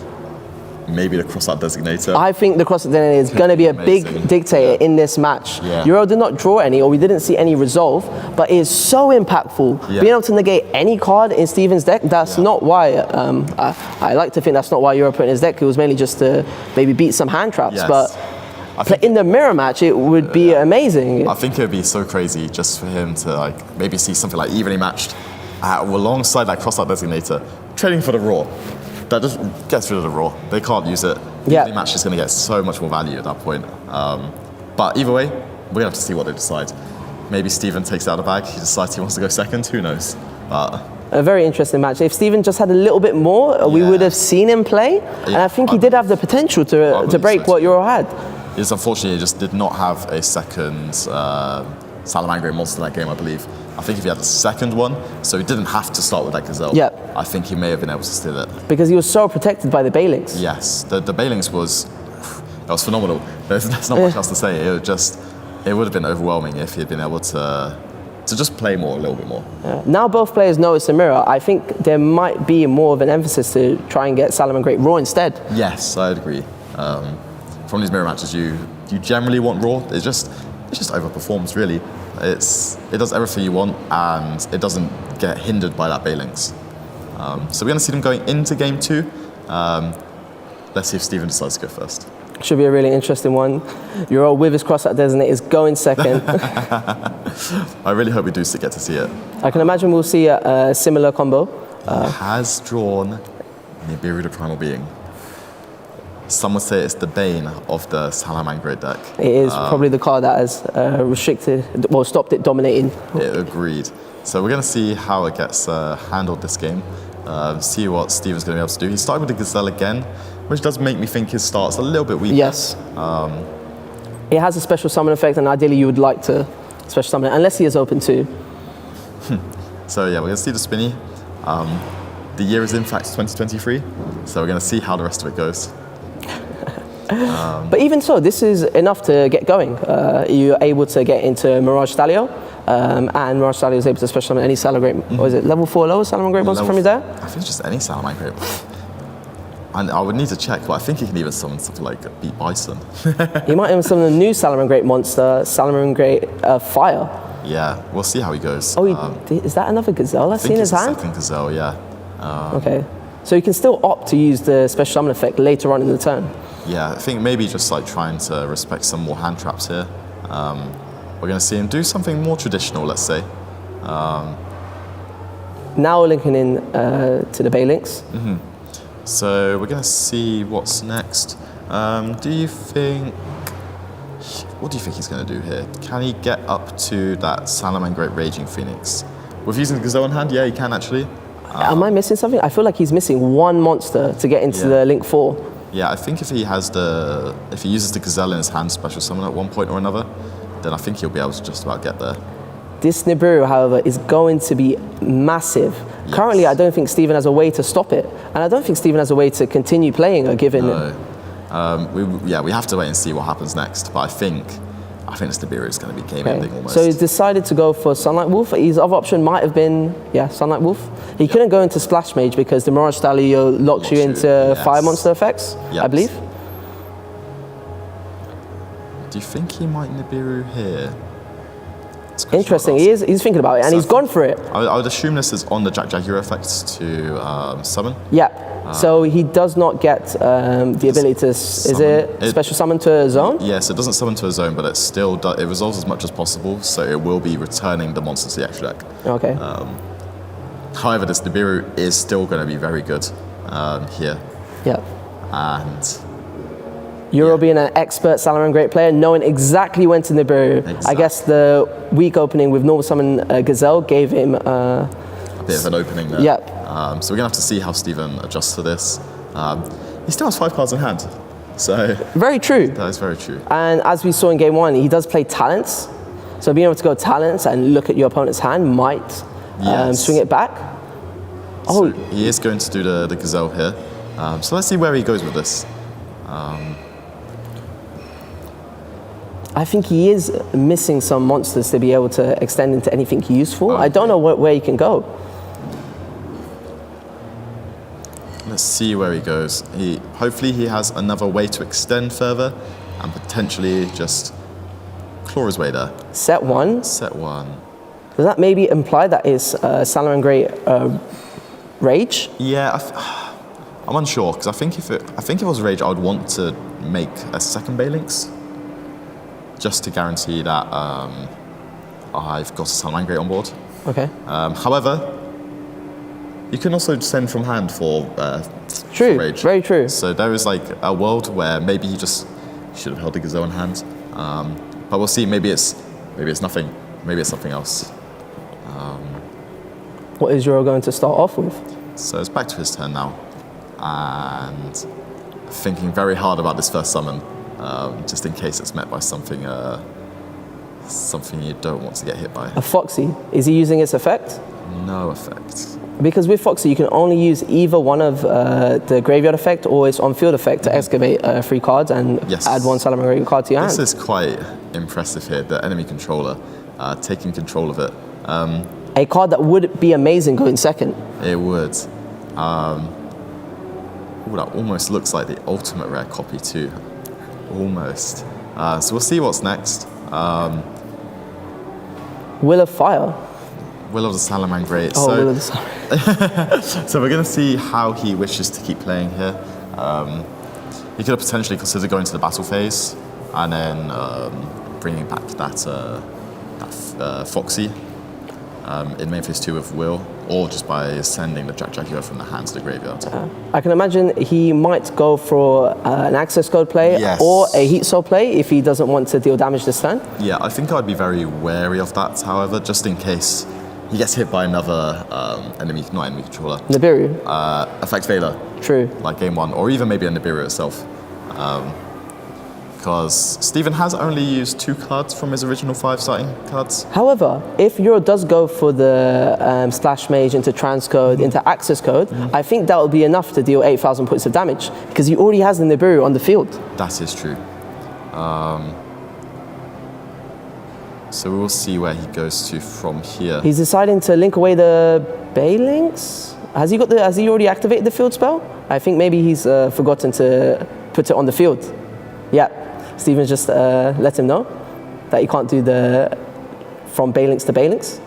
Maybe the Cross-Out Designator. I think the Cross-Out Designator is going to be a big dictator in this match. Ural did not draw any, or we didn't see any resolve, but it is so impactful. Being able to negate any card in Steven's deck, that's not why, I like to think that's not why Ural put in his deck. It was mainly just to maybe beat some hand traps, but in the mirror match, it would be amazing. I think it would be so crazy just for him to maybe see something like evenly matched alongside that Cross-Out Designator, trading for the Roar. That just gets rid of the Roar. They can't use it. The match is going to get so much more value at that point. But either way, we're going to have to see what they decide. Maybe Steven takes it out of the bag. He decides he wants to go second. Who knows? But a very interesting match. If Steven just had a little bit more, we would have seen him play. And I think he did have the potential to break what Ural had. It's unfortunately, he just did not have a second Salamangreat monster that game, I believe. I think if he had the second one, so he didn't have to start with that Gazelle, I think he may have been able to steal it. Because he was so protected by the Bailings. Yes, the Bailings was phenomenal. There's not much else to say. It would have been overwhelming if he had been able to just play a little bit more. Now both players know it's a mirror. I think there might be more of an emphasis to try and get Salamangreat Raw instead. Yes, I'd agree. From these mirror matches, you generally want Raw. It just overperforms, really. It does everything you want, and it doesn't get hindered by that Bailings. So we're going to see them going into game 2. Let's see if Steven decides to go first. Should be a really interesting one. Ural with his Cross-Out Designator is going second. I really hope we do get to see it. I can imagine we'll see a similar combo. He has drawn Nibiru the Primal Being. some would say it's the bane of the Salamangreat deck. It is probably the card that has stopped it dominating. Yeah, agreed. So we're going to see how it gets handled this game. See what Steven's going to be able to do. He started with the Gazelle again, which does make me think his start's a little bit weaker. Yes. It has a special summon effect, and ideally you would like to special summon it, unless he is open to. So yeah, we're going to see the Spinny. The year is in fact 2023, so we're going to see how the rest of it goes. But even so, this is enough to get going. You're able to get into Mirage Stalio, and Mirage Stalio is able to special summon any Salamangreat, or is it level 4 lower Salamangreat monster from you there? I think it's just any Salamangreat. And I would need to check, but I think he can even summon something like Beat Bison. You might even summon a new Salamangreat monster, Salamangreat Fire. Yeah, we'll see how he goes. Oh, is that another Gazelle I've seen in his hand? Second Gazelle, yeah. Okay. So you can still opt to use the special summon effect later on in the turn. Yeah, I think maybe just like trying to respect some more hand traps here. We're going to see him do something more traditional, let's say. Now we're linking in to the Baylinks. So we're going to see what's next. What do you think he's going to do here? Can he get up to that Salamangreat Raging Phoenix? With using the Gazelle in hand, yeah, he can actually. Am I missing something? I feel like he's missing one monster to get into the Link 4. Yeah, I think if he uses the Gazelle in his hand special summon at one point or another, then I think he'll be able to just about get there. This Nibiru, however, is going to be massive. Yes. Currently, I don't think Steven has a way to stop it, and I don't think Steven has a way to continue playing a given. No. We have to wait and see what happens next. But I think this Nibiru is going to be game ending almost. So he's decided to go for Sunlight Wolf. His other option might have been Sunlight Wolf. He couldn't go into Splash Mage because the Mirage Stalio locks you into fire monster effects, I believe. Do you think he might Nibiru here? Interesting. He's thinking about it, and he's gone for it. I would assume this is on the Jaguar effects to summon. Yeah. So he does not get the ability to. Is it special summon to a zone? Yes, it doesn't summon to a zone, but it still it resolves as much as possible. So it will be returning the monster to the extra deck. Okay. However, this Nibiru is still going to be very good here. Yeah. And Euro being an expert Salamangreat player, knowing exactly when to Nibiru. Exactly. I guess the weak opening with normal summon Gazelle gave him a bit of an opening there. Yep. So we're going to have to see how Steven adjusts to this. He still has 5 cards in hand. So very true. That is very true. And as we saw in game 1, he does play talents. So being able to go talents and look at your opponent's hand might swing it back. So he is going to do the Gazelle here. So let's see where he goes with this. I think he is missing some monsters to be able to extend into anything useful. I don't know where he can go. Let's see where he goes. Hopefully he has another way to extend further and potentially just claw his way there. Set 1. Set 1. Does that maybe imply that it's Salamangreat Rage? Yeah, I'm unsure because I think if it was Rage, I would want to make a second Baylinks just to guarantee that I've got a Salamangreat on board. Okay. However, you can also send from hand for Rage. Very true. So there is like a world where maybe he just should have held the Gazelle in hand. But we'll see. Maybe it's nothing. Maybe it's something else. What is Euro going to start off with? So it's back to his turn now, and thinking very hard about this first summon, just in case it's met by something you don't want to get hit by. A Foxy. Is he using its effect? No effect. Because with Foxy, you can only use either one of the graveyard effect or its on-field effect to excavate 3 cards and add 1 Salamangreat card to your hand. This is quite impressive here, the enemy controller taking control of it. A card that would be amazing going second. It would. That almost looks like the ultimate rare copy too. Almost. So we'll see what's next. Will of Fire. Will of the Salamangreat. Will of the Salamangreat. So we're going to see how he wishes to keep playing here. He could have potentially considered going to the battle phase and then bringing back that Foxy. in main phase 2 with Will, or just by sending the Jaguar from the hand to the graveyard. I can imagine he might go for an access code play Yes. or a heat soul play if he doesn't want to deal damage this turn. Yeah, I think I'd be very wary of that, however, just in case he gets hit by another not enemy controller. Nibiru. Effect Veiler, True. like game 1, or even maybe a Nibiru itself. Because Steven has only used 2 cards from his original 5 starting cards. However, if Euro does go for the Slash Mage into Transcode, into Access Code, I think that will be enough to deal 8,000 points of damage, because he already has the Nibiru on the field. That is true. So we will see where he goes to from here. He's deciding to link away the Baylings. Has he already activated the field spell? I think maybe he's forgotten to put it on the field. Yeah, Steven just let him know that he can't do the from Baylings to Baylings.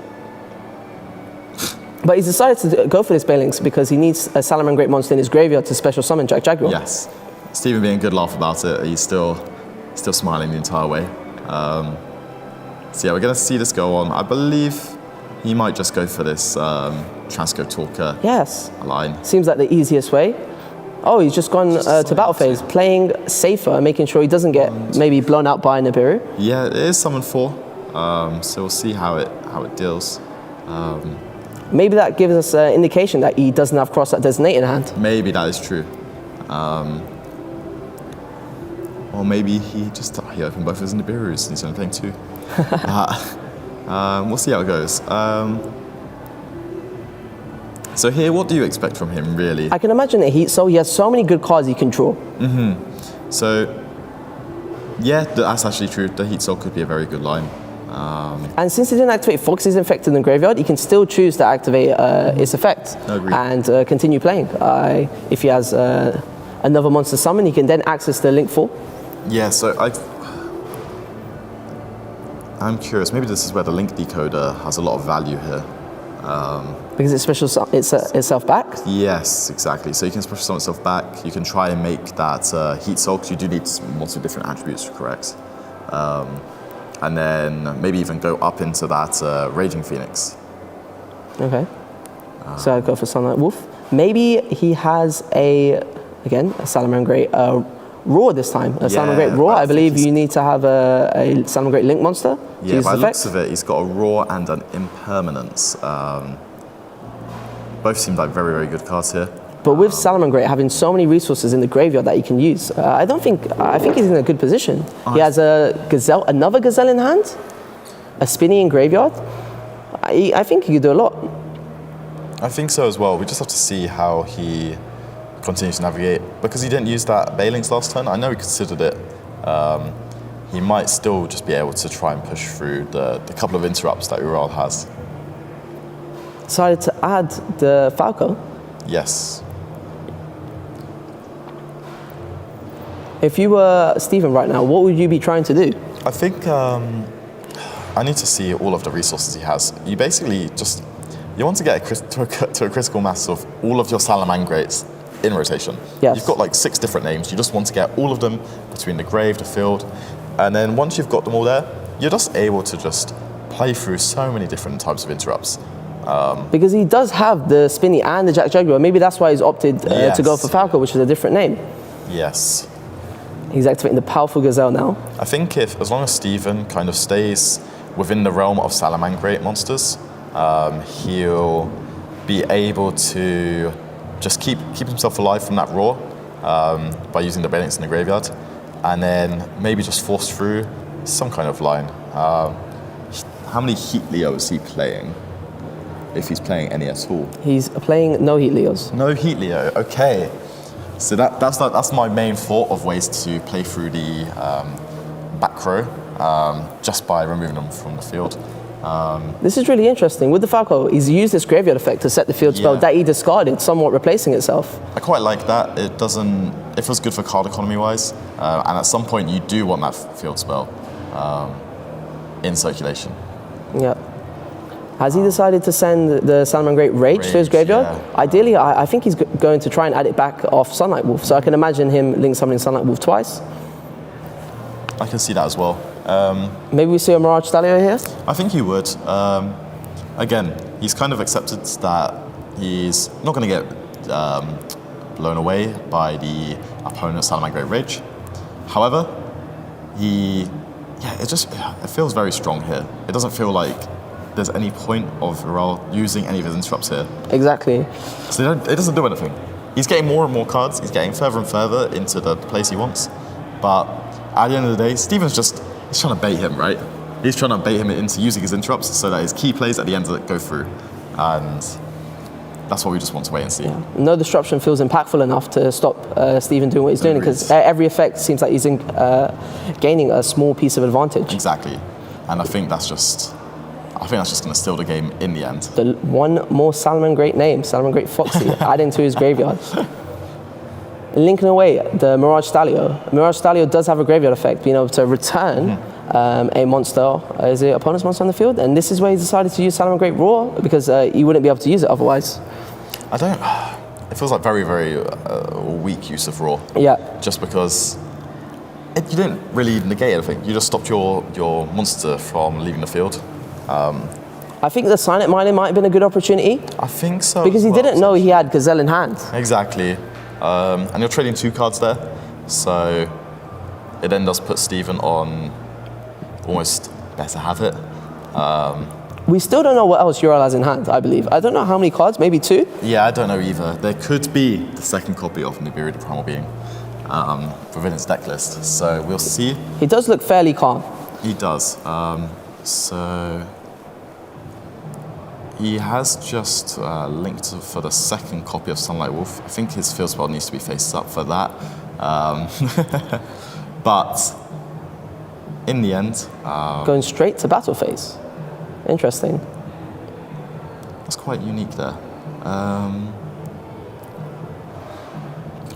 But he's decided to go for this Baylings because he needs a Salamangreat monster in his graveyard to special summon Jaguar. Yes, Steven being a good laugh about it. He's still smiling the entire way. So yeah, we're going to see this go on. I believe he might just go for this Transcode Talker line. Seems like the easiest way. Oh, he's just gone to battle phase, playing safer, making sure he doesn't get maybe blown out by Nibiru. Yeah, it is summon 4, so we'll see how it deals. Maybe that gives us an indication that he doesn't have Cross that Designate in hand. Maybe that is true. Or maybe he opened both his Nibirus and he's only playing 2. We'll see how it goes. So here, what do you expect from him, really? I can imagine that he has so many good cards he can draw. So, yeah, that's actually true. The Heat Soul could be a very good line. And since he didn't activate Fox's Infect in the graveyard, he can still choose to activate its effect and continue playing. If he has another monster summon, he can then access the Link 4. Yeah, so I'm curious. Maybe this is where the Link Decoder has a lot of value here. Because it special itself back? Yes, exactly. So you can special summon itself back. You can try and make that Heat Soul, because you do need multiple different attributes, correct? And then maybe even go up into that Raging Phoenix. Okay. So I'd go for Sunlight Wolf. Maybe he has a Salamangreat Roar this time. A Salamangreat Roar. I believe you need to have a Salamangreat Link monster. Yeah, by the looks of it, he's got a Roar and an Impermanence. Both seem like very, very good cards here. But with Salamangreat having so many resources in the graveyard that he can use, I think he's in a good position. He has another Gazelle in hand, a Spinny in graveyard. I think he could do a lot. I think so as well. We just have to see how he continues to navigate. Because he didn't use that Baylings last turn, I know he considered it. He might still just be able to try and push through the couple of interrupts that Ural has. Decided to add the Falco. Yes. If you were Steven right now, what would you be trying to do? I think I need to see all of the resources he has. You basically you want to get to a critical mass of all of your Salamangrates in rotation. Yes. You've got like 6 different names. You just want to get all of them between the grave, the field, and then once you've got them all there, you're just able to just play through so many different types of interrupts. Because he does have the Spinny and the Jaguar. Maybe that's why he's opted to go for Falco, which is a different name. Yes. He's activating the powerful Gazelle now. I think as long as Steven kind of stays within the realm of Salamangreat monsters, he'll be able to just keep himself alive from that Roar by using the Baylings in the graveyard, and then maybe just force through some kind of line. How many Heat Leos is he playing? If he's playing any at all? He's playing no Heat Leos. No Heat Leo, okay. So that's my main thought of ways to play through the back row, just by removing them from the field. This is really interesting. With the Falco, he's used this graveyard effect to set the field spell that he discarded, somewhat replacing itself. I quite like that. It feels good for card economy wise, and at some point you do want that field spell in circulation. Yeah. Has he decided to send the Salamangreat Rage to his graveyard? Yeah. Ideally, I think he's going to try and add it back off Sunlight Wolf. So I can imagine him link summoning Sunlight Wolf twice. I can see that as well. Maybe we see a Mirage Stallion here? I think he would. again, he's kind of accepted that he's not going to get blown away by the opponent's Salamangreat Rage. However, it feels very strong here. It doesn't feel like there's any point of Virel using any of his interrupts here. Exactly. So it doesn't do anything. He's getting more and more cards. He's getting further and further into the place he wants. But at the end of the day, Steven's he's trying to bait him, right? He's trying to bait him into using his interrupts so that his key plays at the end go through. And that's what we just want to wait and see. Yeah. No disruption feels impactful enough to stop Steven doing what he's doing, because every effect seems like he's gaining a small piece of advantage. Exactly. And I think that's just going to steal the game in the end. The one more Salamangreat name, Salamangreat Foxy, adding to his graveyard. Linking away the Mirage Stalio. Mirage Stalio does have a graveyard effect, being able to return a monster, is it opponent's monster on the field? And this is where he decided to use Salamangreat Roar, because he wouldn't be able to use it otherwise. It feels like very, very weak use of Roar. Yeah. Just because you didn't really negate anything. You just stopped your monster from leaving the field. I think the Silent Mining might have been a good opportunity. I think so. Because he didn't know he had Gazelle in hand. Exactly. And you're trading 2 cards there. So it then does put Steven on almost better have it. We still don't know what else Uriel has in hand, I believe. I don't know how many cards, maybe 2? Yeah, I don't know either. There could be the second copy of Nibiru the Primal Being within his deck list. So we'll see. He does look fairly calm. He does. So he has just linked for the second copy of Sunlight Wolf. I think his field spell needs to be faced up for that. But in the end... going straight to battle phase. Interesting. That's quite unique there.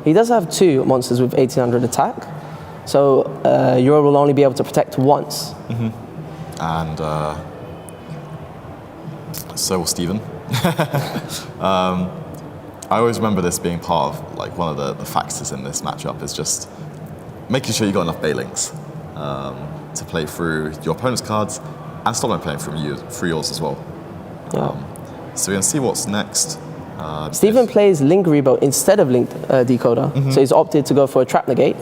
He does have 2 monsters with 1800 attack. So Uriel will only be able to protect once. And so will Steven. I always remember this being part of one of the factors in this matchup is just making sure you got enough Bailings to play through your opponent's cards and stop them playing through yours as well. Yeah. So we're going to see what's next. Steven plays Link Rebo instead of Link Decoder, so he's opted to go for a Trap Negate.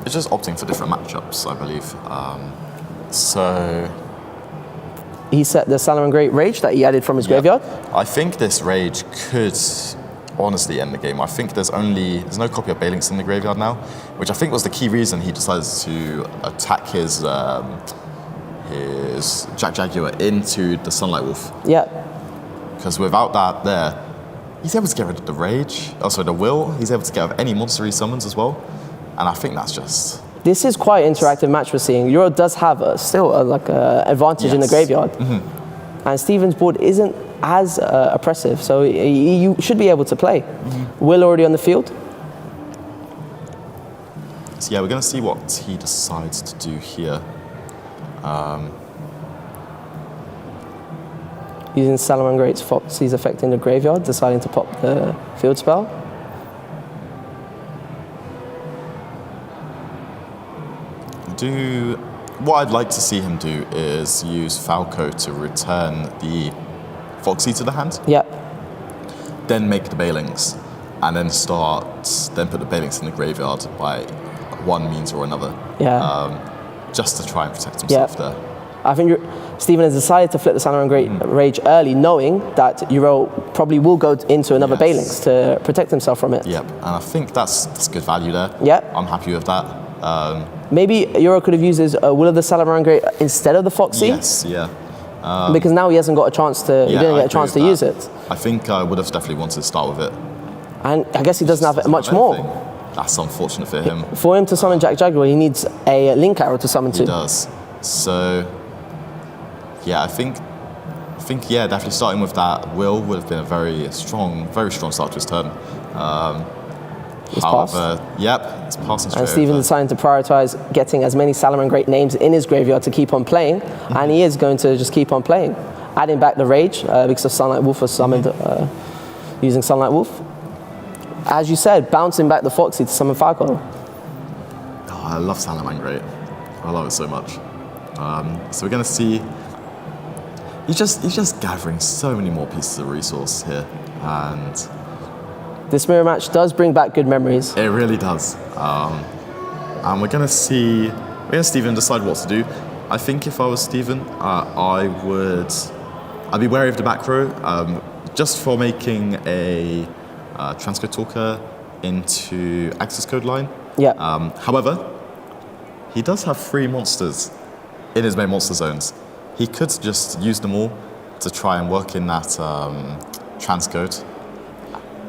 It's just opting for different matchups, I believe. So he set the Salamangreat Rage that he added from his graveyard. I think this Rage could honestly end the game. I think there's no copy of Balinks in the graveyard now, which I think was the key reason he decided to attack his Jack Jaguar into the Sunlight Wolf. Yeah. Because without that there, he's able to get rid of the Rage, also the Will, he's able to get rid of any monster he summons as well. And I think that's just... This is quite an interactive match we're seeing. Uriel does have still an advantage in the graveyard. And Steven's board isn't as oppressive, so you should be able to play. Will already on the field. So yeah, we're going to see what he decides to do here. Using Salamangreat's Foxy's effect in the graveyard, deciding to pop the field spell. What I'd like to see him do is use Falco to return the Foxy to the hand. Yeah. Then make the Bailings, and then put the Bailings in the graveyard by one means or another. Yeah. Just to try and protect himself there. I think Steven has decided to flip the Salamangreat Rage early, knowing that Uriel probably will go into another Bailings to protect himself from it. Yep, and I think that's good value there. Yep. I'm happy with that. Maybe Uriel could have used his Will of the Salamangreat instead of the Foxy. Yes, yeah. Because now he hasn't got a chance to. He didn't get a chance to use it. I think I would have definitely wanted to start with it. And I guess he doesn't have much more. That's unfortunate for him. For him to summon Jack Jaguar, he needs a Link Arrow to summon too. He does. So, yeah, I think definitely starting with that Will would have been a very strong start to his turn. However, it's passing straight and Steven over. decided to prioritize getting as many Salamangreat names in his graveyard to keep on playing, and he is going to just keep on playing. Adding back the Rage because of Sunlight Wolf was summoned using Sunlight Wolf. As you said, bouncing back the Foxy to summon Falco. Oh, I love Salamangreat. I love it so much. So we're going to see He's just gathering so many more pieces of resource here, and This mirror match does bring back good memories. it really does. And we're gonna see Steven decide what to do. I think if I was Steven, I'd be wary of the back row, just for making a transcode talker into access code line. Yeah. However, he does have 3 monsters in his main monster zones. He could just use them all to try and work in that transcode.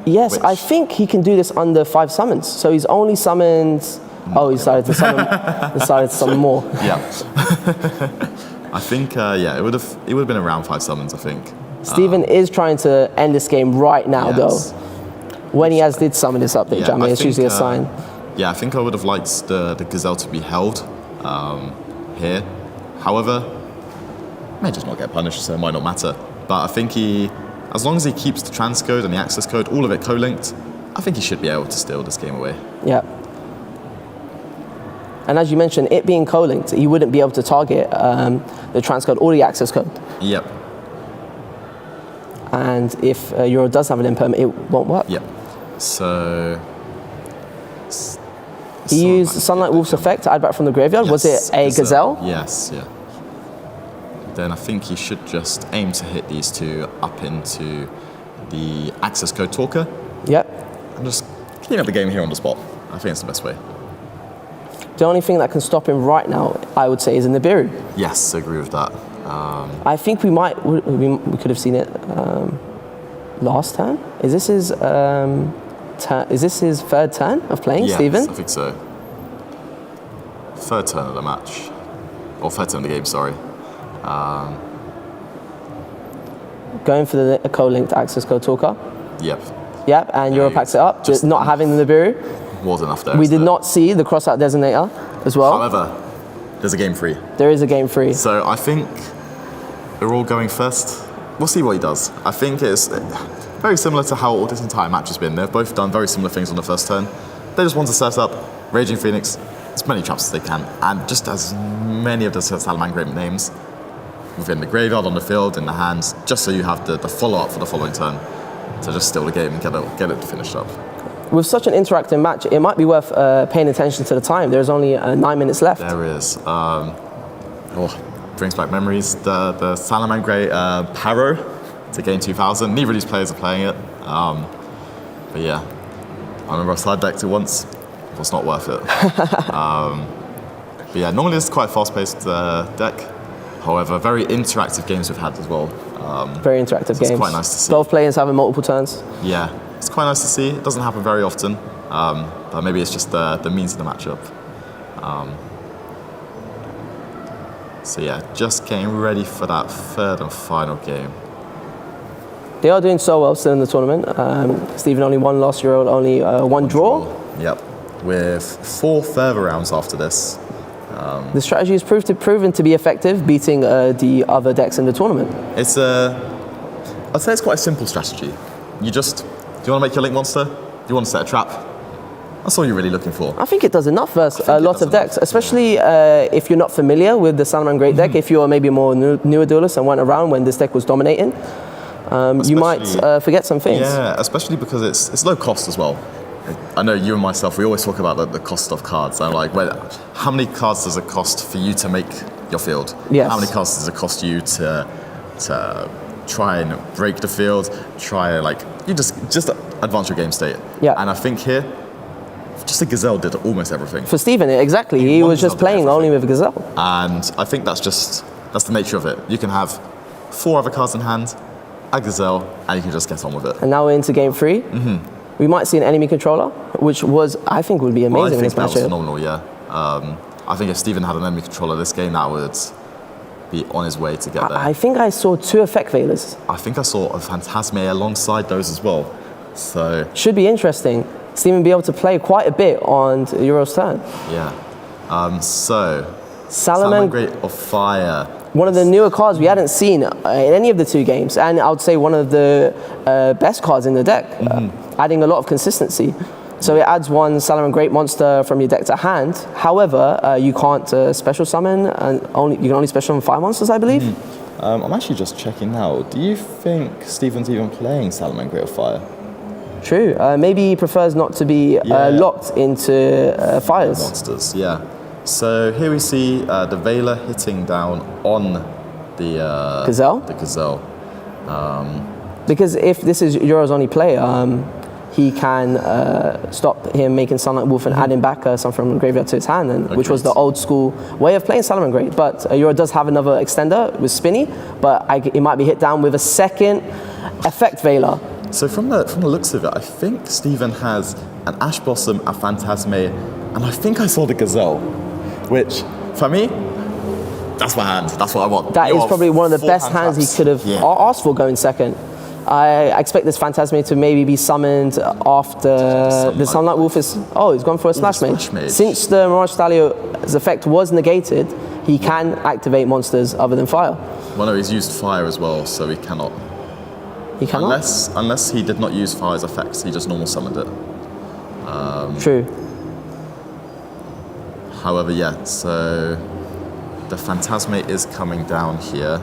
Yes, Which- I think he can do this under 5 summons. So he's only summoned. Oh, he decided to summon more. Yeah. I think it would have been around 5 summons, I think. Steven is trying to end this game right now, Yes. though. When he did summon this update, Yeah, Jamie, I it's think, usually a sign. Yeah, I think I would have liked the gazelle to be held here. However, may just not get punished, so it might not matter. But I think as long as he keeps the transcode and the access code, all of it co-linked, I think he should be able to steal this game away. Yeah. And as you mentioned, it being co-linked, he wouldn't be able to target the transcode or the access code. Yep. And if Euro does have an imperm, it won't work. Yep. So He used Sunlight Wolf's effect to add back from the graveyard. Was Yes, it a gazelle? Yes, yeah. Then I think he should just aim to hit these 2 up into the access code talker Yep. and just clean up the game here on the spot. I think it's the best way. The only thing that can stop him right now, I would say, is a Nibiru. Yes, I agree with that. I think we could have seen it last turn. Is this his is this his 3rd turn of playing, Yes, Steven? I think so. 3rd turn of the match. Or 3rd turn of the game, sorry. Going for the co-linked access code talker. Yep. Yep, and Euro packs it up, just just not having the Nibiru. Was enough there. We isn't did it? not see the crossout designator as well. However, there's a game 3. There is a game 3. So I think we're all going first. We'll see what he does. I think it's very similar to how this entire match has been. They've both done very similar things on the first turn. They just want to set up Raging Phoenix, as many traps as they can, and just as many of the Salamangreat names within the graveyard, on the field, in the hands, just so you have the follow-up for the following turn to just steal the game and get it finished up. With such an interactive match, it might be worth paying attention to the time. There's only 9 minutes left. There is. Brings back memories. The Salamangreat Paro to game 2000. Neither of these players are playing it. But yeah, I remember I side decked it once. It was not worth it. But yeah, normally it's quite a fast-paced deck. However, very interactive games we've had as well. Very interactive games. It's quite nice to see. Both players having multiple turns. Yeah, it's quite nice to see. It doesn't happen very often, but maybe it's just the means of the matchup. So yeah, just getting ready for that 3rd and final game. They are doing so well still in the tournament. Steven only 1 loss, Euro only 1 draw. Yep, with 4 further rounds after this. The strategy has proven to be effective, beating the other decks in the tournament. I'd say it's quite a simple strategy. Do you want to make your link monster? Do you want to set a trap? That's all you're really looking for. I think it does enough versus think a it lot does of decks, especially if you're not familiar with the Salamangreat deck. If you're maybe a more newer duelist and weren't around when this deck was dominating, you might forget some things. Yeah, especially because it's low cost as well. I know you and myself, we always talk about the cost of cards. I'm like, how many cards does it cost for you to make your field? Yes. How many cards does it cost you to try and break the field? You just advance your game state. Yeah. And I think here, just a gazelle did almost everything. For Steven, exactly. He was just playing only with a gazelle. And I think that's the nature of it. You can have 4 other cards in hand, a gazelle, and you can just get on with it. And now we're into game 3. Mm-hmm. We might see an enemy controller, which I think would be amazing in this I think that was matchup. phenomenal, yeah. I think if Steven had an enemy controller this game, that would be on his way to get there. I think I saw 2 effect veilers. I think I saw a Phantasme alongside those as well. So, Should be interesting. Steven be able to play quite a bit on Euro's turn. yeah. So, Salamangreat, Salamangreat of Fire. one of the newer cards we hadn't seen in any of the 2 games, and I would say one of the best cards in the deck, adding a lot of consistency. So it adds 1 Salamangreat monster from your deck to hand. However, you can't special summon, and you can only special summon 5 monsters, I believe. I'm actually just checking now. Do you think Stephen's even playing Salamangreat of Fire? True. Maybe he prefers not to be locked into fires. Monsters, yeah. So here we see the Veiler hitting down on the Gazelle? The Gazelle. Because if this is Euro's only play, he can stop him making Sunlight Wolf and adding back something from the graveyard to his hand, which was the old school way of playing Salamangreat. But Euro does have another extender with Spinny, but it might be hit down with a second effect Veiler. So from the looks of it, I think Stephen has an Ash Blossom, a Phantasme, and I think I saw the Gazelle, which for me, that's my hand. That's what I want. That is probably one of the best hands he could have asked for going second. I expect this Phantasme to maybe be summoned after the Sunlight Wolf is... Oh, he's gone for a Slash Mage. Since the Mirage Stalio's effect was negated, he can activate monsters other than fire. Well, no, he's used fire as well, so he cannot. He cannot? Unless he did not use fire's effects, he just normal summoned it. True. However, yeah, so the Phantasme is coming down here.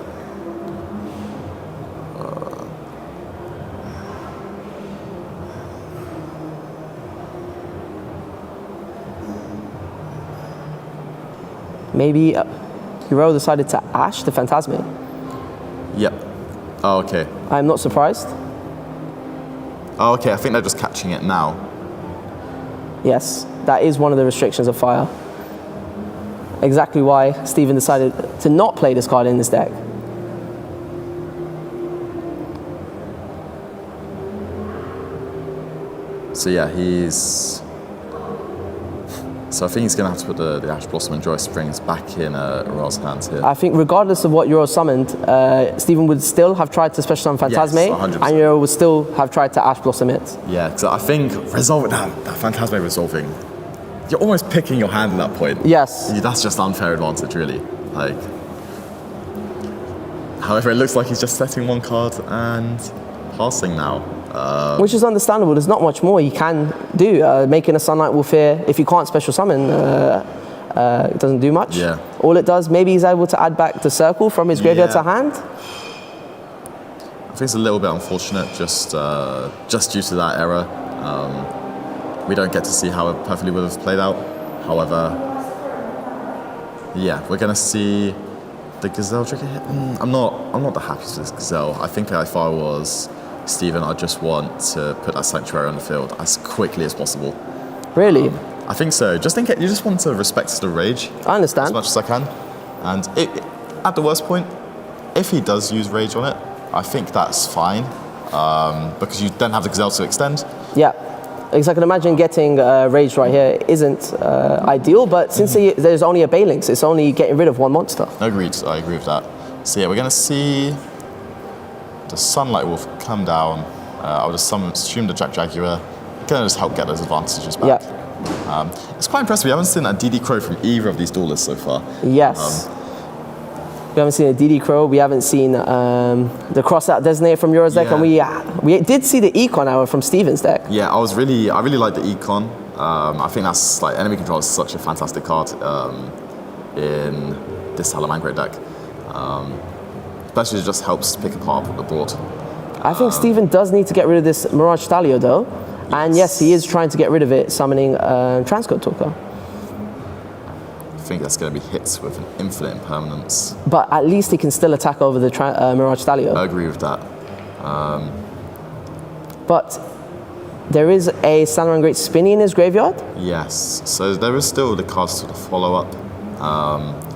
Maybe Hero decided to Ash the Phantasme. Yep. Oh, okay. I'm not surprised. Oh, okay, I think they're just catching it now. Yes, that is one of the restrictions of fire. Exactly why Stephen decided to not play this card in this deck. So yeah, So I think he's going to have to put the Ash Blossom and Joy Springs back in Ra's hands here. I think regardless of what Euro summoned, Stephen would still have tried to special summon Phantasme, yes, and Euro would still have tried to Ash Blossom it. Yeah, because I think that Phantasme resolving, you're almost picking your hand at that point. Yes. That's just unfair advantage, really. Like, however, it looks like he's just setting one card and passing now. Which is understandable. There's not much more he can do. Making a Sunlight Wolf here, if you can't special summon, it doesn't do much. Yeah. All it does, maybe he's able to add back the circle from his graveyard to hand. I think it's a little bit unfortunate, just due to that error. We don't get to see how it perfectly would have played out. However, yeah, we're going to see the Gazelle trigger hit. I'm not that happy with this Gazelle. I think if I was Stephen, I just want to put that Sanctuary on the field as quickly as possible. Really? I think so. Just in case, you just want to respect the rage. I understand. As much as I can. And at the worst point, if he does use rage on it, I think that's fine. Because you then have the Gazelle to extend. Yeah. Because I can imagine getting rage right here isn't ideal, but since there's only a Balinx, it's only getting rid of one monster. Agreed. I agree with that. So yeah, we're going to see the Sunlight Wolf come down. I'll just assume the Jaguar. Gonna just help get those advantages back. Yeah. It's quite impressive. We haven't seen a DD Crow from either of these duelists so far. Yes. We haven't seen a DD Crow. We haven't seen the cross-out designator from Euro's deck, and we did see the Econ Hour from Steven's deck. Yeah, I really like the Econ. I think that's like enemy control is such a fantastic card in this Salamangreat deck. Especially it just helps pick apart the board. I think Stephen does need to get rid of this Mirage Stalio though. Yes. And yes, he is trying to get rid of it, summoning Transcode Talker. I think that's going to be hit with an Infinite Impermanence. But at least he can still attack over the Mirage Stalio. I agree with that. But there is a Salamangreat Spinny in his graveyard? Yes, so there is still the cards to the follow-up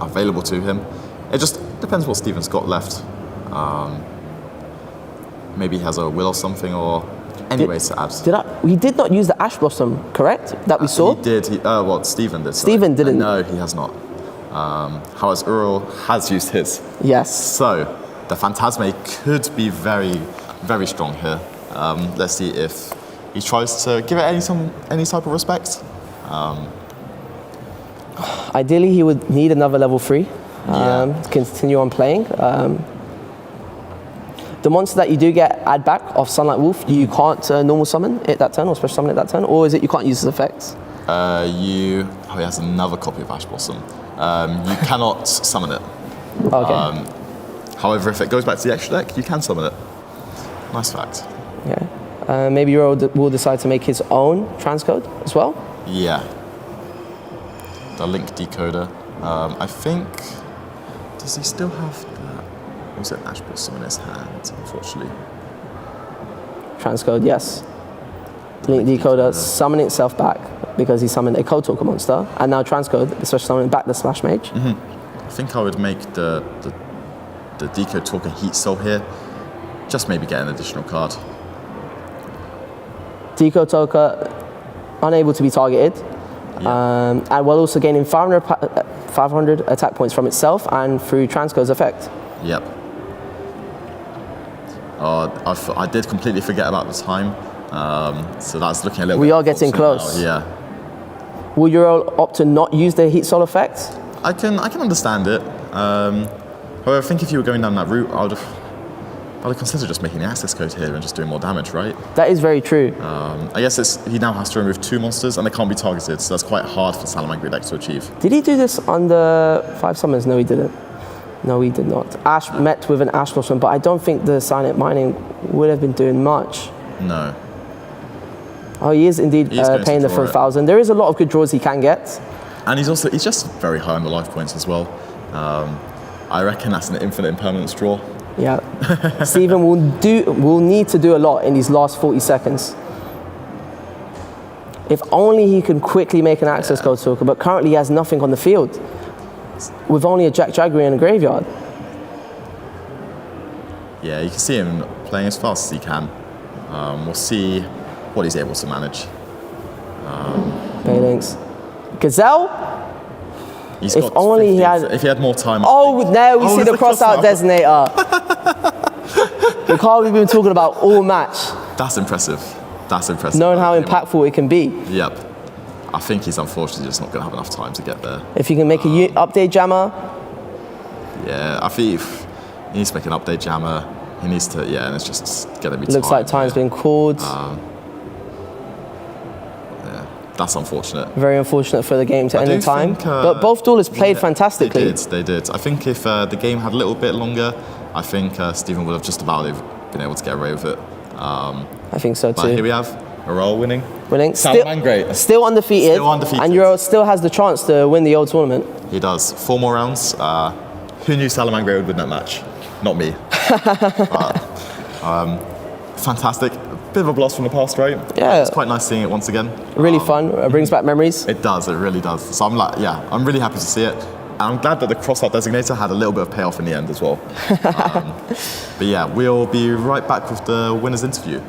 available to him. It just depends what Stephen's got left. Maybe he has a will or something, or any ways to add. We did not use the Ash Blossom, correct? That we saw? He did. Stephen did. Stephen didn't. No, he has not. However, Uriel has used his. Yes. So the Phantasme could be very, very strong here. Let's see if he tries to give it any type of respect. Ideally, he would need another level 3 to continue on playing. The monster that you do get add back of Sunlight Wolf, you can't normal summon it that turn or special summon it that turn, or is it you can't use his effects? He has another copy of Ash Blossom. You cannot summon it. Okay. However, if it goes back to the extra deck, you can summon it. Nice fact. Yeah. Maybe Euro will decide to make his own transcode as well. Yeah. The Link decoder. I think. Does he still have that? Or was it Ash Blossom in his hand, unfortunately? Transcode, yes. Link decoder summoning itself back because he summoned a Code Talker monster, and now transcode, especially summoning back the Slash Mage. I think I would make the Decode Talker Heat Soul here. Just maybe get an additional card. Decode Talker unable to be targeted. And while also gaining 500 attack points from itself and through transcode's effect. Yep. I did completely forget about the time, so that's looking a little bit. We are getting unfortunate close. now, yeah. Will Euro opt to not use the Heat Soul effect? I can understand it. However, I think if you were going down that route, I'd have considered just making the access code here and just doing more damage, right? That is very true. I guess he now has to remove 2 monsters and they can't be targeted, so that's quite hard for Salamangreat deck to achieve. Did he do this on the 5 summons? No, he didn't. No, he did not. Ash met with an Ash Blossom, but I don't think the Silent Mining would have been doing much. No. Oh, he is indeed paying the draw it. 4,000. There is a lot of good draws he can get. And he's just very high on the life points as well. I reckon that's an infinite impermanence draw. Yeah. Steven will need to do a lot in these last 40 seconds. If only he can quickly make an access code talker, but currently he has nothing on the field. With only a Jack Jaggery in a graveyard. Yeah, you can see him playing as fast as he can. We'll see what he's able to manage. Phalanx. Gazelle? He's If got only he 50. had- If he had more time. Oh, now we see it's the cross-out designator. The card we've been talking about all match. That's impressive. That's impressive. Knowing how impactful it can be. Yep. I think he's unfortunately just not going to have enough time to get there. If you can make a update jammer. Yeah, I think he needs to make an update jammer. He needs to, yeah, and it's just going to be Looks like time's been called. That's unfortunate. Very unfortunate for the game to end in time. Think, but both duelists played fantastically. They did. I think if the game had a little bit longer, I think Stephen would have just about been able to get away with it. I think so too. But here we have Aurora winning. Salamangreat. Still undefeated. Still undefeated. And Euro still has the chance to win the old tournament. He does. 4 more rounds. Who knew Salamangreat would win that match? Not me. Fantastic. Bit of a blast from the past, right? Yeah. It's quite nice seeing it once again. Really fun. It brings back memories. It does. It really does. So I'm really happy to see it. And I'm glad that the cross-out designator had a little bit of payoff in the end as well. But yeah, we'll be right back with the winner's interview.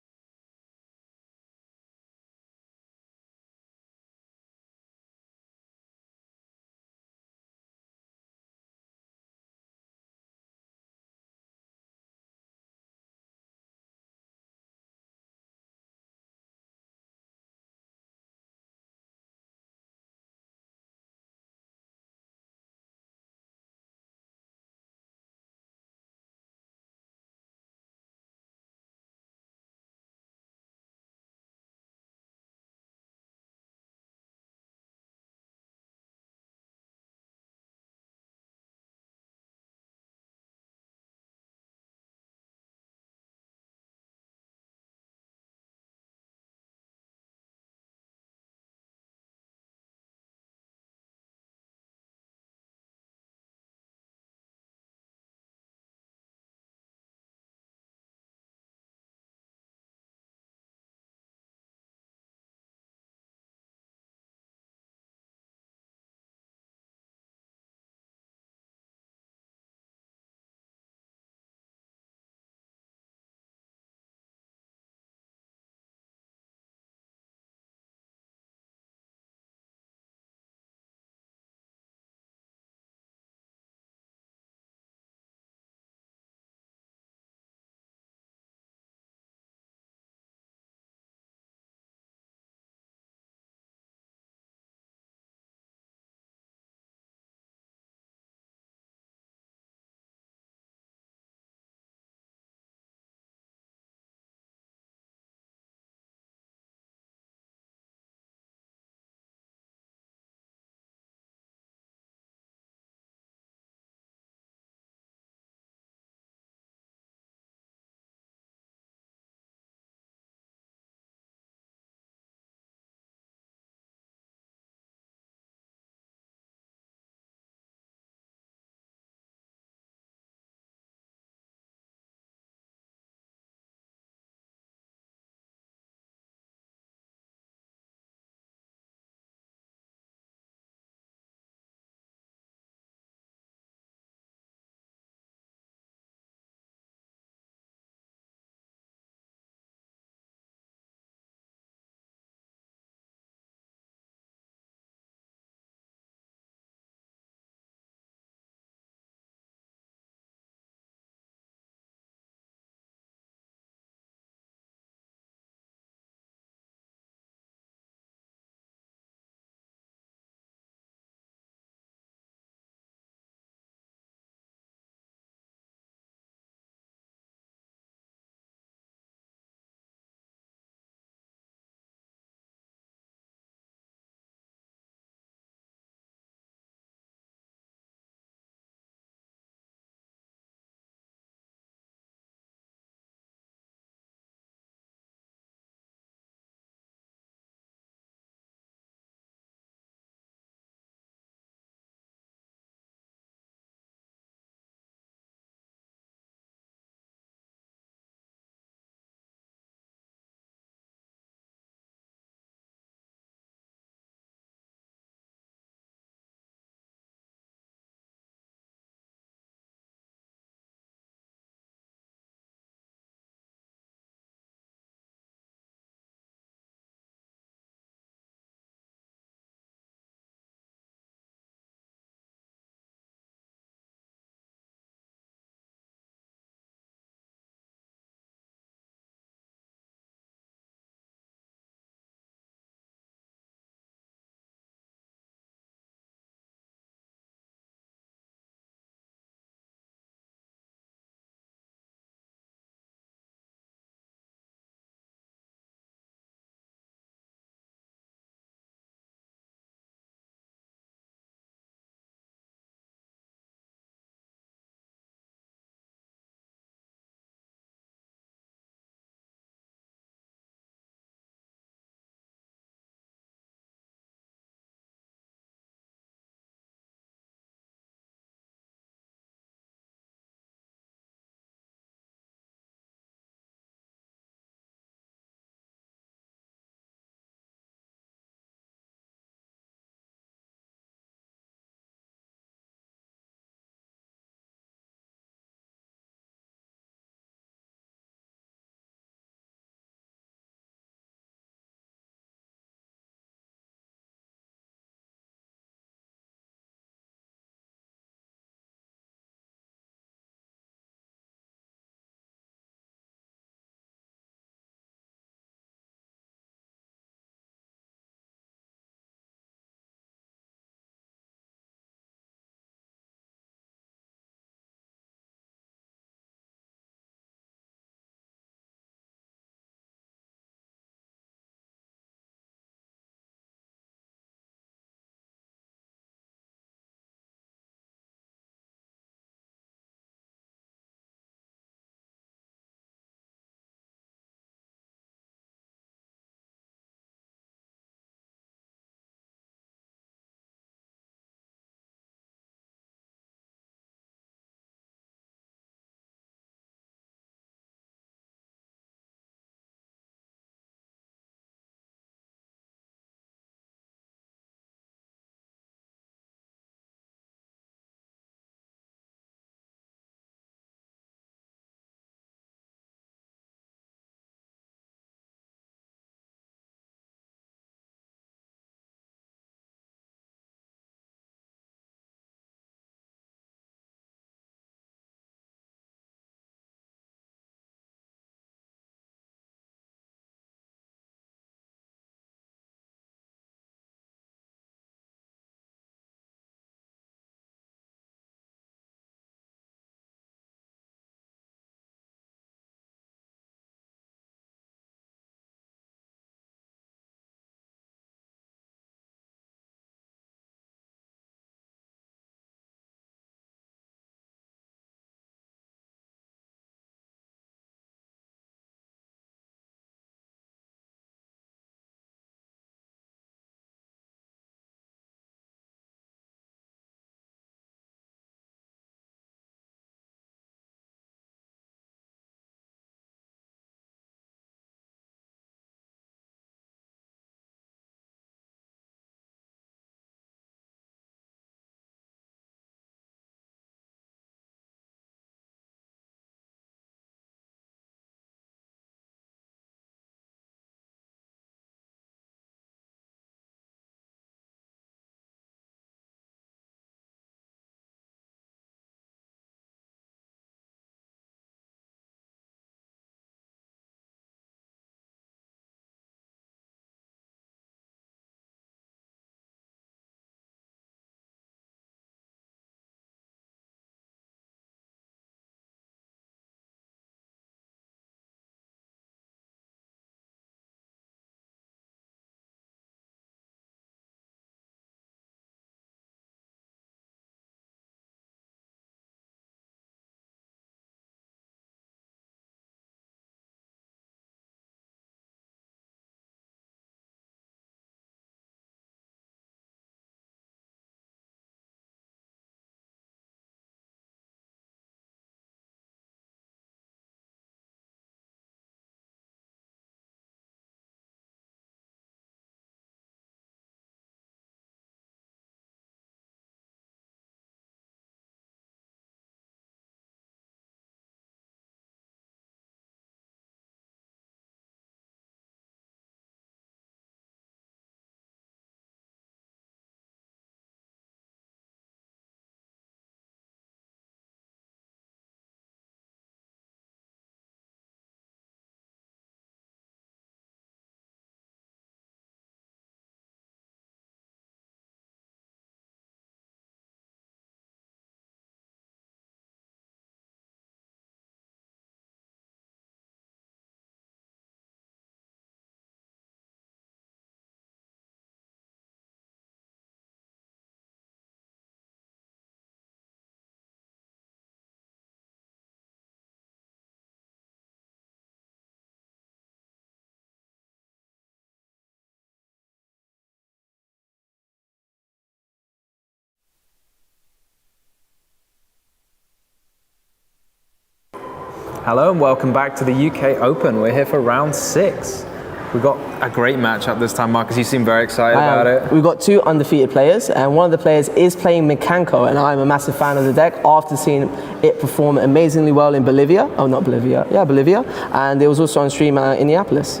Hello and welcome back to the UK Open. We're here for round 6. We've got a great matchup this time, Marcus. You seem very excited about it. We've got 2 undefeated players, and one of the players is playing Mekanko, and I'm a massive fan of the deck after seeing it perform amazingly well in Bolivia. Oh, not Bolivia. Yeah, Bolivia. And it was also on stream at Indianapolis.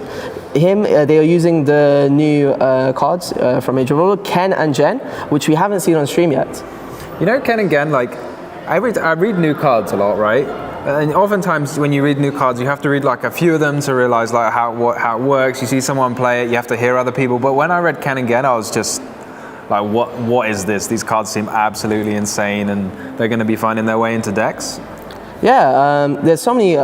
They are using the new cards from Age of Overlord, Ken and Jen, which we haven't seen on stream yet. You know, Ken and Jen, like, I read new cards a lot, right? And oftentimes when you read new cards, you have to read like a few of them to realize like how it works. You see someone play it, you have to hear other people. But when I read Ken and Jen, I was just like, what is this? These cards seem absolutely insane, and they're going to be finding their way into decks. Yeah, there's so many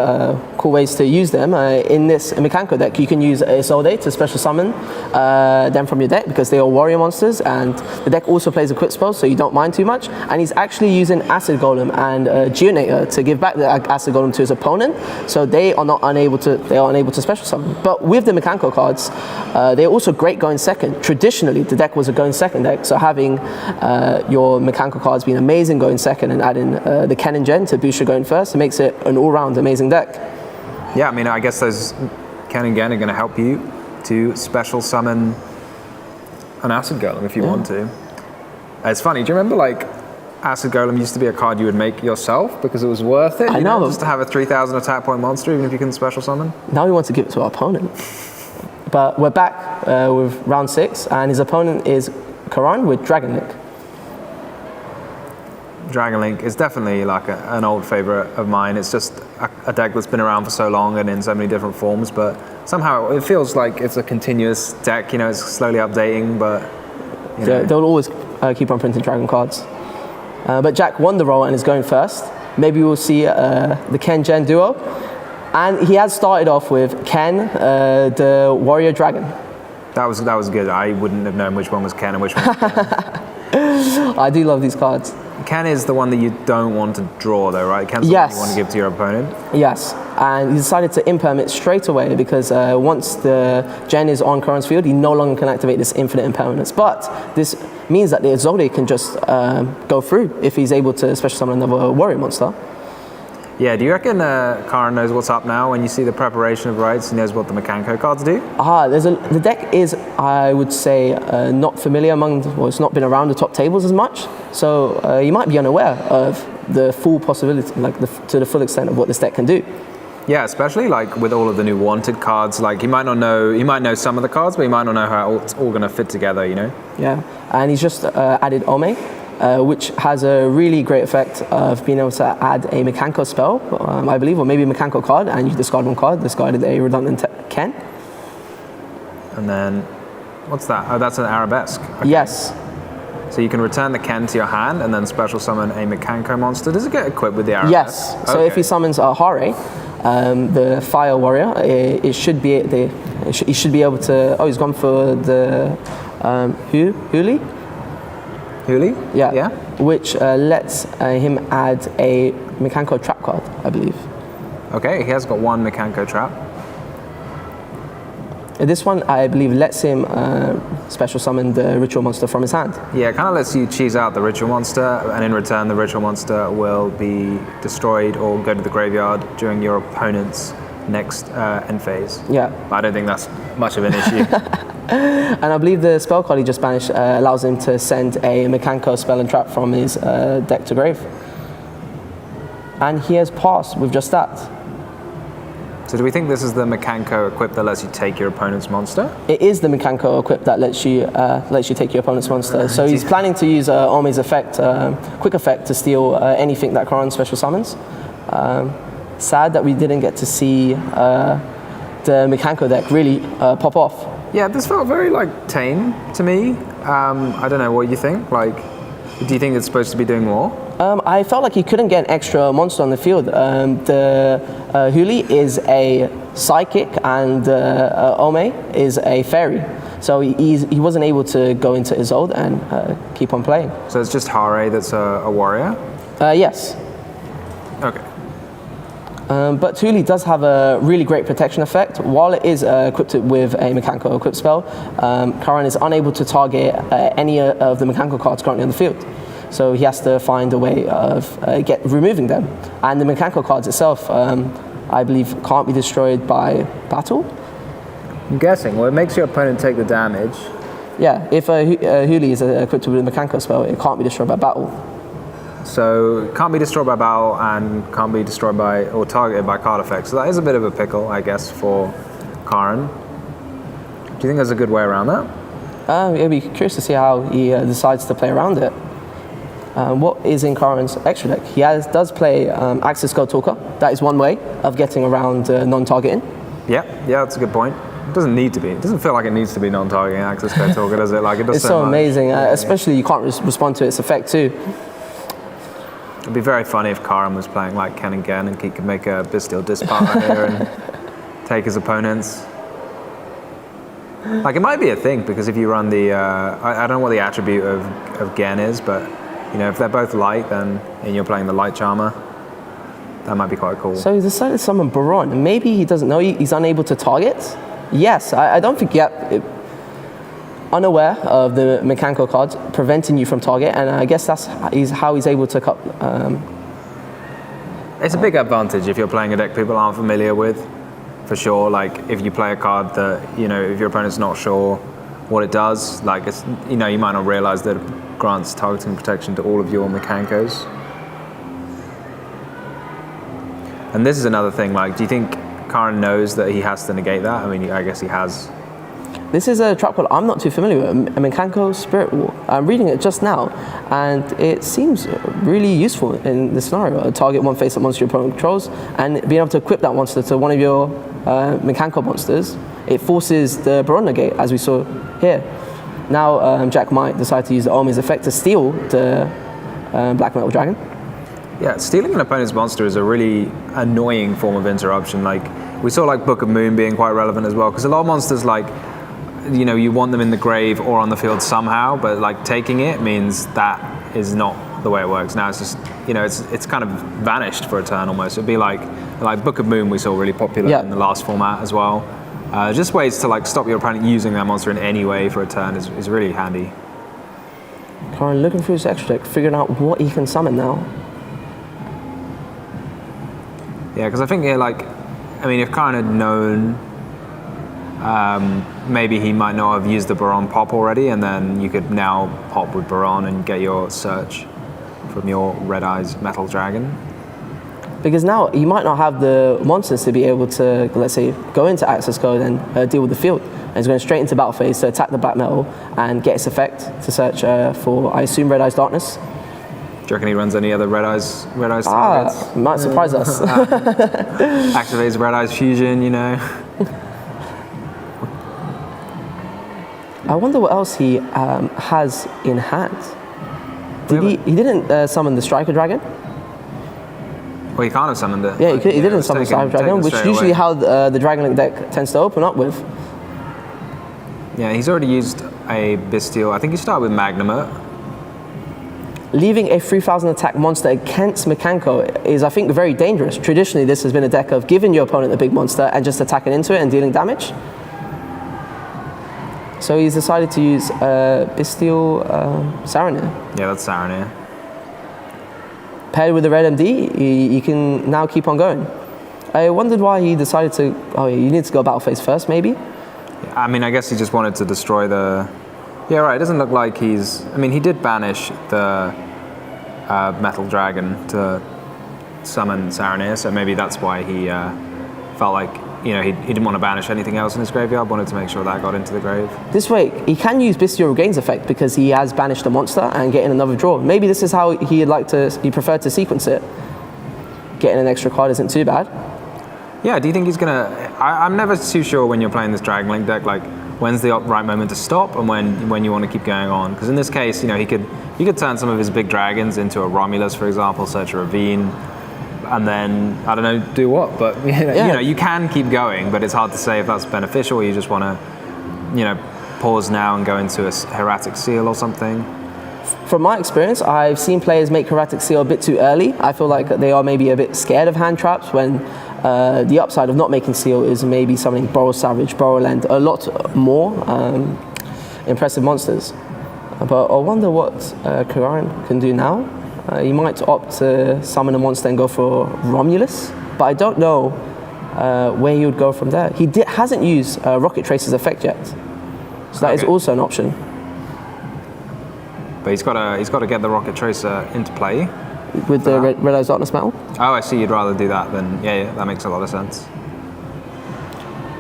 cool ways to use them. In this Mekanko deck, you can use Isolde to special summon them from your deck because they are warrior monsters, and the deck also plays equip spells, so you don't mind too much. And he's actually using Acid Golem and Geonator to give back the Acid Golem to his opponent, so they are unable to special summon. But with the Mekanko cards, they're also great going second. Traditionally, the deck was a going second deck, so having your Mekanko cards being amazing going second and adding the Ken and Jen to boost your going first, it makes it an all-round amazing deck. Yeah, I mean, I guess those Ken and Jen are going to help you to special summon an Acid Golem if you want to. It's funny, do you remember like Acid Golem used to be a card you would make yourself because it was worth it? I know. Just to have a 3,000 attack point monster even if you couldn't special summon? Now we want to give it to our opponent. But we're back with round 6, and his opponent is Karan with Dragon Link. Dragon Link is definitely like an old favorite of mine. It's just a deck that's been around for so long and in so many different forms, but somehow it feels like it's a continuous deck. You know, it's slowly updating, but you know. They'll always keep on printing Dragon cards. But Jack won the roll and is going first. Maybe we'll see the Ken-Jen duo. And he has started off with Ken, the Warrior Dragon. That was good. I wouldn't have known which one was Ken and which one was Ken. I do love these cards. Ken is the one that you don't want to draw though, right? Ken's the one you want to give to your opponent. Yes, and he decided to imperm it straight away because once the Jen is on Karan's field, he no longer can activate this infinite impermanence. But this means that the Isolde can just go through if he's able to special summon another warrior monster. Yeah, do you reckon Karan knows what's up now when you see the preparation of rights? He knows what the Mekanko cards do? The deck is, I would say, not familiar it's not been around the top tables as much. So you might be unaware of the full possibility, to the full extent of what this deck can do. Yeah, especially like with all of the new wanted cards. Like he might know some of the cards, but he might not know how it's all going to fit together, you know? Yeah, and he's just added Ome. Which has a really great effect of being able to add a Mekanko spell, I believe, or maybe a Mekanko card, and you discard one card, discarded a redundant Ken. And then, what's that? Oh, that's an Arabesque. Okay. Yes. So you can return the Ken to your hand and then special summon a Mekanko monster. Does it get equipped with the Arabesque? Yes. So if he summons a Hare, the Fire Warrior, he should be able to. Oh, he's gone for the Huli. Huli? Yeah. Which lets him add a Mekanko trap card, I believe. Okay, he has got one Mekanko trap. This one, I believe, lets him special summon the ritual monster from his hand. Yeah, it kind of lets you choose out the ritual monster, and in return, the ritual monster will be destroyed or go to the graveyard during your opponent's next end phase. Yeah. But I don't think that's much of an issue. And I believe the spell card he just banished allows him to send a Mekanko spell and trap from his deck to grave. And he has passed with just that. So do we think this is the Mekanko equip that lets you take your opponent's monster? It is the Mekanko equip that lets you take your opponent's monster. So he's planning to use Ome's effect, quick effect, to steal anything that Karan special summons. Sad that we didn't get to see the Mekanko deck really pop off. Yeah, this felt very tame to me. I don't know what you think. Do you think it's supposed to be doing more? I felt like he couldn't get an extra monster on the field. The Huli is a psychic and Ome is a fairy. So he wasn't able to go into Isolde and keep on playing. So it's just Hare that's a warrior? Yes. Okay. But Huli does have a really great protection effect. While it is equipped with a Mekanko equip spell, Karan is unable to target any of the Mekanko cards currently on the field. So he has to find a way of removing them. And the Mekanko cards itself I believe can't be destroyed by battle. I'm guessing. Well, it makes your opponent take the damage. Yeah, if Huli is equipped with a Mekanko spell, it can't be destroyed by battle. So can't be destroyed by battle and can't be destroyed by or targeted by card effects. So that is a bit of a pickle, I guess, for Karin. Do you think there's a good way around that? It'd be curious to see how he decides to play around it. What is in Karin's extra deck? He does play Access Code Talker. That is one way of getting around non-targeting. Yeah, that's a good point. It doesn't need to be. It doesn't feel like it needs to be non-targeting Access Code Talker, does it? Like it does. It's so amazing, especially you can't respond to its effect too. It'd be very funny if Karin was playing like Ken and Gen and he could make a Bestial Disparter here and take his opponents. Like it might be a thing because if you run the, I don't know what the attribute of Gen is, but you know if they're both light, then and you're playing the Light Charmer, that might be quite cool. So he decided to summon Baron, and maybe he doesn't know he's unable to target. Yes, I don't think unaware of the Mekanko cards preventing you from target, and I guess that's how he's able to cut. It's a big advantage if you're playing a deck people aren't familiar with, for sure. Like if you play a card that if your opponent's not sure what it does, like it's you might not realize that it grants targeting protection to all of your Mekankos. And this is another thing. Like, do you think Karin knows that he has to negate that? I mean, I guess he has. This is a trap card I'm not too familiar with, Mekanko Spirit Wall. I'm reading it just now, and it seems really useful in this scenario. Target one face-up monster your opponent controls, and being able to equip that monster to one of your Mekanko monsters, it forces the Baron negate, as we saw here. Now Jack might decide to use the Omi's effect to steal the Black Metal Dragon. Yeah, stealing an opponent's monster is a really annoying form of interruption. Like, we saw like Book of Moon being quite relevant as well, because a lot of monsters like, you want them in the grave or on the field somehow, but like taking it means that is not the way it works. Now it's just, it's kind of vanished for a turn almost. It'd be like Book of Moon we saw really popular in the last format as well. Just ways to like stop your opponent using that monster in any way for a turn is really handy. Karin looking through his extra deck, figuring out what he can summon now. Yeah, because I think if Karin had known, maybe he might not have used the Baron pop already, and then you could now pop with Baron and get your search from your Red Eyes Metal Dragon. Because now you might not have the monsters to be able to, let's say, go into Access Code and deal with the field. And he's going straight into battle phase to attack the Black Metal and get its effect to search for, I assume, Red Eyes Darkness. Do you reckon he runs any other Red Eyes targets? Might surprise us. Activates Red Eyes Fusion, I wonder what else he has in hand. He didn't summon the Striker Dragon? Well, he can't have summoned it. Yeah, he didn't summon the Striker Dragon, which is usually how the Dragon Link deck tends to open up with. Yeah, he's already used a Bestial. I think he started with Magnamut. Leaving a 3000 attack monster against Mekanko is, I think, very dangerous. Traditionally, this has been a deck of giving your opponent a big monster and just attacking into it and dealing damage. So he's decided to use Bestial Saranir. Yeah, that's Saranir. Paired with the red MD, he can now keep on going. I wondered why he decided to, you need to go battle phase first, maybe? Yeah, I mean, I guess he just wanted to destroy the... Yeah, right, it doesn't look like he's... I mean, he did banish the Metal Dragon to summon Saranir, so maybe that's why he felt like, he didn't want to banish anything else in his graveyard, wanted to make sure that got into the grave. This way, he can use Bestial Regain's effect because he has banished a monster and getting another draw. Maybe this is how he preferred to sequence it. Getting an extra card isn't too bad. Yeah, do you think he's going to... I'm never too sure when you're playing this Dragon Link deck, like, when's the right moment to stop and when you want to keep going on. Because in this case, he could turn some of his big dragons into a Romulus, for example, search a ravine, and then, I don't know, do what? But, you can keep going, but it's hard to say if that's beneficial or you just want to, pause now and go into a Hieratic Seal or something. From my experience, I've seen players make Hieratic Seal a bit too early. I feel like they are maybe a bit scared of hand traps when the upside of not making Seal is maybe summoning Burrow Savage, Burrow Land, a lot more impressive monsters. But I wonder what Karin can do now. He might opt to summon a monster and go for Romulus, but I don't know where he would go from there. He hasn't used Rocket Tracer's effect yet, so that is also an option. But he's got to get the Rocket Tracer into play. With the Red Eyes Darkness Mantle? Oh, I see. You'd rather do that than... Yeah, that makes a lot of sense.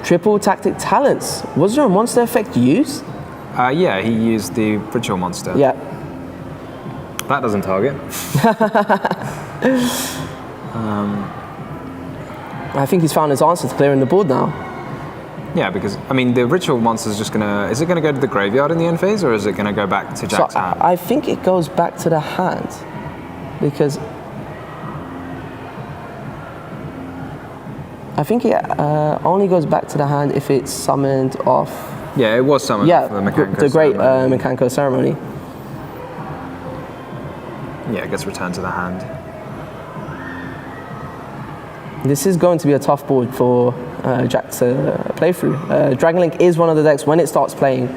Triple Tactic Talents. Was there a monster effect used? Yeah, he used the Ritual Monster. Yeah. That doesn't target. I think he's found his answer to clearing the board now. Yeah, because, I mean, the Ritual Monster's just going to... Is it going to go to the graveyard in the end phase, or is it going to go back to Jack's hand? I think it goes back to the hand. Because I think it only goes back to the hand if it's summoned off. Yeah, it was summoned off the Mekanko the great Mekanko ceremony. Yeah, it gets returned to the hand. This is going to be a tough board for Jack to play through. Dragon Link is one of the decks, when it starts playing,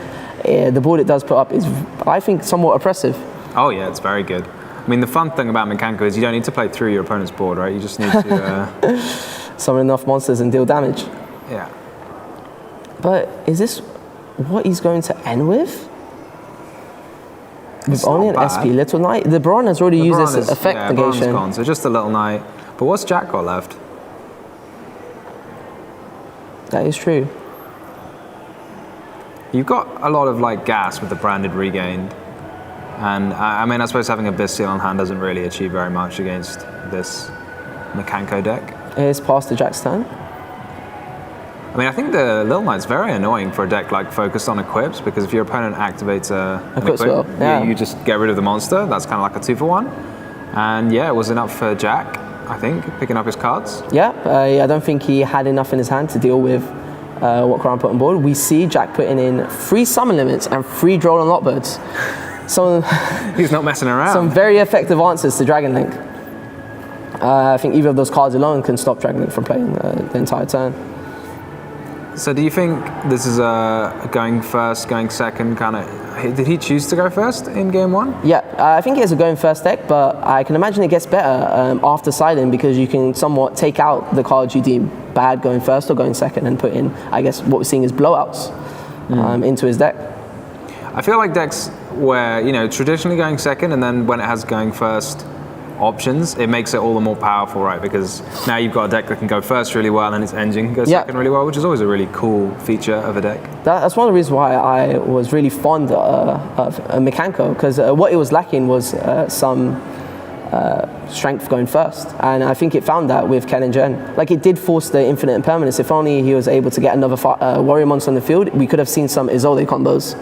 the board it does put up is, I think, somewhat oppressive. Oh yeah, it's very good. I mean, the fun thing about Mekanko is you don't need to play through your opponent's board, right? You just need to... summon enough monsters and deal damage. Yeah. But is this what he's going to end with? It's with only an not SP bad. Little Knight? The Braun has already used this effect yeah, negation. Braun's gone, so just a Little Knight. But what's Jack got left? That is true. You've got a lot of like gas with the branded regained. And I mean, I suppose having a Bestial on hand doesn't really achieve very much against this Mekanko deck. It's past the Jack's turn. I mean, I think the Little Knight's very annoying for a deck like focused on equips, because if your opponent activates an Equip spell, yeah. you just get rid of the monster. That's kind of like a 2-for-1. And yeah, it was enough for Jack, I think, picking up his cards. Yeah, I don't think he had enough in his hand to deal with what Crown put on board. We see Jack putting in 3 summon limits and 3 Droll and Lockbirds. He's not messing around. Some very effective answers to Dragon Link. I think either of those cards alone can stop Dragon Link from playing the entire turn. So do you think this is a going first, going second kind of... Did he choose to go first in game 1? Yeah, I think he has a going first deck, but I can imagine it gets better after siding, because you can somewhat take out the cards you deem bad going first or going second and put in, I guess, what we're seeing is blowouts into his deck. I feel like decks where, you know, traditionally going second, and then when it has going first options, it makes it all the more powerful, right? Because now you've got a deck that can go first really well and its engine can go second really well, which is always a really cool feature of a deck. That's one of the reasons why I was really fond of Mekanko, because what it was lacking was some strength going first, and I think it found that with Ken and Jen. Like, it did force the infinite impermanence. If only he was able to get another warrior monster on the field, we could have seen some Isolde combos.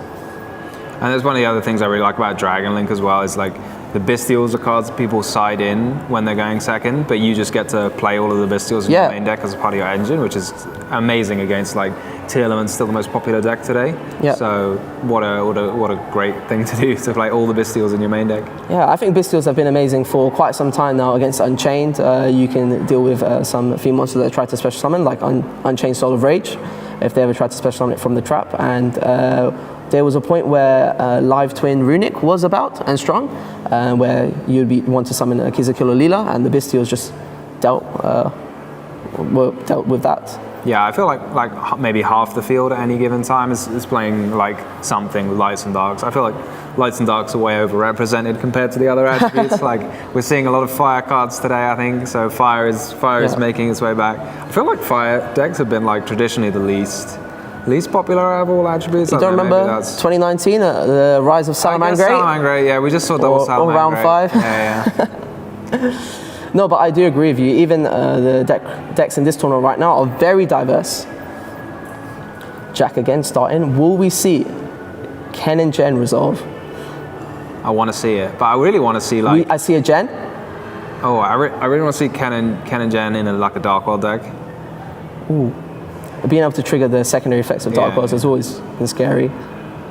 And there's one of the other things I really like about Dragon Link as well, is like the Bestials are cards people side in when they're going second, but you just get to play all of the Bestials in your main deck as a part of your engine, which is amazing against like Tearlaman's still the most popular deck today. Yeah. So what a great thing to do, to play all the Bestials in your main deck. Yeah, I think Bestials have been amazing for quite some time now against Unchained. You can deal with some fiend monsters that try to special summon, like Unchained Soul of Rage, if they ever tried to special summon it from the trap. And there was a point where Live Twin Runic was about and strong, where you'd want to summon a Kizakil or Leela, and the Bestials just dealt with that. Yeah, I feel like maybe half the field at any given time is playing like something with Lights and Darks. I feel like Lights and Darks are way overrepresented compared to the other attributes. Like, we're seeing a lot of fire cards today, I think. So fire is making its way back. I feel like fire decks have been like traditionally the least popular out of all attributes. You don't remember 2019, the rise of Salamangreat? Salamangreat, yeah, we just saw double Salamangreat. Or round 5. Yeah. No, but I do agree with you. Even the decks in this tournament right now are very diverse. Jack again starting. Will we see Ken and Jen resolve? I want to see it, but I really want to see like... I see a Jen. Oh, I really want to see Ken and Jen in like a Dark World deck. Ooh. Being able to trigger the secondary effects of Dark Worlds has always been scary.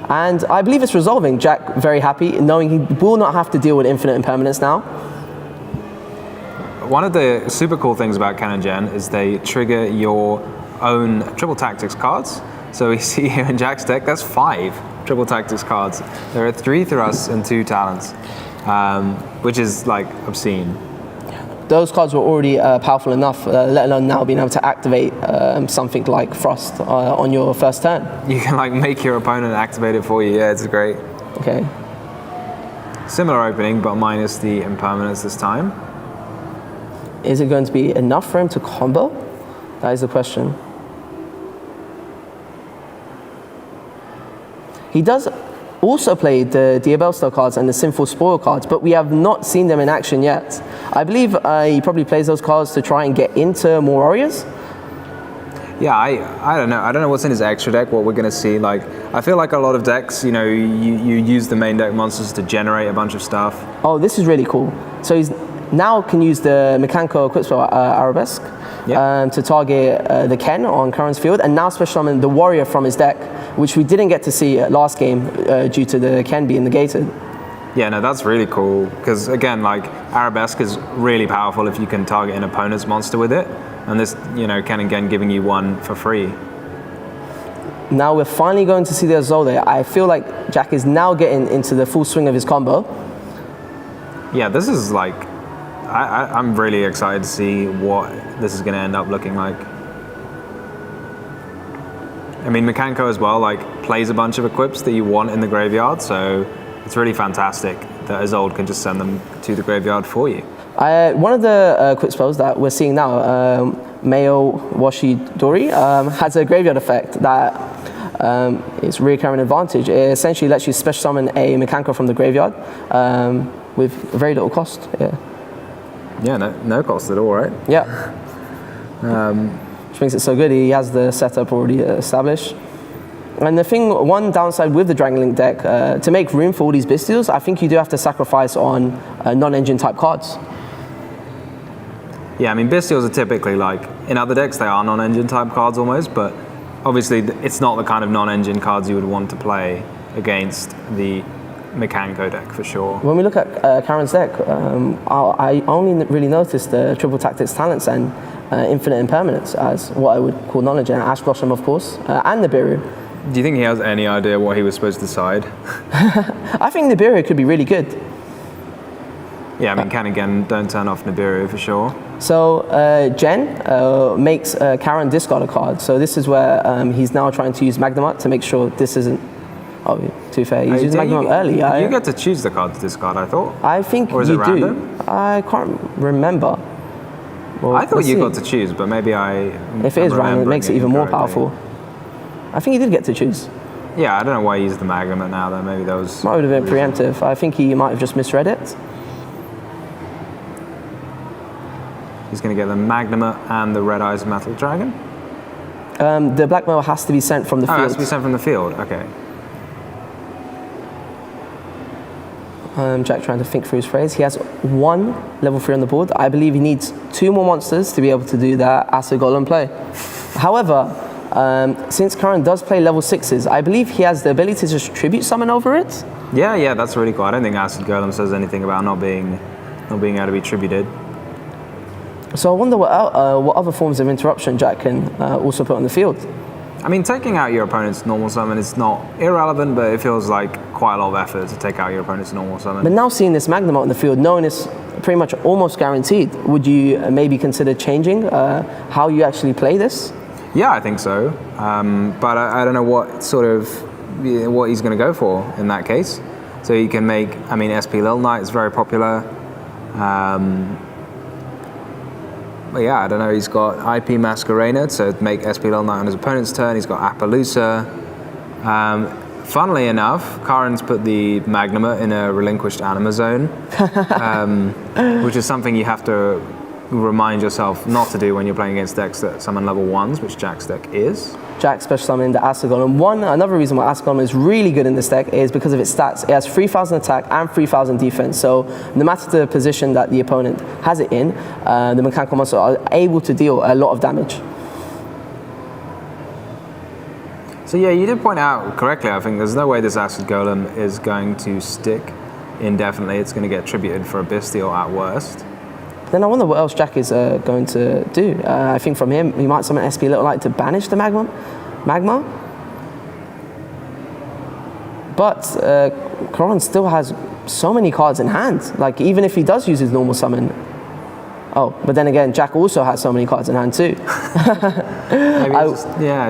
And I believe it's resolving. Jack very happy, knowing he will not have to deal with infinite impermanence now. One of the super cool things about Ken and Jen is they trigger your own Triple Tactics cards. So we see here in Jack's deck, that's 5 Triple Tactics cards. There are 3 thrusts and 2 talents, which is like obscene. those cards were already powerful enough, let alone now being able to activate something like Frost on your first turn. You can like make your opponent activate it for you. Yeah, it's great. Okay. Similar opening, but minus the impermanence this time. Is it going to be enough for him to combo? That is the question. He does also play the Diabellstar cards and the Sinful Spoil cards, but we have not seen them in action yet. I believe he probably plays those cards to try and get into more warriors. Yeah, I don't know. I don't know what's in his extra deck, what we're going to see. Like, I feel like a lot of decks, you know, you use the main deck monsters to generate a bunch of stuff. Oh, this is really cool. So he's now can use the Mechanical Equip Spell Arabesque to target the Ken on Karan's field, and now special summon the warrior from his deck, which we didn't get to see last game due to the Ken being negated. Yeah, no, that's really cool, because again, like, Arabesque is really powerful if you can target an opponent's monster with it, and this, you know, Ken again giving you one for free. Now we're finally going to see the Azole. I feel like Jack is now getting into the full swing of his combo. Yeah, this is like, I'm really excited to see what this is going to end up looking like. I mean, Mechanico as well, like, plays a bunch of equips that you want in the graveyard, so it's really fantastic that Isolde can just send them to the graveyard for you. One of the equip spells that we're seeing now, Mayo Washi Dori, has a graveyard effect that is recurring advantage. It essentially lets you special summon a Mechanico from the graveyard with very little cost. Yeah, no cost at all, right? Yeah. Which makes it so good. He has the setup already established. And the thing, one downside with the Dragon Link deck, to make room for all these Bystials, I think you do have to sacrifice on non-engine type cards. Yeah, I mean, Bystials are typically like, in other decks they are non-engine type cards almost, but obviously it's not the kind of non-engine cards you would want to play against the Mechanico deck for sure. When we look at Karan's deck, I only really noticed the Triple Tactics Talents and Infinite Impermanence as what I would call knowledge, and Ash Blossom, of course, and Nibiru. Do you think he has any idea what he was supposed to decide? I think Nibiru could be really good. Yeah, I mean, again, don't turn off Nibiru for sure. So Jen makes Karan discard a card. So this is where he's now trying to use Magnamut to make sure this isn't. Oh, to be fair, he's using Magnamut early. You get to choose the card to discard, I thought. I think or is you it random? do. I can't remember. Well, I thought you see. got to choose, but maybe If it is random, it makes it even more powerful. I think he did get to choose. Yeah, I don't know why he used the Magnamut now, though. Maybe that was... Might have been preemptive. I think he might have just misread it. He's going to get the Magnamut and the Red Eyes Metal Dragon? The Black Mail has to be sent from the field. Oh, it has to be sent from the field. Okay. Jack trying to think through his phrase. He has one level 3 on the board. I believe he needs 2 more monsters to be able to do that Acid Golem play. However, since Karan does play level 6s, I believe he has the ability to just tribute summon over it. Yeah, that's really cool. I don't think Acid Golem says anything about not being able to be tributed. So I wonder what other forms of interruption Jack can also put on the field. I mean, taking out your opponent's normal summon is not irrelevant, but it feels like quite a lot of effort to take out your opponent's normal summon. But now seeing this Magnamut on the field, knowing it's pretty much almost guaranteed, would you maybe consider changing how you actually play this? Yeah, I think so. But I don't know what he's going to go for in that case. So you can make, I mean, SP Little Knight is very popular. But yeah, I don't know, he's got IP Masquerade to make SP Little Knight on his opponent's turn. He's got Appaloosa. Funnily enough, Karan's put the Magnamut in a relinquished Anima Zone, which is something you have to remind yourself not to do when you're playing against decks that summon level 1s, which Jack's deck is. Jack special summoned the Acid Golem. Another reason why Acid Golem is really good in this deck is because of its stats. It has 3,000 attack and 3,000 defense, so no matter the position that the opponent has it in, the mechanical monsters are able to deal a lot of damage. So yeah, you did point out correctly, I think there's no way this Acid Golem is going to stick indefinitely. It's going to get tributed for a Bystial at worst. Then I wonder what else Jack is going to do. I think from him, he might summon SP Little Light to banish the Magma. But Karan still has so many cards in hand. Like, even if he does use his normal summon, Oh, but then again, Jack also has so many cards in hand too. Maybe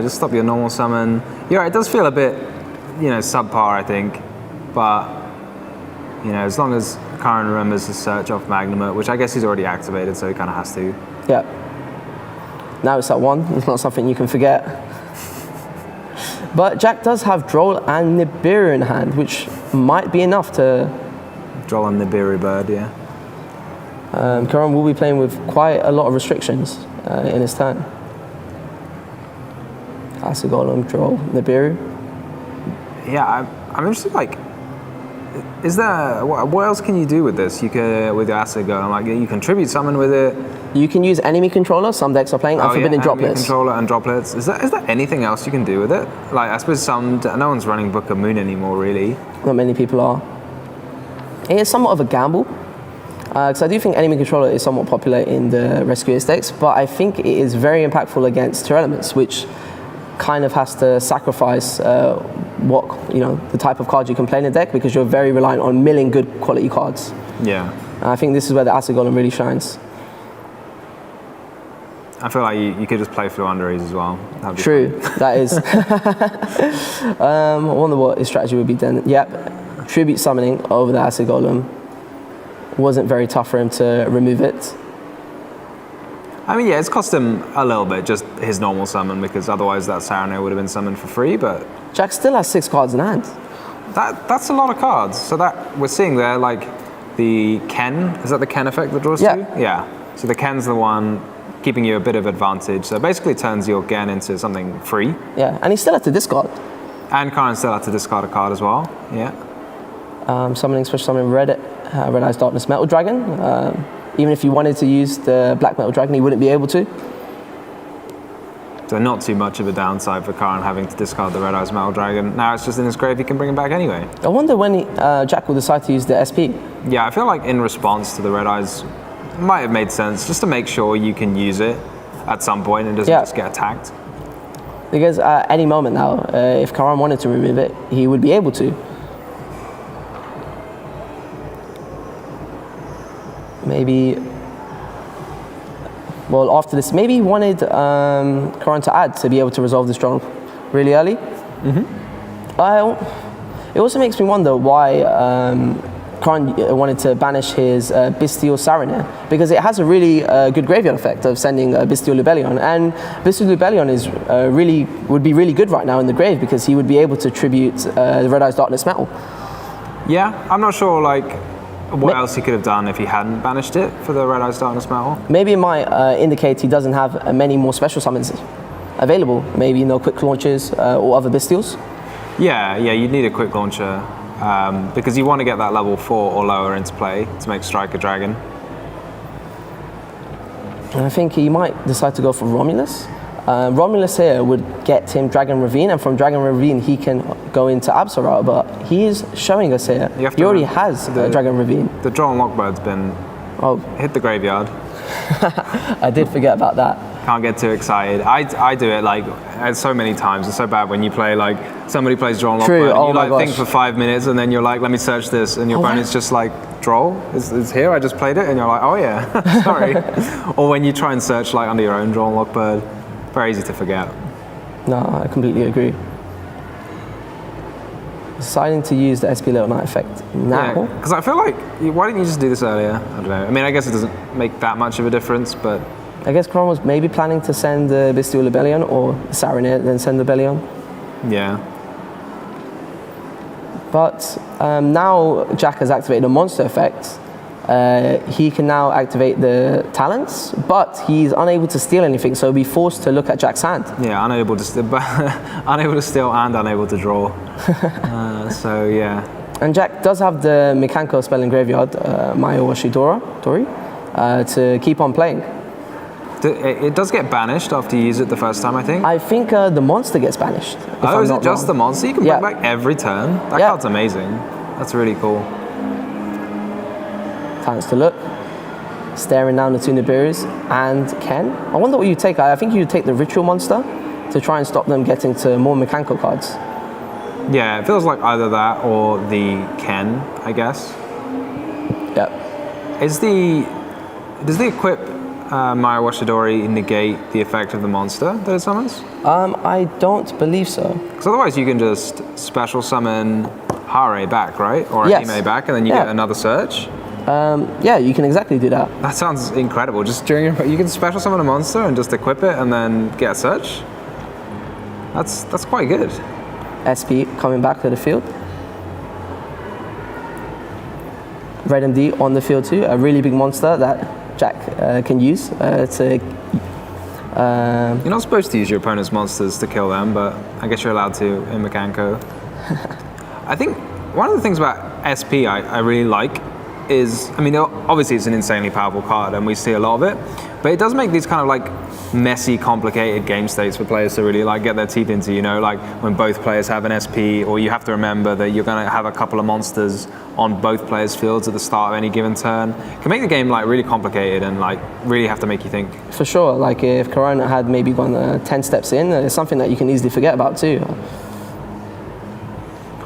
just stop your normal summon. You're right, it does feel a bit, subpar, I think. But, as long as Karan remembers to search off Magnamut, which I guess he's already activated, so he kind of has to. Yeah. Now it's at 1. It's not something you can forget. But Jack does have Droll and Nibiru in hand, which might be enough to... Droll and Nibiru bird, yeah. Karan will be playing with quite a lot of restrictions in his turn. Acid Golem, Droll, Nibiru. Yeah, I'm interested, is there, what else can you do with this? You can, with your Acid Golem, you can tribute summon with it. You can use enemy controller, some decks are playing, and Forbidden Droplets. Enemy controller and droplets. Is there anything else you can do with it? I suppose no one's running Book of Moon anymore, really. Not many people are. It is somewhat of a gamble. Because I do think enemy controller is somewhat popular in the Rescuers decks, but I think it is very impactful against 2 elements, which kind of has to sacrifice the type of cards you can play in a deck, because you're very reliant on milling good quality cards. Yeah. And I think this is where the Acid Golem really shines. I feel like you could just play Fluunderies as well. True, that is. I wonder what his strategy would be then. Yep, Tribute Summoning over the Acid Golem. Wasn't very tough for him to remove it. I mean, yeah, it's cost him a little bit, just his normal summon, because otherwise that Saturnair would have been summoned for free, but... Jack still has 6 cards in hand. That's a lot of cards. So that we're seeing there, the Ken, is that the Ken effect that draws 2? Yeah. So the Ken's the one keeping you a bit of advantage. So basically turns your Gen into something free. Yeah, and he still had to discard. And Karan still had to discard a card as well, yeah. Summoning, special summon Red Eyes Darkness Metal Dragon. Even if you wanted to use the Black Metal Dragon, he wouldn't be able to. So not too much of a downside for Karan having to discard the Red Eyes Metal Dragon. Now it's just in his grave, he can bring him back anyway. I wonder when Jack will decide to use the SP. Yeah, I feel like in response to the Red Eyes, it might have made sense just to make sure you can use it at some point and doesn't just get attacked. Because at any moment now, if Karan wanted to remove it, he would be able to. Maybe, well, after this, maybe he wanted Karan to add to be able to resolve this draw really early. It also makes me wonder why Karan wanted to banish his Bestial Saturnair, because it has a really good graveyard effect of sending Bestial Lubellion, and Bestial Lubellion is would be really good right now in the grave, because he would be able to tribute the Red Eyes Darkness Metal. Yeah, I'm not sure what else he could have done if he hadn't banished it for the Red Eyes Darkness Metal. Maybe it might indicate he doesn't have many more special summons available. Maybe no quick launches or other Bestials. Yeah, you'd need a quick launcher because you want to get that level 4 or lower into play to make Strike a Dragon. And I think he might decide to go for Romulus. Romulus here would get him Dragon Ravine, and from Dragon Ravine he can go into Absolra, but he is showing us here he already has Dragon Ravine. The Droll and Lockbird's been hit the graveyard. I did forget about that. Can't get too excited. I do it so many times. It's so bad when you play somebody plays Droll and Lockbird and you think for 5 minutes and then you're like, let me search this, and your opponent's just like, Droll is here, I just played it, and you're like, oh yeah, sorry. Or when you try and search under your own Droll and Lockbird, very easy to forget. No, I completely agree. Deciding to use the SP Little Knight effect now. Because I feel like, why didn't you just do this earlier? I don't know. I mean, I guess it doesn't make that much of a difference, but... I guess Karan was maybe planning to send the Bestial Lubellion or Saturnair, then send the Lubellion. Yeah. But now Jack has activated a monster effect. He can now activate the talents, but he's unable to steal anything, so he'll be forced to look at Jack's hand. Yeah, unable to steal and unable to draw. So yeah. And Jack does have the Mechanical spell in graveyard, Mayowashi Tori, to keep on playing. It does get banished after you use it the first time, I think. I think the monster gets banished. Oh, is it just the monster? You can bring back every turn? That card's amazing. That's really cool. Times to look. Staring down the two Nibirus and Ken. I wonder what you take. I think you take the Ritual Monster to try and stop them getting to more mechanical cards. Yeah, it feels like either that or the Ken, I guess. Yep. Does the equip Maya Washidori negate the effect of the monster that it summons? I don't believe so. Because otherwise you can just special summon Hare back, right? Or Yes. Hime back, and then you get another search. Yeah, you can exactly do that. That sounds incredible. Just during you can special summon a monster and just equip it and then get a search. That's quite good. SP coming back to the field. Red MD on the field too, a really big monster that Jack can use to... You're not supposed to use your opponent's monsters to kill them, but I guess you're allowed to in Mekanko. I think one of the things about SP I really like is, I mean, obviously it's an insanely powerful card and we see a lot of it, but it does make these kind of like messy, complicated game states for players to really like get their teeth into, you know, like when both players have an SP, or you have to remember that you're going to have a couple of monsters on both players' fields at the start of any given turn. It can make the game like really complicated and like really have to make you think. For sure, like if Corona had maybe gone 10 steps in, it's something that you can easily forget about too.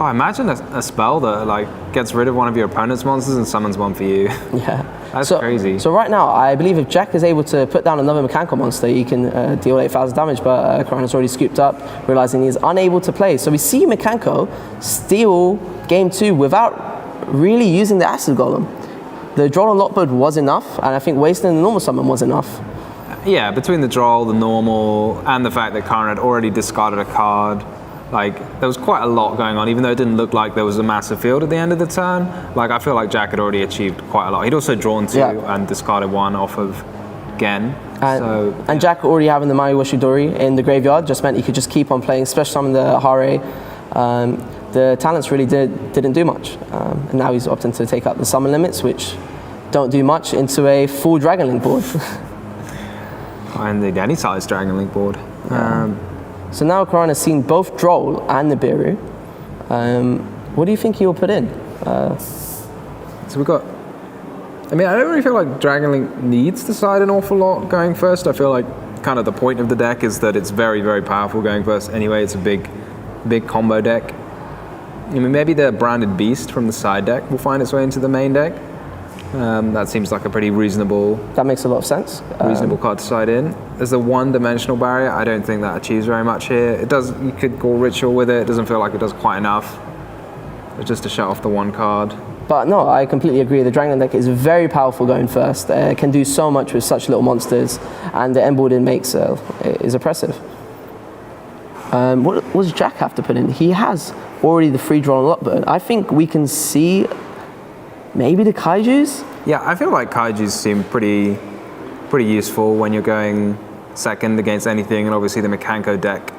Oh, imagine a spell that like gets rid of one of your opponent's monsters and summons one for you. Yeah. That's crazy. So right now, I believe if Jack is able to put down another Mekanko monster, he can deal 8,000 damage, but Corona's already scooped up, realizing he's unable to play. So we see Mekanko steal game 2 without really using the Acid Golem. The draw on Lockbird was enough, and I think wasting the normal summon was enough. Yeah, between the draw, the normal, and the fact that Karen had already discarded a card, like, there was quite a lot going on, even though it didn't look like there was a massive field at the end of the turn. Like, I feel like Jack had already achieved quite a lot. He'd also drawn 2 and discarded 1 off of Gen. And Jack already having the Mayu Washidori in the graveyard just meant he could just keep on playing, especially summon the Hare. The talents really didn't do much. And now he's opting to take out the summon limits, which don't do much, into a full Dragon Link board. And the any size Dragon Link board. So now Corona has seen both Droll and Nibiru. What do you think he'll put in? So we've got, I mean, I don't really feel like Dragon Link needs to side an awful lot going first. I feel like kind of the point of the deck is that it's very, very powerful going first. Anyway, it's a big combo deck. I mean, maybe the Branded Beast from the side deck will find its way into the main deck. That seems like a pretty reasonable... That makes a lot of sense. Reasonable card to side in. There's a one-dimensional barrier. I don't think that achieves very much here. It does. You could go Ritual with it. It doesn't feel like it does quite enough. It's just to shut off the one card. But no, I completely agree. The Dragon deck is very powerful going first. It can do so much with such little monsters, and the end board it makes is oppressive. What does Jack have to put in? He has already the free draw on Lockbird. I think we can see maybe the Kaijus? Yeah, I feel like Kaijus seem pretty useful when you're going second against anything, and obviously the Mekanko deck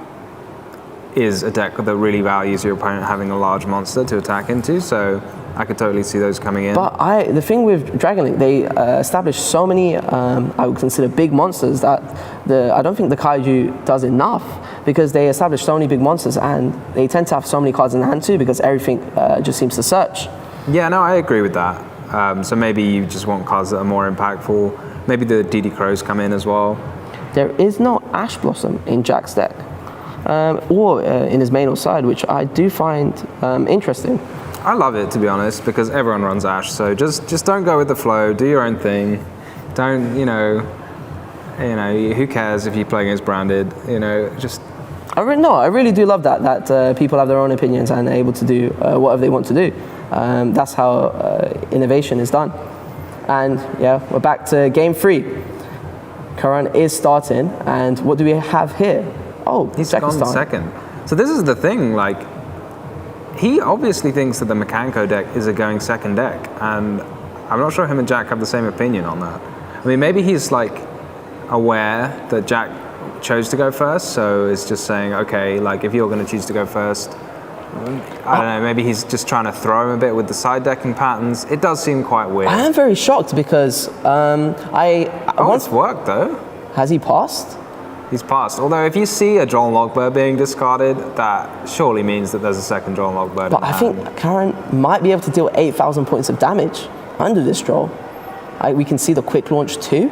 is a deck that really values your opponent having a large monster to attack into, so I could totally see those coming in. But the thing with Dragon Link, they established so many, I would consider big monsters that I don't think the Kaiju does enough, because they establish so many big monsters and they tend to have so many cards in hand too, because everything just seems to search. Yeah, no, I agree with that. So maybe you just want cards that are more impactful. Maybe the DD Crows come in as well. There is no Ash Blossom in Jack's deck, or in his main or side, which I do find interesting. I love it, to be honest, because everyone runs Ash, so just don't go with the flow, do your own thing. Don't, you know, who cares if you play against Branded, just... I really do love that people have their own opinions and are able to do whatever they want to do. That's how innovation is done. And yeah, we're back to game 3. Karan is starting, and what do we have here? Oh, he's gone second. So this is the thing, like, he obviously thinks that the Mekanko deck is a going second deck, and I'm not sure him and Jack have the same opinion on that. I mean, maybe he's like aware that Jack chose to go first, so it's just saying, okay, like if you're going to choose to go first, I don't know, maybe he's just trying to throw him a bit with the side decking patterns. It does seem quite weird. I am very shocked because it's worked though. Has he passed? He's passed. Although if you see a Droll Logbird being discarded, that surely means that there's a second Droll Logbird. But I think Karen might be able to deal 8,000 points of damage under this draw. We can see the quick launch too.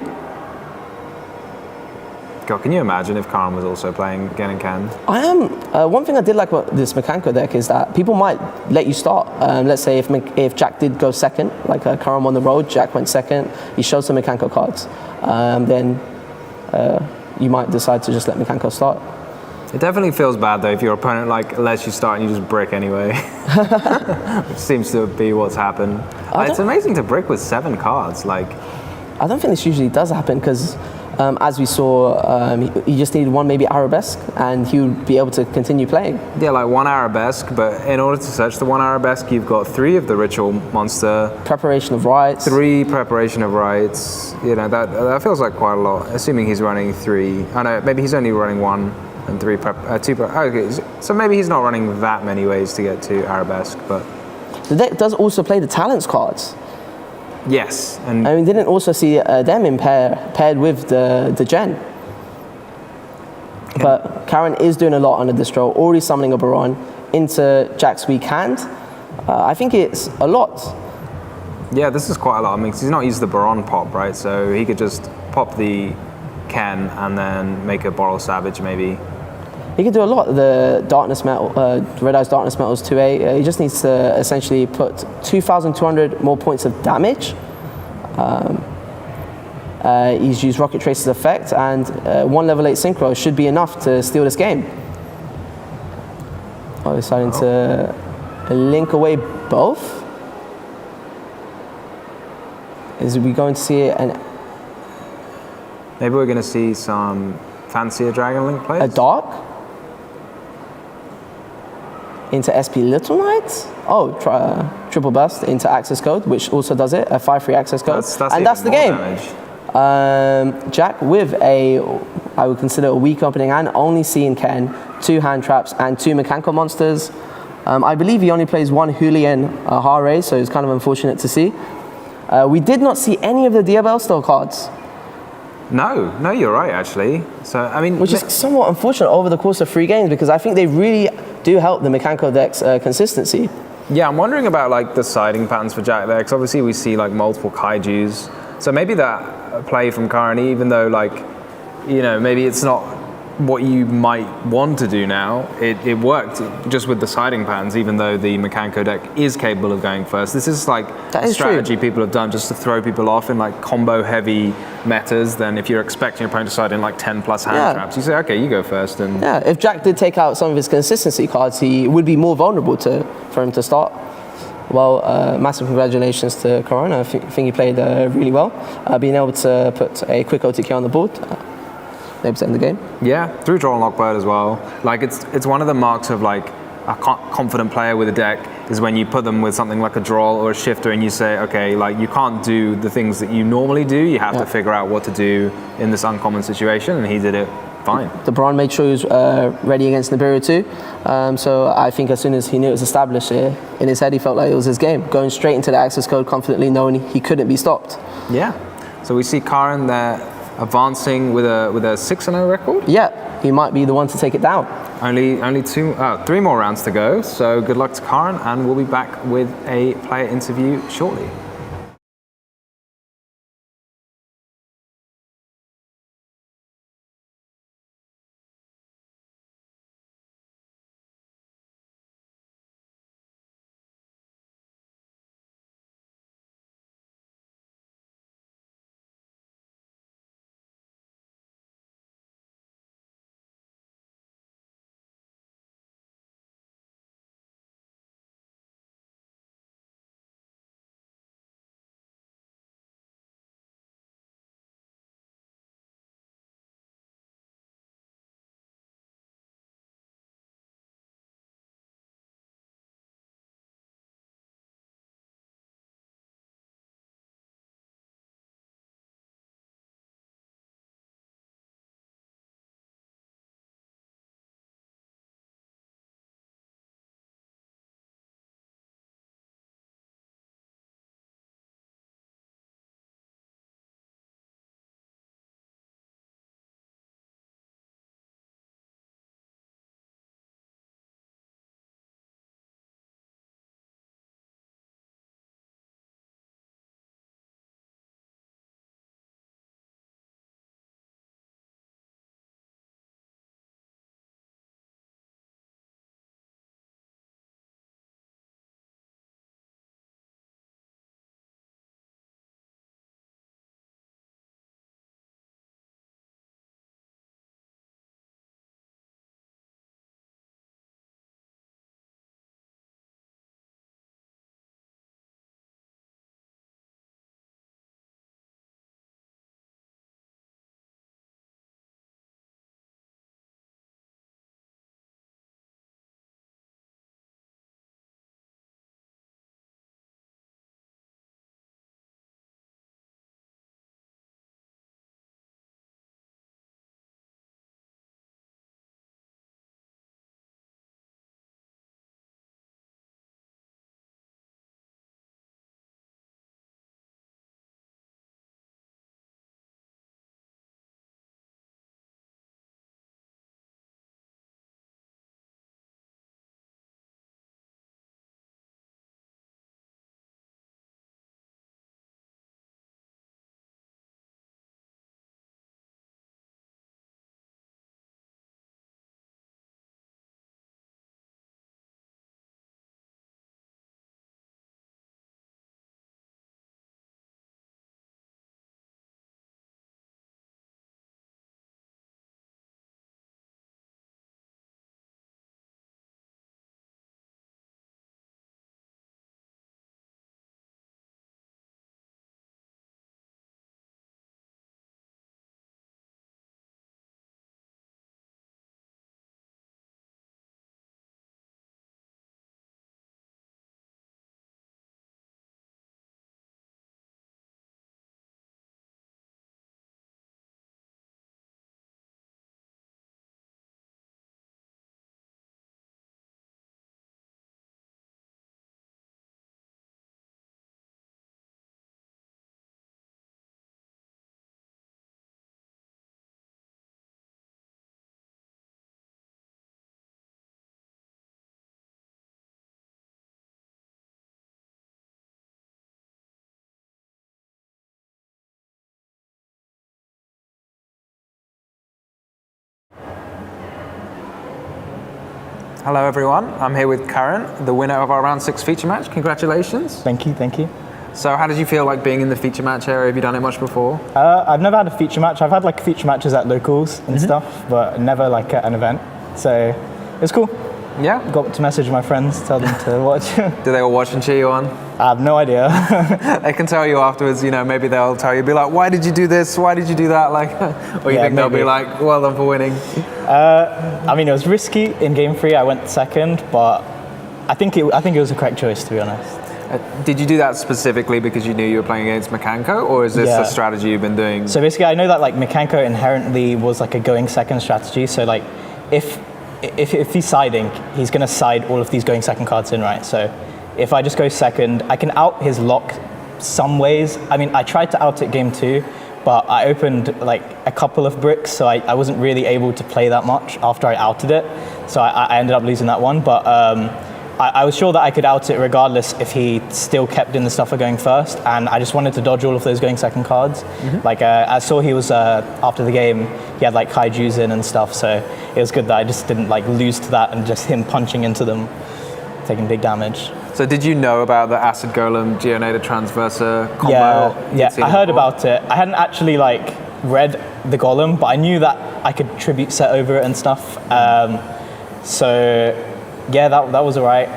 God, can you imagine if Karen was also playing Gen and Ken? I am. One thing I did like about this Mekanko deck is that people might let you start. Let's say if Jack did go second, like Karen won the road, Jack went second, he shows some Mekanko cards. then you might decide to just let Mekanko start. It definitely feels bad though if your opponent like lets you start and you just brick anyway, which seems to be what's happened. It's amazing to brick with 7 cards. Like, I don't think this usually does happen because, as we saw, he just needed one maybe Arabesque and he would be able to continue playing. yeah, like 1 Arabesque, but in order to search the 1 Arabesque, you've got 3 of the Ritual Monster, Preparation of rites. 3 Preparation of Rites. You know, that feels like quite a lot. Assuming he's running 3. Oh no, maybe he's only running 1 and 2 okay, so maybe he's not running that many ways to get to Arabesque, but The deck does also play the Talents cards. yes, and And we didn't also see them paired with the Gen. But Karen is doing a lot under this draw, already summoning a Baron into Jack's weak hand. I think it's a lot. yeah, this is quite a lot. I mean, 'cause he's not used the Baron pop, right? So he could just pop the Ken and then make a Boral Savage maybe. He can do a lot. The Darkness Metal, Red Eye's Darkness Metal is 2A. He just needs to essentially put 2,200 more points of damage. He's used Rocket Tracer's effect, and 1 level 8 Synchro should be enough to steal this game. Oh, he's deciding to link away both. Is we going to see an Maybe we're going to see some fancier Dragon Link plays. a Dark into SP Little Knight? Oh, triple burst into access code, which also does it, a 5-3 access code. And that's the game. Jack with I would consider a weak opening hand, only seeing Ken, 2 hand traps and 2 Mekanko monsters. I believe he only plays 1 Julian Hare, so it's kind of unfortunate to see. We did not see any of the Diabel style cards, No, you're right actually. So I mean, which is somewhat unfortunate over the course of 3 games because I think they really do help the Mekanko deck's consistency. yeah, I'm wondering about like the siding patterns for Jack there, because obviously we see like multiple kaijus. So maybe that play from Karani, even though like, you know, maybe it's not what you might want to do now, it worked just with the siding patterns, even though the Mekanko deck is capable of going first. This is like a strategy people have done just to throw people off in like combo heavy metas. Then if you're expecting your opponent to side in like 10 plus hand traps, you say, okay, you go first. And yeah, if Jack did take out some of his consistency cards, he would be more vulnerable for him to start. Well, massive congratulations to Corona. I think he played really well, being able to put a quick OTK on the board. Able to end the game. Yeah, through draw and lockbird as well. Like it's one of the marks of like a confident player with a deck is when you put them with something like a draw or a shifter and you say, okay, like you can't do the things that you normally do. You have to figure out what to do in this uncommon situation, and he did it fine. The Baron made sure he was ready against Nibiru too. So I think as soon as he knew it was established here, in his head he felt like it was his game, going straight into the access code confidently, knowing he couldn't be stopped. Yeah. So we see Karen there advancing with a 6-0 record. Yeah, he might be the one to take it down. Only 3 more rounds to go. So good luck to Karen, and we'll be back with a player interview shortly. Hello everyone, I'm here with Karen, the winner of our round 6 feature match. Congratulations. Thank you, thank you. So how did you feel like being in the feature match area? Have you done it much before? I've never had a feature match. I've had like feature matches at locals and stuff, but never like at an event. So it's cool. Yeah? Got to message my friends, tell them to watch. Do they all watch and cheer you on? I have no idea. They can tell you afterwards, maybe they'll tell you, be like, why did you do this? Why did you do that? Like, or you think they'll be like, well done for winning? I mean, it was risky in game 3. I went second, but I think it was the correct choice, to be honest. Did you do that specifically because you knew you were playing against Makanko, or is this a strategy you've been doing? So basically, I know that like Makanko inherently was like a going second strategy. So like, if he's siding, he's going to side all of these going second cards in, right? So if I just go second, I can out his lock some ways. I mean, I tried to out it game 2, but I opened like a couple of bricks, so I wasn't really able to play that much after I outed it. So I ended up losing that one, but I was sure that I could out it regardless if he still kept in the stuff for going first, and I just wanted to dodge all of those going second cards. Like I saw he was after the game, he had like kaijus in and stuff, so it was good that I just didn't like lose to that and just him punching into them, taking big damage. So did you know about the Acid Golem Geonator Transverser combo? Yeah, I heard about it. I hadn't actually like read the Golem, but I knew that I could tribute set over it and stuff. So yeah, that was alright.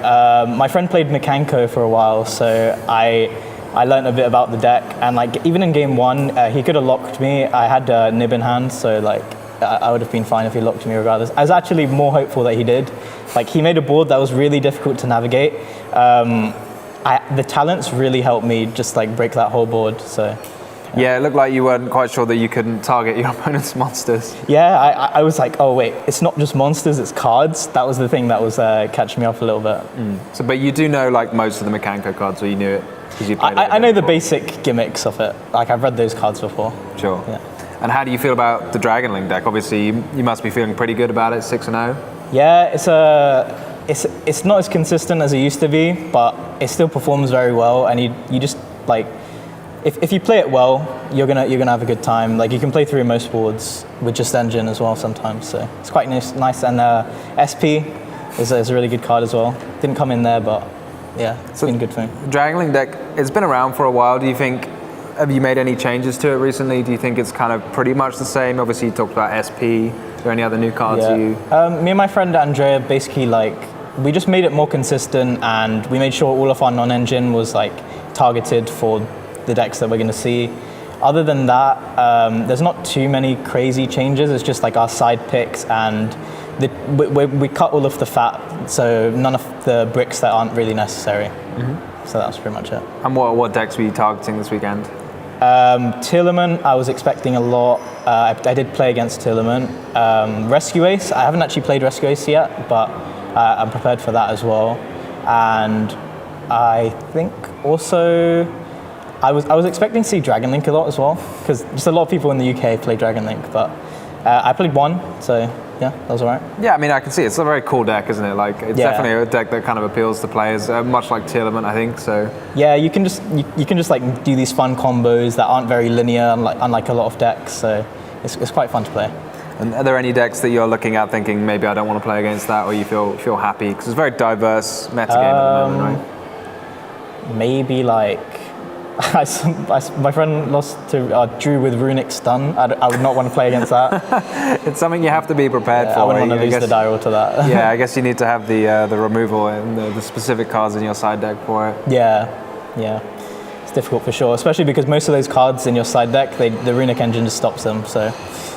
My friend played Makanko for a while, so I learned a bit about the deck, and like even in game 1, he could have locked me. I had Nib in hand, so like I would have been fine if he locked me regardless. I was actually more hopeful that he did. Like he made a board that was really difficult to navigate. The talents really helped me just like break that whole board. So. Yeah, it looked like you weren't quite sure that you couldn't target your opponent's monsters. Yeah, I was like, oh wait, it's not just monsters, it's cards. That was the thing that was catching me off a little bit. So, but you do know like most of the Makanko cards, or you knew it because you played it. I know the basic gimmicks of it. Like I've read those cards before. Sure. Yeah. And how do you feel about the Dragon Link deck? Obviously, you must be feeling pretty good about it, 6-0. Yeah, it's not as consistent as it used to be, but it still performs very well. And you just like. If you play it well, you're gonna have a good time. Like you can play through most boards with just engine as well sometimes. So it's quite nice. And SP is a really good card as well. Didn't come in there, but yeah, it's been good for me. Dragon Link deck, it's been around for a while. Do you think, have you made any changes to it recently? Do you think it's kind of pretty much the same? Obviously you talked about SP. Are there any other new cards you? Me and my friend Andrea basically like, we just made it more consistent, and we made sure all of our non-engine was like targeted for the decks that we're going to see. Other than that, there's not too many crazy changes. It's just like our side picks, and we cut all of the fat, so none of the bricks that aren't really necessary. So that's pretty much it. And what decks were you targeting this weekend? Tillerman, I was expecting a lot. I did play against Tillerman. Rescue Ace, I haven't actually played Rescue Ace yet, but I'm prepared for that as well. And I think also I was expecting to see Dragon Link a lot as well, because just a lot of people in the UK play Dragon Link, but I played 1, so yeah, that was alright. Yeah, I mean, I can see it's a very cool deck, isn't it? Like, it's definitely a deck that kind of appeals to players, much like Tillerman, I think. So yeah, you can just like do these fun combos that aren't very linear, unlike a lot of decks. So it's quite fun to play. And are there any decks that you're looking at thinking maybe I don't want to play against that, or you feel happy because it's a very diverse meta game at the moment, right? Maybe like. My friend lost to Drew with Runic Stun. I would not want to play against that. It's something you have to be prepared for. I wouldn't want to lose the die roll to that. Yeah, I guess you need to have the removal and the specific cards in your side deck for it. Yeah. It's difficult for sure, especially because most of those cards in your side deck, the Runic engine just stops them, so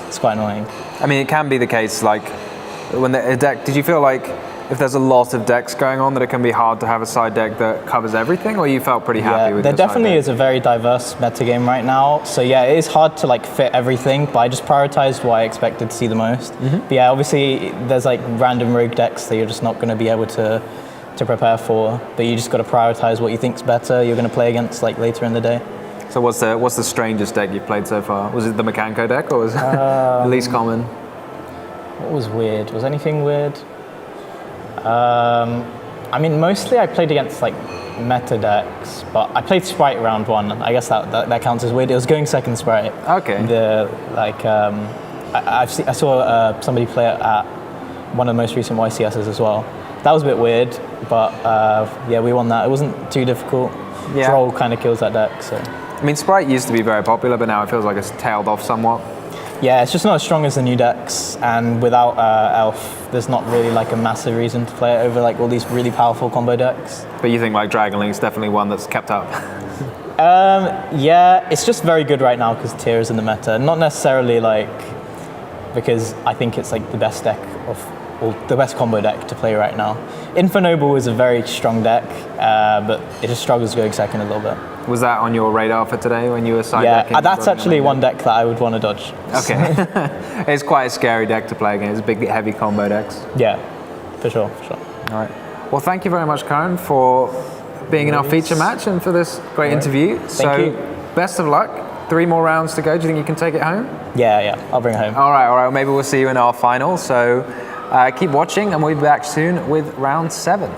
it's quite annoying. I mean, it can be the case, like, when a deck, did you feel like if there's a lot of decks going on that it can be hard to have a side deck that covers everything, or you felt pretty happy with there your side definitely deck? is a very diverse metagame right now, so yeah, it is hard to like fit everything, but I just prioritized what I expected to see the most. But yeah, obviously there's like random rogue decks that you're just not going to be able to prepare for, but you just got to prioritize what you think's better you're going to play against like later in the day. So what's the strangest deck you've played so far? Was it the Makanko deck, or was it the least common? What was weird? Was anything weird? I mean, mostly I played against like meta decks, but I played Sprite round 1. I guess that counts as weird. It was going second Sprite. Okay. I saw somebody play it at one of the most recent YCSs as well, that was a bit weird, but yeah, we won that. It wasn't too difficult. Yeah. Droll kind of kills that deck, so. I mean, Sprite used to be very popular, but now it feels like it's tailed off somewhat. Yeah, it's just not as strong as the new decks, and without Elf, there's not really like a massive reason to play it over like all these really powerful combo decks. But you think like Dragon Link's definitely one that's kept up? Yeah, it's just very good right now because Tyr is in the meta. Not necessarily like because I think it's like the best deck of all, the best combo deck to play right now. Infernoble is a very strong deck, but it just struggles going second a little bit. Was that on your radar for today when you were side Yeah, decking? that's actually one deck that I would want to dodge. Okay. It's quite a scary deck to play against, big, heavy combo decks. Yeah, for sure, for sure. All right. Well, thank you very much, Karen, for being in our feature match and for this great interview. Thank you. Best of luck. 3 more rounds to go. Do you think you can take it home? Yeah, I'll bring it home. All right. Well, maybe we'll see you in our final. So keep watching, and we'll be back soon with round 7.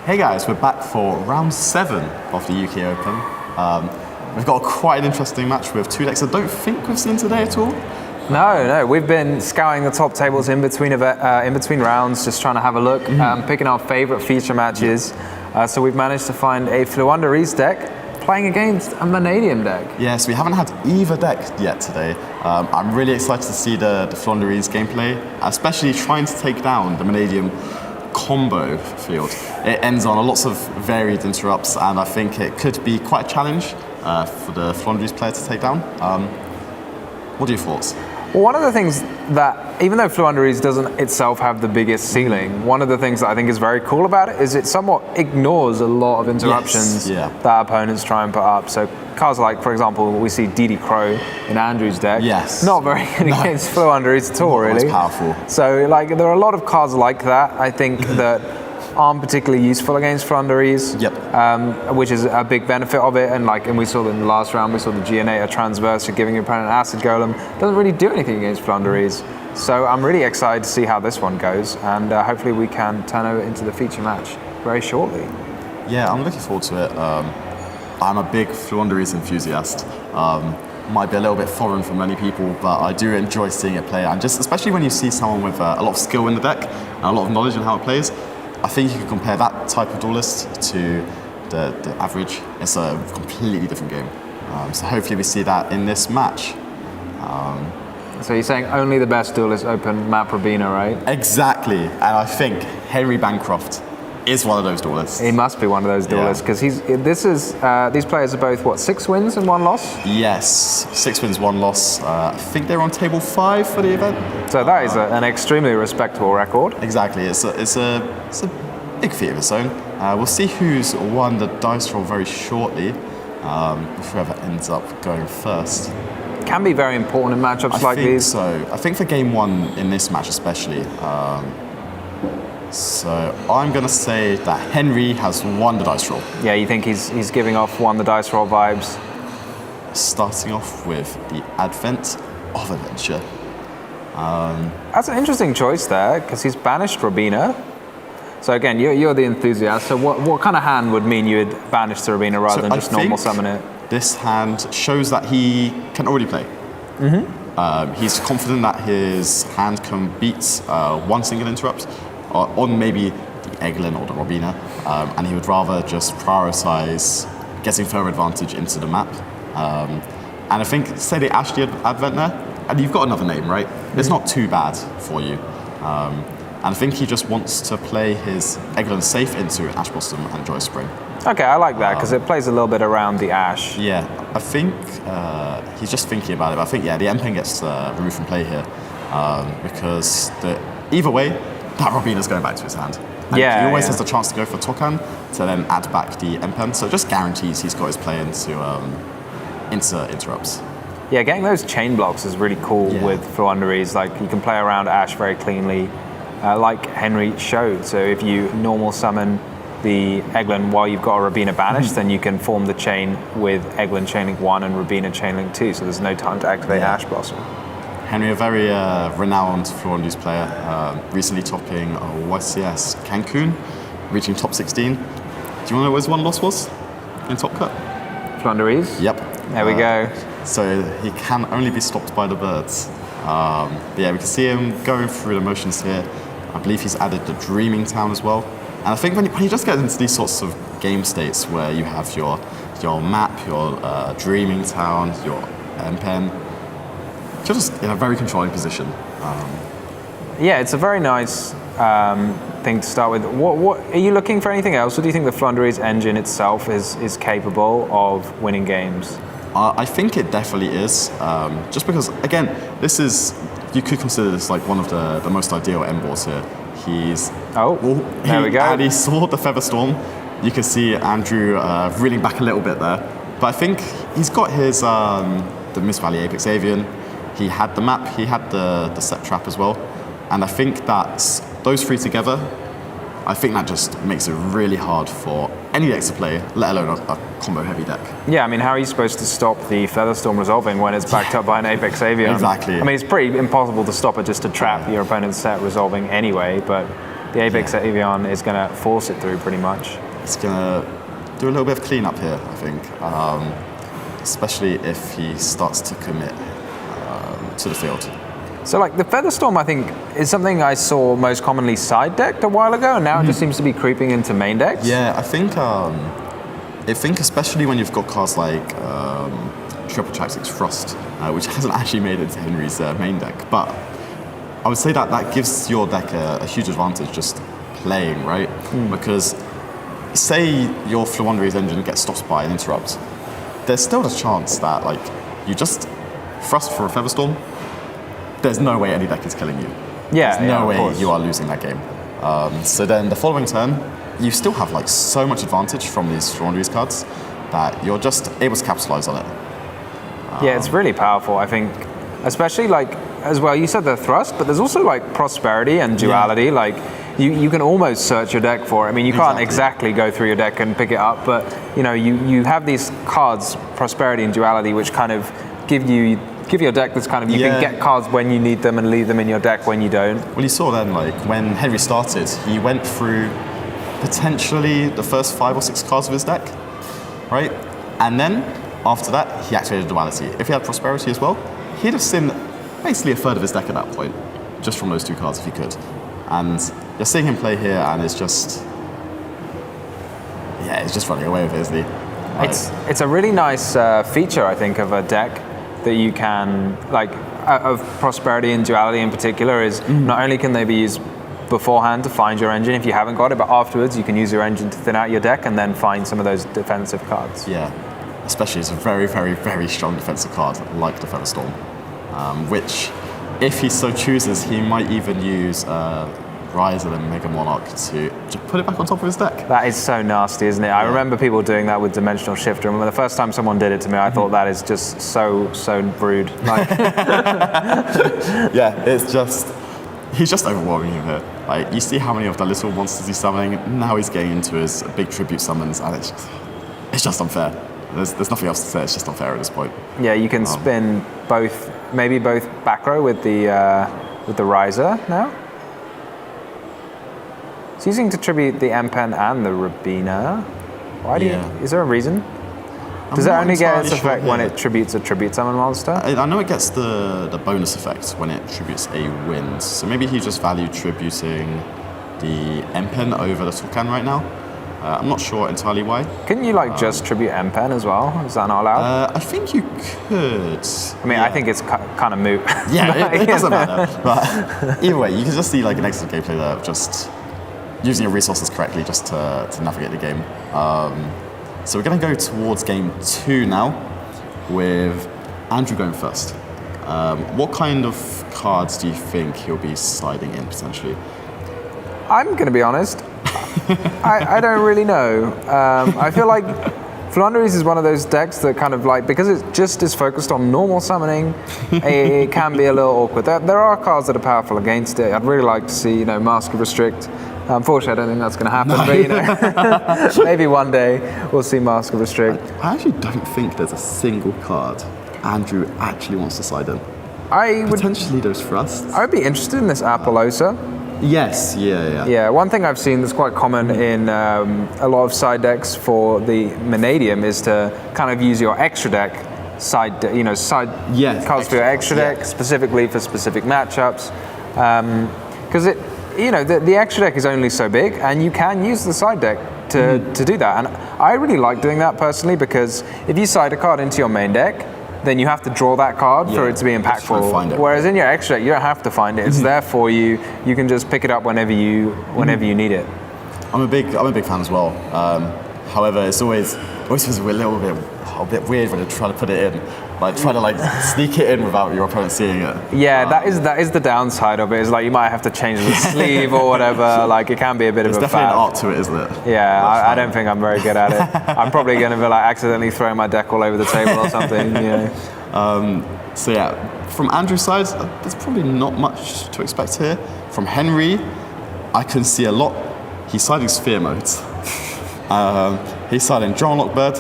Hey guys, we're back for round 7 of the UK Open. We've got quite an interesting match with 2 decks I don't think we've seen today at all. No, we've been scouring the top tables in between rounds, just trying to have a look, picking our favourite feature matches. So we've managed to find a Fluundereeze deck playing against a Vanadium deck. Yes, we haven't had either deck yet today. I'm really excited to see the Fluundereeze gameplay, especially trying to take down the Vanadium combo field. It ends on lots of varied interrupts, and I think it could be quite a challenge for the Fluundereeze player to take down. What are your thoughts? Well, one of the things that, even though Fluundereeze doesn't itself have the biggest ceiling, one of the things that I think is very cool about it is it somewhat ignores a lot of interruptions that opponents try and put up. So cards like, for example, we see DD Crow in Andrew's deck. Yes. Not very good against Fluundereeze at all, really. It's powerful. So like, there are a lot of cards like that, I think, that aren't particularly useful against Fluundereeze, which is a big benefit of it. And we saw in the last round, we saw the Geonator Transverse giving your opponent Acid Golem. Doesn't really do anything against Fluundereeze. So I'm really excited to see how this one goes, and hopefully we can turn it into the feature match very shortly. Yeah, I'm looking forward to it. I'm a big Fluundereeze enthusiast. Might be a little bit foreign for many people, but I do enjoy seeing it play. And just especially when you see someone with a lot of skill in the deck and a lot of knowledge on how it plays, I think you can compare that type of duelist to the average. It's a completely different game. So hopefully we see that in this match. So you're saying only the best duelists open map Robina, right? Exactly, and I think Henry Bancroft is one of those duelists. He must be one of those duelists, because these players are both, what, 6 wins and 1 loss? Yes, 6 wins, 1 loss. I think they're on table 5 for the event. So that is an extremely respectable record. Exactly, it's a big feat of its own. We'll see who's won the dice roll very shortly, whoever ends up going first. Can be very important in matchups like these. So I think for game 1 in this match especially. So I'm going to say that Henry has won the dice roll. Yeah, you think he's giving off won the dice roll vibes? Starting off with the Advent of Adventure. That's an interesting choice there, because he's banished Robina. So again, you're the enthusiast. So what kind of hand would mean you would banish the Robina rather than just normal summon it? This hand shows that he can already play. He's confident that his hand can beat 1 single interrupt on maybe the Eglin or the Robina, and he would rather just prioritize getting further advantage into the map. And I think, say they Ash the Advent there, and you've got another name, right? It's not too bad for you. And I think he just wants to play his Eglin safe into Ash Blossom and Joy Spring. Okay, I like that, because it plays a little bit around the Ash. Yeah, I think he's just thinking about it. But I think, the M-Pen gets removed from play here, because either way, that Robina's going back to his hand. And he always has the chance to go for Tokan to then add back the M-Pen, so it just guarantees he's got his play into interrupts. Yeah, getting those chain blocks is really cool with Fluundereeze. Like, you can play around Ash very cleanly, like Henry showed. So if you normal summon the Eglin while you've got a Robina banished, then you can form the chain with Eglin Chainlink 1 and Robina Chainlink 2, so there's no time to activate Ash Blossom. Henry, a very renowned Fluundereeze player, recently topping YCS Cancun, reaching top 16. Do you want to know what his 1 loss was in Top Cut? Fluundereeze? Yep. There we go. So he can only be stopped by the birds. But yeah, we can see him going through the motions here. I believe he's added the Dreaming Town as well. And I think when you just get into these sorts of game states where you have your map, your Dreaming Town, your M-Pen, you're just in a very controlling position. Yeah, it's a very nice thing to start with. What are you looking for anything else, or do you think the Fluundereeze engine itself is capable of winning games? I think it definitely is. Just because, again, you could consider this like one of the most ideal end boards here. There we go. And he saw the Feather Storm. You can see Andrew reeling back a little bit there. But I think he's got his the Mist Valley Apex Avian. He had the map, he had the set trap as well. And I think that those 3 together, I think that just makes it really hard for any deck to play, let alone a combo heavy deck. Yeah, I mean, how are you supposed to stop the Featherstorm resolving when it's backed up by an Apex Avian? Exactly. I mean, it's pretty impossible to stop it just to trap your opponent's set resolving anyway, but the Apex Evian is going to force it through pretty much. It's going to do a little bit of cleanup here, I think, especially if he starts to commit to the field. So like the Featherstorm, I think, is something I saw most commonly side decked a while ago, and now it just seems to be creeping into main decks. Yeah, I think especially when you've got cards like Triple Tactics Frost, which hasn't actually made it to Henry's main deck, but I would say that gives your deck a huge advantage just playing, right? Because say your Floowandereeze engine gets stopped by an interrupt, there's still a chance that like you just Frost for a Featherstorm, there's no way any deck is killing you. Yeah, there's no way course. you are losing that game. So then the following turn, you still have like so much advantage from these Floowandereeze cards that you're just able to capitalize on it. Yeah, it's really powerful, I think. Especially like, as well, you said the Thrust, but there's also like Prosperity and Duality. Like, you can almost search your deck for it. I mean, you can't exactly go through your deck and pick it up, but you know, you have these cards, Prosperity and Duality, which kind of give your deck this kind of, you can get cards when you need them and leave them in your deck when you don't. Well, you saw then, like, when Henry started, he went through potentially the first 5 or 6 cards of his deck, right? And then, after that, he activated Duality. If he had Prosperity as well, he'd have seen basically a third of his deck at that point, just from those 2 cards if he could. And you're seeing him play here, and it's just, he's just running away with it, isn't he? Like, It's a really nice feature, I think, of a deck that you can, like, of Prosperity and Duality in particular, is not only can they be used beforehand to find your engine if you haven't got it, but afterwards you can use your engine to thin out your deck and then find some of those defensive cards. Yeah, especially it's a very, very, very strong defensive card like the Featherstorm, which, if he so chooses, he might even use Riser and Mega Monarch to put it back on top of his deck. That is so nasty, isn't it? I remember people doing that with Dimensional Shifter. I remember the first time someone did it to me, I thought that is just so rude. Like, yeah, it's just, he's just overwhelming him here. Like, you see how many of the little monsters he's summoning, now he's getting into his big tribute summons, and it's just unfair. There's nothing else to say, it's just unfair at this point. Yeah, you can spin maybe both back row with the Riser now. It's using to tribute the M-Pen and the Rabina. Why do you? Is there a reason? Does it only get its effect when it tributes a tribute summon monster? I know it gets the bonus effect when it tributes a wind. So maybe he just valued tributing the M-Pen over the Tulkan right now. I'm not sure entirely why. Couldn't you just tribute M-Pen as well? Is that not allowed? I think you could. I mean, I think it's kind of moot. Yeah, it doesn't matter. But either way, you can just see like an excellent gameplay there of just using your resources correctly just to navigate the game. So we're going to go towards game 2 now, with Andrew going first. What kind of cards do you think he'll be siding in potentially? I'm going to be honest. I don't really know. I feel like Floowandereeze is one of those decks that kind of like, because it just is focused on normal summoning, it can be a little awkward. There are cards that are powerful against it. I'd really like to see, Mask of Restrict. Unfortunately, I don't think that's going to happen, but maybe one day we'll see Mask of Restrict. I actually don't think there's a single card Andrew actually wants to side in. Potentially those Thrusts. I would be interested in this Apollosa. Yes, yeah. Yeah, one thing I've seen that's quite common in a lot of side decks for the Mannadium is to kind of use your extra deck cards for your extra deck, specifically for specific matchups. Because the extra deck is only so big, and you can use the side deck to do that. And I really like doing that personally, because if you side a card into your main deck, then you have to draw that card for it to be impactful. Whereas in your extra deck, you don't have to find it. It's there for you. You can just pick it up whenever you need it. I'm a big fan as well. However, it's always feels a little bit weird when you try to put it in, like try to sneak it in without your opponent seeing it. Yeah, that is the downside of it. Is like you might have to change the sleeve or whatever. Like it can be a bit of a. There's definitely an art to it, isn't it? Yeah, I don't think I'm very good at it. I'm probably going to be accidentally throwing my deck all over the table or something. So yeah, from Andrew's side, there's probably not much to expect here. From Henry, I can see a lot. He's siding Sphere modes. He's siding John Lockbird.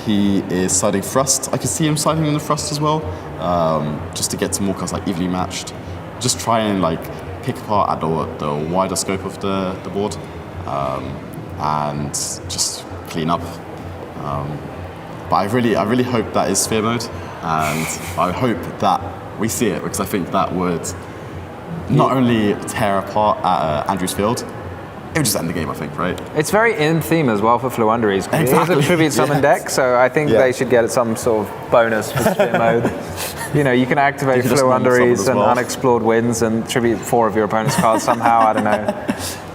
He is siding Thrust. I can see him siding in the Thrust as well, just to get to more cards evenly matched. Just try and pick apart at the wider scope of the board and just clean up. But I really hope that is sphere mode, and I hope that we see it, because I think that would not only tear apart Andrew's field, it would just end the game, I think, right? It's very in theme as well for Fluunderies. Exactly. It is a tribute summon deck, so I think they should get some sort of bonus for sphere mode. You know, you can activate Fluunderies and Unexplored Winds and tribute 4 of your opponent's cards somehow. I don't know.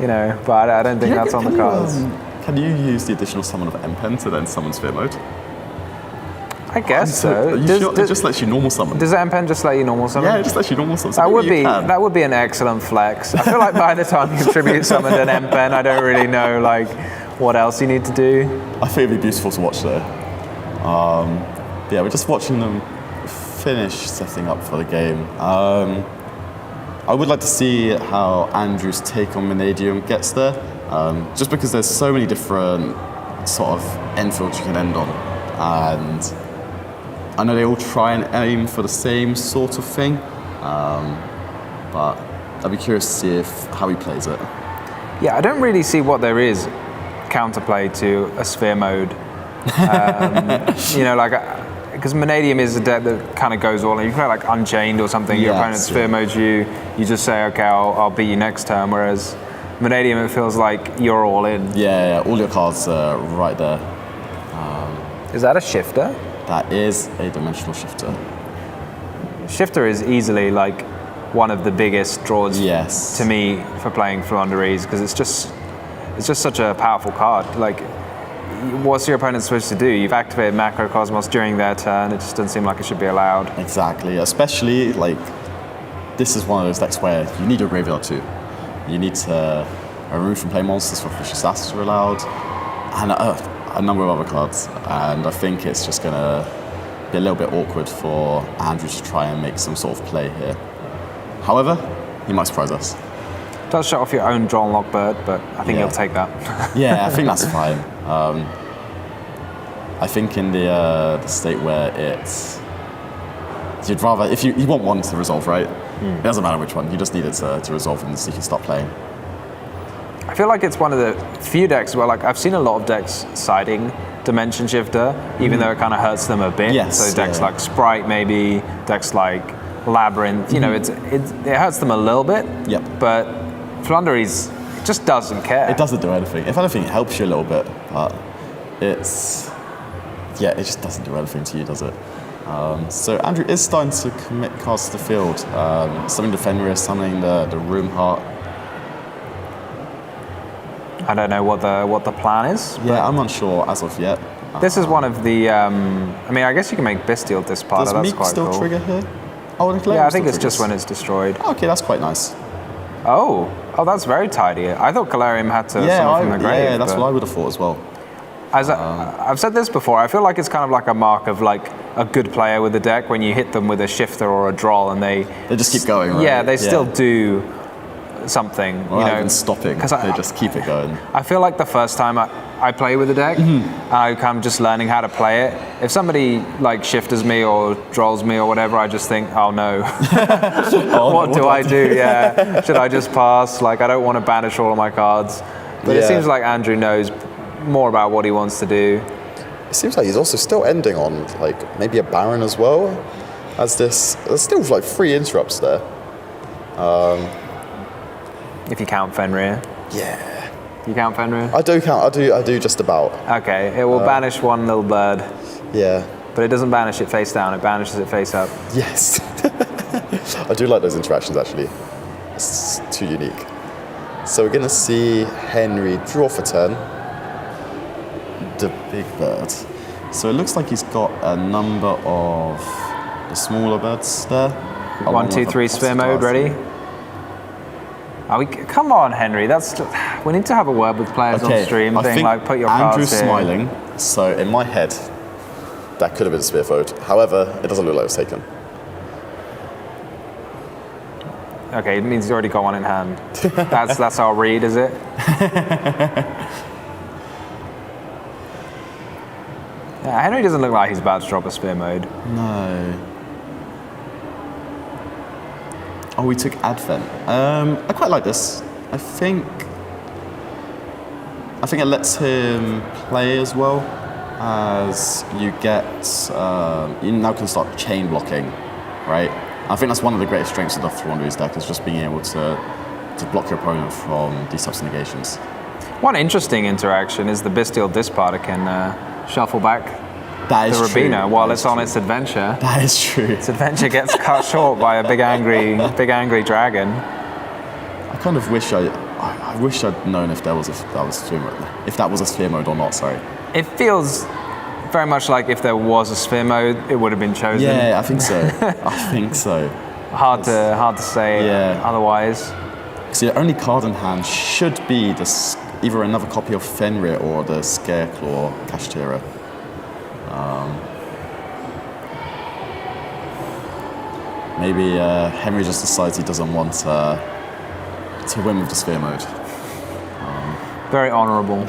You know, but I don't think that's on the cards. Can you use the additional summon of M-Pen to then summon sphere mode? I guess so. It just lets you normal summon. Does M-Pen just let you normal summon? Yeah, it just lets you normal summon. So that would be an excellent flex. I feel like by the time you tribute summoned an M-Pen, I don't really know like what else you need to do. I think it'd be beautiful to watch though. Yeah, we're just watching them finish setting up for the game. I would like to see how Andrew's take on Vanadium gets there, just because there's so many different sort of end fields you can end on, and I know they all try and aim for the same sort of thing, but I'd be curious to see how he plays it. Yeah, I don't really see what there is counterplay to a sphere mode. You know, like, because Vanadium is a deck that kind of goes all in. You play like Unchained or something, your opponent sphere modes you just say, okay, I'll beat you next turn, whereas Vanadium, it feels like you're all in. Yeah, all your cards are right there. Is that a shifter? That is a dimensional shifter. Shifter is easily like one of the biggest draws to me for playing Fluunderies, because it's just such a powerful card. Like, what's your opponent supposed to do? You've activated Macrocosmos during their turn. It just doesn't seem like it should be allowed. Exactly, especially like this is one of those decks where you need a graveyard too. You need to remove from play monsters for Fisher Assassins are allowed, and a number of other cards. And I think it's just going to be a little bit awkward for Andrew to try and make some sort of play here. However, he might surprise us. Does shut off your own draw and lock bird, but I think he'll take that. Yeah, I think that's fine. I think in the state where you'd rather, if you want one to resolve, right? It doesn't matter which one, you just need it to resolve and so you can stop playing. I feel like it's one of the few decks where, like, I've seen a lot of decks siding Dimension Shifter, even though it kind of hurts them a bit. Yes, so decks like Sprite, maybe, decks like Labyrinth, you know, it hurts them a little bit. Yep. But Fluunderies just doesn't care. It doesn't do anything. If anything, it helps you a little bit, but it just doesn't do anything to you, does it? So Andrew is starting to commit cards to the field. Summoning the Fenrir, summoning the Room Heart. I don't know what the plan is. Yeah, I'm unsure as of yet. This is one of the. I mean, I guess you can make Bestial Disparter. Does That's Meek quite still cool. trigger here? Oh, yeah, I think it's just when it's destroyed. Okay, that's quite nice. Oh, that's very tidy. I thought Calarium had to summon from the grave. Yeah, that's what I would have thought as well. I've said this before, I feel like it's kind of like a mark of like a good player with the deck when you hit them with a shifter or a droll and they just keep going, right? Yeah, they still do something. Or even stopping, they just keep it going. I feel like the first time I play with a deck, I'm just learning how to play it. If somebody like shifters me or drolls me or whatever, I just think, oh no, what do I do? Yeah, should I just pass? Like, I don't want to banish all of my cards. But it seems like Andrew knows more about what he wants to do. It seems like he's also still ending on like maybe a Baron as well. As there's still like 3 interrupts there. If you count Fenrir. Yeah. You count Fenrir? I do count. I do just about. Okay, it will banish one little bird. Yeah. But it doesn't banish it face down, it banishes it face up. Yes. I do like those interactions actually. It's too unique. So we're going to see Henry draw for turn. The big bird. So it looks like he's got a number of the smaller birds there. 1, 2, 3 sphere mode, ready? Come on, Henry. We need to have a word with players on stream. I think like, put your Andrew's cards here. smiling. So in my head, that could have been sphere mode. However, it doesn't look like it was taken. Okay, it means he's already got one in hand. That's our read, is it? Yeah, Henry doesn't look like he's about to drop a sphere mode. No. Oh, we took Advent. I quite like this. I think it lets him play as well, as you get, you now can start chain blocking, right? I think that's one of the greatest strengths of the Thornberry's deck, is just being able to block your opponent from these types of negations. One interesting interaction is the Bestial Disparter can shuffle back That is the Rabina true. while That it's is on true. its adventure. That is true. Its adventure gets cut short by a big angry dragon. I kind of wish I wish I'd known if that was a sphere mode. If that was a sphere mode or not, sorry. It feels very much like if there was a sphere mode, it would have been chosen. Yeah, I think so. I think so. Hard to say otherwise. So your only card in hand should be either another copy of Fenrir or the Scareclaw Kashtira. Maybe Henry just decides he doesn't want to win with the sphere mode. Very honourable.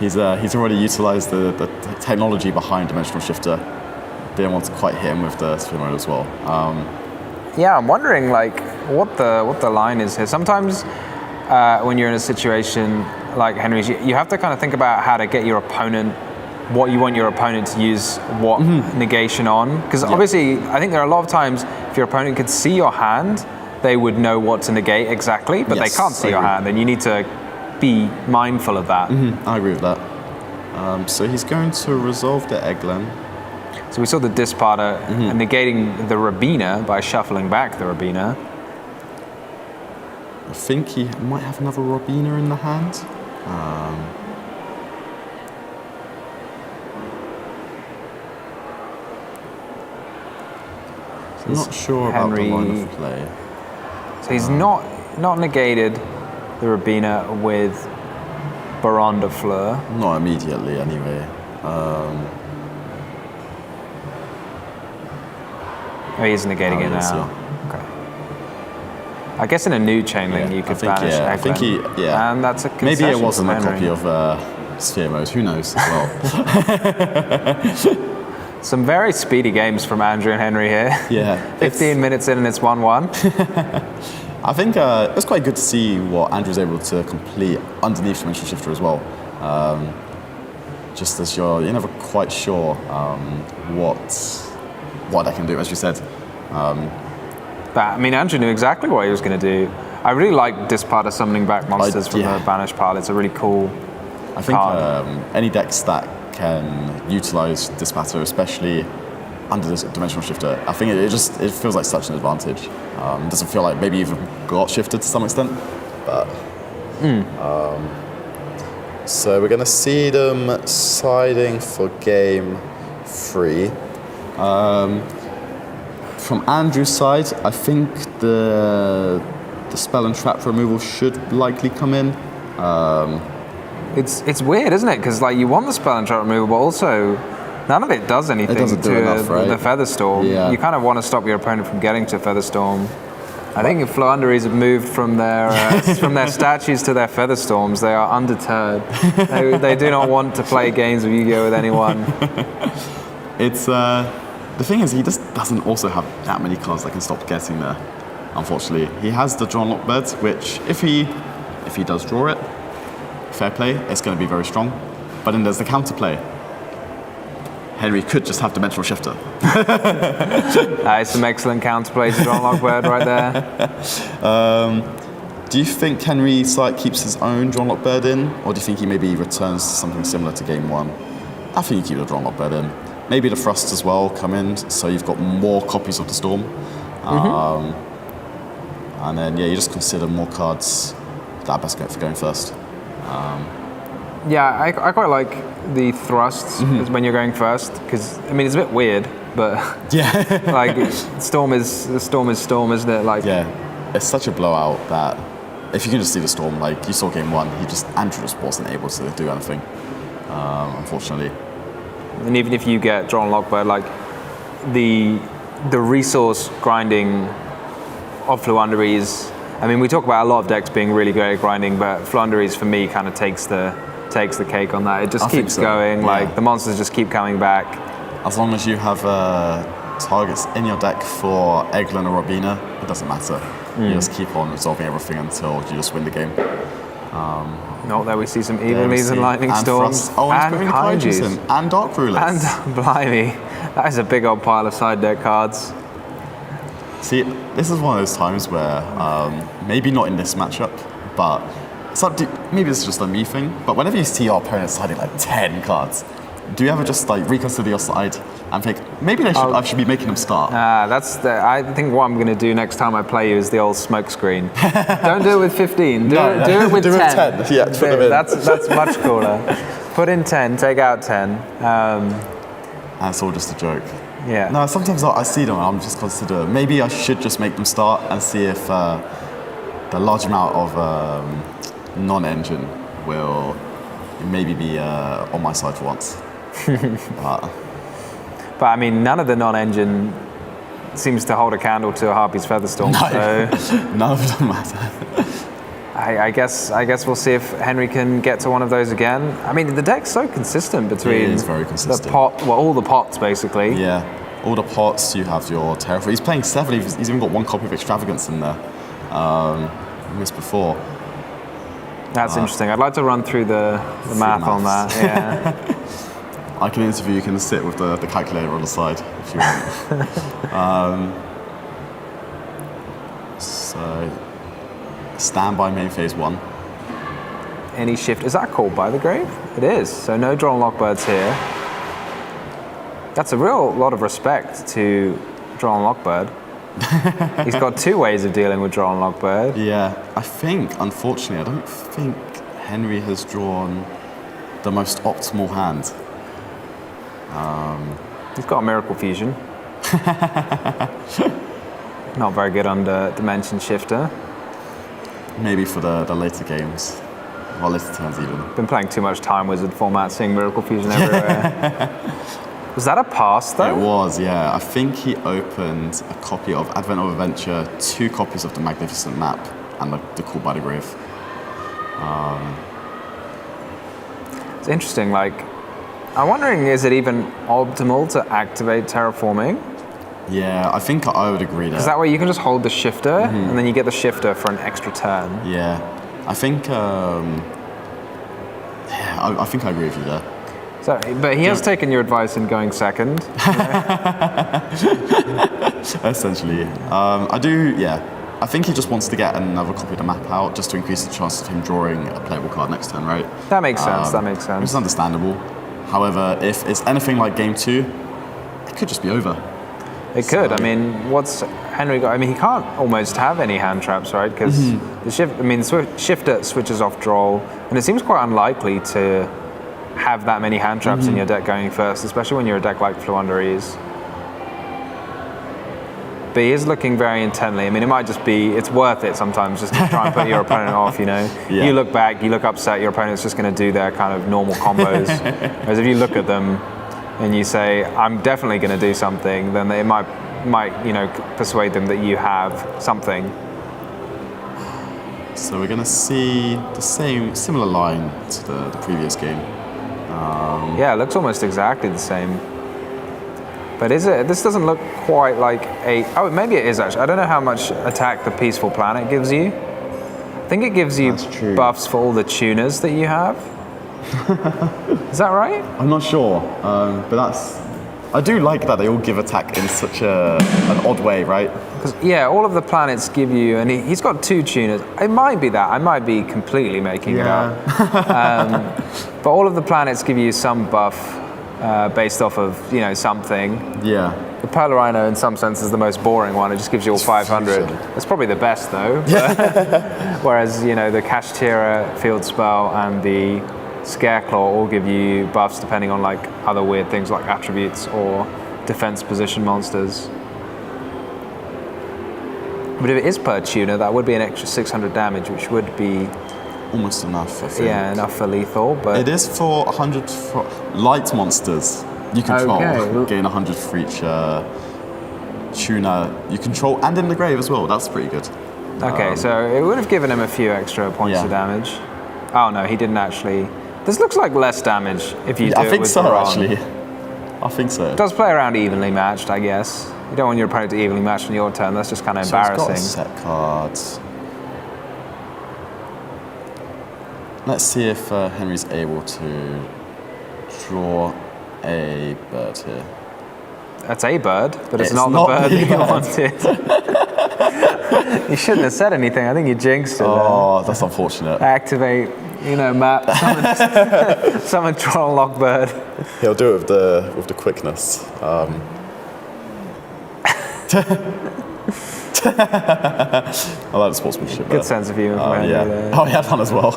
He's already utilised the technology behind Dimensional Shifter. Didn't want to quite hit him with the sphere mode as well. Yeah, I'm wondering like what the line is here. Sometimes when you're in a situation like Henry's, you have to kind of think about how to get your opponent, what you want your opponent to use what negation on. Because obviously, I think there are a lot of times if your opponent could see your hand, they would know what to negate exactly, but they can't see your hand, and you need to be mindful of that. I agree with that. So he's going to resolve the Egglen. So we saw the Disparter negating the Rabina by shuffling back the Rabina. I think he might have another Robina in the hand. I'm not sure about the line of play. So he's not negated the Rabina with Baron de Fleur. Not immediately, anyway. Oh, he is negating it now. Okay. I guess in a new chain link you could banish Egglen. I think And that's a concession. Maybe it wasn't from a Henry. copy of Sphere Mode. Who knows as well. Some very speedy games from Andrew and Henry here. Yeah. 15 minutes in and it's 1-1. I think it was quite good to see what Andrew's able to complete underneath Dimensional Shifter as well. Just as you're never quite sure what I can do, as you said. I mean, Andrew knew exactly what he was going to do. I really like Disparter summoning back monsters from the banished pile. It's a really cool I think card. Any decks that can utilize Disparter, especially under this Dimensional Shifter, I think it feels like such an advantage. It doesn't feel like maybe you've got shifted to some extent, but so we're going to see them siding for game 3. From Andrew's side, I think the spell and trap removal should likely come in. It's weird, isn't it? Because like you want the spell and trap removal, but also none of it does anything doesn't do enough, right? the Featherstorm. Yeah. You kind of want to stop your opponent from getting to Featherstorm. I think if Flounderies have moved from their statues to their Featherstorms, they are undeterred. They do not want to play games of Yu-Gi-Oh with anyone. It's the thing is, he just doesn't also have that many cards that can stop getting there. Unfortunately, he has the drawn lock bed, which if he does draw it, fair play, it's going to be very strong. But then there's the counterplay. Henry could just have Dimensional Shifter. Some excellent counterplay to John Lockbird right there. Do you think Henry keeps his own Drawn Lock Bird in, or do you think he maybe returns to something similar to game 1? I think you keep the Drawn Lock Bird in. Maybe the Thrust as well come in, so you've got more copies of the Storm. And then, you just consider more cards that are best for going first. I quite like the thrusts when you're going first, because I mean it's a bit weird, but like Storm is Storm, isn't it? Like it's such a blowout that if you can just see the Storm, like you saw game 1, Andrew just wasn't able to do anything, unfortunately. And even if you get Drawn Lockbird, like the resource grinding of Fluunderies, I mean we talk about a lot of decks being really great at grinding, but Fluunderies for me kind of takes the cake on that. It just keeps going, like the monsters just keep coming back. As long as you have targets in your deck for Egglen or Robina, it doesn't matter. You just keep on resolving everything until you just win the game. Not there we see some There we Evilme's and see- Lightning and Storms Thrust- oh, and Kaiju's. Kaijus and Dark Rulers. And blimey, that is a big old pile of side deck cards. See, this is one of those times where maybe not in this matchup, but it's up to, maybe it's just a me thing. But whenever you see your opponent siding like 10 cards, do you ever just like reconsider your side and think maybe I should be making them start? I think what I'm going to do next time I play you is the old smoke screen. Don't do it with 15. Do it with 10. Yeah, put them in. That's much cooler. Put in 10, take out 10. That's all just a joke. Yeah. No, sometimes I see them and I'm just consider maybe I should just make them start and see if the large amount of non-engine will maybe be on my side for once. But I mean, none of the non-engine seems to hold a candle to a Harpy's Featherstorm. So None of them matter. I guess we'll see if Henry can get to one of those again. I mean, the deck's so consistent between It is very consistent. the pot, well, all the pots basically. Yeah, all the pots, you have your Terraform. He's playing 7, he's even got 1 copy of Extravagance in there. Missed before. That's interesting. I'd like to run through the math on that. maths. Yeah. I can interview, you can sit with the calculator on the side if you want. So, standby main phase 1. Any shift, is that called by the grave? It is. So no drawn lockbirds here. That's a real lot of respect to drawn lockbird. He's got 2 ways of dealing with drawn lockbird. Yeah, I think, unfortunately, I don't think Henry has drawn the most optimal hand. He's got a Miracle Fusion. Not very good under Dimension Shifter. Maybe for the later games, or later turns even. Been playing too much Time Wizard format, seeing Miracle Fusion everywhere. Was that a pass though? It was, yeah. I think he opened a copy of Advent of Adventure, 2 copies of the Magnificent Map, and the Call by the Grave. It's interesting, like, I'm wondering, is it even optimal to activate terraforming? Yeah, I think I would agree there. Because that way you can just hold the shifter, and then you get the shifter for an extra turn. Yeah, I think. I think I agree with you there. So, but he has taken your advice in going second. Essentially, I do. Yeah, I think he just wants to get another copy of the map out just to increase the chance of him drawing a playable card next turn, right? That makes sense. That makes Which sense. is understandable. However, if it's anything like game 2, it could just be over. It could. I mean, what's Henry got? I mean, he can't almost have any hand traps, right? Because the shifter switches off draw, and it seems quite unlikely to have that many hand traps in your deck going first, especially when you're a deck like Floowandereeze. But he is looking very intently. I mean, it might just be, it's worth it sometimes just to try and put your opponent off, you know? Yeah. You look back, you look upset, your opponent's just going to do their kind of normal combos. Whereas if you look at them and you say, I'm definitely going to do something, then it might you know, persuade them that you have something. So we're going to see the similar line to the previous game. Yeah, it looks almost exactly the same. But is it? This doesn't look quite like a... Oh, maybe it is actually. I don't know how much attack the Peaceful Planet gives you. I think it gives you That's true. buffs for all the tuners that you have. Is that right? I'm not sure, but that's... I do like that they all give attack in such an odd way, right? Because, yeah, all of the planets give you... And he's got 2 tuners. It might be that. I might be completely making it up. But all of the planets give you some buff based off of, you know, something. Yeah. The Polar Rhino, in some sense, is the most boring one. It just gives you all 500. It's probably the best, though. Whereas, you know, the Kashtira field spell and the Scareclaw all give you buffs depending on, like, other weird things like attributes or defense position monsters. But if it is per tuner, that would be an extra 600 damage, which would be... Almost enough, I think. Yeah, enough for lethal, but... It is for 100 for light monsters. You control, Okay. gain 100 for each tuner you control, and in the grave as well. That's pretty good. Okay, so it would have given him a few extra points Yeah. of damage. Oh no, he didn't actually. This looks like less damage if you do I it think with so, Baron. actually. I think so. It does play around evenly matched, I guess. You don't want your opponent to evenly match on your turn. That's just kind of So he's got a embarrassing. set cards. Let's see if Henry's able to draw a bird here. That's a bird, but it's It's not the not bird the that you bird. wanted. You shouldn't have said anything. I think you jinxed it. Oh, that's unfortunate. Activate, map. Summon Troll Lockbird. He'll do it with the quickness. I like the sportsmanship. Good sense of humour. Oh, from Henry yeah. there. Oh, he had fun as well.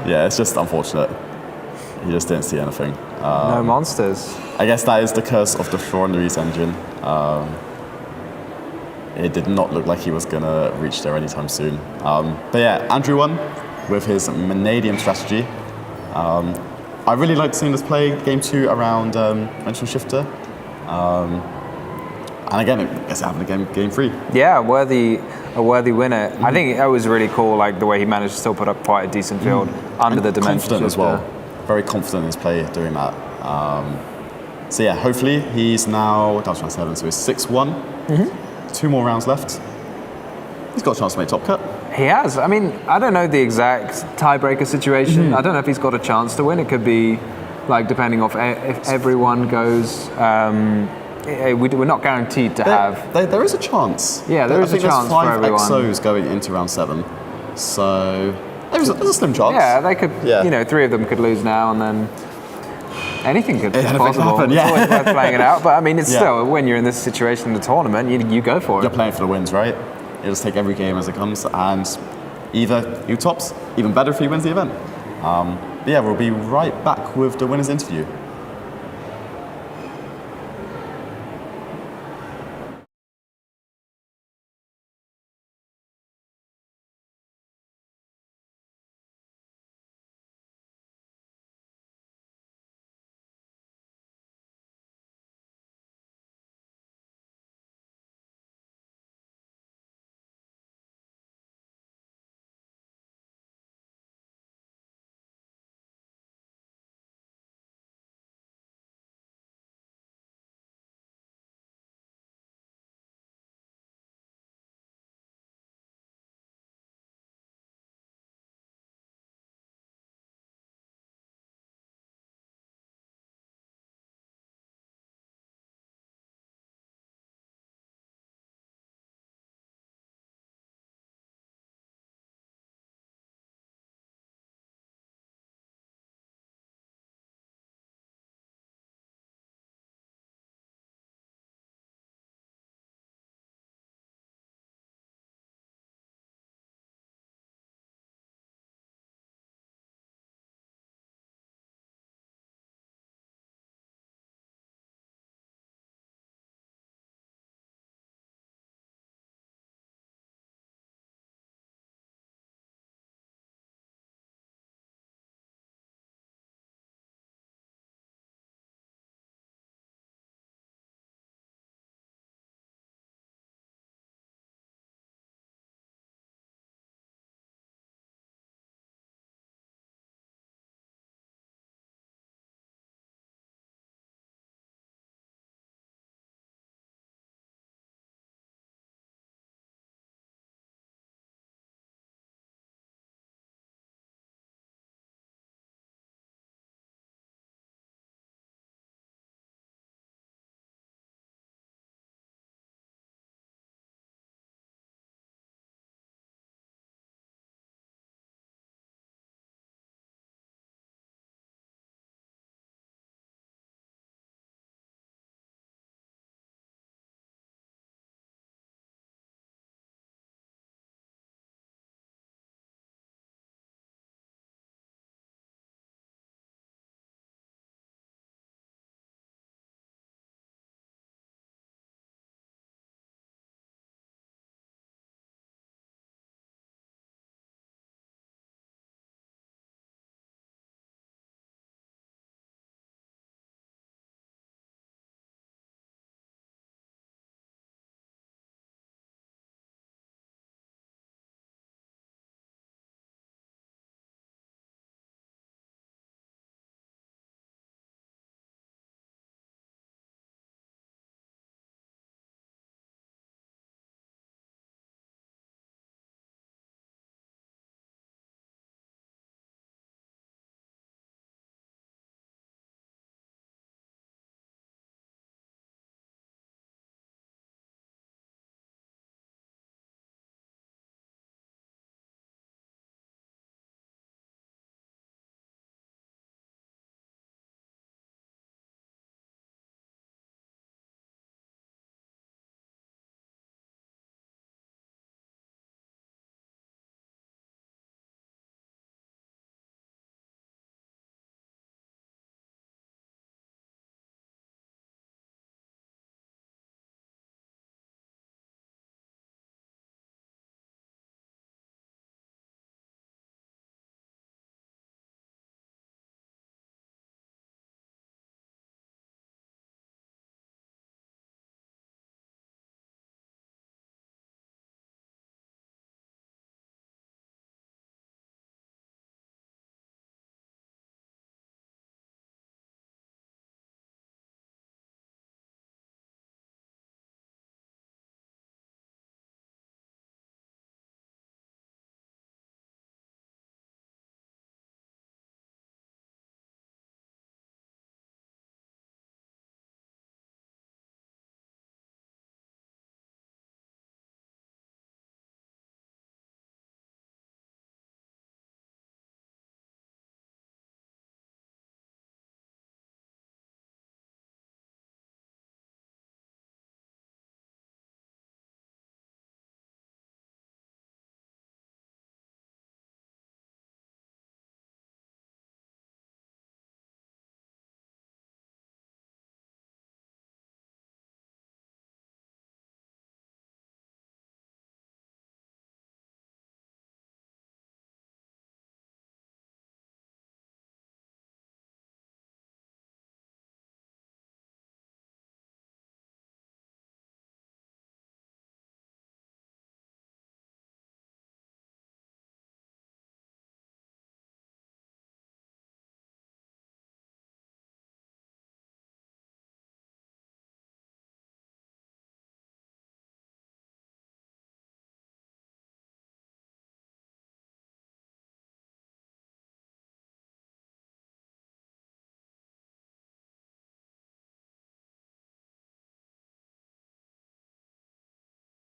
Yeah, it's just unfortunate. He just didn't see anything. No monsters. I guess that is the curse of the Flora and Louise engine. It did not look like he was going to reach there anytime soon. But yeah, Andrew won with his Manadium strategy. I really liked seeing us play game 2 around Dimensional Shifter. And again, I guess it happened again game 3. Yeah, a worthy winner. I think it was really cool, like the way he managed to still put up quite a decent field under the dimension. Confident as well. Very confident in his play doing that. So yeah, hopefully he's now down to 7, so he's 6-1. 2 more rounds left. He's got a chance to make top cut. He has. I mean, I don't know the exact tiebreaker situation. I don't know if he's got a chance to win. It could be, like, depending on if everyone goes. We're not guaranteed to have. There is a chance. Yeah, there is a chance for everyone. I think there's 5 XOs going into round 7, so there's a slim chance. Yeah, they could. Yeah. 3 of them could lose now, and then anything could be possible. happen, It's yeah. always worth playing it out. But I mean, it's Yeah. still, when you're in this situation in the tournament, you go for it. You're playing for the wins, right? You just take every game as it comes, and either you tops, even better if he wins the event. But yeah, we'll be right back with the winners interview.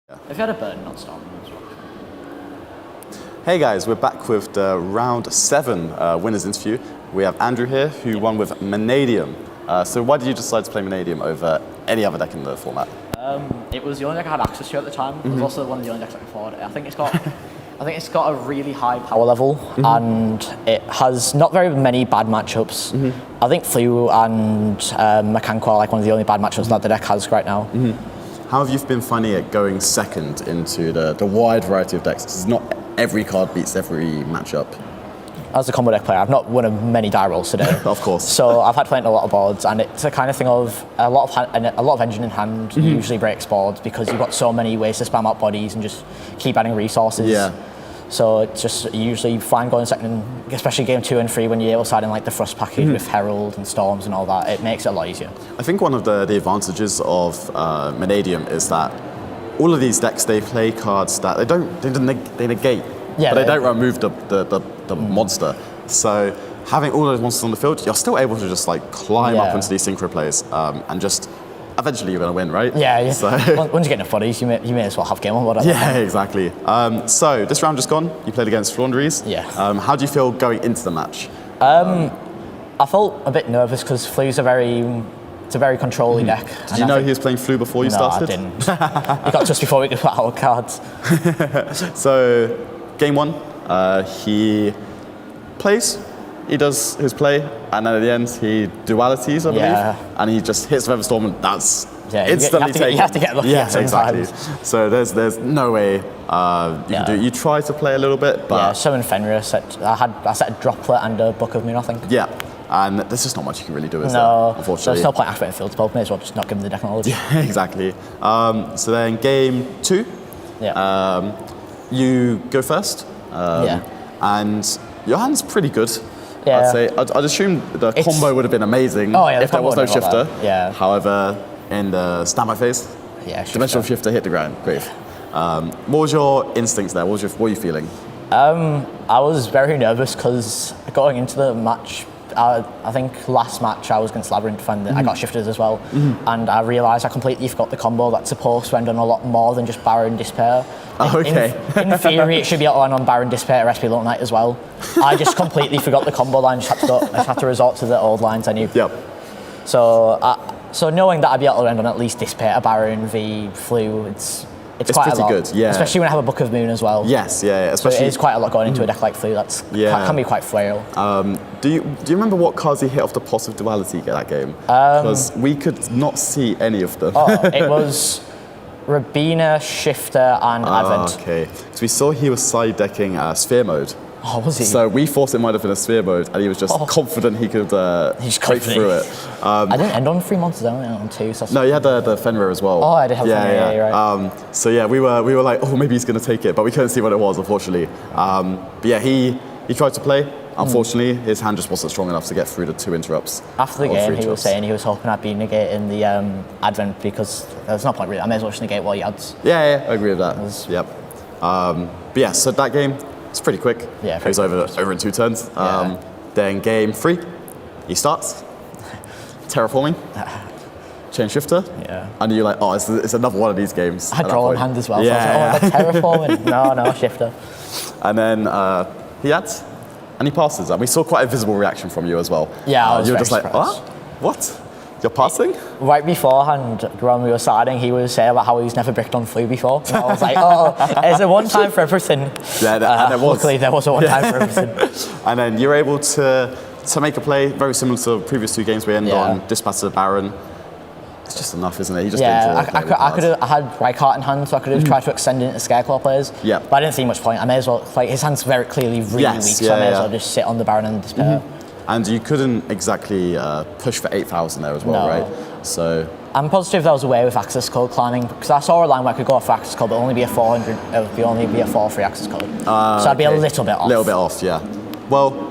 If you had a burn, not storm as well. Hey guys, we're back with the round 7 winners interview. We have Andrew here, who won with Manadium. So why did you decide to play Manadium over any other deck in the format? It was the only deck I had access to at the time. It was also one of the only decks I could afford. I think it's got a really high power level, and it has not very many bad matchups. I think Flu and Mechanical are like one of the only bad matchups that the deck has right now. How have you been finding it going second into the wide variety of decks? Because not every card beats every matchup. As a combo deck player, I've not won many die rolls today. Of course. So I've had to play in a lot of boards, and it's a kind of thing of a lot of engine in hand usually breaks boards because you've got so many ways to spam out bodies and just keep adding resources. Yeah. So it's just usually fine going second, especially game 2 and 3 when you're able to add in like the Frost package with Herald and Storms and all that. It makes it a lot easier. I think one of the advantages of Manadium is that all of these decks, they play cards that they negate, but they don't remove the monster. So having all those monsters on the field, you're still able to just like climb up into these synchro plays and just eventually you're going to win, right? Yeah. So once you get enough bodies, you may as well have game on. Whatever. Yeah, exactly. So this round just gone. You played against Flaunderies. Yeah. How do you feel going into the match? I felt a bit nervous because Flu's it's a very controlling deck. Did you know he was playing Flu before you started? No, I didn't. He got just before we could put our cards. So game 1, he plays. He does his play, and then at the end he dualities, I believe, and he just hits Featherstorm, and that's instantly taken. You have to get lucky. Yeah, exactly. So there's no way you can do it. You try to play a little bit, but summon Fenrir. I set a Droplet and a Book of Moon, I think. Yeah, and there's just not much you can really do, is there? Unfortunately. So there's no point activating field spell. May as well just not give him the deck knowledge. Yeah, exactly. So then game 2, you go first, and your hand's pretty good. Yeah. I'd say. I'd assume the combo would have been amazing if there was no shifter. Yeah. However, in the standby phase, Dimensional Shifter hit the ground. Great. What was your instincts there? What were you feeling? I was very nervous because going into the match, I think last match I was against Labyrinth and I got shifted as well, and I realised I completely forgot the combo that's supposed to end on a lot more than just Baron Despair. In theory, it should be able to land on Baron Despair or SP Little Knight as well. I just completely forgot the combo line. I just had to resort to the old lines I knew. Yep. So knowing that I'd be able to end on at least Despair, Baron v Flu, it's quite pretty a lot. good, yeah. Especially when I have a Book of Moon as well. Yes, yeah. Especially so it is quite a lot going into a deck like Flu. Can be quite frail. Do you remember what cards he hit off the Pulse of Duality that game? Because we could not see any of them. It was Rabina, Shifter, and Advent. Okay. Because we saw he was side decking Sphere mode. Oh, was he? So we thought it might have been a Sphere mode, and he was just confident he could break through it. I didn't end on 3 monsters, I only ended on 2. So no, you had the Fenrir as well. Oh, I did have Fenrir, yeah, you're right. So yeah, we were like, oh, maybe he's going to take it, but we couldn't see what it was, unfortunately. But yeah, he tried to play. Unfortunately, his hand just wasn't strong enough to get through the 2 interrupts. After the game, he was saying he was hoping I'd be negating the Advent because there's no point really. I may as well just negate what he adds. Yeah, I agree with that. Yep. But yeah, so that game, it's pretty quick. Yeah, it was over in 2 turns. Then game 3, he starts terraforming, chain shifter. Yeah. And you're like, oh, it's another one of these games. I had draw on hand as well. Yeah. So I was like, oh, terraforming. no, shifter. And then he adds, and he passes. And we saw quite a visible reaction from you as well. Yeah, I was you were just like, surprised. what? You're passing? Right beforehand, when we were starting, he was saying about how he's never bricked on Flu before. And I was like, there's a one time for everything. Yeah, and there was. Luckily, there was a one time for everything. And then you're able to make a play very similar to the previous 2 games we ended on, Dispatch of the Baron. It's just enough, isn't it? He just I had Rykart in hand, so I could have tried to extend it into Scareclaw players. Yeah. But I didn't see much point. I may as well, his hand's very clearly really weak, so I may as well just sit on the Baron and Despair. And you couldn't exactly push for 8,000 there as well, right? So I'm positive there was a way with access code climbing because I saw a line where I could go for access code, but only be a 400. It would only be a 4-free access code. So I'd be a little bit off. A little bit off, yeah. Well,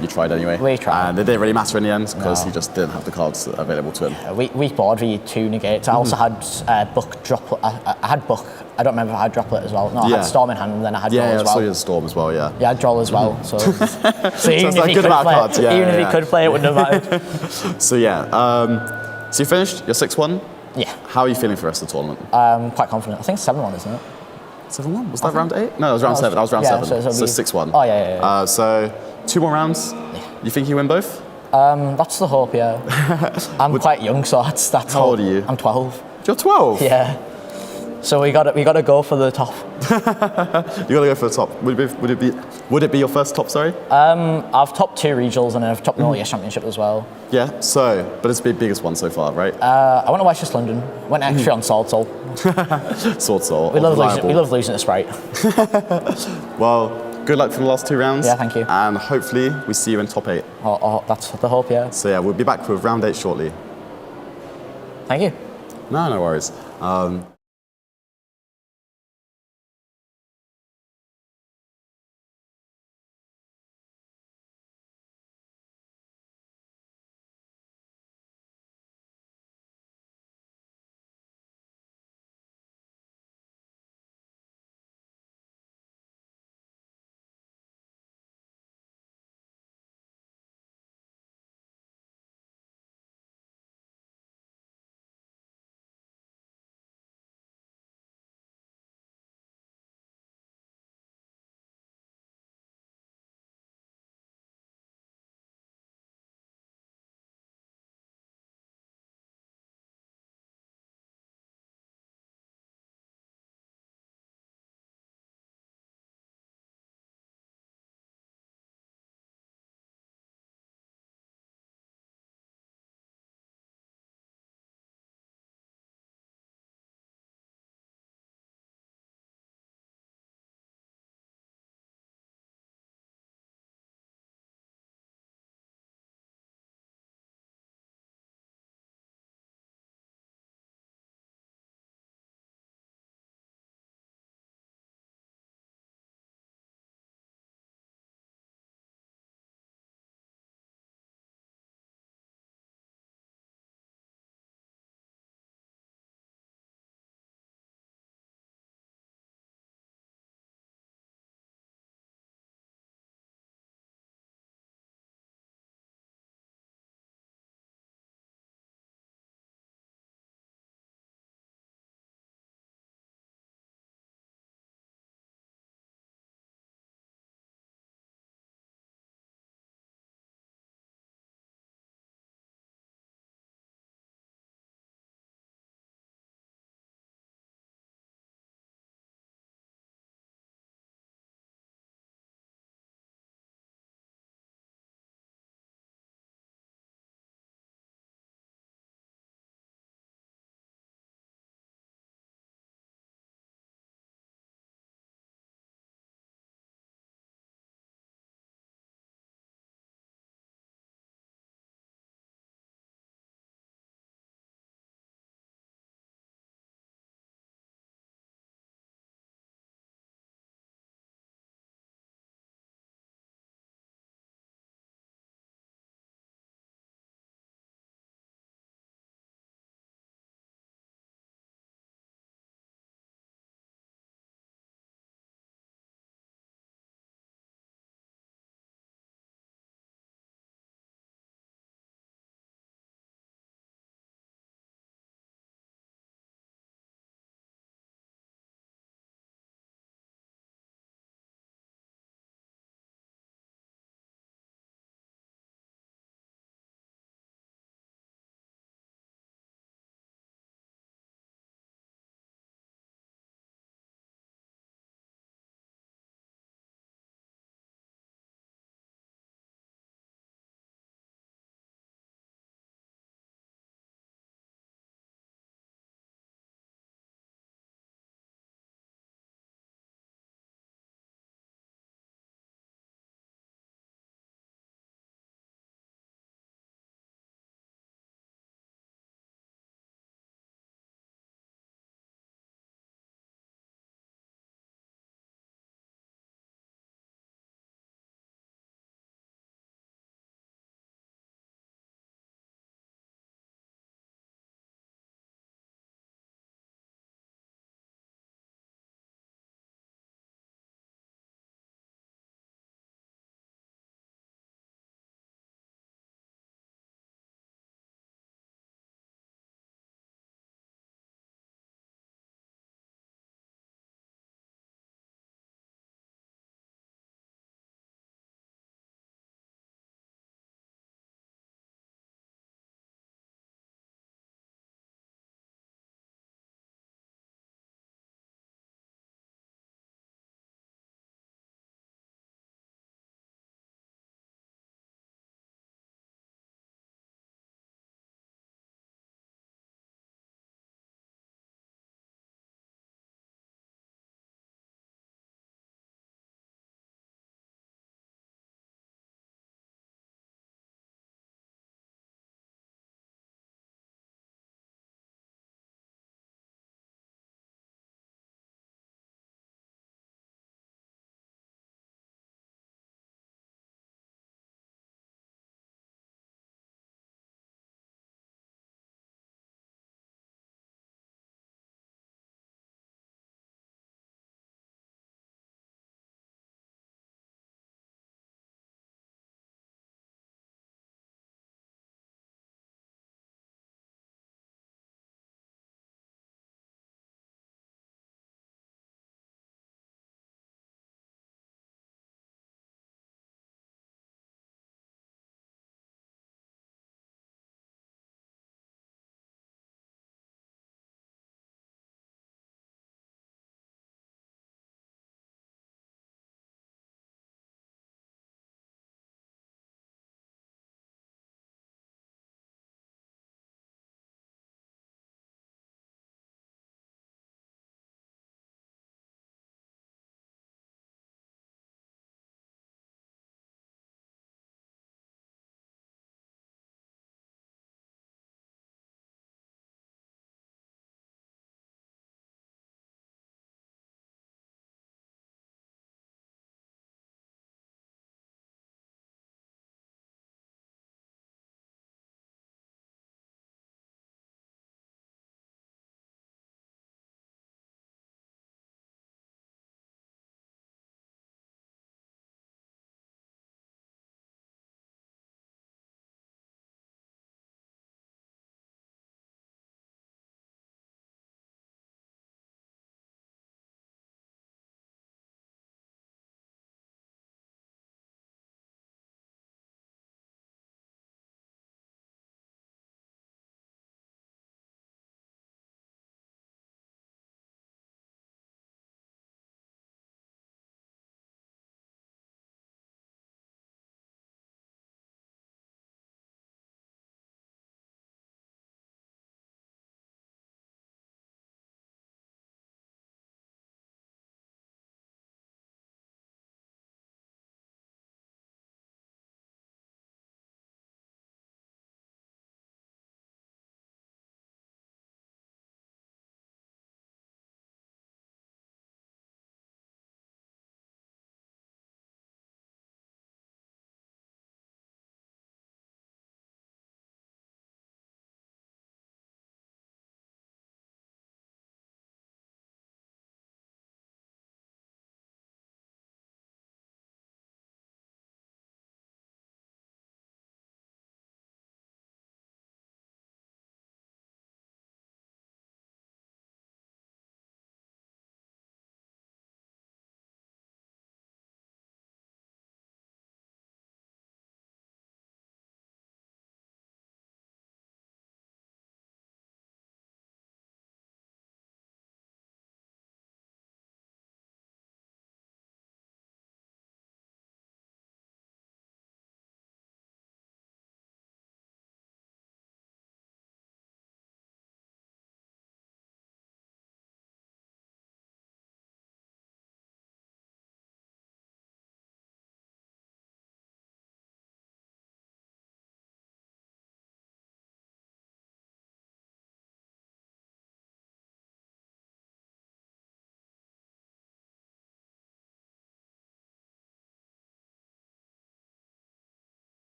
you tried anyway. We tried. And it didn't really matter in the end because he just didn't have the cards available to him. Yeah, weak board v 2 negates. I also had Book Droplet. I had Book. I don't remember if I had Droplet as well. No, I had Storm in hand and then I had Draw as well. Yeah, I saw you had Storm as well, yeah. Yeah, I had Draw as well. So even if he could play it, wouldn't have mattered. So yeah, so you finished, you're 6-1. Yeah, How are you feeling for the rest of the tournament? quite confident. I think it's 7-1, isn't it? 7-1? Was that round 8? No, it was round 7. That was round yeah, 7. so So, it'll be- 6-1. Oh, yeah. So 2 more rounds. You think you win both? That's the hope, yeah. I'm quite young, so that's How old are you? I'm 12. You're 12? Yeah. So we got to go for the top. You got to go for the top. Would it be your first top, sorry? I've topped 2 regionals and I've topped the Nordic Championship as well. Yeah, so, but it's the biggest one so far, right? I went to West London, went extra on Sword Soul. Sword Soul. We love losing to Sprite. Well, good luck for the last 2 rounds. Yeah, thank you. And hopefully we see you in top 8. Oh, that's the hope, yeah. So yeah, we'll be back with round 8 shortly. Thank you. No worries.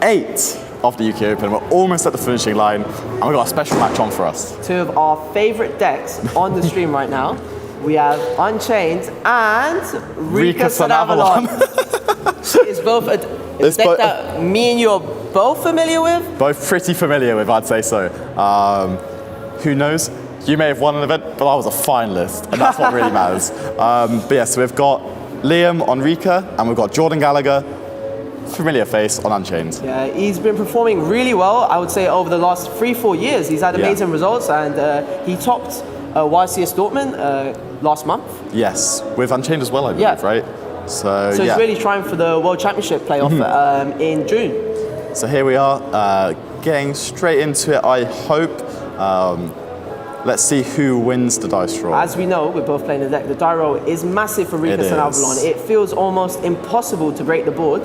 8 of the UK Open. We're almost at the finishing line, and we've got a special match on for us. Two of our favorite decks on the stream right now. We have Unchained and Rika Sun Avalon. It's both a deck that me and you are both familiar with? Both pretty familiar with, I'd say so. Who knows? You may have won an event, but I was a finalist, and that's what really matters. But yeah, so we've got Liam on Rika, and we've got Jordan Gallagher, familiar face, on Unchained. Yeah, he's been performing really well, I would say, over the last 3-4 years. He's had amazing results, and he topped YCS Dortmund last month. Yes, with Unchained as well, I believe, right? So he's really trying for the World Championship playoff in June. So here we are, getting straight into it, I hope. Let's see who wins the dice roll. As we know, we're both playing the deck. The die roll is massive for Rika Sun Avalon. It feels almost impossible to break the board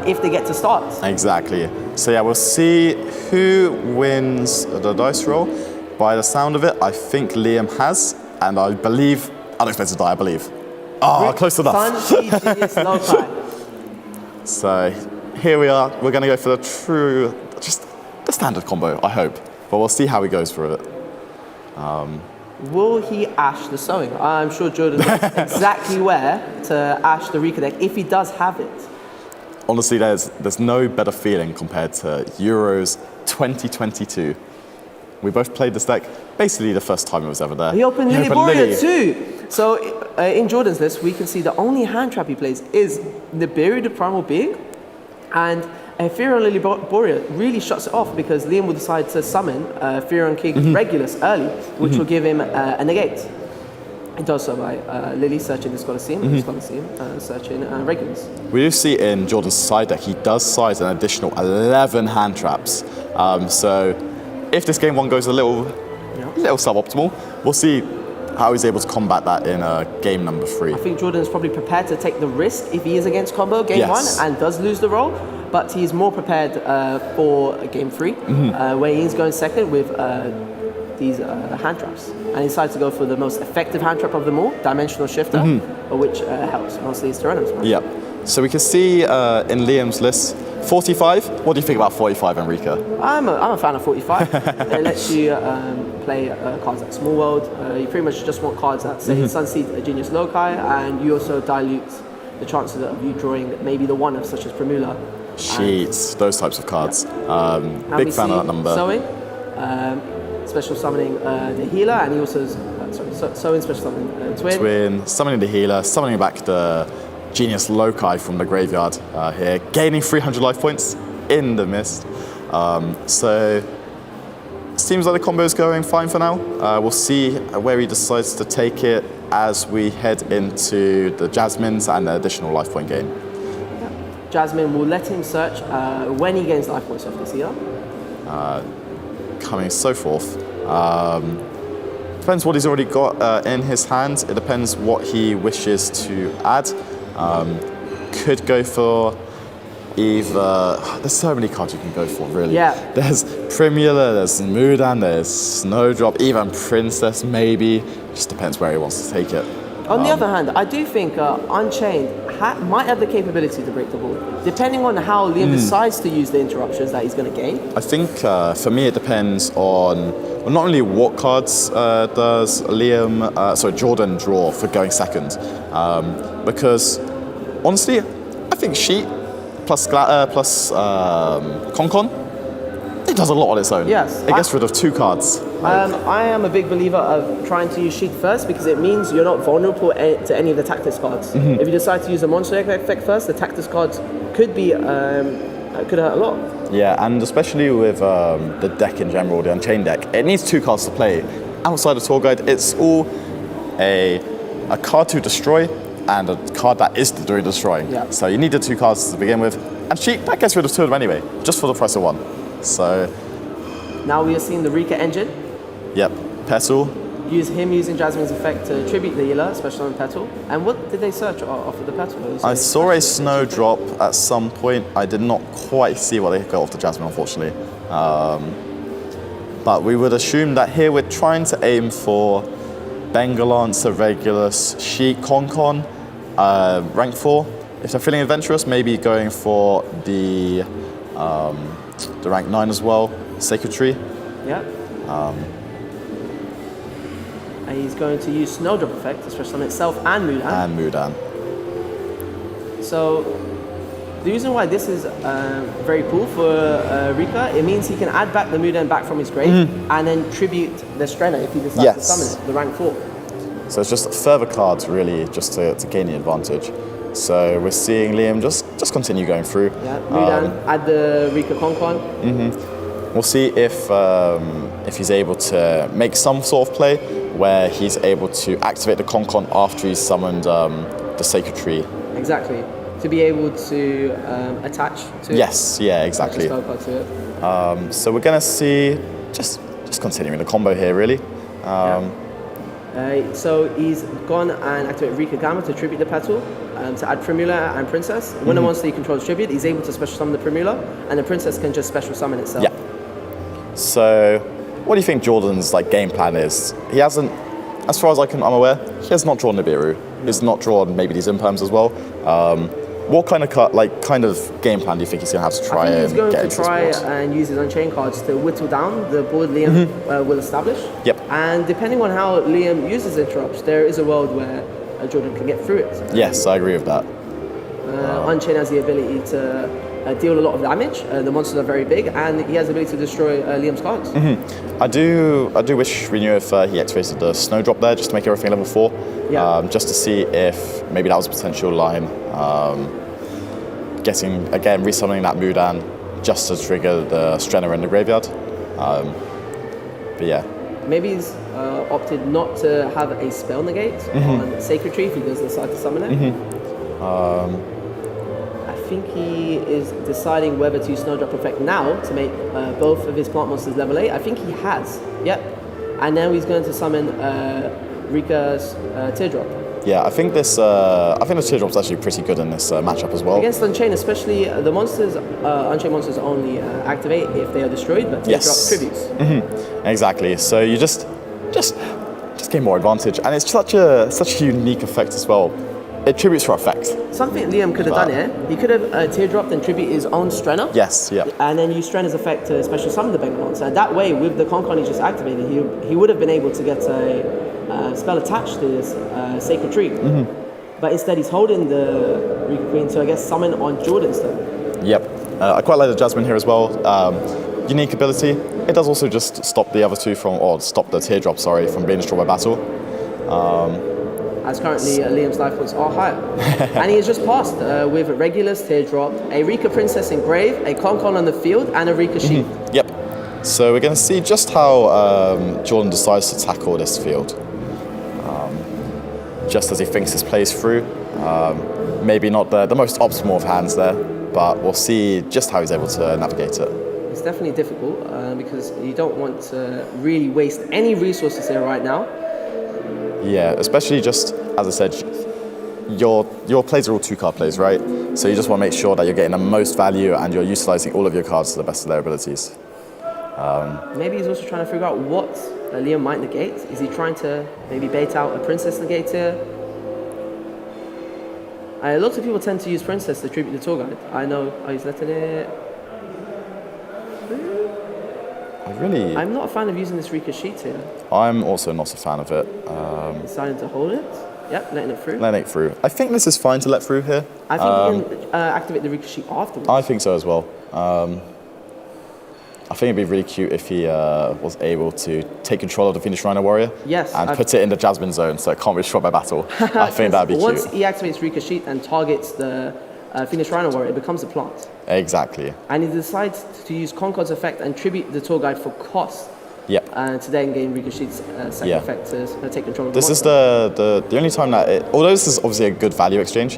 if they get to start. Exactly. So yeah, we'll see who wins the dice roll. By the sound of it, I think Liam has, and I believe, unexpected die, I believe. Oh, close enough. So here we are. We're going to go for the true, just the standard combo, I hope. But we'll see how he goes through it. Will he ash the sewing? I'm sure Jordan knows exactly where to ash the Rika deck if he does have it. Honestly, there's no better feeling compared to Euros 2022. We both played this deck basically the first time it was ever there. He opened Lily Borea too. So in Jordan's list, we can see the only hand trap he plays is Nibiru, the Primal Being, and Furion Lily Borea really shuts it off because Liam will decide to summon Furion King Regulus early, which will give him a negate. It does so by Lily searching this Colosseum, searching Regulus. We do see in Jordan's side deck, he does size an additional 11 hand traps. So if this game one goes a little suboptimal, we'll see how he's able to combat that in game number 3. I think Jordan's probably prepared to take the risk if he is against combo game 1 and does lose the roll, but he's more prepared for game 3, where he's going second with these hand traps. And he decided to go for the most effective hand trap of them all, Dimensional Shifter, which helps mostly his Tyrannos. Yeah. So we can see in Liam's list, 45. What do you think about 45, Enrica? I'm a fan of 45. It lets you play cards like Small World. You pretty much just want cards that say Sunseed a Genius Loci, and you also dilute the chances of you drawing maybe the one of such as Primula. Sheets, those types of cards. Big fan of that number. Sewing, special summoning the healer, and he also sewing special summoning Twin. Twin, summoning the healer, summoning back the Genius Loci from the graveyard here, gaining 300 life points in the mist. So seems like the combo is going fine for now. We'll see where he decides to take it as we head into the Jasmines and the additional life point gain. Jasmine will let him search when he gains life points off this healer. Coming so forth. Depends what he's already got in his hand. It depends what he wishes to add. Could go for either... There's so many cards you can go for, really. Yeah. There's Primula, there's Mudan, there's Snowdrop, even Princess, maybe. Just depends where he wants to take it. On the other hand, I do think Unchained might have the capability to break the board, depending on how Liam decides to use the interruptions that he's going to gain. I think for me it depends on not only what cards does Jordan draw for going second, because honestly, I think Sheet plus Concon, it does a lot on its own. Yes. It gets rid of 2 cards. I am a big believer of trying to use Sheet first because it means you're not vulnerable to any of the tactics cards. If you decide to use a monster effect first, the tactics cards could hurt a lot. Yeah, and especially with the deck in general, the Unchained deck, it needs 2 cards to play. Outside of Tour Guide, it's all a card to destroy and a card that is doing destroying. Yeah. So you need the 2 cards to begin with, and Sheet, that gets rid of 2 of them anyway, just for the price of 1. So now we are seeing the Rika engine. Yep, Petal. Using Jasmine's effect to tribute the healer, especially on Petal. And what did they search off of the Petal? I saw a Snowdrop at some point. I did not quite see what they got off the Jasmine, unfortunately. But we would assume that here we're trying to aim for Bengalancer, Regulus, Sheet, Concon, rank 4. If they're feeling adventurous, maybe going for the the rank 9 as well, Sacred Tree. Yeah. And he's going to use Snowdrop effect, especially on itself and Mudan. And Mudan. So the reason why this is very cool for Rika, it means he can add back the Mudan back from his grave and then tribute the Strenna if he decides to summon it, the rank 4. So it's just further cards really just to gain the advantage. So we're seeing Liam just continue going through. Yeah, Mudan, add the Rika Konkon. We'll see if he's able to make some sort of play where he's able to activate the Konkon after he's summoned the Sacred Tree. Exactly. To be able to attach to Yes, yeah, exactly. spell card to it. So we're going to see just continuing the combo here, really. So he's gone and activated Rika Gamma to tribute the Petal, to add Primula and Princess. When the monster he controls tribute, he's able to special summon the Primula, and the Princess can just special summon itself. Yeah. So what do you think Jordan's game plan is? He hasn't, as far as I'm aware, he has not drawn Nibiru. He's not drawn maybe these Imperms as well. What kind of game plan do you think he's going to have to try and get into this board? He's going to try and use his Unchained cards to whittle down the board Liam will establish. Yep. And depending on how Liam uses interrupts, there is a world where Jordan can get through it. Yes, I agree with that. Unchained has the ability to deal a lot of damage. The monsters are very big, and he has the ability to destroy Liam's cards. I do wish we knew if he activated the Snowdrop there, just to make everything level 4. Yeah. Just to see if maybe that was a potential line. Resummoning that Mudan just to trigger the Strenna in the graveyard. But yeah. Maybe he's opted not to have a spell negate on Sacred Tree if he does decide to summon it. I think he is deciding whether to use Snowdrop effect now to make both of his plant monsters level 8. I think he has. Yep. And now he's going to summon Rika's Teardrop. Yeah, I think the Teardrop's actually pretty good in this matchup as well. Against Unchained, especially the monsters, Unchained monsters only activate if they are destroyed, but Teardrop tributes. Exactly. So you just gain more advantage, and it's such a unique effect as well. It tributes for effect. Something Liam could have done here. He could have Teardropped and tribute his own Strenna. Yes, yeah. And then use Strenna's effect to special summon the Bengal monster. And that way, with the Konkon he just activated, he would have been able to get a spell attached to this Sacred Tree. But instead, he's holding the Rika Queen to, I guess, summon on Jordan's turn. Yep. I quite like the Jasmine here as well. Unique ability. It does also just stop the other two stop the Teardrop, from being destroyed by battle. As currently Liam's life points are higher. And he has just passed with Regulus, Teardrop, a Rika Princess Engrave, a Konkon on the field, and a Rika Sheep. Yep. So we're going to see just how Jordan decides to tackle this field. Just as he thinks his plays through. Maybe not the most optimal of hands there, but we'll see just how he's able to navigate it. It's definitely difficult because you don't want to really waste any resources here right now. Yeah, especially just, as I said, your plays are all 2-card plays, right? So you just want to make sure that you're getting the most value and you're utilizing all of your cards to the best of their abilities. Maybe he's also trying to figure out what Liam might negate. Is he trying to maybe bait out a Princess negate here? Lots of people tend to use Princess to tribute the tour guide. I know, he's letting it... I'm not a fan of using this Rika sheet here. I'm also not a fan of it. Deciding to hold it. Yep, letting it through. Letting it through. I think this is fine to let through here. I think you can activate the Rika sheet afterwards. I think so as well. I think it'd be really cute if he was able to take control of the Phoenix Rhino Warrior. Yes. And put it in the Jasmine zone so it can't be destroyed by battle. I think that'd be cute. Once he activates Rika sheet and targets the Phoenix Rhino Warrior, it becomes a plant. Exactly. And he decides to use Concor's effect and tribute the tour guide for cost. Yep. To then gain Rika sheet's second effect to take control of the This monster. is the only time that although this is obviously a good value exchange,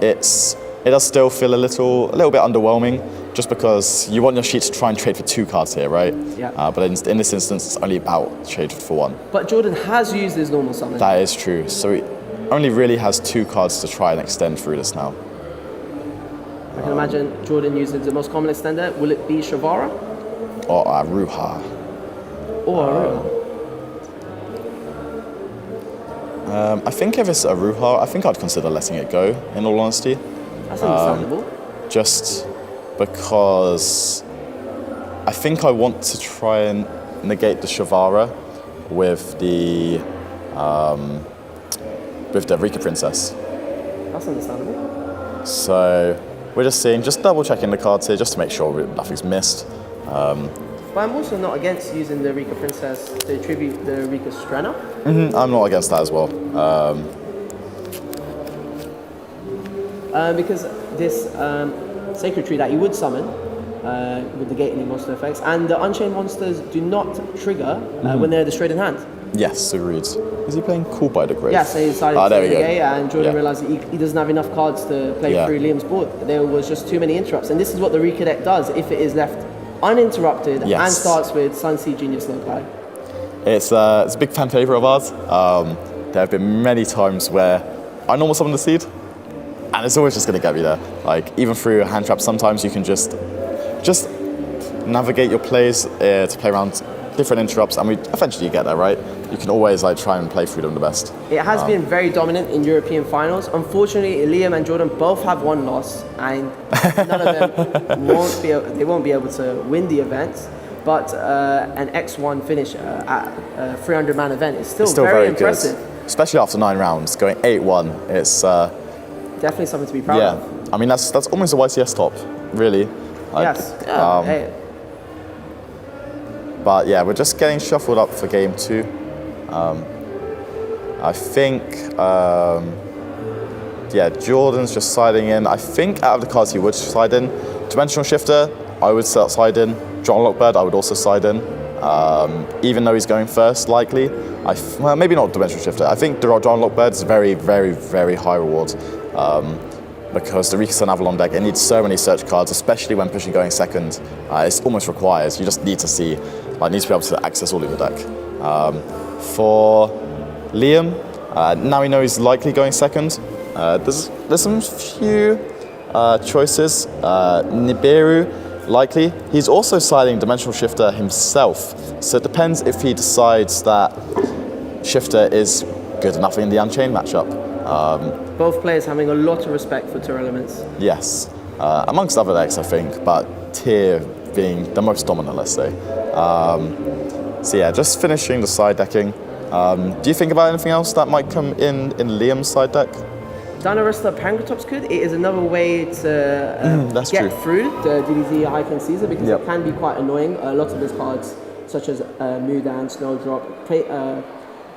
it does still feel a little bit underwhelming, just because you want your sheet to try and trade for 2 cards here, right? Yeah. But in this instance, it's only about traded for 1. But Jordan has used his normal summon. That is true. So he only really has 2 cards to try and extend through this now. I can imagine Jordan using the most common extender. Will it be Shavara? Or Aruha. Or Aruha? I think if it's Aruha, I think I'd consider letting it go, in all honesty. That's understandable. because I think I want to try and negate the Shavara with the Rika Princess. That's understandable. So we're just double checking the cards here just to make sure nothing's missed. But I'm also not against using the Rika Princess to tribute the Rika Strana. I'm not against that as well. Because this Sacred Tree that you would summon with the gating monster effects, and the Unchained monsters do not trigger when they're destroyed in hand. Yes, agreed. Is he playing Call by the Grave? Yeah, so he decided to there we go. negate, and Jordan realised that he doesn't have enough cards to play through Liam's board. There was just too many interrupts, and this is what the Rika deck does if it is left uninterrupted and starts with Sunseed Genius Loci. It's a big fan favourite of ours. There have been many times where I normal summon the seed, and it's always just going to get me there. Like, even through a hand trap, sometimes you can just navigate your plays to play around different interrupts, and eventually you get there, right? You can always try and play through them the best. It has been very dominant in European finals. Unfortunately, Liam and Jordan both have one loss, and none of them won't be able to win the event. But an X1 finish at a 300-man event is still very impressive. Good. Especially after 9 rounds, going 8-1, it's definitely something to be proud of. I mean, that's almost a YCS top, really. Yes. But yeah, we're just getting shuffled up for game 2. I think, Jordan's just siding in. I think out of the cards he would side in. Dimensional Shifter, I would side in. John Lockbird, I would also side in. Even though he's going first, likely. Maybe not Dimensional Shifter. I think John Lockbird is very, very, very high reward. Because the Rika Sun Avalon deck, it needs so many search cards, especially when pushing going second. It's almost requires. You just need to see, needs to be able to access all of the deck. For Liam, now we know he's likely going second. There's some few choices. Nibiru, likely. He's also siding Dimensional Shifter himself. So it depends if he decides that Shifter is good enough in the Unchained matchup. Both players having a lot of respect for Tour Elements. Yes, amongst other decks, I think, but Tyr being the most dominant, let's say. So yeah, just finishing the side decking. Do you think about anything else that might come in Liam's side deck? Dynarista Pankratops could. It is another way to get through the DDZ High King Caesar, because it can be quite annoying. A lot of his cards, such as Mudan, Snowdrop,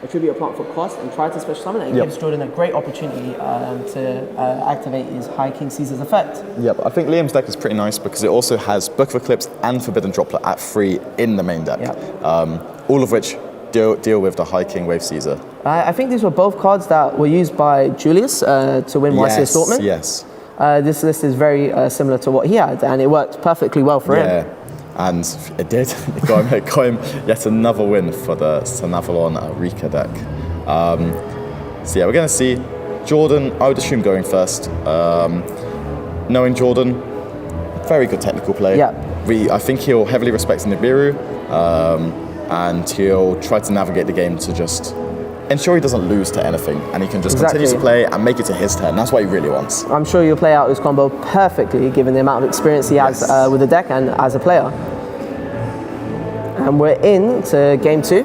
attribute a plant for cost and try to special summon it. It gives Jordan a great opportunity to activate his High King Caesar's effect. Yep, I think Liam's deck is pretty nice because it also has Book of Eclipse and Forbidden Droplet at 3 in the main deck. All of which deal with the High King Wave Caesar. I think these were both cards that were used by Julius to win YCS Dortmund. Yes. This list is very similar to what he had, and it worked perfectly well for him. And it did. It got him yet another win for the Sanavalon Rika deck. So yeah, we're going to see Jordan, I would assume, going first. Knowing Jordan, very good technical play. I think he'll heavily respect Nibiru, and he'll try to navigate the game to just ensure he doesn't lose to anything, and he can just continue to play and make it to his turn. That's what he really wants. I'm sure you'll play out his combo perfectly, given the amount of experience he has with the deck and as a player. And we're in to game 2,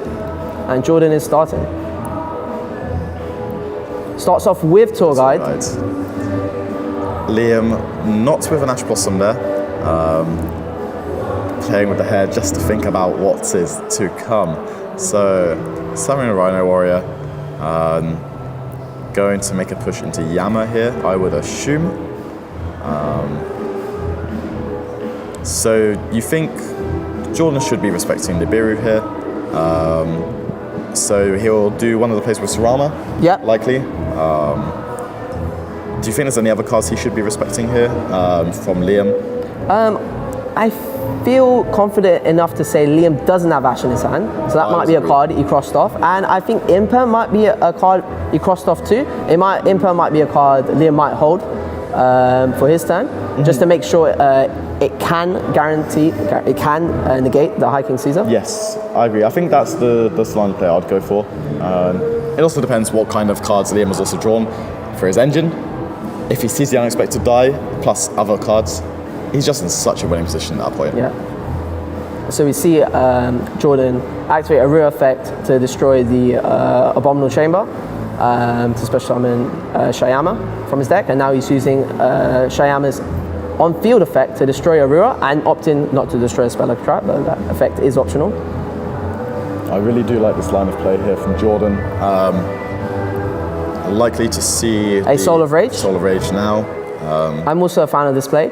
and Jordan is starting. Starts off with Tour Guide. Liam, not with an Ash Blossom there. Playing with the hair just to think about what is to come. So, summoning a Rhino Warrior. Going to make a push into Yama here, I would assume. So, you think Jordan should be respecting Nibiru here. So he'll do one of the plays with Sarama, likely. Do you think there's any other cards he should be respecting here from Liam? I feel confident enough to say Liam doesn't have Ash in his hand, so that might be a card he crossed off. And I think Imper might be a card he crossed off too. Imper might be a card Liam might hold for his turn, just to make sure it can negate the High King Caesar. Yes, I agree. I think that's the line play I'd go for. It also depends what kind of cards Liam has also drawn for his engine. If he sees the unexpected die plus other cards, he's just in such a winning position at that point. Yeah. So we see Jordan activate a rear effect to destroy the Abominable Chamber, to special summon Shayama from his deck, and now he's using Shayama's on-field effect to destroy Arura and opting not to destroy a spell like trap, but that effect is optional. I really do like this line of play here from Jordan. Likely to see a Soul of Rage. Soul of Rage now. I'm also a fan of this play.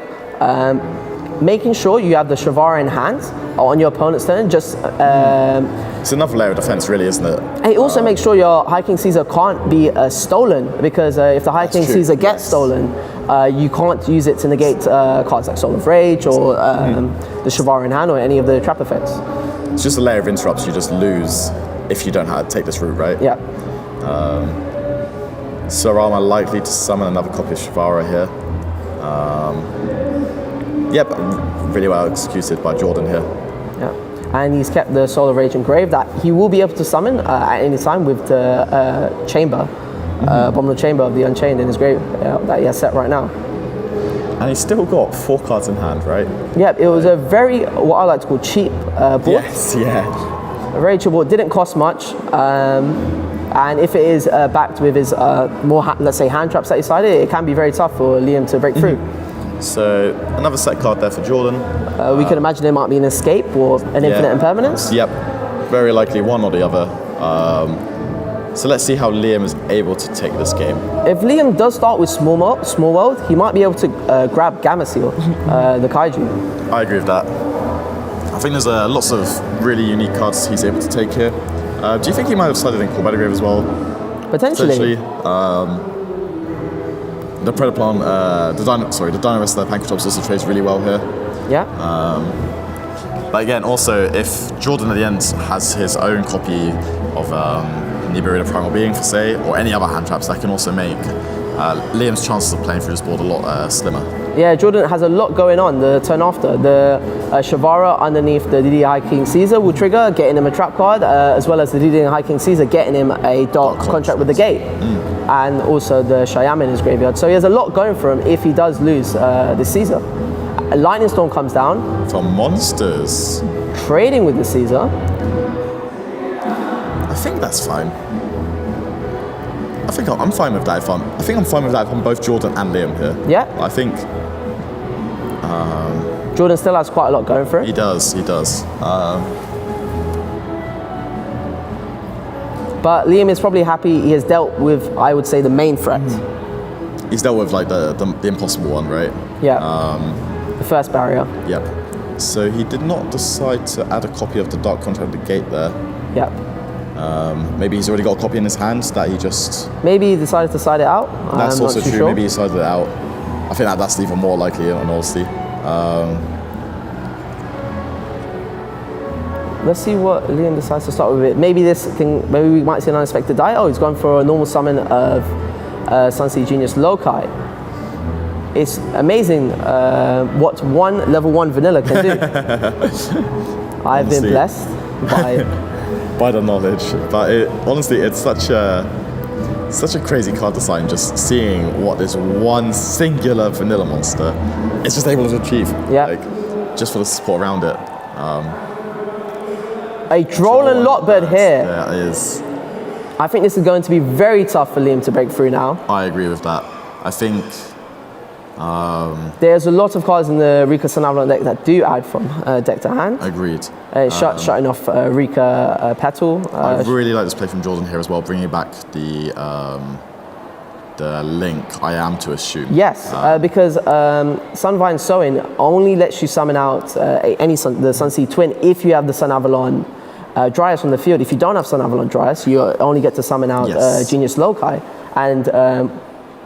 Making sure you have the Shavara in hand on your opponent's turn, just it's another layer of defense, really, isn't it? and it also makes sure your High King Caesar can't be stolen, because if the High King true, Caesar gets stolen, you can't use it to negate cards like Soul of Rage or the Shavara in hand or any of the trap effects. It's just a layer of interrupts you just lose if you don't have to take this route, right? Yeah. Sarama likely to summon another copy of Shavara here. Yep, really well executed by Jordan here. Yeah. And he's kept the Soul of Rage engraved that he will be able to summon at any time with the chamber, Abominable Chamber of the Unchained in his grave that he has set right now. And he's still got 4 cards in hand, right? Yeah, it was a very, what I like to call cheap board. Yes, yeah. A very cheap board, didn't cost much. And if it is backed with his more, let's say, hand traps that he sided, it can be very tough for Liam to break through. So another set card there for Jordan. We can imagine there might be an escape or an infinite impermanence. Yep, very likely one or the other. So let's see how Liam is able to take this game. If Liam does start with Small World, he might be able to grab Gamma Seal, the Kaiju. I agree with that. I think there's lots of really unique cards he's able to take here. Do you think he might have sided in Corbett Grave as well? Potentially. The Predaplan, the Dino Wrestler Pancratops also trades really well here. Yeah. But again, also, if Jordan at the end has his own copy of Nibiru the Primal Being, for say, or any other hand traps, that can also make Liam's chances of playing through this board a lot slimmer. Yeah, Jordan has a lot going on the turn after. The Shavara underneath the DD High King Caesar will trigger, getting him a trap card, as well as the DD High King Caesar getting him a dark contract with the gate. And also the Shyam in his graveyard. So he has a lot going for him if he does lose this Caesar. A Lightning Storm comes down. From monsters. Trading with the Caesar. I think that's fine. I think I'm fine with that if I'm fine with that if I'm both Jordan and Liam here. Yeah. I think Jordan still has quite a lot going for him. he does. But Liam is probably happy he has dealt with, I would say, the main threat. He's dealt with like the impossible one, right? Yeah. The first barrier. Yep. So he did not decide to add a copy of the Dark Contract at the gate there. Yep. Maybe he's already got a copy in his hand that he just... Maybe he decided to side it out. That's I'm also not too true. sure. Maybe he sided it out. I think that's even more likely, in honesty. Let's see what Liam decides to start with it. Maybe maybe we might see an unexpected die. Oh, he's gone for a normal summon of Sunseed Genius Loci. It's amazing what one level 1 vanilla can do. I've been blessed by the knowledge. But honestly, it's such a crazy card design, just seeing what this one singular vanilla monster is just able to achieve. Yeah. Like, just for the support around it. A Drolan Lockbird here. Yeah, it is. I think this is going to be very tough for Liam to break through now. I agree with that. I think... There's a lot of cards in the Rika Sun Avalon deck that do add from deck to hand. Agreed. Shutting off Rika Petal. I really like this play from Jordan here as well, bringing back the link, I am to assume. Yes, because Sunvine Sowing only lets you summon out the Sunseed Twin if you have the Sun Avalon Dryas from the field. If you don't have Sun Avalon Dryas, you only get to summon out Genius Loci. And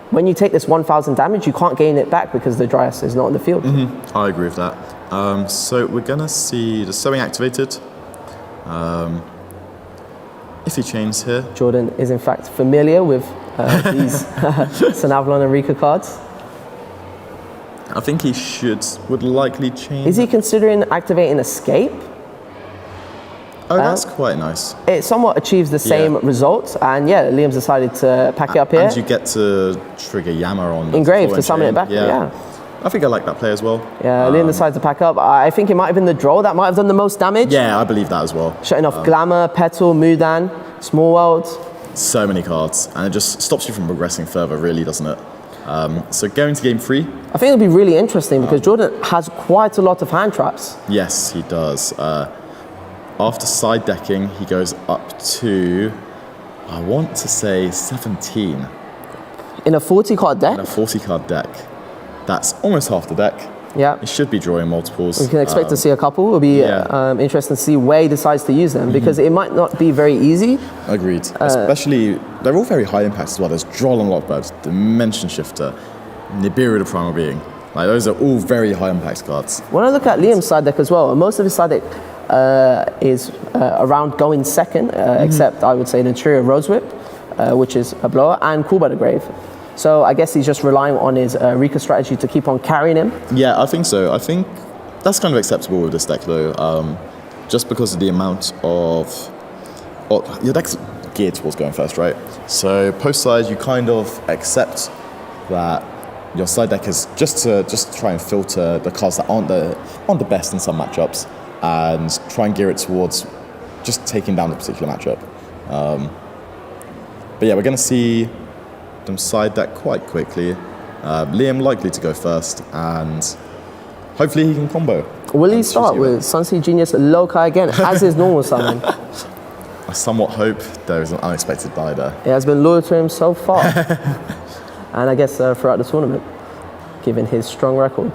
when you take this 1,000 damage, you can't gain it back because the Dryas is not in the field. I agree with that. So we're going to see the Sowing activated. If he chains here. Jordan is in fact familiar with these Sun Avalon and Rika cards. I think he would likely chain. Is he considering activating Escape? Oh, that's quite nice. It somewhat achieves the same result, and yeah, Liam's decided to pack it up here. And you get to trigger Yama on Engrave to summon it back, yeah. I think I like that play as well. Yeah, Liam decides to pack up. I think it might have been the draw that might have done the most damage. Yeah, I believe that as well. Shutting off Glamour, Petal, Mudan, Small World. So many cards, and it just stops you from progressing further, really, doesn't it? So going to game 3. I think it'll be really interesting because Jordan has quite a lot of hand traps. Yes, he does. After side decking, he goes up to, I want to say 17. In a 40-card deck? In a 40-card deck. That's almost half the deck. Yeah. He should be drawing multiples. We can expect to see a couple. It'll be interesting to see where he decides to use them because it might not be very easy. Agreed. Especially, they're all very high impact as well. There's Droll and Lockbird, Dimension Shifter, Nibiru the Primal Being. Like, those are all very high impact cards. When I look at Liam's side deck as well, most of his side deck is around going second, except I would say an Interior Rose Whip, which is a blower, and Cool by the Grave. So I guess he's just relying on his Rika strategy to keep on carrying him. Yeah, I think so. I think that's kind of acceptable with this deck though, just because of the amount of... Well, your deck's geared towards going first, right? So post side, you kind of accept that your side deck is just to try and filter the cards that aren't the best in some matchups and try and gear it towards just taking down the particular matchup. But yeah, we're going to see them side deck quite quickly. Liam likely to go first, and hopefully he can combo. Will he start with Sunset Genius Lokai again, as his normal summon? I somewhat hope there is an unexpected die there. It has been loyal to him so far. And I guess throughout the tournament, given his strong record.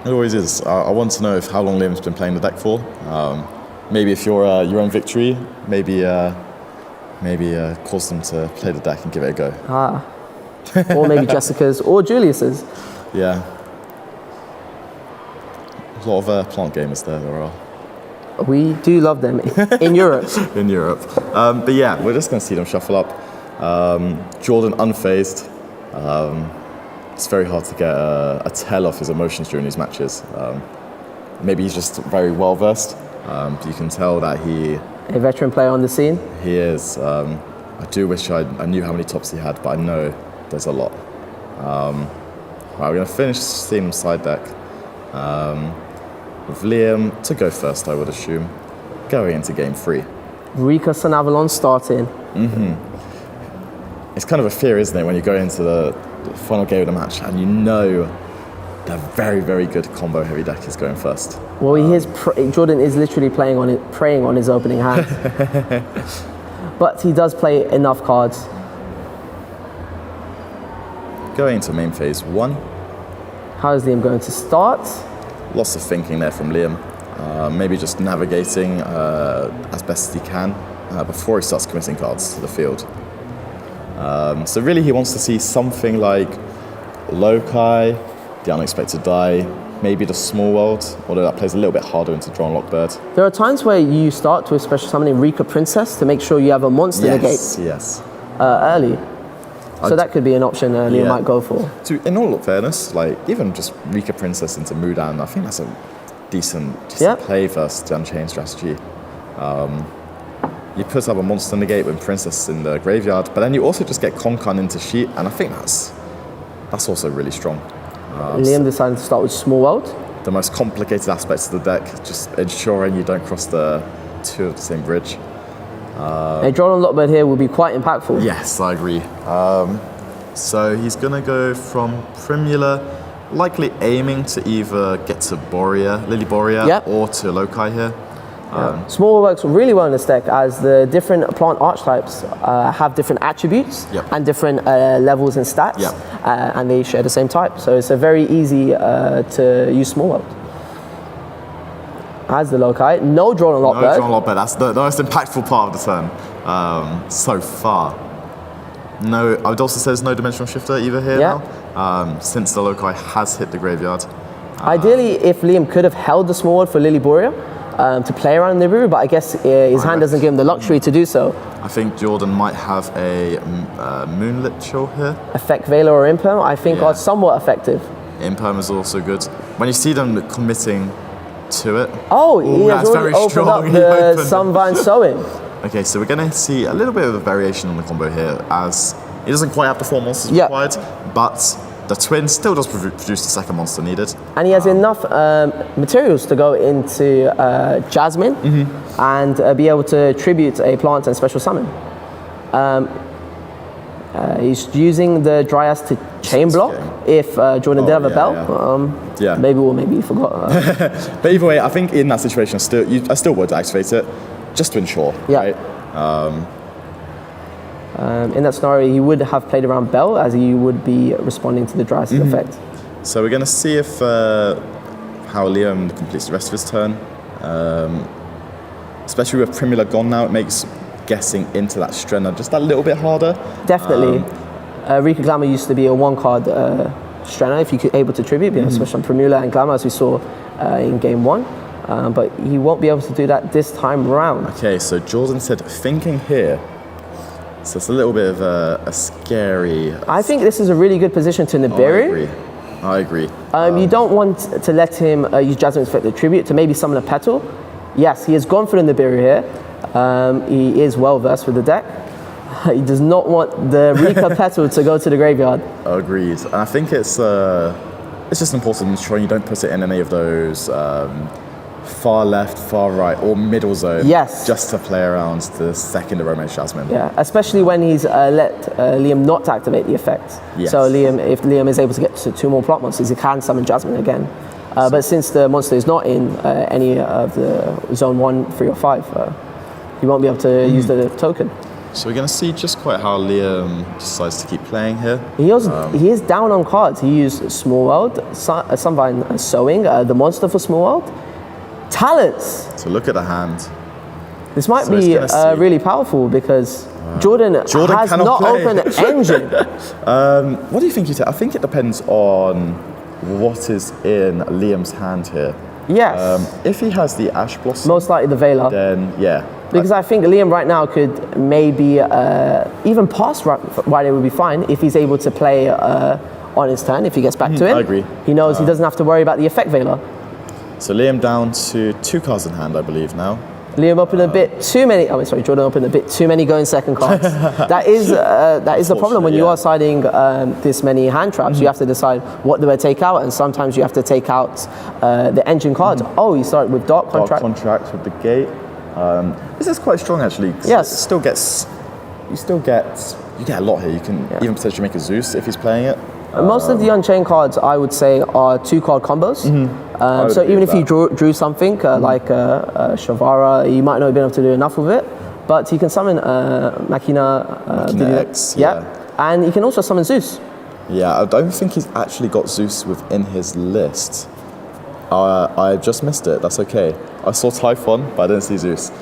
It always is. I want to know how long Liam's been playing the deck for. Maybe if you're your own victory, maybe cause them to play the deck and give it a go. Or maybe Jessica's or Julius's. Yeah. A lot of plant gamers there are. We do love them in Europe. In Europe. But yeah, we're just going to see them shuffle up. Jordan unfazed. It's very hard to get a tell off his emotions during these matches. Maybe he's just very well versed. You can tell that a veteran player on the scene. He is. I do wish I knew how many tops he had, but I know there's a lot. Right, we're going to finish seeing him side deck. With Liam to go first, I would assume, going into game 3. Rika Sun Avalon starting. It's kind of a fear, isn't it, when you go into the final game of the match and you know the very, very good combo heavy deck is going first. Well, Jordan is literally preying on his opening hand. But he does play enough cards. Going into main phase 1. How is Liam going to start? Lots of thinking there from Liam. Maybe just navigating as best as he can before he starts committing cards to the field. So really he wants to see something like Lokai, the unexpected die, maybe the Small World, although that plays a little bit harder into Drawn Lockbird. There are times where you start with special summoning Rika Princess to make sure you have a monster negate early. So that could be an option Liam might go for. In all fairness, like even just Rika Princess into Mudan, I think that's a decent play versus the Unchained strategy. You put up a monster negate with Princess in the graveyard, but then you also just get Konkan into Sheet, and I think that's also really strong. Liam decided to start with Small World. The most complicated aspects of the deck, just ensuring you don't cross the two of the same bridge. A draw on Lockbird here will be quite impactful. Yes, I agree. So he's going to go from Primula, likely aiming to either get to Lily Borea, or to Lokai here. Small World works really well in this deck as the different plant archetypes have different attributes and different levels and stats, and they share the same type. So it's a very easy to use Small World. As the Lokai, no draw on Lockbird. No draw on Lockbird, that's the most impactful part of the turn so far. No, I would also say there's no Dimensional Shifter either here now, since the Lokai has hit the graveyard. Ideally, if Liam could have held the Small World for Lily Borea, to play around in Nibiru, but I guess his hand doesn't give him the luxury to do so. I think Jordan might have a Moonlit Chill here. Effect Veiler or Imperm, I think are somewhat effective. Imperm is also good. When you see them committing to it. Oh, he has already opened up the Sunvine Sowing. Okay, so we're going to see a little bit of a variation on the combo here, as he doesn't quite have the 4 monsters required, but the twin still does produce the second monster needed. And he has enough materials to go into Jasmine and be able to tribute a plant and special summon. He's using the Dryas to chain block if Jordan did have a bell. Maybe he forgot. But either way, I think in that situation, I still would activate it just to ensure. Right? In that scenario, he would have played around Bell as he would be responding to the Dryas effect. So we're going to see if how Liam completes the rest of his turn. Especially with Primula gone now, it makes guessing into that Strenna just that little bit harder. Definitely. Rika Glamour used to be a one-card Strenna if you could able to tribute, especially on Primula and Glamour as we saw in game 1. But he won't be able to do that this time round. Okay, so Jordan said thinking here. So it's a little bit of a scary... I think this is a really good position to Nibiru. I agree. You don't want to let him use Jasmine's effective tribute to maybe summon a Petal. Yes, he has gone for the Nibiru here. He is well versed with the deck. He does not want the Rika Petal to go to the graveyard. Agreed. And I think it's just important ensuring you don't put it in any of those far left, far right, or middle zone. Yes. Just to play around the second Romance Jasmine. Yeah, especially when he's let Liam not activate the effect. Yes. So if Liam is able to get to 2 more plot monsters, he can summon Jasmine again. But since the monster is not in any of the zone 1, 3, or 5, he won't be able to use the token. So we're going to see just quite how Liam decides to keep playing here. He is down on cards. He used Small World, Sunvine Sowing, the monster for Small World. Talents! So look at the hand. This might be really powerful because Jordan has not opened Engine. What do you think you take? I think it depends on what is in Liam's hand here. Yes. If he has the Ash Blossom, most likely the Veiler. Then yeah. Because I think Liam right now could maybe even pass Friday would be fine if he's able to play on his turn, if he gets back to it. I agree. He knows he doesn't have to worry about the effect Veiler. So Liam down to 2 cards in hand, I believe now. Liam opened a bit too many. Jordan opened a bit too many going second cards. that is the problem when you are siding this many hand traps. You have to decide what do I take out, and sometimes you have to take out the engine cards. Oh, you start with Dark Contract. Dark Contract with the gate. This is quite strong actually. Yes. You get a lot here. You can even potentially make a Zeus if he's playing it. Most of the Unchained cards, I would say, are 2-card combos. So even if you drew something like Shavara, you might not have been able to do enough with it. But you can summon Machina X, and you can also summon Zeus. Yeah, I don't think he's actually got Zeus within his list. I just missed it. That's okay. I saw Typhon, but I didn't see Zeus.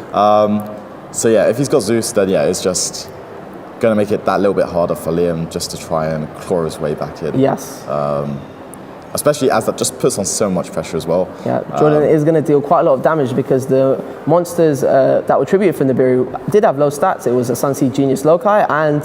So yeah, if he's got Zeus, then yeah, it's just going to make it that little bit harder for Liam just to try and claw his way back in. Yes. Especially as that just puts on so much pressure as well. Yeah, Jordan is going to deal quite a lot of damage because the monsters that were tributed from Nibiru did have low stats. It was a Sunseed Genius Loci and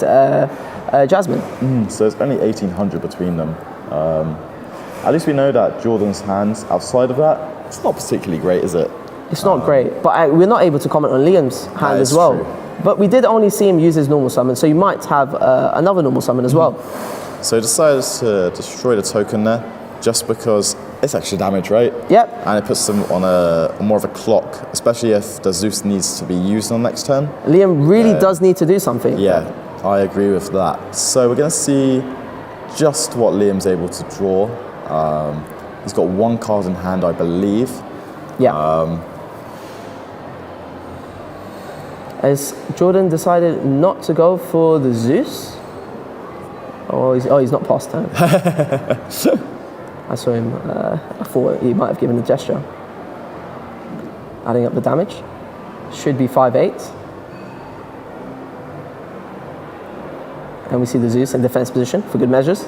Jasmine. So it's only 1,800 between them. At least we know that Jordan's hands outside of that, it's not particularly great, is it? It's not great, but we're not able to comment on Liam's hand as well. True. But we did only see him use his normal summon, so you might have another normal summon as well. So he decides to destroy the token there, just because it's extra damage, right? Yep. And it puts them on more of a clock, especially if the Zeus needs to be used on next turn. Liam really does need to do something. Yeah, I agree with that. So we're going to see just what Liam's able to draw. He's got 1 card in hand, I believe. Yeah. Has Jordan decided not to go for the Zeus? He's not past turn. I saw him. I thought he might have given a gesture. Adding up the damage. Should be 5/8. And we see the Zeus in defense position for good measures.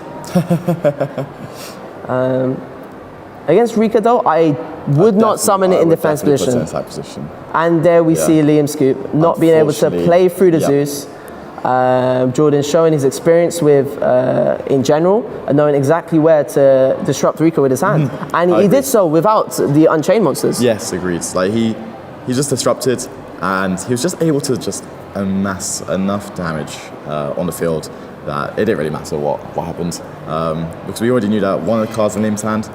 Against Rika though, I would not summon it in defense position. And there we see Liam Scoop not being able to play through the Zeus. Jordan showing his experience with, in general, and knowing exactly where to disrupt Rika with his hand. And he did so without the Unchained monsters. Yes, agreed. Like he just disrupted, and he was just able to just amass enough damage on the field that it didn't really matter what happened. because we already knew that one of the cards in Liam's hand,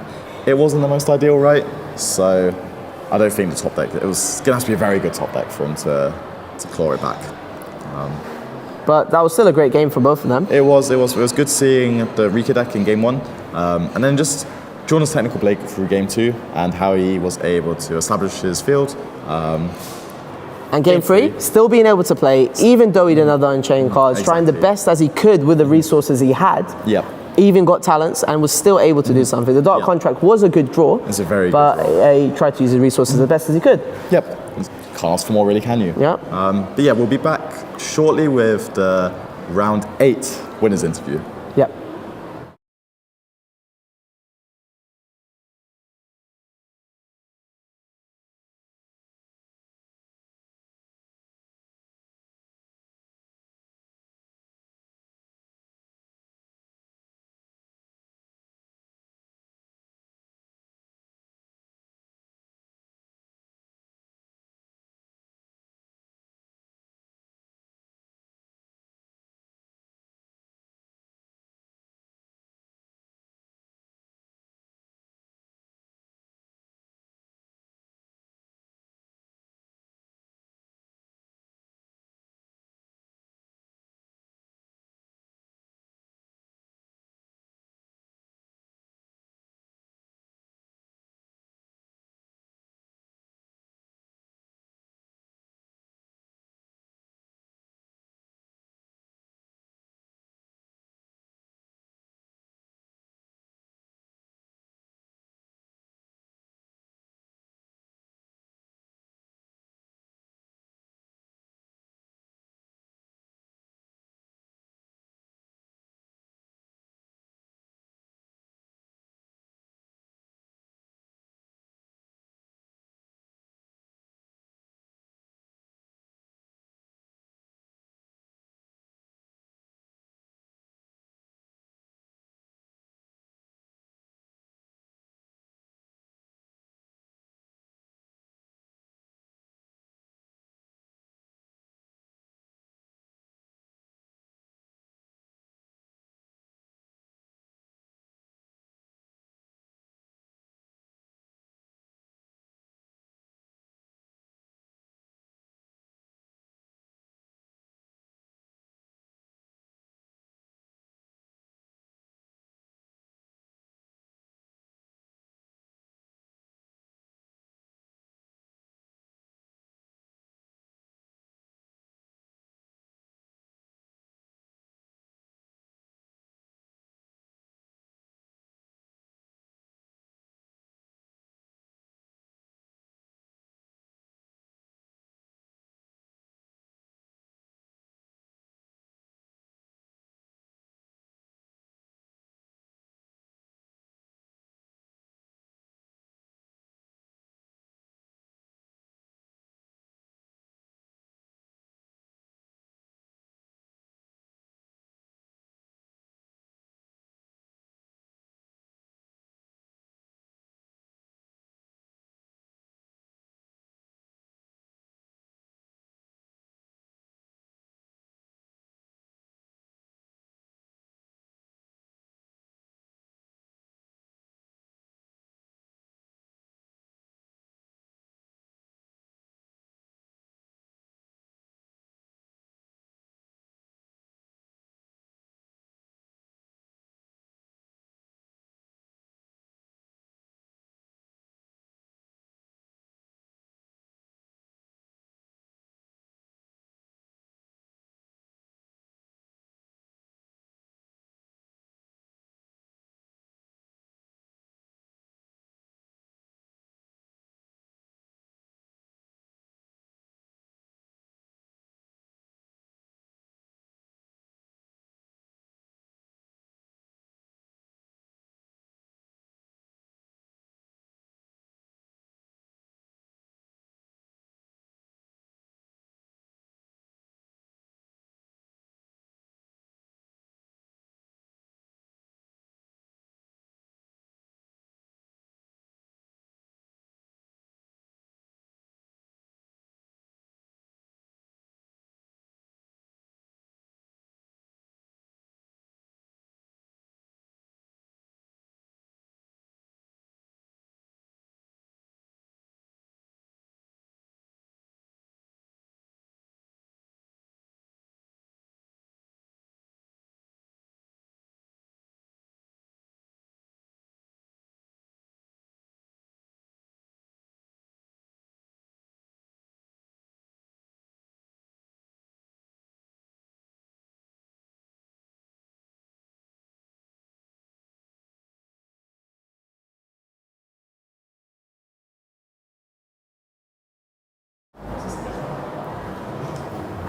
it wasn't the most ideal, right? So I don't think the top deck, it was going to have to be a very good top deck for him to claw it back. But that was still a great game for both of them. It was good seeing the Rika deck in game 1, and then just Jordan's technical play through game 2 and how he was able to establish his field. And game 3, still being able to play, even though he didn't have the Unchained cards, trying the best as he could with the resources he had. Yep. Even got talents and was still able to do something. The Dark Contract was a good draw. It's a very but good draw. He tried to use his resources the best as he could. Yep. Can't ask for more, really, can you? Yeah. But yeah, we'll be back shortly with the round 8 winners interview. Yep.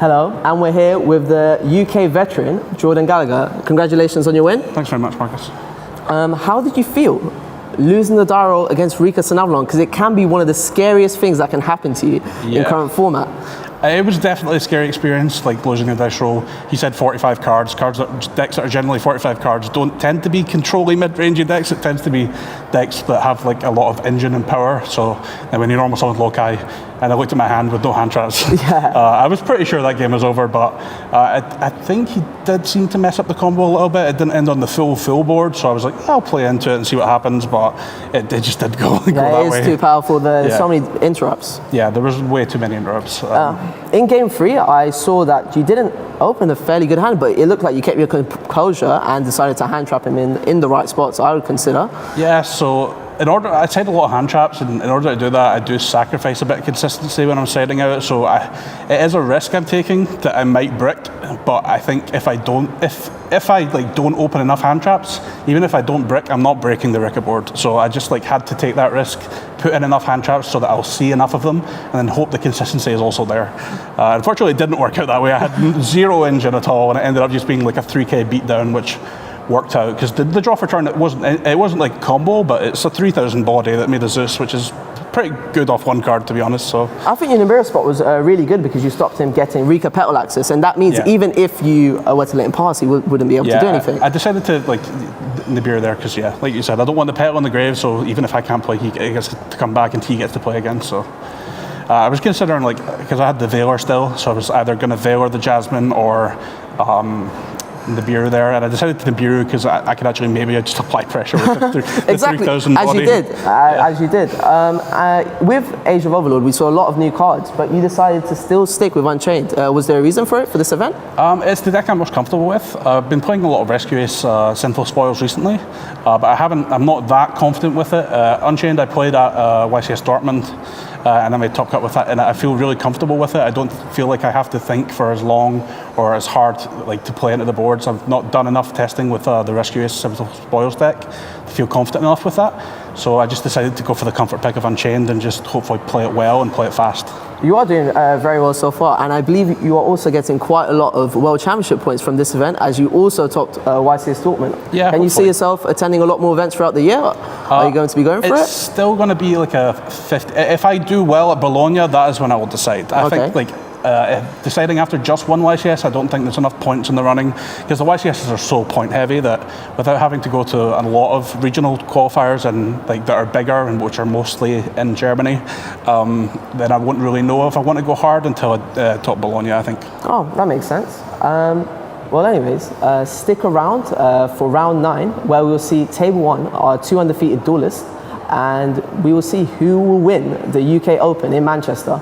Hello, and we're here with the UK veteran, Jordan Gallagher. Congratulations on your win. Thanks very much, Marcus. How did you feel losing the die roll against Rika Sanavalon? Because it can be one of the scariest things that can happen to you in current format. It was definitely a scary experience, like losing a dice roll. He said 45 cards. Decks that are generally 45 cards don't tend to be controlling mid-rangey decks. It tends to be decks that have like a lot of engine and power. So when you normal summon Lokai, and I looked at my hand with no hand traps. I was pretty sure that game was over, but I think he did seem to mess up the combo a little bit. It didn't end on the full board, so I was like, I'll play into it and see what happens, but it just didn't go that way. It is too powerful. There's so many interrupts. Yeah, there was way too many interrupts. In game 3, I saw that you didn't open a fairly good hand, but it looked like you kept your composure and decided to hand trap him in the right spots, I would consider. Yeah, so I tried a lot of hand traps, and in order to do that, I do sacrifice a bit of consistency when I'm setting out. So it is a risk I'm taking that I might brick, but I think if I don't open enough hand traps, even if I don't brick, I'm not breaking the Ricket board. So I just had to take that risk, put in enough hand traps so that I'll see enough of them, and then hope the consistency is also there. Unfortunately, it didn't work out that way. I had zero engine at all, and it ended up just being like a 3k beatdown, which worked out because the draw for turn, it wasn't like combo, but it's a 3000 body that made a Zeus, which is pretty good off one card, to be honest. So I think your Nibiru spot was really good because you stopped him getting Rika Petal access, and that means even if you were to let him pass, he wouldn't be able to do anything. I decided to Nibiru there because like you said, I don't want the Petal on the grave, so even if I can't play, he gets to come back and he gets to play again. So I was considering because I had the Veiler still, so I was either going to Veiler the Jasmine or Nibiru there, and I decided to Nibiru because I could actually maybe just apply pressure with the exactly 3000 body. As you did. With Age of Overlord, we saw a lot of new cards, but you decided to still stick with Unchained. Was there a reason for it, for this event? It's the deck I'm most comfortable with. I've been playing a lot of Rescue Ace Sinful Spoils recently, but I'm not that confident with it. Unchained I played at YCS Dortmund, and I made top cut with that, and I feel really comfortable with it. I don't feel like I have to think for as long or as hard to play into the boards. I've not done enough testing with the Rescue Ace Simple Spoils deck to feel confident enough with that. So I just decided to go for the comfort pick of Unchained and just hopefully play it well and play it fast. You are doing very well so far, and I believe you are also getting quite a lot of World Championship points from this event, as you also topped YCS Dortmund. Yeah, Can you see yourself attending a lot more events throughout the year? Are you going to be going for it? It's still going to be like a 50. If I do well at Bologna, that is when I will decide. I think deciding after just one YCS, I don't think there's enough points in the running, because the YCSs are so point heavy that without having to go to a lot of regional qualifiers and that are bigger and which are mostly in Germany, then I wouldn't really know if I want to go hard until I top Bologna, I think. Oh, that makes sense. Well, anyways, stick around for round 9, where we will see table 1, our 2 undefeated duelists, and we will see who will win the UK Open in Manchester.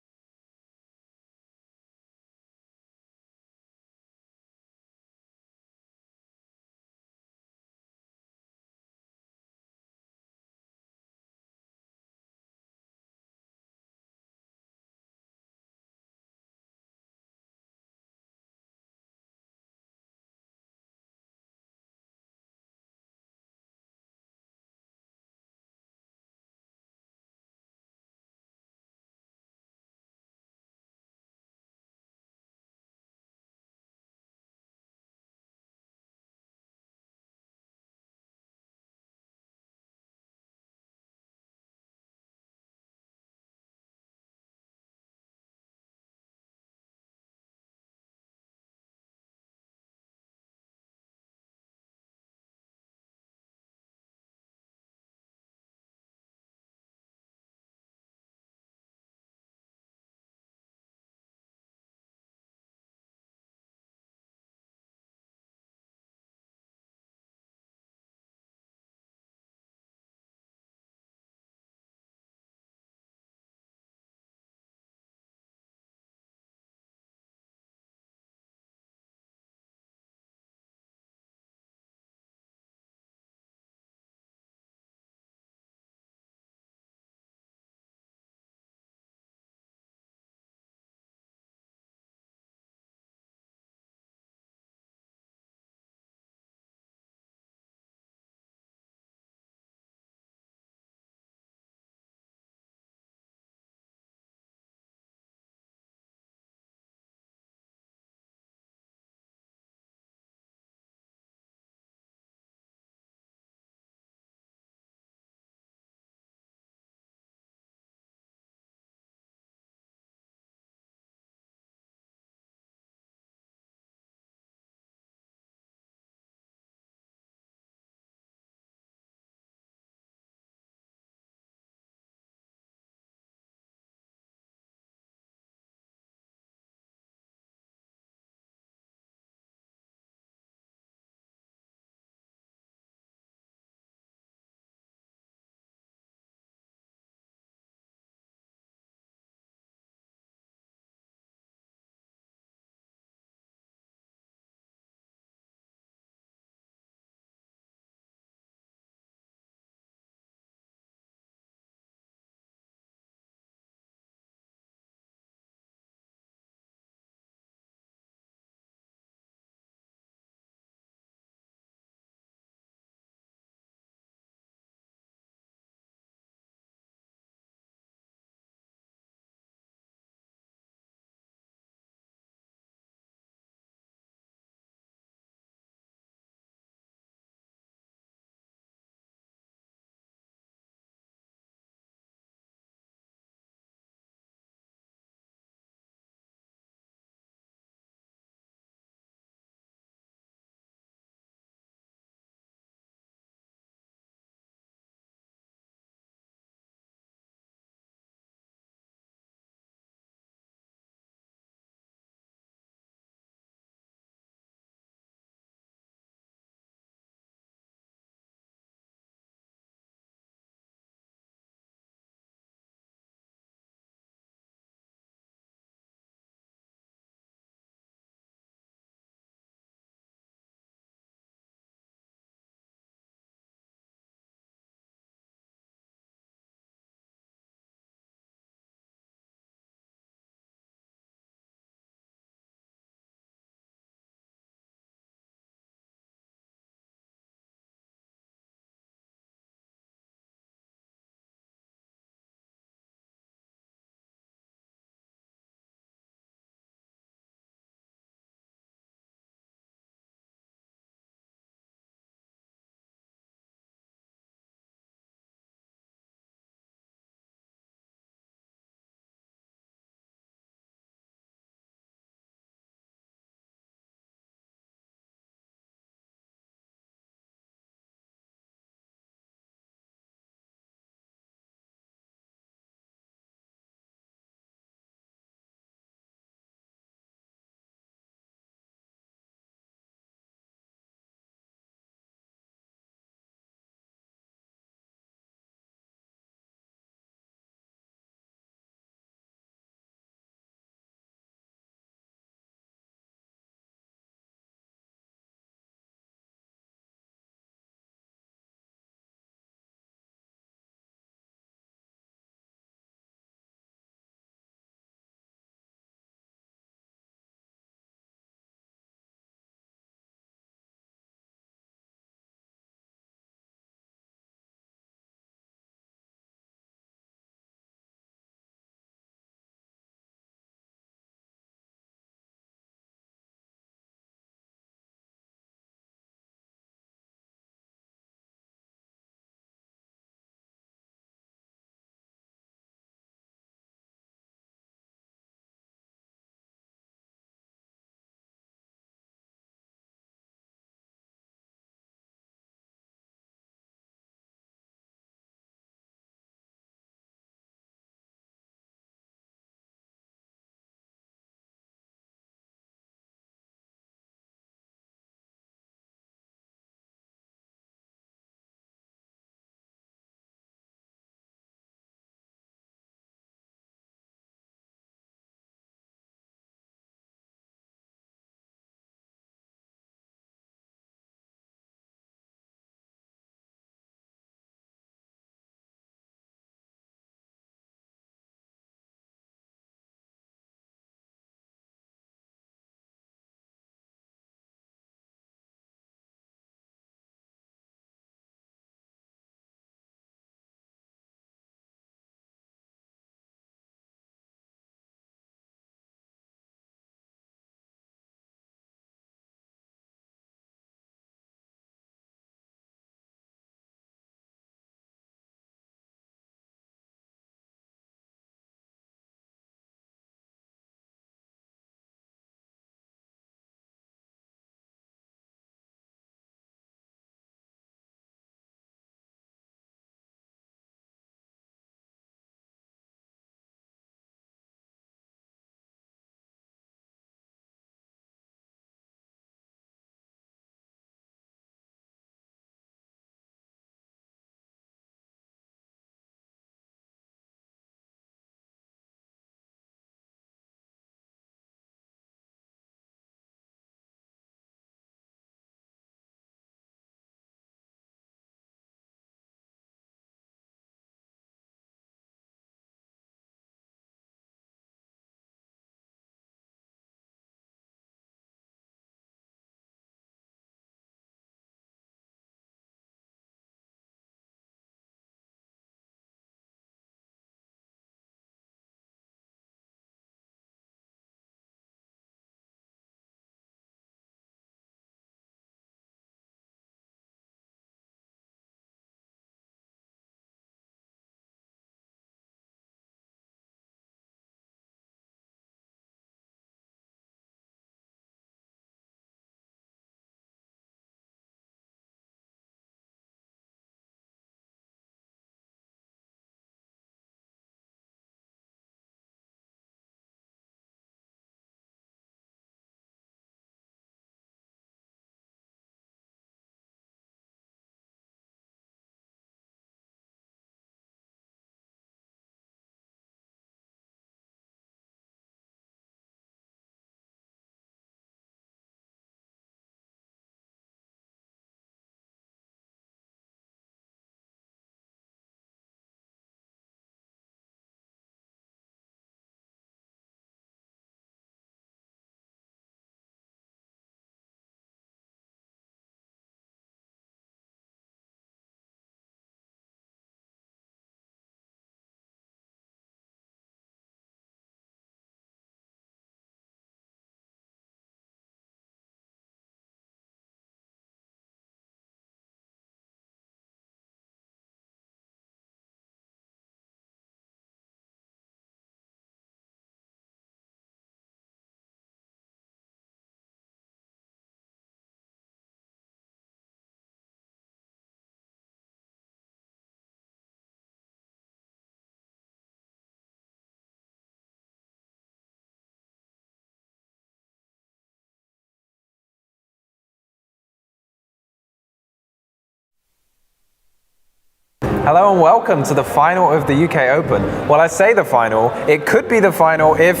Hello and welcome to the final of the UK Open. Well, I say the final, it could be the final if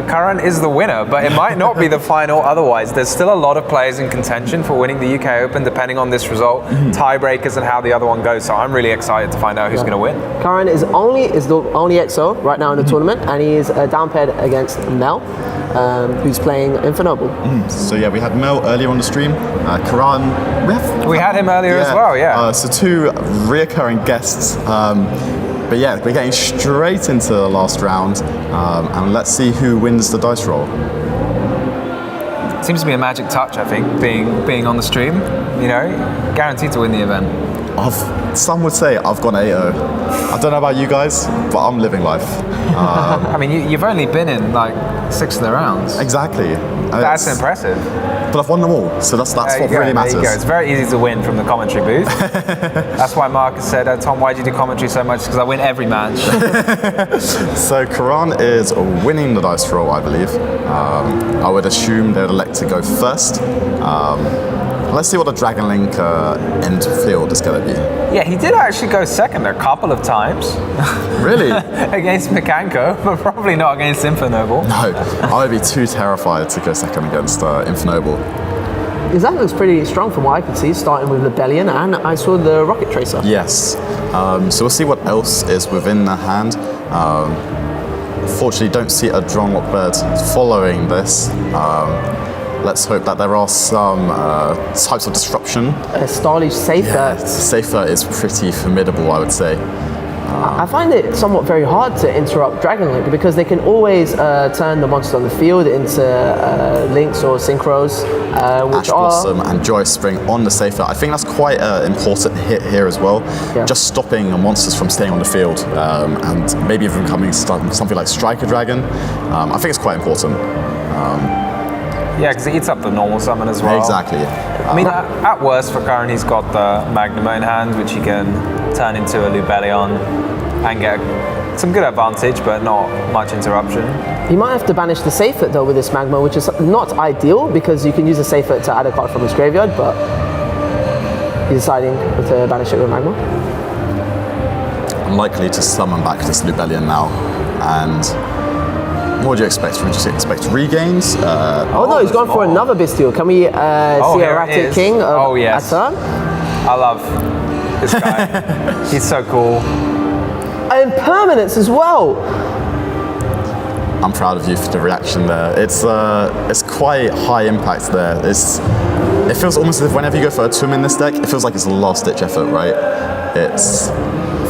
Karan is the winner, but it might not be the final otherwise. There's still a lot of players in contention for winning the UK Open depending on this result, tiebreakers and how the other one goes, so I'm really excited to find out who's going to win. Karan is the only EXO right now in the tournament, and he is down paired against Mel, who's playing Infernoble. So yeah, we had Mel earlier on the stream. Karan, we had him earlier as well, yeah. So two reoccurring guests. But yeah, we're getting straight into the last round, and let's see who wins the dice roll. Seems to be a magic touch, I think, being on the stream. You know, guaranteed to win the event. Some would say I've gone 8-0. I don't know about you guys, but I'm living life. I mean, you've only been in like 6 of the rounds. Exactly. That's impressive. But I've won them all, so that's what really matters. There you go. It's very easy to win from the commentary booth. That's why Marcus said, Tom, why do you do commentary so much? Because I win every match. So Karan is winning the dice roll, I believe. I would assume they'd elect to go first. Let's see what the Dragon Link end field is going to be. Yeah, he did actually go second a couple of times. Really? Against Mekanko, but probably not against Infernoble. No, I would be too terrified to go second against Infernoble. His hand looks pretty strong from what I could see, starting with Lebellion, and I saw the Rocket Tracer. Yes. So we'll see what else is within the hand. Fortunately, don't see a Dronlock bird following this. Let's hope that there are some types of disruption. Starlish Safer. Yeah, Safer is pretty formidable, I would say. I find it somewhat very hard to interrupt Dragon Link because they can always turn the monster on the field into links or synchros, which Ash Blossom and Joyous Spring on the Safer. I think that's quite an important hit here as well. Yeah. Just stopping monsters from staying on the field and maybe even becoming something like Striker Dragon. I think it's quite important. Yeah, because it eats up the normal summon as well. Exactly. I mean, at worst for Karan, he's got the Magnum in hand, which he can turn into a Lubellion and get some good advantage, but not much interruption. He might have to banish the Safer though with this Magma, which is not ideal because you can use the Safer to add a card from his graveyard, but he's deciding to banish it with Magma. Unlikely to summon back this Lubellion now, and what do you expect? Would you expect regains? No, he's gone for another Bestial. Can we see Erratic King of Aturn? I love this guy. He's so cool. And permanence as well. I'm proud of you for the reaction there. It's quite high impact there. It feels almost as if whenever you go for a Tum in this deck, it feels like it's a last-ditch effort, right?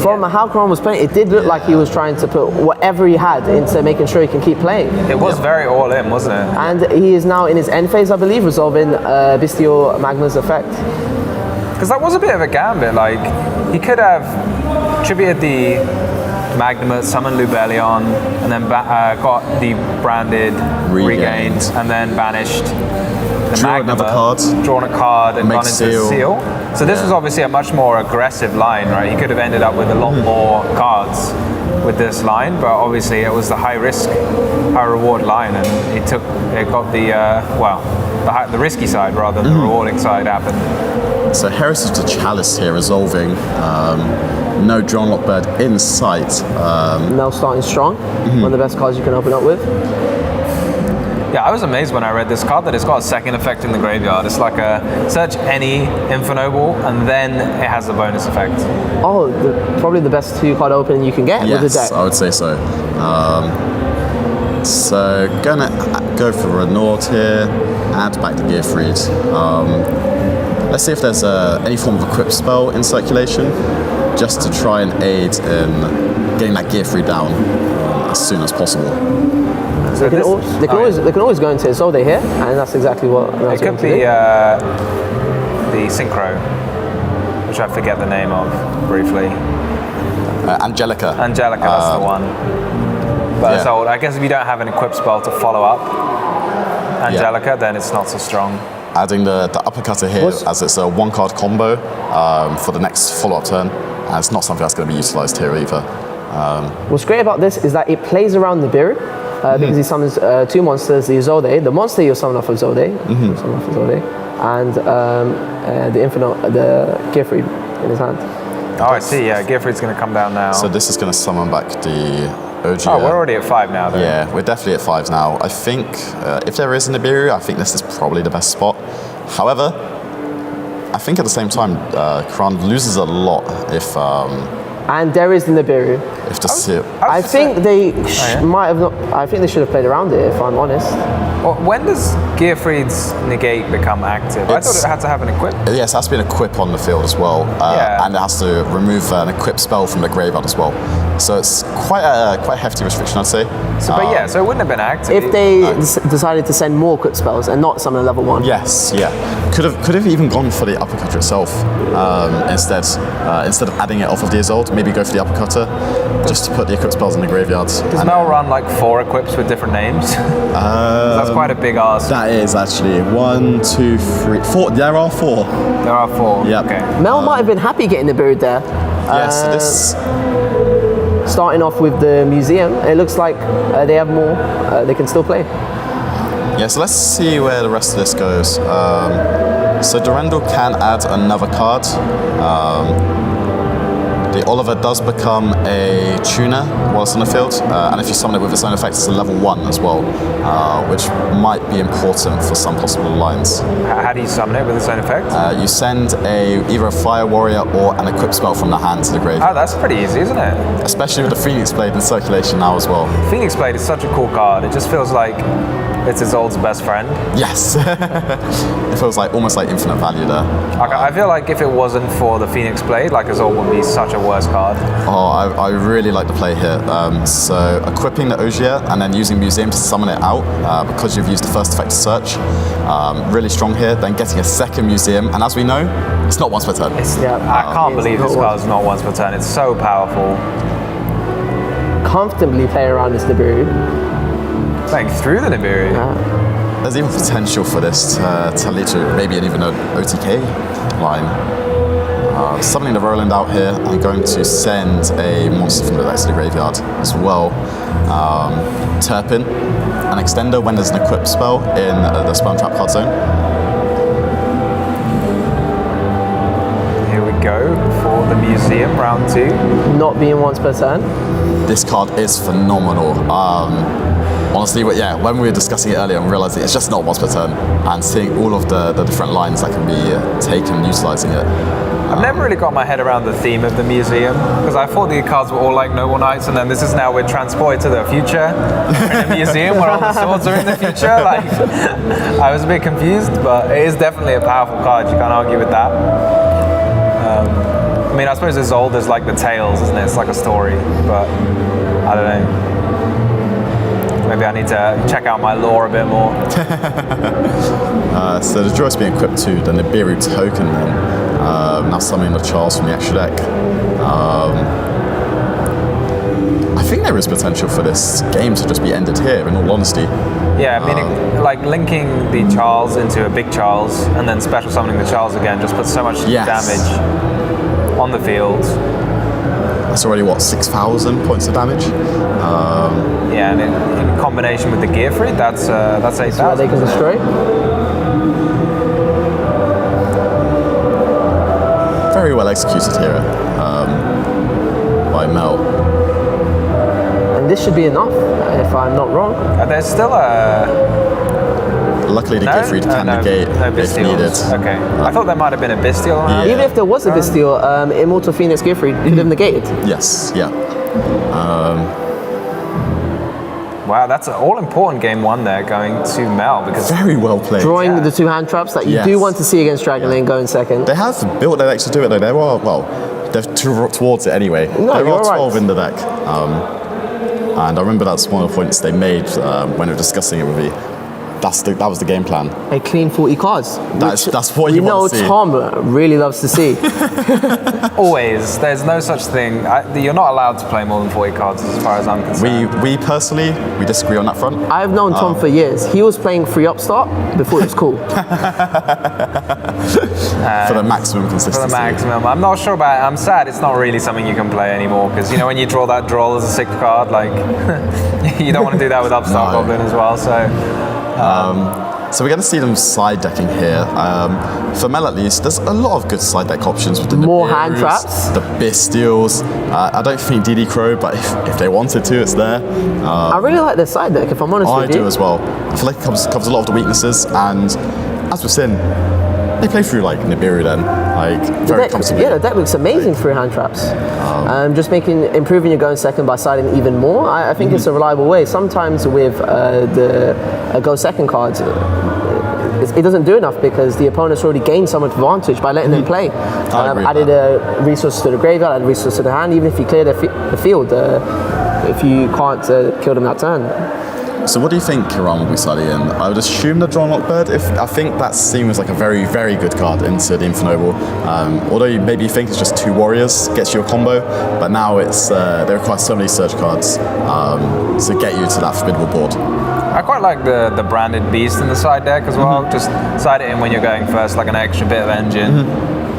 From how Karan was playing, it did look like he was trying to put whatever he had into making sure he can keep playing. It was very all in, wasn't it? And he is now in his end phase, I believe, resolving Bestial Magma's effect. Because that was a bit of a gambit. Like, he could have tributed the Magma, summoned Lubellion, and then got the branded regained, and then banished the Magma, drawn a card, and gone into Seal. So this was obviously a much more aggressive line, right? He could have ended up with a lot more cards with this line, but obviously it was the high risk, high reward line, and it got the risky side rather than the rewarding side happened. So Heritage of the Chalice here resolving. No Dronlock bird in sight. Now starting strong. One of the best cards you can open up with. Yeah, I was amazed when I read this card that it's got a second effect in the graveyard. It's like a search any Infernoble and then it has a bonus effect. Oh, probably the best 2-card opening you can get with the deck. Yes, I would say so. So gonna go for Renault here, add back the Gearfried. Let's see if there's any form of equip spell in circulation, just to try and aid in getting that Gearfried down as soon as possible. So they can always go into Izode here, and that's exactly what it could be. The Synchro, which I forget the name of briefly. Angelica. Angelica, that's the one. But so I guess if you don't have an equip spell to follow up Angelica, then it's not so strong. Adding the uppercutter here as it's a 1-card combo for the next follow-up turn, and it's not something that's going to be utilised here either. What's great about this is that it plays around the Biru, because he summons 2 monsters, the Izode, the monster you'll summon off of Izode, and the Gearfried in his hand. Oh, I see. Yeah, Gearfried's going to come down now. So this is going to summon back the OG. Oh, we're already at 5 now, though. Yeah, we're definitely at 5 now. I think if there is an Nibiru, I think this is probably the best spot. However, I think at the same time, Kran loses a lot if And there is the Nibiru. I think they might have not. I think they should have played around it, if I'm honest. Well, when does Gearfried's negate become active? I thought it had to have an equip. Yes, it has to be an equip on the field as well, and it has to remove an equip spell from the graveyard as well. So it's quite a hefty restriction, I'd say. So, so it wouldn't have been active. If they decided to send more equip spells and not summon a level 1. Yes, yeah. Could have even gone for the uppercutter itself instead of adding it off of the Isolde. Maybe go for the uppercutter just to put the equip spells in the graveyard. Does Mel run like 4 equips with different names? That's quite a big ask. That is actually 1, 2, 3, 4. There are 4. There are 4. Yeah. Okay. Mel might have been happy getting the bird there. Yes, so this. Starting off with the museum, it looks like they have more. They can still play. Yeah, so let's see where the rest of this goes. So Durandal can add another card. The Oliver does become a tuner while it's on the field, and if you summon it with its own effect, it's a level 1 as well, which might be important for some possible lines. How do you summon it with its own effect? You send either a Fire Warrior or an equip spell from the hand to the graveyard. Oh, that's pretty easy, isn't it? Especially with the Phoenix Blade in circulation now as well. Phoenix Blade is such a cool card. It just feels like it's Isolde's best friend. Yes. It feels like almost like infinite value there. I feel like if it wasn't for the Phoenix Blade, like Isolde would be such a worse card. Oh, I really like the play here. So equipping the Ogier and then using Museum to summon it out because you've used the first effect to search. Really strong here. Then getting a second Museum, and as we know, it's not once per turn. I can't believe this card is not once per turn. It's so powerful. Comfortably play around this Nibiru. Playing through the Nibiru. There's even potential for this to lead to maybe even an OTK line. Summoning the Roland out here, I'm going to send a monster from the deck to the graveyard as well. Turpin, an extender when there's an equip spell in the Spell Trap card zone. Here we go for the Museum, round 2. Not being once per turn. This card is phenomenal. Honestly, when we were discussing it earlier, I'm realizing it's just not once per turn, and seeing all of the different lines that can be taken, utilizing it. I've never really got my head around the theme of the museum, because I thought the cards were all like Noble Knights, and then this is now we're transported to the future. We're in a museum where all the swords are in the future. Like, I was a bit confused, but it is definitely a powerful card. You can't argue with that. I mean, I suppose Isolde is like the Tales, isn't it? It's like a story, but I don't know. Maybe I need to check out my lore a bit more. So the Joyce being equipped to the Nibiru token then. Now summoning the Charles from the extra deck. I think there is potential for this game to just be ended here, in all honesty. Yeah, meaning like linking the Charles into a big Charles and then special summoning the Charles again just puts so much damage on the field. That's already, 6,000 points of damage? Yeah, and in combination with the Gearfried, that's 8,000. They can destroy. Very well executed here by Mel. And this should be enough, if I'm not wrong. There's still a... Luckily, the Gearfried can negate if needed. Okay. I thought there might have been a Bestial on that. Even if there was a Bestial, Immortal Phoenix Gearfried could have negated. Yes, yeah. Wow, that's an all-important game 1 there, going to Mel, because... Very well played. Drawing the 2 hand traps that you do want to see against Dragon Lane going second. They have built their decks to do it, though. They are, they're towards it anyway. No, there you're are 12 right. in the deck. And I remember that's one of the points they made when we were discussing it with me. That was the game plan. A clean 40 cards. That's what you want to see. We know Tom really loves to see. Always. There's no such thing. You're not allowed to play more than 40 cards as far as I'm concerned. We personally, we disagree on that front. I've known Tom for years. He was playing free upstart before it was cool. For the maximum consistency. For the maximum. I'm not sure about it. I'm sad it's not really something you can play anymore, because when you draw that draw as a 6th card, like you don't want to do that with Upstart Goblin as well. So So we're going to see them side decking here. For Mel at least, there's a lot of good side deck options with the More Nibiru's, hand traps. the Bistials. I don't think DD Crow, but if they wanted to, it's there. I really like their side deck, if I'm honest I with you. do as well. I feel like it covers a lot of the weaknesses, and as we've seen, they play through like Nibiru then, like very comfortably. Yeah, the deck looks amazing through hand traps. Just improving your going second by siding even more. I think it's a reliable way. Sometimes with the go second cards, it doesn't do enough because the opponent's already gained so much advantage by letting them play. Added a resource to the graveyard, added a resource to the hand. Even if you clear the field, if you can't kill them that turn. So what do you think Karan will be siding in? I would assume the Drawnlock Bird. I think that seems like a very, very good card into the Infernoble. Although you maybe think it's just 2 warriors, gets you a combo, but now it's they require so many surge cards to get you to that formidable board. I quite like the branded beast in the side deck as well. Just side it in when you're going first, like an extra bit of engine.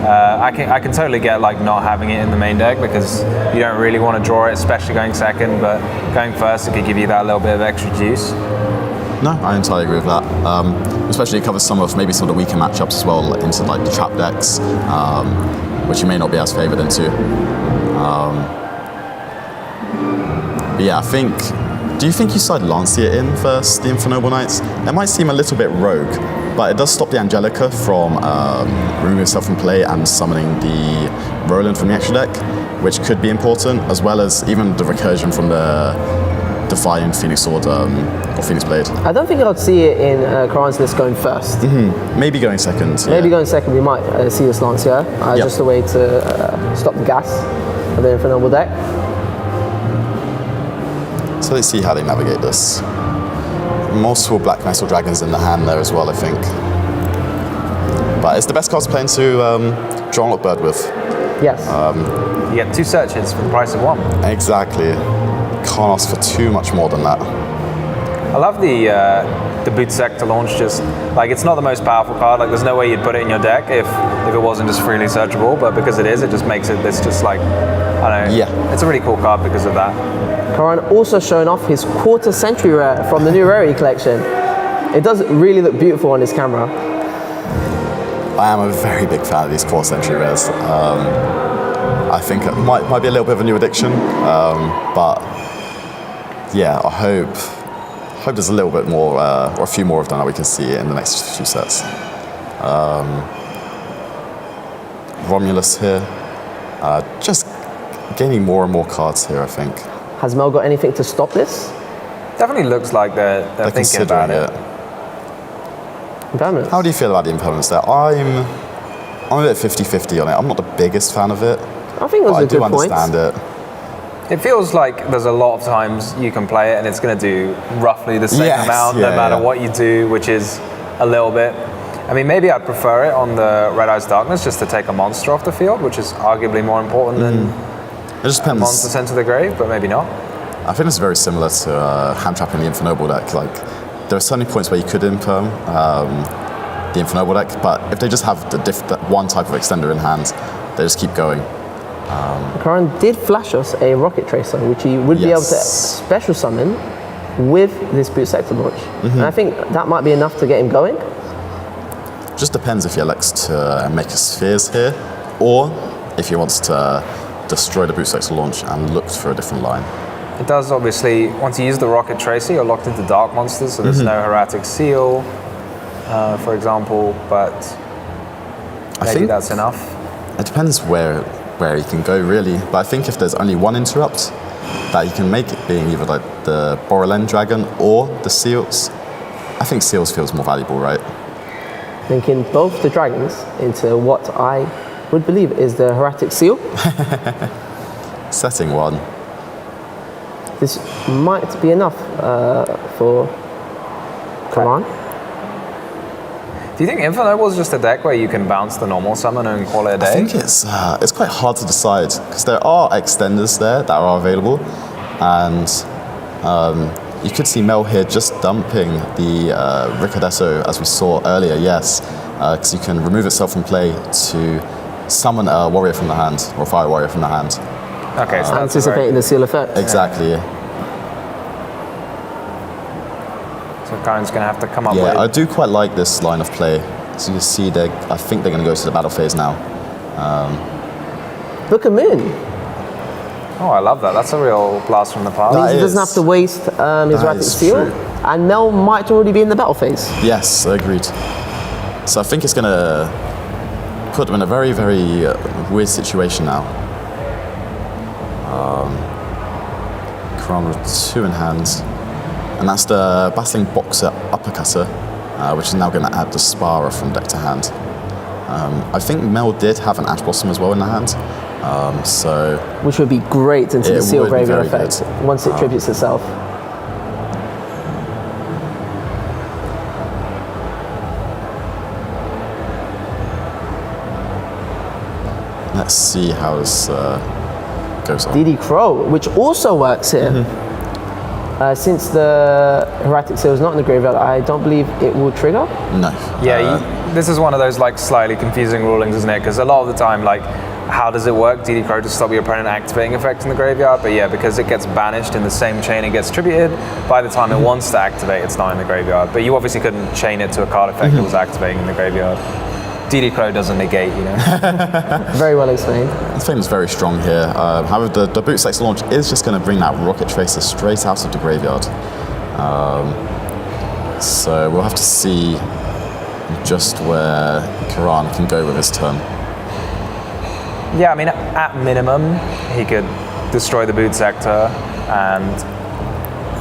I can totally get like not having it in the main deck because you don't really want to draw it, especially going second. But going first, it could give you that little bit of extra juice. No, I entirely agree with that. Especially it covers maybe some of the weaker matchups as well, like into like the trap decks, which you may not be as favoured into. But yeah, I think. Do you think you side Lancia in first, the Infernoble Knights? It might seem a little bit rogue, but it does stop the Angelica from removing itself from play and summoning the Roland from the extra deck, which could be important, as well as even the recursion from the Defiant Phoenix Sword or Phoenix Blade. I don't think I'd see it in Karan's list going first. Maybe going second. Maybe going second, we might see this Lancia. Just a way to stop the gas of the Infernoble deck. So let's see how they navigate this. Multiple Black Metal Dragons in the hand there as well, I think. But it's the best card to play into Drawnlock Bird with. Yes. You get 2 searches for the price of 1. Exactly. Can't ask for too much more than that. I love the boot sector launch. Just like it's not the most powerful card. Like there's no way you'd put it in your deck if it wasn't just freely searchable. But because it is, it just makes it this just like I don't know. Yeah. It's a really cool card because of that. Karan also showing off his quarter century rare from the new Rarity collection. It does really look beautiful on this camera. I am a very big fan of these quarter century rares. I think it might be a little bit of a new addiction, but yeah, I hope there's a little bit more or a few more of them that we can see in the next few sets. Romulus here, just gaining more and more cards here, I think. Has Mel got anything to stop this? Definitely looks like they're thinking about it. Impermanence. How do you feel about the impermanence there? I'm a bit 50-50 on it. I'm not the biggest fan of it. I think it was a good point. I do understand it. It feels like there's a lot of times you can play it and it's going to do roughly the same amount no matter what you do, which is a little bit. I mean, maybe I'd prefer it on the Red Eyes Darkness just to take a monster off the field, which is arguably more important than it just depends. A monster sent to the grave, but maybe not. I think it's very similar to hand trapping the Infernoble deck. Like, there are certainly points where you could imperm the Infernoble deck, but if they just have the one type of extender in hand, they just keep going. Karan did flash us a Rocket Tracer, which he would be able to special summon with this boot sector launch. And I think that might be enough to get him going. Just depends if he elects to make his spheres here, or if he wants to destroy the boot sector launch and look for a different line. It does, obviously, once you use the Rocket Tracer, you're locked into Dark Monsters, so there's no Hieratic Seal, for example, but I maybe think that's enough. It depends where he can go, really. But I think if there's only one interrupt that he can make, it being either like the Borrelen Dragon or the Seals, I think Seals feels more valuable, right? Linking both the dragons into what I would believe is the Hieratic Seal. Setting 1. This might be enough for Karan. Do you think Infernoble is just a deck where you can bounce the normal summon and call it a day? I think it's quite hard to decide because there are extenders there that are available, and you could see Mel here just dumping the Riccadetto as we saw earlier, because you can remove itself from play to summon a warrior from the hand, or a fire warrior from the hand. Okay, so anticipating the seal effect. Exactly. So Karen's going to have to come up Yeah, with... I do quite like this line of play. So you can see, I think they're going to go to the battle phase now. Look at Moon. Oh, I love that. That's a real blast from the past. Means he doesn't have to waste his erratic seal. True. And Mel might already be in the battle phase. Yes, agreed. So I think it's going to put them in a very, very weird situation now. Karan with 2 in hand. And that's the Battling Boxer Uppercutter, which is now going to add the Sparrer from deck to hand. I think Mel did have an Ash Blossom as well in the hand. So which would be great into the seal graveyard effect once it tributes itself. Let's see how this goes on. DD Crow, which also works here. Since the Erratic Seal is not in the graveyard, I don't believe it will trigger. No. Yeah, this is one of those like slightly confusing rulings, isn't it? Because a lot of the time, like, how does it work? DD Crow to stop your opponent activating effects in the graveyard, but yeah, because it gets banished in the same chain it gets tributed, by the time it wants to activate, it's not in the graveyard. But you obviously couldn't chain it to a card effect that was activating in the graveyard. DD Crow doesn't negate, you know. Very well explained. The thing is very strong here. However, the Boot Sex launch is just going to bring that Rocket Tracer straight out of the graveyard. So we'll have to see just where Karan can go with his turn. Yeah, I mean, at minimum, he could destroy the boot sector and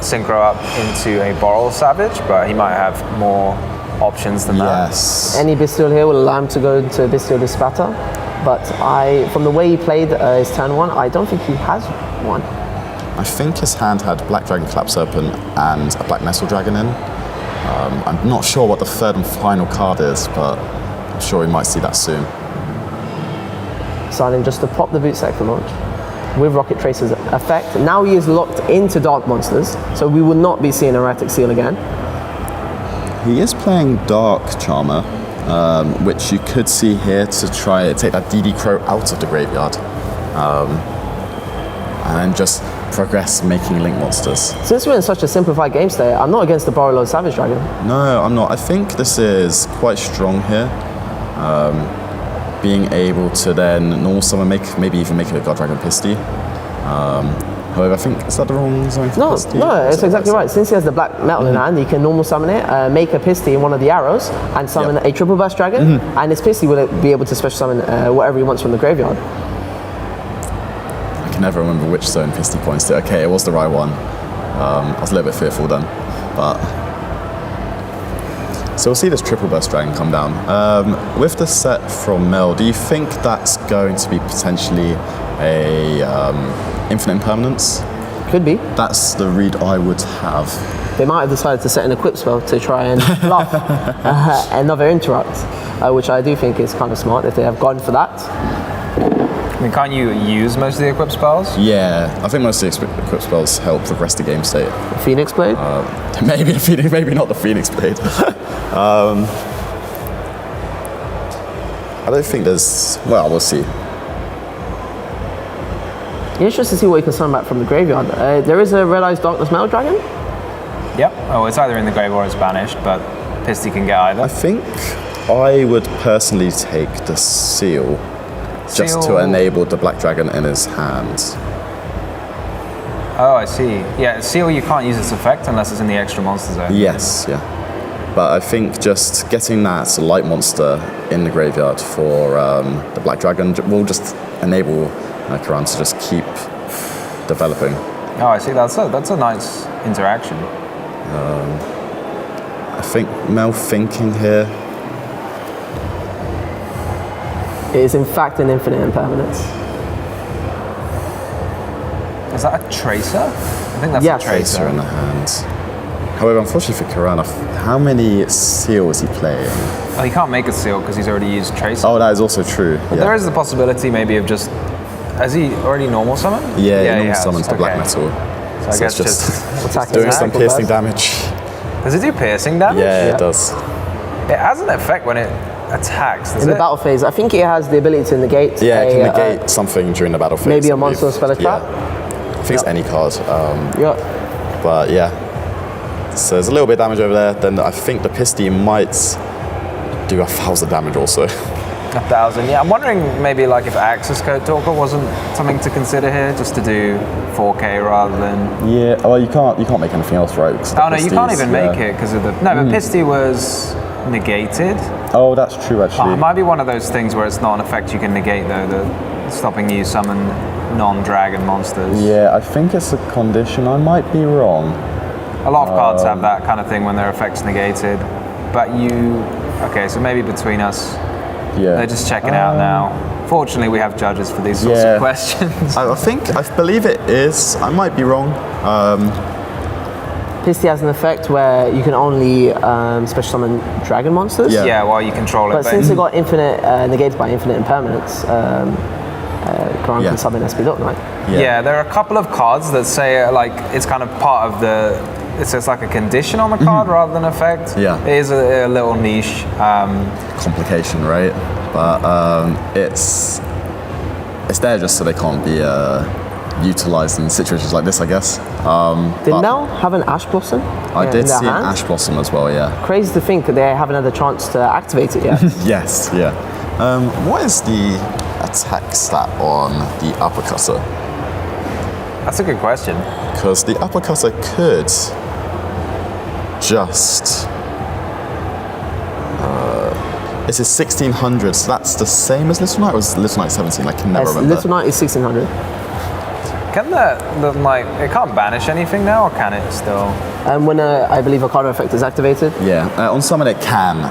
synchro up into a Boral Savage, but he might have more options than that. Yes. Any Bestial here will allow him to go into Bestial Dispatter, but from the way he played his turn 1, I don't think he has one. I think his hand had Black Dragon Clap Serpent and a Black Nestle Dragon in. I'm not sure what the third and final card is, but I'm sure we might see that soon. Deciding just to pop the Boot Sector launch with Rocket Tracer's effect. Now he is locked into Dark Monsters, so we will not be seeing Erratic Seal again. He is playing Dark Charmer, which you could see here to try to take that DD Crow out of the graveyard. And then just progress making Link monsters. Since we're in such a simplified game state, I'm not against the Boral Savage Dragon. No, I'm not. I think this is quite strong here. Being able to then normal summon, maybe even make it a God Dragon Pisty. However, I think, is that the wrong zone for Pisty? No, it's exactly right. Since he has the black metal in hand, he can normal summon it, make a Pisty in one of the arrows, and summon a Triple Burst Dragon, and his Pisty will be able to special summon whatever he wants from the graveyard. I can never remember which zone Pisty points to. Okay, it was the right one. I was a little bit fearful then, but... So we'll see this Triple Burst Dragon come down. With the set from Mel, do you think that's going to be potentially a infinite impermanence? Could be. That's the read I would have. They might have decided to set an equip spell to try and bluff another interrupt, which I do think is kind of smart if they have gone for that. I mean, can't you use most of the equip spells? Yeah, I think most of the equip spells help progress the game state. Phoenix Blade? Maybe the Phoenix, maybe not the Phoenix Blade. I don't think there's, well, we'll see. Interesting to see what he can summon back from the graveyard. There is a Red Eyes Darkness Metal Dragon? Yep. Oh, it's either in the grave or it's banished, but Pisty can get either. I think I would personally take the seal just to enable the Black Dragon in his hands. Oh, I see. Yeah, Seal, you can't use its effect unless it's in the extra monster zone. Yes, yeah. But I think just getting that light monster in the graveyard for the Black Dragon will just enable Karan to just keep developing. Oh, I see. That's a nice interaction. I think Mel thinking here. It is in fact an infinite impermanence. Is that a Tracer? I think that's a Tracer in the hand. However, unfortunately for Karan, how many seals is he playing? Oh, he can't make a seal because he's already used Tracer. Oh, that is also true. But there is the possibility maybe of just... Has he already normal summoned? Yeah, he normal summons the black metal. So I guess just doing some piercing damage. Does it do piercing damage? Yeah, it does. It has an effect when it attacks, does in the battle phase, I think it has the ability to negate. Yeah, it can negate something during the battle phase. Maybe a monster or spell attack. I think it's any card. Yeah. But yeah. So there's a little bit of damage over there. Then I think the Pisty might do 1,000 damage also. 1,000. Yeah, I'm wondering maybe like if Access Code Talker wasn't something to consider here, just to do 4K rather than. Yeah. Well, you can't make anything else, right? Oh no, you can't even make it because of the. No, but Pisty was negated. Oh, that's true actually. It might be one of those things where it's not an effect you can negate though, the stopping you summon non-dragon monsters. Yeah, I think it's a condition. I might be wrong. A lot of cards have that kind of thing when their effect's negated. But okay, so maybe between us, they're just checking out now. Fortunately, we have judges for these sorts of questions. I believe it is. I might be wrong. Pisty has an effect where you can only special summon dragon monsters. Yeah, while you control it. But since it got infinite negated by infinite impermanence, Karan can summon SP Look Knight. Yeah, there are a couple of cards that say like it's kind of part of the. It's just like a condition on the card rather than effect. Yeah, it is a little niche complication, right? But it's there just so they can't be utilized in situations like this, I guess. Did Mel have an Ash Blossom? I did see an Ash Blossom as well, yeah. Crazy to think that they haven't had a chance to activate it yet. Yes, yeah. What is the attack stat on the Uppercutter? That's a good question. Because the Uppercutter could just... It is 1600, so that's the same as Little Knight, or was Little Knight 17? I can never remember. Little Knight is 1600. Can it can't banish anything now, or can it still? When I believe a card effect is activated. Yeah, on summon it can,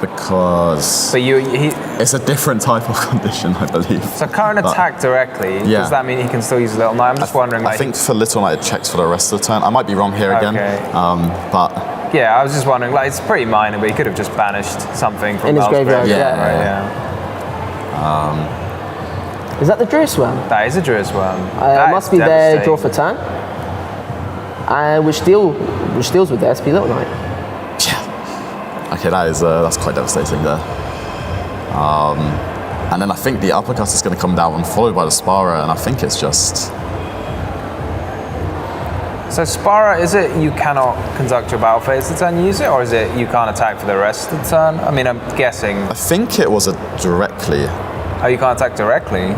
because it's a different type of condition, I believe. So current attack directly, does that mean he can still use Little Knight? I'm just wondering. I think for Little Knight it checks for the rest of the turn. I might be wrong here again, but... Yeah, I was just wondering, like, it's pretty minor, but he could have just banished something from in his graveyard. Yeah. Is that the Druid Swarm? That is a Druid Swarm. It must be their draw for turn, which deals with the SP Little Knight. Yeah. Okay, that's quite devastating there. And then I think the Uppercut is going to come down, followed by the Spara, and I think it's just... So Spara, is it you cannot conduct your battle phase the turn you use it, or is it you can't attack for the rest of the turn? I mean, I'm guessing. I think it was a directly. Oh, you can't attack directly?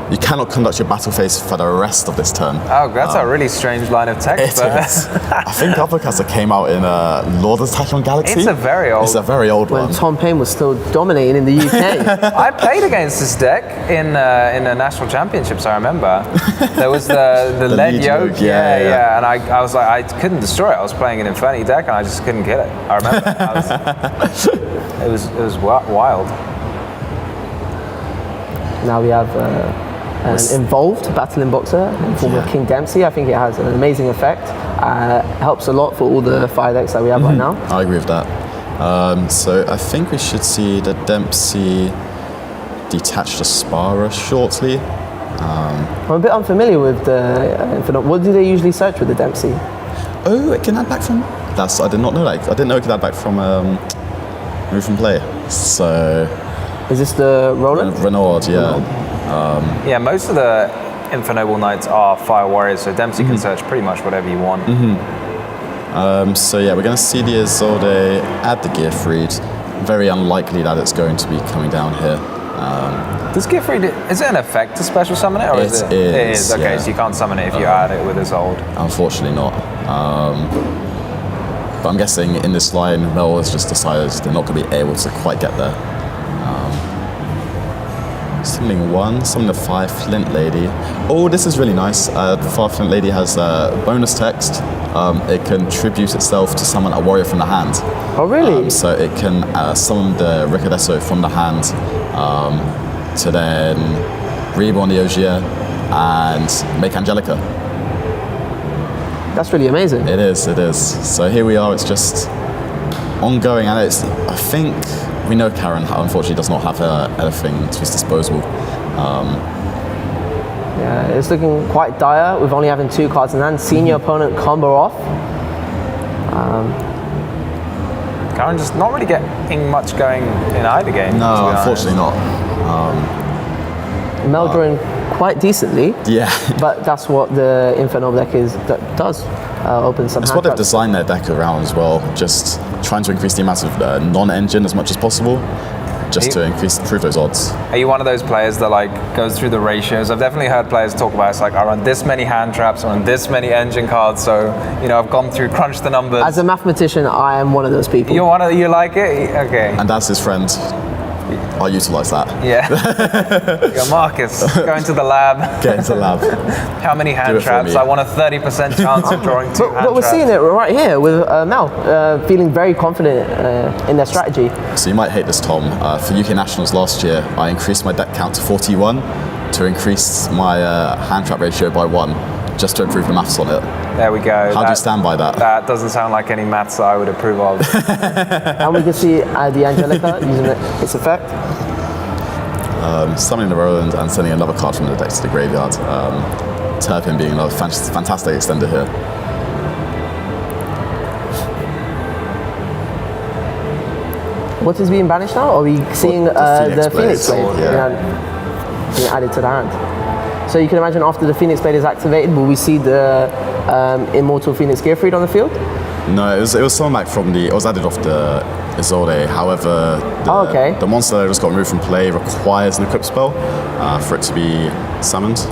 You cannot conduct your battle phase for the rest of this turn. Oh, that's a really strange line of text. I think Uppercutter came out in Lord of the Tachyon Galaxy. It's a very old one. When Tom Paine was still dominating in the UK. I played against this deck in the national championships, I remember. There was the lead yoke. Yeah. And I was like, I couldn't destroy it. I was playing an Inferni deck and I just couldn't get it. I remember. It was wild. Now we have an involved battling boxer in the form of King Dempsey. I think it has an amazing effect. Helps a lot for all the fire decks that we have right now. I agree with that. So I think we should see the Dempsey detach the Spara shortly. I'm a bit unfamiliar with the Infinite. What do they usually search with the Dempsey? Oh, it can add back from... I did not know that. I didn't know it could add back from play. So... Is this the Roland? Renaud, yeah. Yeah, most of the Infernoble Knights are Fire Warriors, so Dempsey can search pretty much whatever you want. So yeah, we're going to see the Isolde add the Gearfried. Very unlikely that it's going to be coming down here. Does Gearfried, is it an effect to special summon it? Or is it? It is, okay, yeah. So you can't summon it if you add it with Isolde. Unfortunately not. But I'm guessing in this line, Mel has just decided they're not going to be able to quite get there. Summoning 1, summon the 5 Flint Lady. Oh, this is really nice. The 5 Flint Lady has bonus text. It can tribute itself to summon a warrior from the hand. Oh, really? So it can summon the Ricadesso from the hand to then reborn the Ogier and make Angelica. That's really amazing. It is. So here we are, it's just ongoing, and it's, I think, we know Karen unfortunately does not have anything to his disposal. Yeah, it's looking quite dire with only having 2 cards in hand. Senior opponent combo off. Karen just not really getting much going in either game. No, unfortunately not. Mel drawing quite decently. Yeah. But that's what the Inferno deck does. open some It's hand what they've traps. designed their deck around as well, just trying to increase the amount of non-engine as much as possible, just to improve those odds. Are you one of those players that like goes through the ratios? I've definitely heard players talk about it's like I run this many hand traps, I run this many engine cards, so I've gone through, crunched the numbers. As a mathematician, I am one of those people. You like it? Okay. And as his friend, I utilise that. Yeah. Yo, Marcus, go into the lab. Get into the lab. How many hand traps? I want a 30% chance of drawing 2 hand traps. But we're seeing it right here with Mel, feeling very confident in their strategy. So you might hate this, Tom. For UK Nationals last year, I increased my deck count to 41 to increase my hand trap ratio by 1, just to improve the maths on it. There we go. How do you stand by that? That doesn't sound like any maths that I would approve of. And we can see the Angelica using its effect. Summoning the Roland and sending another card from the deck to the graveyard. Turpin being another fantastic extender here. What is being banished now? Are we seeing the Phoenix Blade being added to the hand? So you can imagine after the Phoenix Blade is activated, will we see the Immortal Phoenix Gearfried on the field? No, it was someone back from it was added off the Isolde. However, the monster that just got removed from play requires an equip spell for it to be summoned.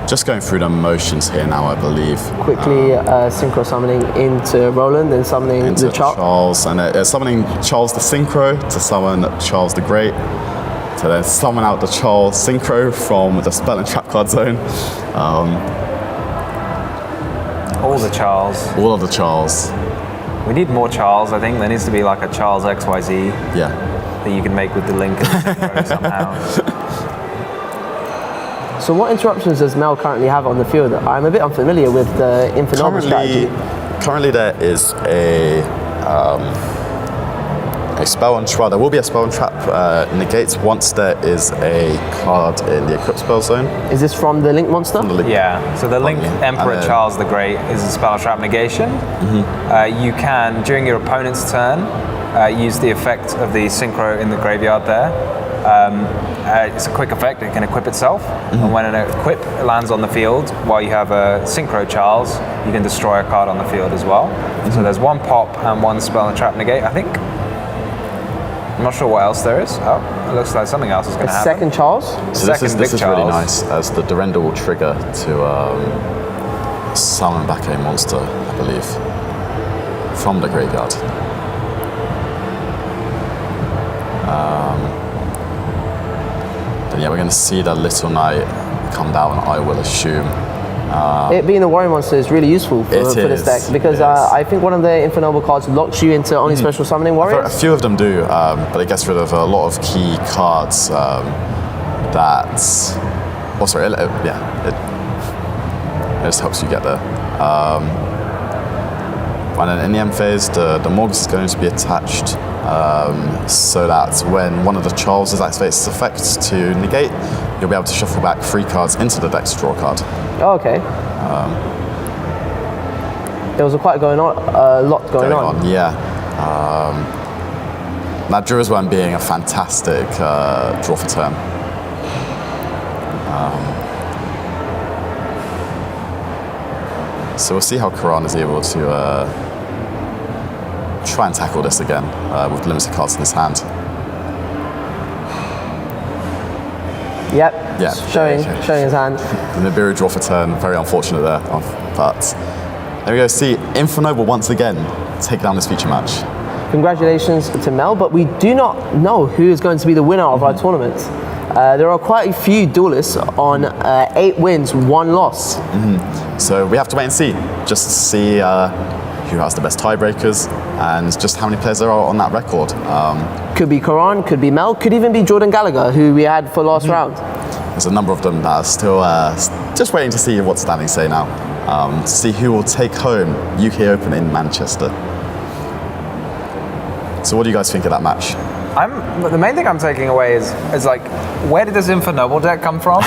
Just going through the motions here now, I believe. Quickly synchro summoning into Roland and summoning into the Charles, and summoning Charles the Synchro to summon Charles the Great, to then summon out the Charles Synchro from the spell and trap card zone. All the Charles. All of the Charles. We need more Charles, I think. There needs to be like a Charles XYZ. Yeah. That you can make with the link and somehow. So what interruptions does Mel currently have on the field? I'm a bit unfamiliar with the Infinova strategy. Currently there is a spell and trap. There will be a spell and trap negates once there is a card in the equip spell zone. Is this from the Link monster? Yeah, so the Link Emperor Charles the Great is a spell and trap negation. You can, during your opponent's turn, use the effect of the Synchro in the graveyard there. It's a quick effect, it can equip itself, and when an equip lands on the field while you have a Synchro Charles, you can destroy a card on the field as well. So there's 1 pop and 1 spell and trap negate, I think. I'm not sure what else there is. Oh, it looks like something else is going to happen. Second Charles? So this is really nice, as the Durenda will trigger to summon back a monster, I believe, from the graveyard. Then we're going to see the Little Knight come down, I will assume. It being a warrior monster is really useful for this deck, because I think one of the Infinova cards locks you into only special summoning warriors. A few of them do, but it gets rid of a lot of key cards that... Oh, sorry, it just helps you get there. And then in the end phase, the Morgus is going to be attached so that when one of the Charleses activates its effect to negate, you'll be able to shuffle back 3 cards into the deck to draw a card. Oh, okay. There was a lot going on. Yeah. Now, Druiswan being a fantastic draw for turn. So we'll see how Karan is able to try and tackle this again with limited cards in his hand. Yep. Yeah. Showing his hand. The Nibiru draw for turn, very unfortunate there. But there we go. See, Infinova once again take down this feature match. Congratulations to Mel, but we do not know who is going to be the winner of our tournament. There are quite a few duelists on 8 wins, 1 loss. So we have to wait and see, just to see who has the best tiebreakers and just how many players there are on that record. Could be Karan, could be Mel, could even be Jordan Gallagher, who we had for last round. There's a number of them that are still just waiting to see what standings say now, to see who will take home UK Open in Manchester. So what do you guys think of that match? The main thing I'm taking away is like, where did this Infinova deck come from?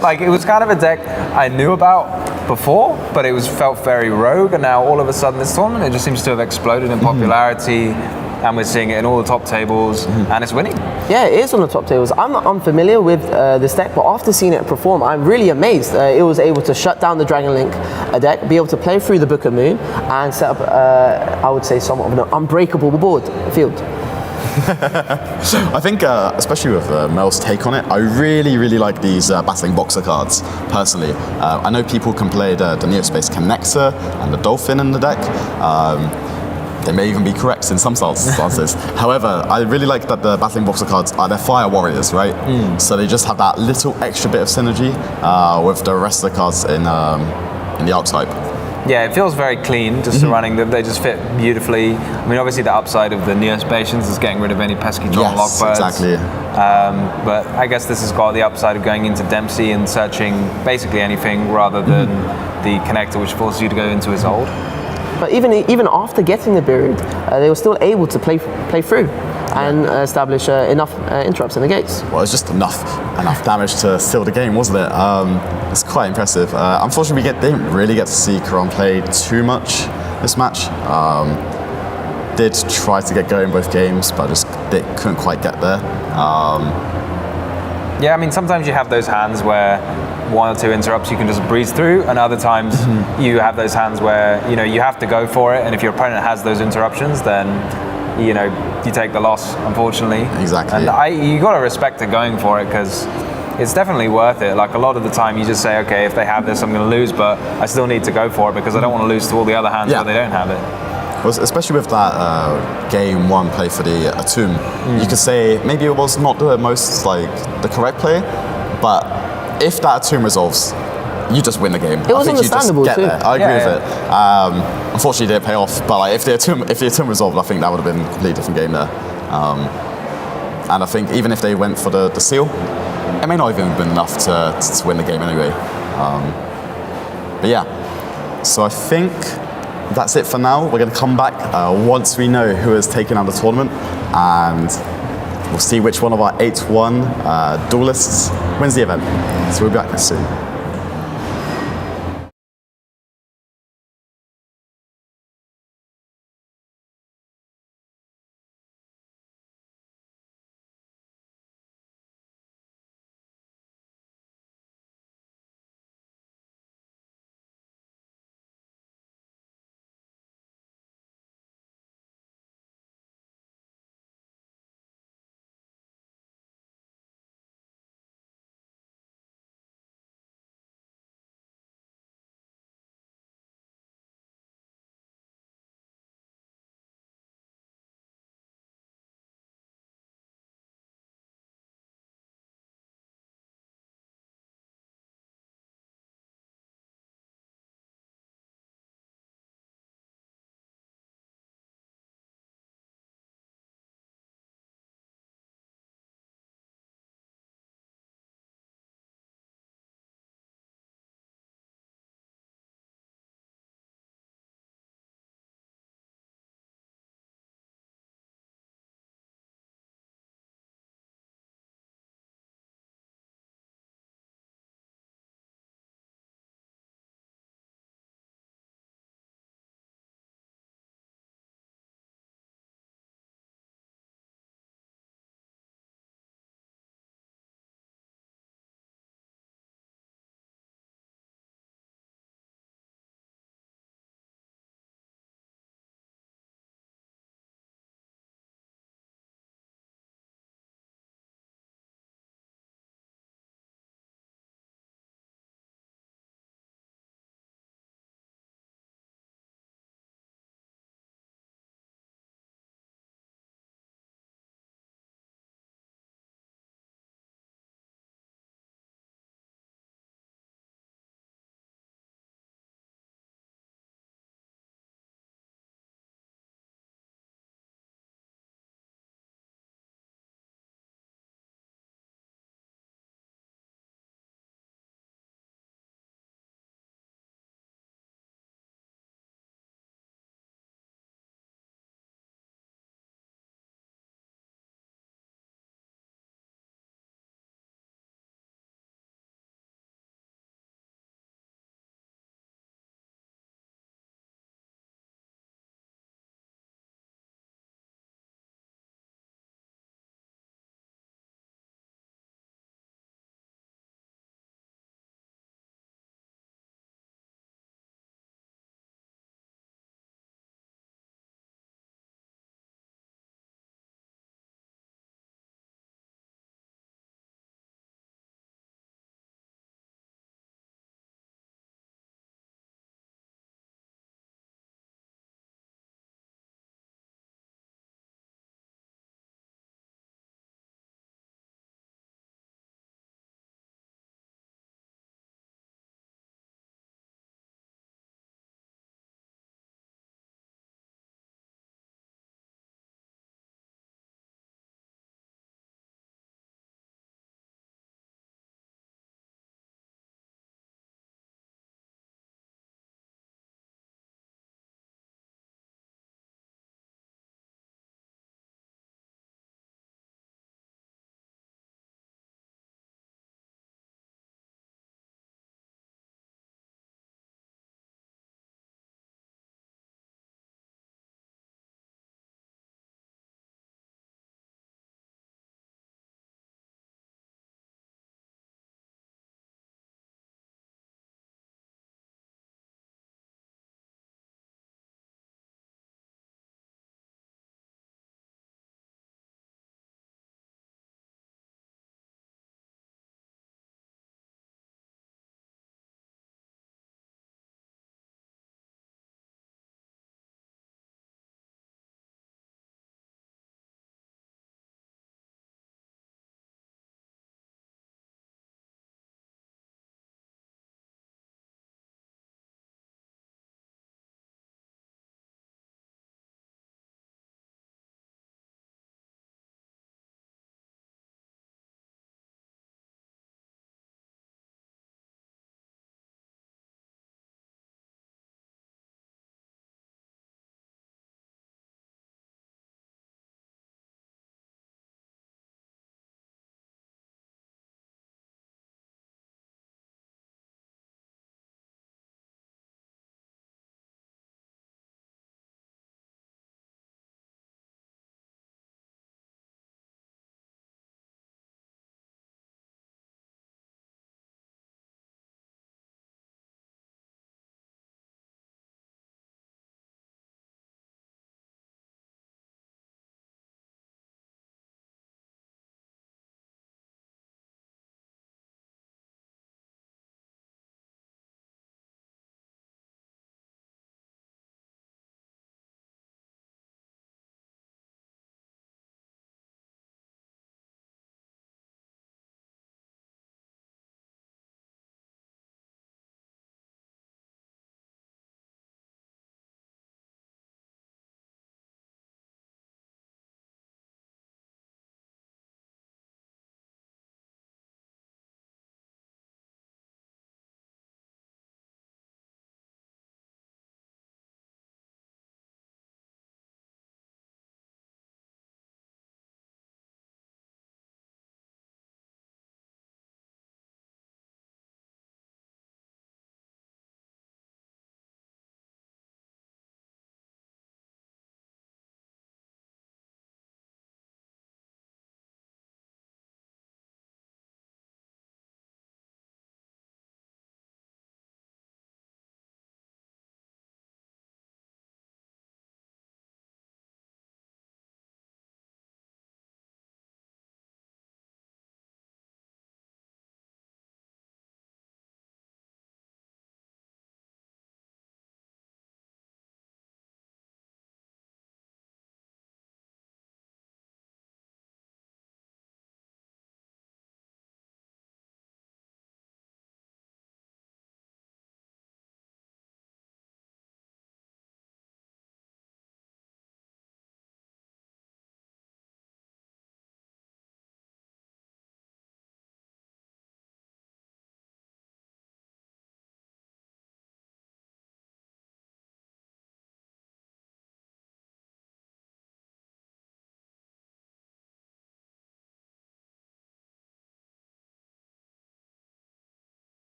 Like, it was kind of a deck I knew about before, but it felt very rogue, and now all of a sudden this tournament, it just seems to have exploded in popularity. and we're seeing it in all the top tables, and it's winning. Yeah, it is on the top tables. I'm not unfamiliar with this deck, but after seeing it perform, I'm really amazed. It was able to shut down the Dragon Link deck, be able to play through the Book of Moon, and set up, I would say, somewhat of an unbreakable field. I think, especially with Mel's take on it, I really like these Battling Boxer cards, personally. I know people can play the Neospace Connector and the Dolphin in the deck. They may even be correct in some stances. However, I really like that the Battling Boxer cards are their Fire Warriors, right? So they just have that little extra bit of synergy with the rest of the cards in the archetype. Yeah, it feels very clean just surrounding them. They just fit beautifully. I mean, obviously the upside of the Neospacians is getting rid of any pesky John Lockbirds. Exactly. But I guess this has got the upside of going into Dempsey and searching basically anything rather than the connector, which forces you to go into his hold. But even after getting the Buried, they were still able to play through and establish enough interrupts in the gates. Well, it's just enough damage to seal the game, wasn't it? It's quite impressive. Unfortunately, we didn't really get to see Karan play too much this match. Did try to get going both games, but just couldn't quite get there. Yeah, I mean, sometimes you have those hands where one or two interrupts you can just breeze through, and other times you have those hands where you have to go for it, and if your opponent has those interruptions, then you take the loss, unfortunately. Exactly. And you got to respect it going for it, because it's definitely worth it. Like, a lot of the time you just say, okay, if they have this, I'm going to lose, but I still need to go for it because I don't want to lose to all the other hands where they don't have it. Well, especially with that game one play for the Atum, you could say maybe it was not the most the correct play, but if that Atum resolves, you just win the game. It was understandable too. There. I agree with it. Unfortunately, it didn't pay off. But if the Atum resolved, I think that would have been a completely different game there. And I think even if they went for the seal, it may not even have been enough to win the game anyway. But yeah, so I think that's it for now. We're going to come back once we know who has taken out the tournament, and we'll see which one of our 8-1 duelists wins the event. So we'll be back soon.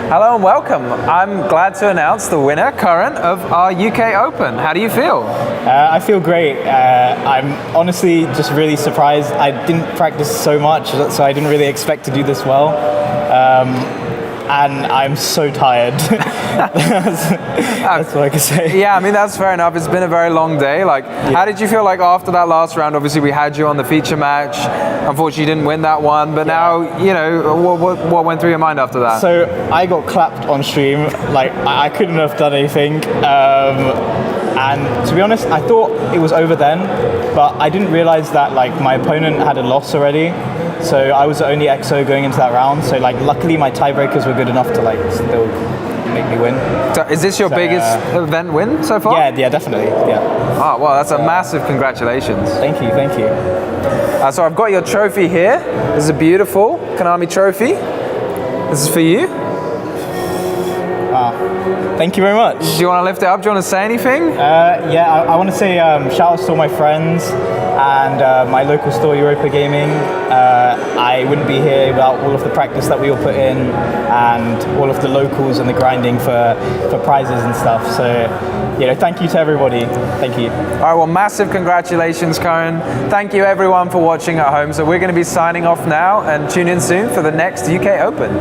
Hello and welcome. I'm glad to announce the winner, Curran, of our UK Open. How do you feel? I feel great. I'm honestly just really surprised. I didn't practice so much, so I didn't really expect to do this well. And I'm so tired. That's what I can say. Yeah, I mean, that's fair enough. It's been a very long day. Like, how did you feel like after that last round? Obviously, we had you on the feature match. Unfortunately, you didn't win that one. But now, you know, what went through your mind after that? So I got clapped on stream. Like, I couldn't have done anything. And to be honest, I thought it was over then. But I didn't realize that, like, my opponent had a loss already. So I was the only EXO going into that round. So like, luckily my tiebreakers were good enough to like still make me win. So is this your biggest event win so far? Yeah, definitely. Yeah. Oh, well, that's a massive congratulations. Thank you. So I've got your trophy here. This is a beautiful Konami trophy. This is for you. Thank you very much. Do you want to lift it up? Do you want to say anything? Yeah, I want to say shout outs to all my friends and my local store, Europa Gaming. I wouldn't be here without all of the practice that we all put in and all of the locals and the grinding for prizes and stuff. So, you know, thank you to everybody. Thank you. All right, well, massive congratulations, Curran. Thank you, everyone, for watching at home. So we're going to be signing off now and tune in soon for the next UK Open.